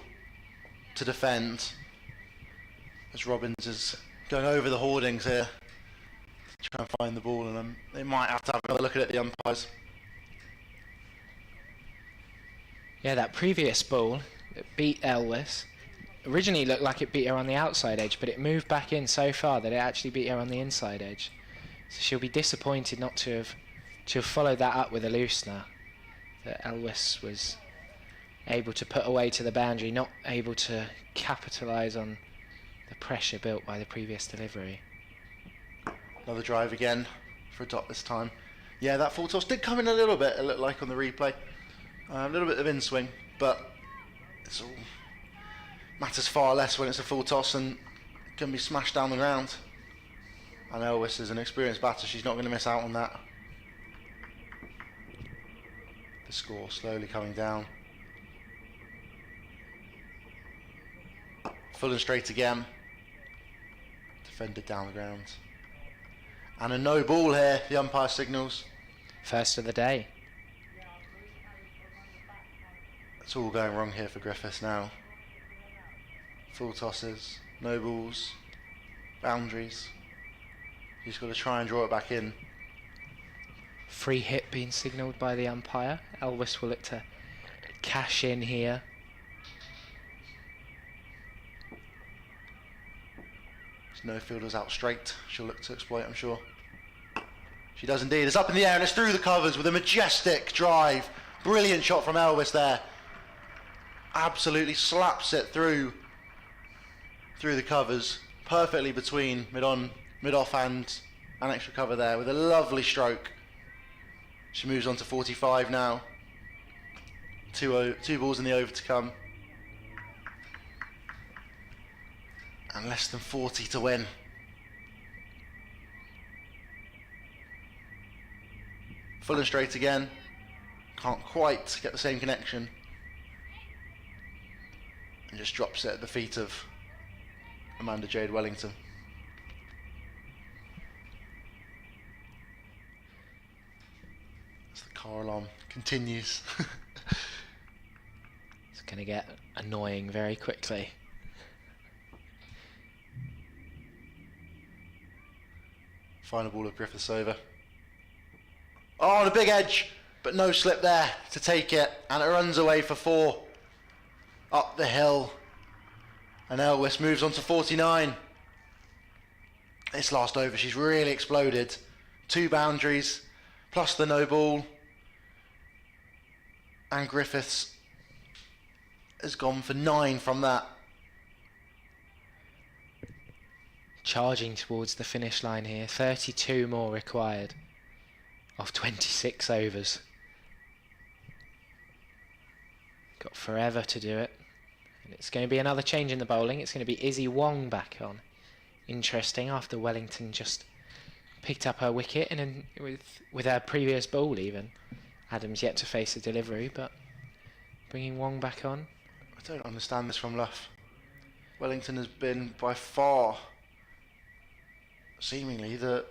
to defend. As Robbins is going over the hoardings here to try and find the ball, and they might have to have another look at it, the umpires. Yeah, that previous ball that beat Elwes originally looked like it beat her on the outside edge, but it moved back in so far that it actually beat her on the inside edge. So she'll be disappointed not to have followed that up with a loosener that Elwes was able to put away to the boundary, not able to capitalise on the pressure built by the previous delivery. Another drive again for a dot this time. Yeah, that full toss did come in a little bit, it looked like on the replay. A little bit of in-swing, but it's all matters far less when it's a full toss and can be smashed down the ground. And Elwes is an experienced batter, she's not going to miss out on that. The score slowly coming down. Full and straight again. Defended down the ground. And a no ball here, the umpire signals. First of the day. It's all going wrong here for Griffiths now. Full tosses, no balls, boundaries. He's got to try and draw it back in. Free hit being signalled by the umpire. Elwes will look to cash in here. There's no fielders out straight. She'll look to exploit, I'm sure. She does indeed. It's up in the air and it's through the covers with a majestic drive. Brilliant shot from Elwes there. Absolutely slaps it through the covers, perfectly between mid-on, mid-off and an extra cover there with a lovely stroke. She moves on to 45 now. Two balls in the over to come. And less than 40 to win. Full and straight again. Can't quite get the same connection. And just drops it at the feet of Amanda Jade Wellington. As the car alarm continues. It's going to get annoying very quickly. Final ball of Griffiths over. Oh, on a big edge, but no slip there to take it, and it runs away for 4 up the hill. And Elwes moves on to 49. This last over, she's really exploded. 2 boundaries, plus the no ball. And Griffiths has gone for 9 from that. Charging towards the finish line here. 32 more required of 26 overs. Got forever to do it. And it's going to be another change in the bowling. It's going to be Izzy Wong back on. Interesting, after Wellington just picked up her wicket and with her previous ball even. Adams yet to face a delivery, but bringing Wong back on. I don't understand this from Luff. Wellington has been by far, seemingly, the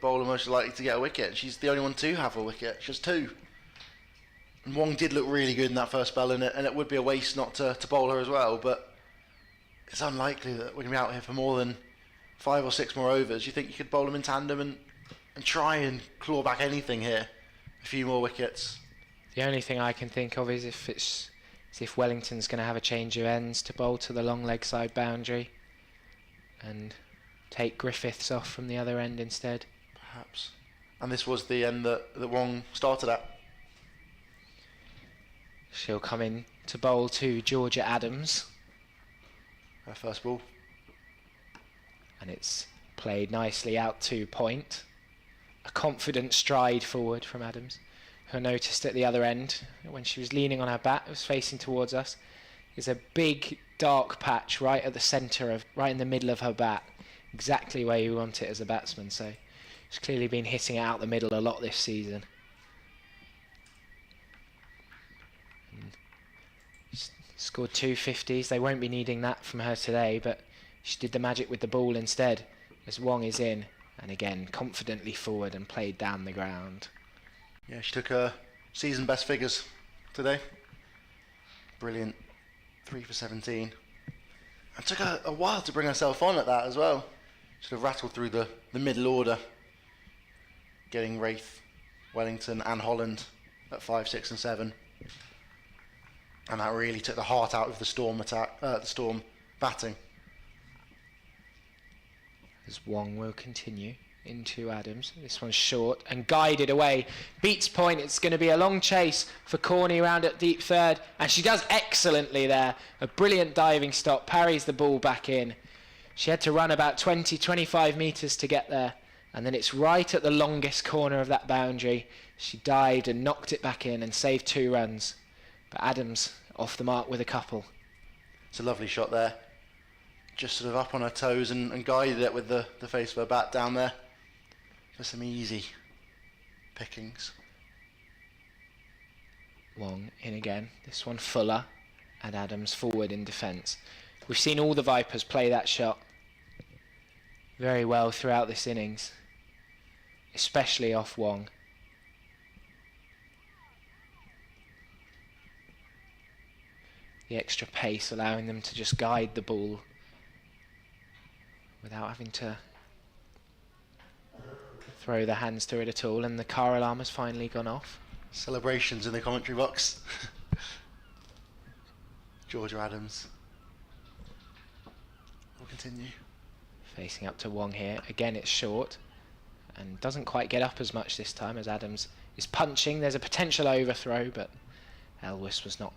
bowler most likely to get a wicket. She's the only one to have a wicket. She has 2. And Wong did look really good in that first spell, and it would be a waste not to bowl her as well, but it's unlikely that we're going to be out here for more than 5 or 6 more overs. You think you could bowl them in tandem and try and claw back anything here? A few more wickets. The only thing I can think of is if Wellington's going to have a change of ends to bowl to the long leg side boundary and take Griffiths off from the other end instead. Perhaps. And this was the end that Wong started at. She'll come in to bowl to Georgia Adams. Her first ball. And it's played nicely out to point. A confident stride forward from Adams, who noticed at the other end, when she was leaning on her bat, was facing towards us, is a big dark patch right at the centre right in the middle of her bat, exactly where you want it as a batsman. So she's clearly been hitting it out the middle a lot this season. Scored 2 50s. They won't be needing that from her today, but she did the magic with the ball instead, as Wong is in, and again confidently forward and played down the ground. Yeah, she took her season best figures today. Brilliant. 3 for 17. It took her a while to bring herself on at that as well. Sort of rattled through the middle order, getting Wraith, Wellington and Holland at 5, 6 and 7. And that really took the heart out of the Storm attack, the Storm batting. As Wong will continue into Adams. This one's short and guided away. Beats point. It's going to be a long chase for Corney round at deep third. And she does excellently there. A brilliant diving stop. Parries the ball back in. She had to run about 20, 25 metres to get there. And then it's right at the longest corner of that boundary. She dived and knocked it back in and saved 2 runs. But Adams off the mark with a couple. It's a lovely shot there. Just sort of up on her toes and guided it with the face of her bat down there for some easy pickings. Wong in again. This one Fuller and Adams forward in defence. We've seen all the Vipers play that shot very well throughout this innings, especially off Wong. The extra pace allowing them to just guide the ball without having to throw their hands to it at all. And the car alarm has finally gone off. Celebrations in the commentary box. Georgia Adams will continue. Facing up to Wong here. Again, it's short and doesn't quite get up as much this time as Adams is punching. There's a potential overthrow, but Elwes was not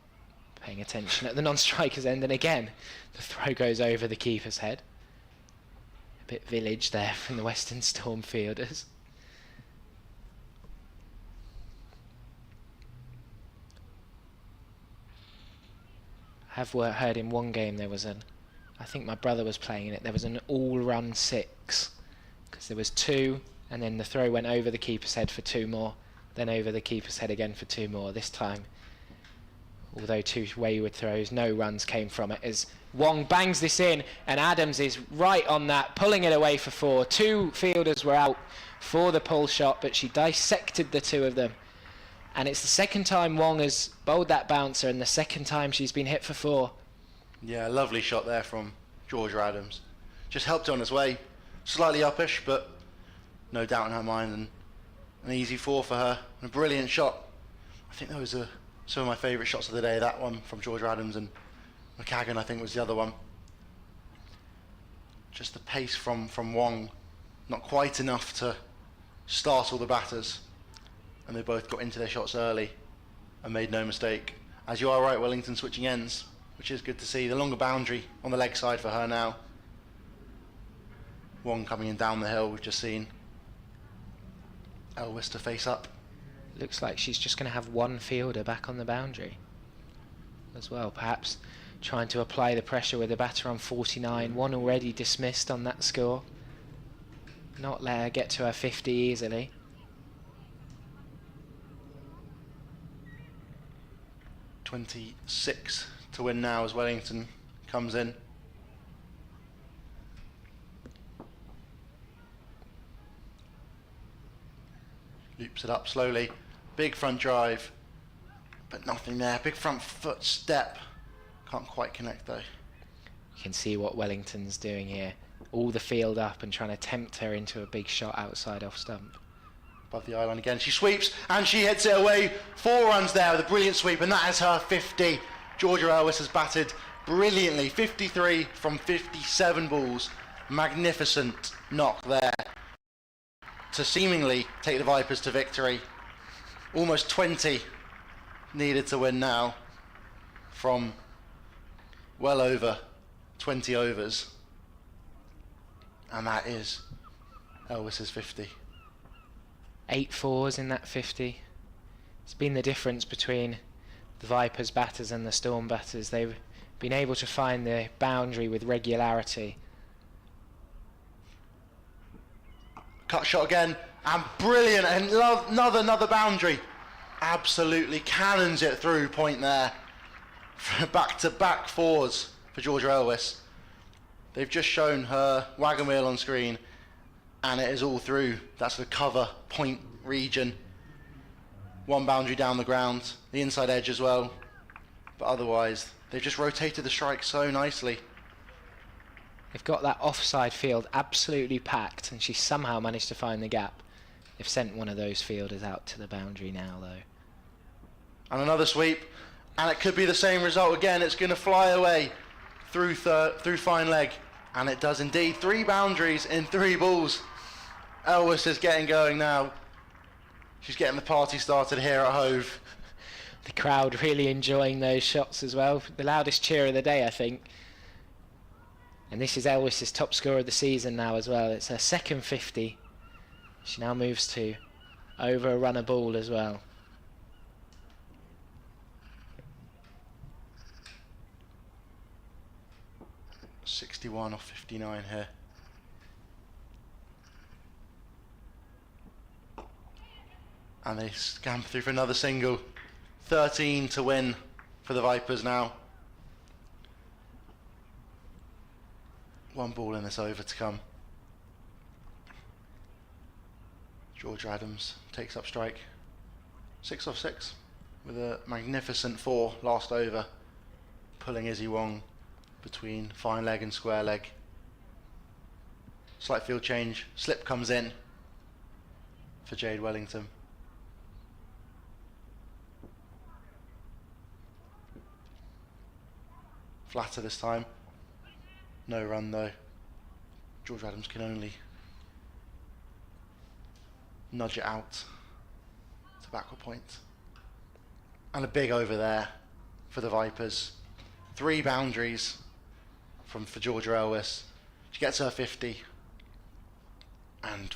paying attention at the non-striker's end, and again the throw goes over the keeper's head. A bit village there from the Western Storm fielders. I've heard in one game there was I think my brother was playing in it, there was an all-run 6, because there was 2 and then the throw went over the keeper's head for 2 more, then over the keeper's head again for 2 more. This time, although 2 wayward throws, no runs came from it as Wong bangs this in and Adams is right on that, pulling it away for 4. 2 fielders were out for the pull shot, but she dissected the 2 of them. And it's the second time Wong has bowled that bouncer and the second time she's been hit for 4. Yeah, lovely shot there from Georgia Adams. Just helped her on his way. Slightly uppish, but no doubt in her mind, and an easy 4 for her. And a brilliant shot. I think those are some of my favourite shots of the day. That one from Georgia Adams, and McCagan I think was the other one. Just the pace from Wong, not quite enough to startle the batters. And they both got into their shots early and made no mistake. As you are right, Wellington switching ends, which is good to see. The longer boundary on the leg side for her now. Wong coming in down the hill, we've just seen. Elvis to face up. Looks like she's just going to have one fielder back on the boundary as well, perhaps trying to apply the pressure with the batter on 49. One already dismissed on that score. Not let her get to her 50 easily. .26 to win now as Wellington comes in. Loops it up slowly. Big front drive, but nothing there. Big front foot step. Can't quite connect though. You can see what Wellington's doing here. All the field up and trying to tempt her into a big shot outside off stump. Above the eye line again. She sweeps and she hits it away. 4 runs there with a brilliant sweep, and that is her 50. Georgia Elvis has batted brilliantly. 53 from 57 balls. Magnificent knock there to seemingly take the Vipers to victory. Almost 20 needed to win now from well over 20 overs. And that is Elvis's 50. 8 fours in that 50. It's been the difference between the Vipers batters and the Storm batters. They've been able to find the boundary with regularity. Cut shot again, and brilliant, and another boundary. Absolutely cannons it through point there. Back-to-back 4s for Georgia Elvis. They've just shown her wagon wheel on screen, and it is all through. That's the cover point region. 1 boundary down the ground, the inside edge as well. But otherwise, they've just rotated the strike so nicely. They've got that offside field absolutely packed, and she somehow managed to find the gap. They've sent one of those fielders out to the boundary now, though. And another sweep, and it could be the same result again. It's going to fly away through fine leg, and it does indeed. 3 boundaries in 3 balls. Elvis is getting going now. She's getting the party started here at Hove. The crowd really enjoying those shots as well. The loudest cheer of the day, I think. And this is Elvis's top score of the season now as well. It's her second 50. She now moves to over a run a ball as well. .61 off 59 here. And they scamper through for another single. 13 to win for the Vipers now. 1 ball in this over to come. George Adams takes up strike. 6 off 6 with a magnificent 4 last over, pulling Izzy Wong between fine leg and square leg. Slight field change. Slip comes in for Jade Wellington. Flatter this time. No run though. George Adams can only nudge it out to backward point. And a big over there for the Vipers. 3 boundaries for Georgia Elvis. She gets her 50 and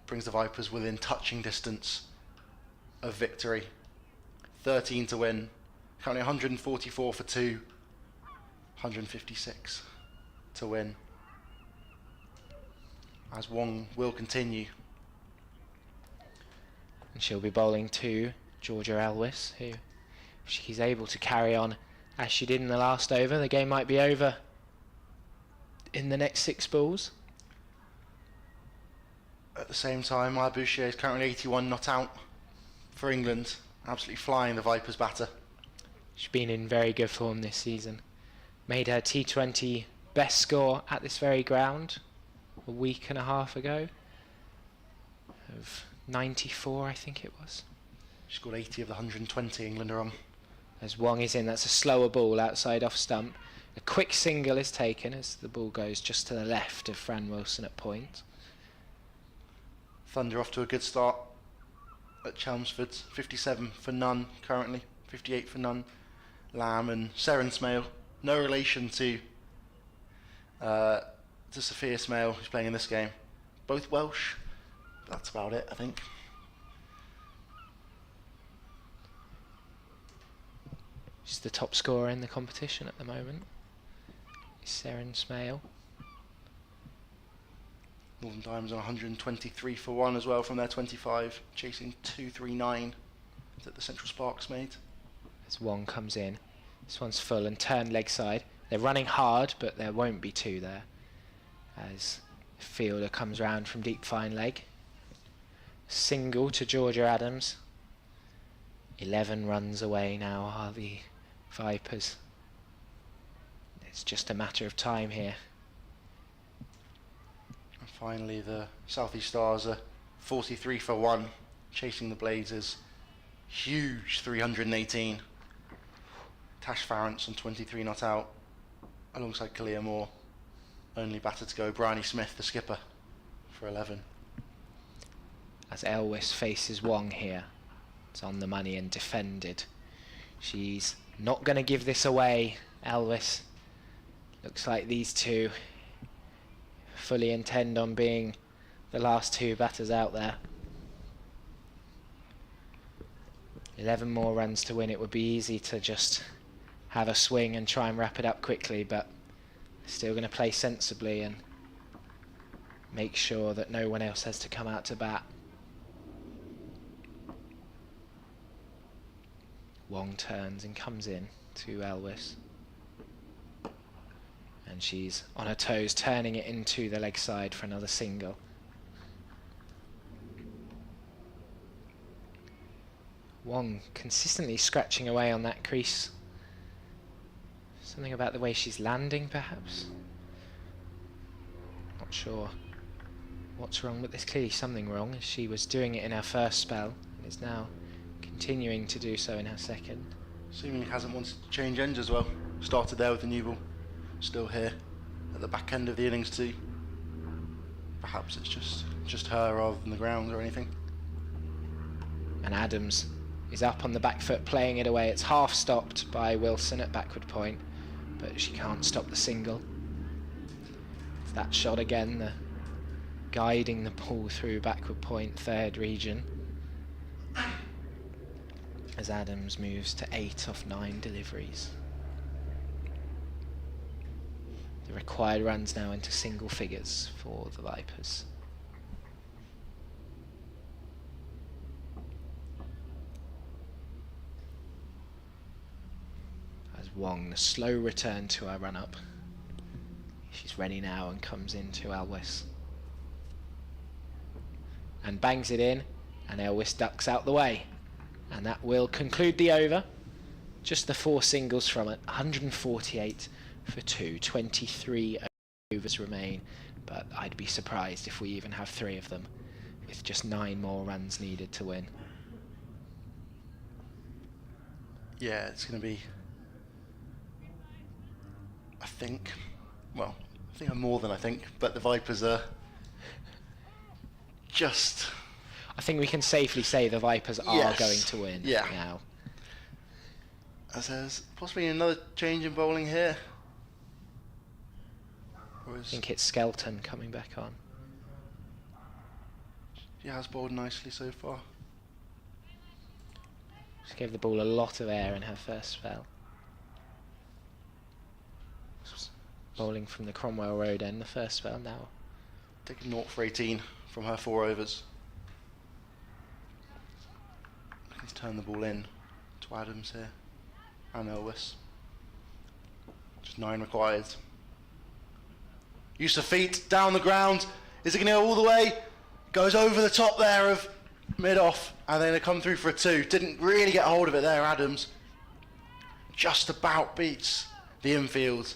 brings the Vipers within touching distance of victory. 13 to win. Currently 144 for 2. 156 to win. As Wong will continue. And she'll be bowling to Georgia Elvis, who, if she's able to carry on as she did in the last over, the game might be over in the next 6 balls. At the same time, Maya Boucher is currently 81 not out for England. Absolutely flying the Vipers batter. She's been in very good form this season. Made her T20 best score at this very ground a week and a half ago of 94, I think it was. She scored 80 of the 120 England are on. As Wong is in, that's a slower ball outside off stump. A quick single is taken as the ball goes just to the left of Fran Wilson at point. Thunder off to a good start at Chelmsford. 57 for none currently, 58 for none. Lamb and Seren Smale, no relation to Sophia Smale, who's playing in this game. Both Welsh. That's about it, I think. She's the top scorer in the competition at the moment. Seren Smale. Northern Diamonds on 123 for 1 as well from their 25, chasing 239 that the Central Sparks made. As Wong comes in. This one's full and turned leg side. They're running hard, but there won't be two there. As the fielder comes round from deep fine leg. Single to Georgia Adams. 11 runs away now are the Vipers. It's just a matter of time here. And finally the South East Stars are 43 for 1, chasing the Blazers. Huge 318. Tash Farrance on 23 not out, alongside Kalia Moore. Only batter to go, Bryony Smith, the skipper, for 11. As Elwes faces Wong here. It's on the money and defended. She's not going to give this away, Elwes. Looks like these two fully intend on being the last two batters out there. 11 more runs to win. It would be easy to just have a swing and try and wrap it up quickly, but still going to play sensibly and make sure that no one else has to come out to bat. Wong turns and comes in to Elwes. And she's on her toes, turning it into the leg side for another single. Wong consistently scratching away on that crease. Something about the way she's landing, perhaps? Not sure what's wrong, but there's clearly something wrong, as she was doing it in her first spell and is now continuing to do so in her second. Seemingly hasn't wanted to change ends as well. Started there with the new ball. Still here at the back end of the innings too. Perhaps it's just her rather than the ground or anything. And Adams is up on the back foot playing it away. It's half stopped by Wilson at backward point, but she can't stop the single. It's that shot again, guiding the ball through backward point, third region. As Adams moves to 8 off 9 deliveries. The required runs now into single figures for the Vipers. As Wong, the slow return to her run-up. She's ready now and comes into Elwes. And bangs it in, and Elwes ducks out the way. And that will conclude the over. Just the 4 singles from it. 148 for 2. 23 overs remain. But I'd be surprised if we even have 3 of them, with just 9 more runs needed to win. Yeah, it's going to be, I think I'm more than I think, but the Vipers are just... I think we can safely say the Vipers are Yes. going to win now. As there's possibly another change in bowling here. I think it's Skelton coming back on. She has bowled nicely so far. She gave the ball a lot of air in her first spell. Bowling from the Cromwell Road end, the first spell now. Taking 0 for 18 from her 4 overs. Looking to turn the ball in to Adams here. And Elwes. Just 9 required. Use of feet, down the ground. Is it going to go all the way? Goes over the top there of mid-off. And then they come through for a 2. Didn't really get hold of it there, Adams. Just about beats the infield.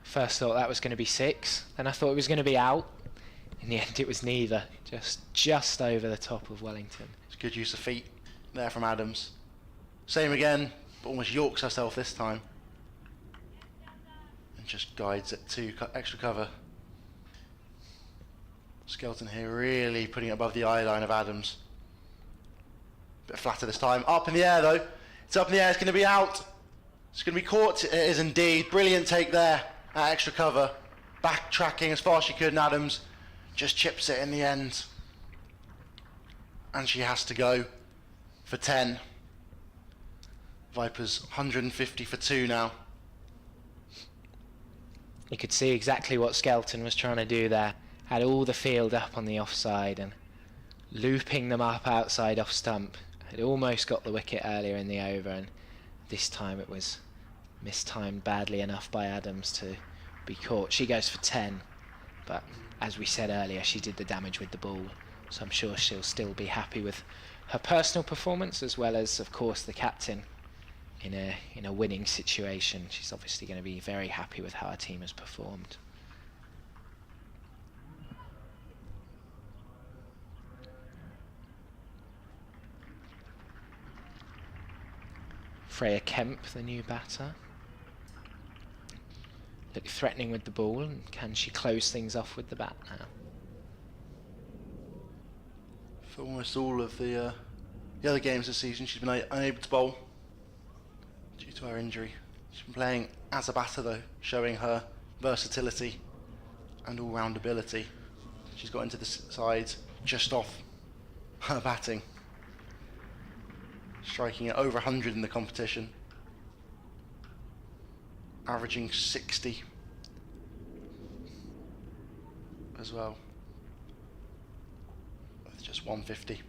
First thought that was going to be 6, then I thought it was going to be out. In the end it was neither, just over the top of Wellington. It's good use of feet there from Adams. Same again, but almost yorks herself this time. and just guides it to extra cover. Skelton here really putting it above the eye line of Adams. Bit flatter this time. Up in the air though. It's up in the air. It's going to be out. It's going to be caught. It is indeed. Brilliant take there at extra cover. Backtracking as far as she could, and Adams just chips it in the end. And she has to go for 10. Vipers 150 for 2 now. You could see exactly what Skelton was trying to do there. Had all the field up on the offside and looping them up outside off stump. Had almost got the wicket earlier in the over, and this time it was mistimed badly enough by Adams to be caught. She goes for 10, but as we said earlier, she did the damage with the ball, so I'm sure she'll still be happy with her personal performance, as well as, of course, the captain in a winning situation. She's obviously going to be very happy with how her team has performed. Freya Kemp, the new batter. Look threatening with the ball, and can she close things off with the bat now? For almost all of the other games this season, she's been unable to bowl due to her injury. She's been playing as a batter though, showing her versatility and all-round ability. She's got into the side just off her batting, striking at over 100 in the competition, averaging 60 as well, with just 150.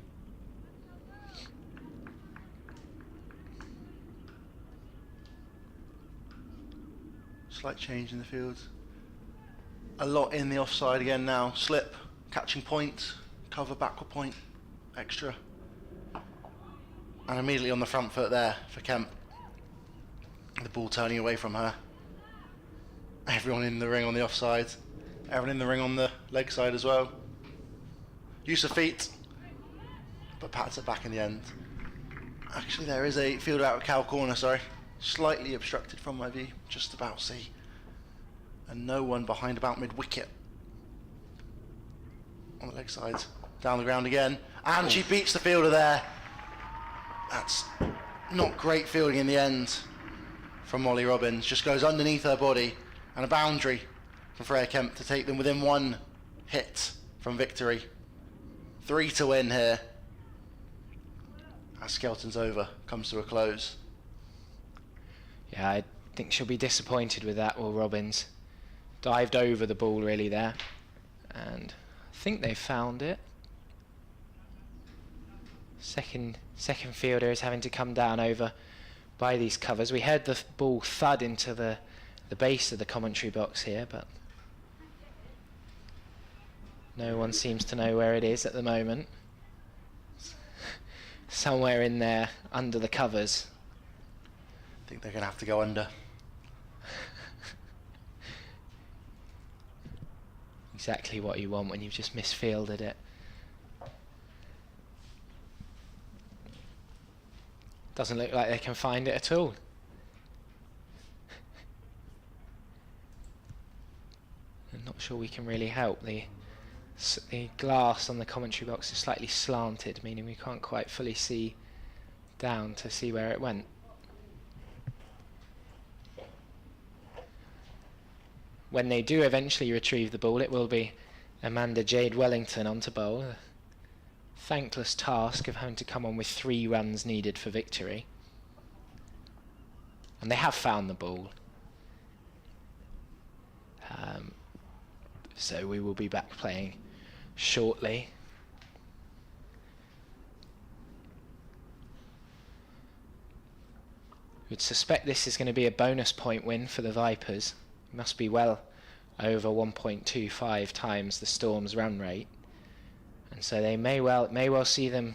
Slight change in the field. A lot in the offside again now. Slip, catching point, cover backward point, extra. And immediately on the front foot there for Kemp. The ball turning away from her. Everyone in the ring on the offside. Everyone in the ring on the leg side as well. Use of feet, but pats it back in the end. Actually, there is a field out at cow corner, sorry. Slightly obstructed from my view, just about see. And no one behind about mid-wicket. On the leg side, down the ground again. And she beats the fielder there. That's not great fielding in the end from Molly Robbins. Just goes underneath her body, and a boundary from Freya Kemp to take them within one hit from victory. 3 to win here as Skelton's over comes to a close. Yeah, I think she'll be disappointed with that, Will Robbins. Dived over the ball really there, and I think they found it. Second fielder is having to come down over by these covers. We heard the ball thud into the base of the commentary box here, but no one seems to know where it is at the moment. Somewhere in there under the covers. I think they're going to have to go under. Exactly what you want when you've just misfielded it. Doesn't look like they can find it at all. I'm not sure we can really help. The glass on the commentary box is slightly slanted, meaning we can't quite fully see down to see where it went. When they do eventually retrieve the ball, it will be Amanda Jade Wellington on to bowl. A thankless task of having to come on with 3 runs needed for victory. And they have found the ball. So we will be back playing shortly. Would suspect this is going to be a bonus point win for the Vipers. Must be well over 1.25 times the Storm's run rate, and so they may well see them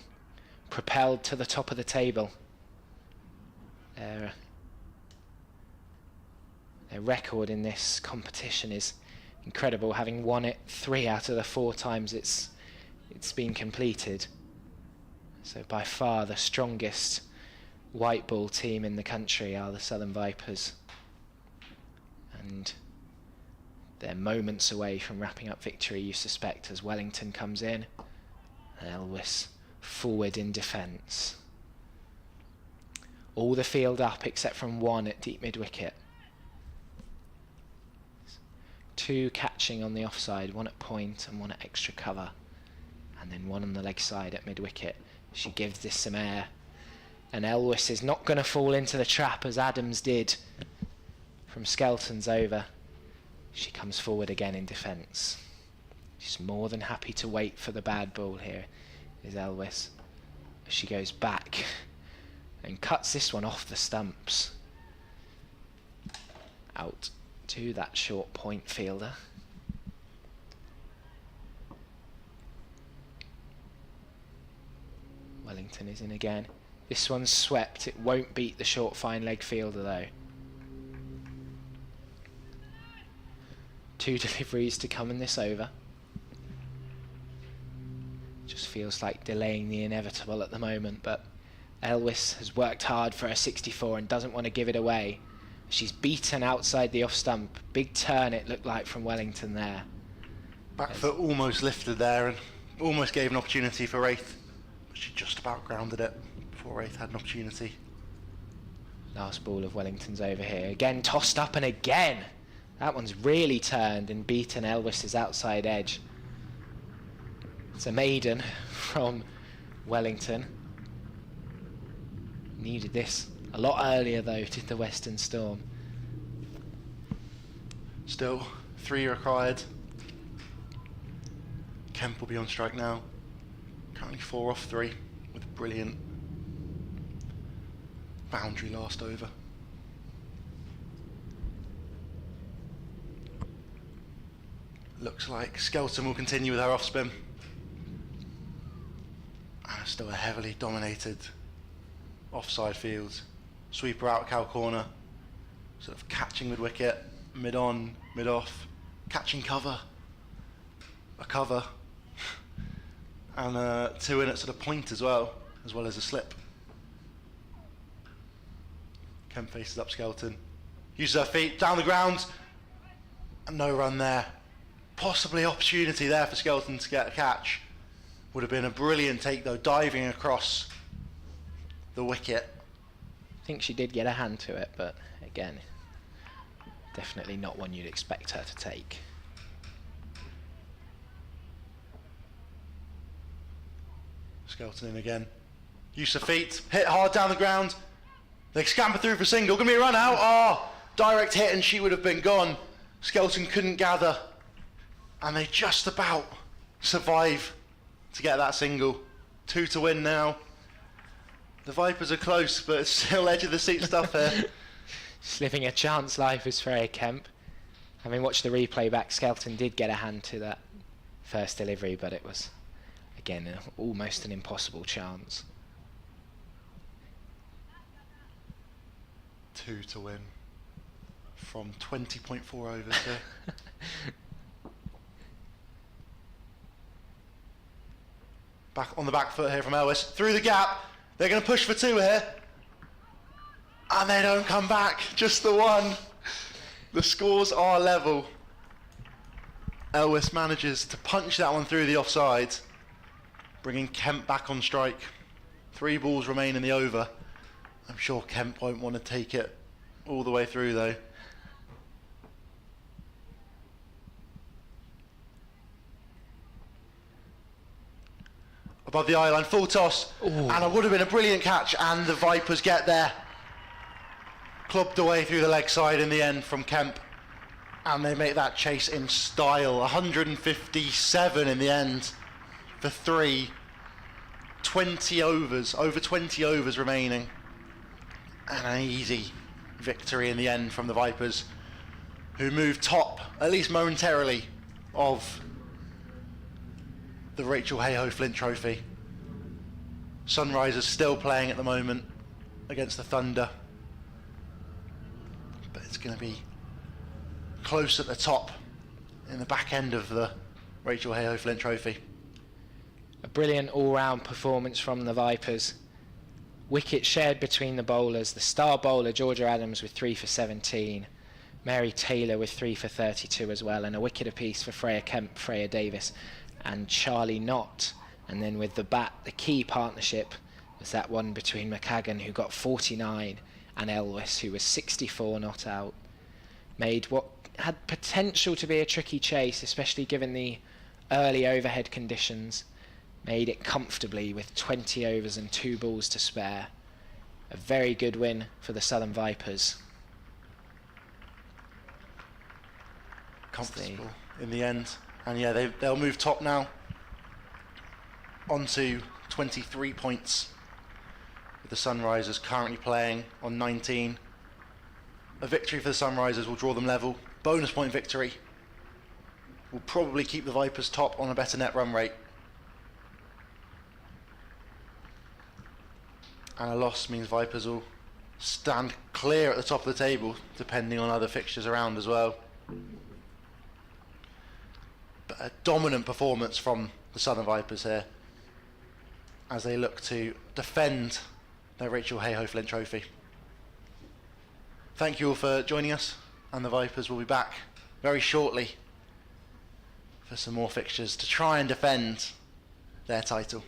propelled to the top of the table. Their record in this competition is incredible, having won it 3 out of the 4 times it's been completed. So by far the strongest white ball team in the country are the Southern Vipers. And They're moments away from wrapping up victory, you suspect, as Wellington comes in. Elwes forward in defence. All the field up except from one at deep mid-wicket. 2 catching on the offside, 1 at point and 1 at extra cover. And then 1 on the leg side at mid-wicket. She gives this some air. And Elwes is not going to fall into the trap as Adams did from Skelton's over. She comes forward again in defence. She's more than happy to wait for the bad ball here, is Elwes. She goes back and cuts this one off the stumps. Out to that short point fielder. Wellington is in again. This one's swept. It won't beat the short fine leg fielder though. 2 deliveries to come in this over. Just feels like delaying the inevitable at the moment, but Elwes has worked hard for her 64 and doesn't want to give it away. She's beaten outside the off stump. Big turn it looked like from Wellington there. Back foot almost lifted there and almost gave an opportunity for Wraith. But she just about grounded it before Wraith had an opportunity. Last ball of Wellington's over here. Again tossed up and again. That one's really turned and beaten Elwes' outside edge. It's a maiden from Wellington. Needed this a lot earlier though, did the Western Storm. Still 3 required. Kemp will be on strike now. Currently 4 off 3 with a brilliant boundary last over. Looks like Skelton will continue with her off spin. And still a heavily dominated offside field. Sweeper out cow corner. Sort of catching mid wicket, mid on, mid off. Catching cover. A cover. And 2 in at sort of point as well as a slip. Kemp faces up Skelton. Uses her feet, down the ground. And no run there. Possibly opportunity there for Skelton to get a catch. Would have been a brilliant take though, diving across the wicket. I think she did get a hand to it, but again, definitely not one you'd expect her to take. Skelton in again. Use of feet, hit hard down the ground. They scamper through for single. Gonna be a run out. Oh, direct hit and she would have been gone. Skelton couldn't gather. And they just about survive to get that single. 2 to win now. The Vipers are close, but it's still edge of the seat stuff here. Just living a chance life is Freya Kemp. Having watched the replay back, Skelton did get a hand to that first delivery, but it was, again, almost an impossible chance. 2 to win. From 20.4 overs here. Back on the back foot here from Elwes. Through the gap. They're going to push for 2 here. And they don't come back. Just the 1. The scores are level. Elwes manages to punch that one through the offside, bringing Kemp back on strike. 3 balls remain in the over. I'm sure Kemp won't want to take it all the way through though. Above the eye line, full toss. Ooh. And it would have been a brilliant catch, and the Vipers get there. Clubbed away through the leg side in the end from Kemp. And they make that chase in style. 157 in the end for 3. 20 overs, over 20 overs remaining. And an easy victory in the end from the Vipers, who move top, at least momentarily, of the Rachel Heyhoe Flint Trophy. Sunrisers still playing at the moment against the Thunder. But it's going to be close at the top in the back end of the Rachel Heyhoe Flint Trophy. A brilliant all-round performance from the Vipers. Wicket shared between the bowlers. The star bowler, Georgia Adams, with 3 for 17. Mary Taylor with 3 for 32 as well, and a wicket apiece for Freya Kemp, Freya Davis and Charlie Knott. And then with the bat, the key partnership was that one between McCagan, who got 49, and Elwes, who was 64 not out. Made what had potential to be a tricky chase, especially given the early overhead conditions. Made it comfortably with 20 overs and 2 balls to spare. A very good win for the Southern Vipers. Comfortable in the end. And yeah, they'll move top now. On to 23 points. With the Sunrisers currently playing on 19. A victory for the Sunrisers will draw them level. Bonus point victory will probably keep the Vipers top on a better net run rate. And a loss means Vipers will stand clear at the top of the table, depending on other fixtures around as well. But a dominant performance from the Southern Vipers here, as they look to defend their Rachel Heyhoe Flint Trophy. Thank you all for joining us, and the Vipers will be back very shortly for some more fixtures to try and defend their title.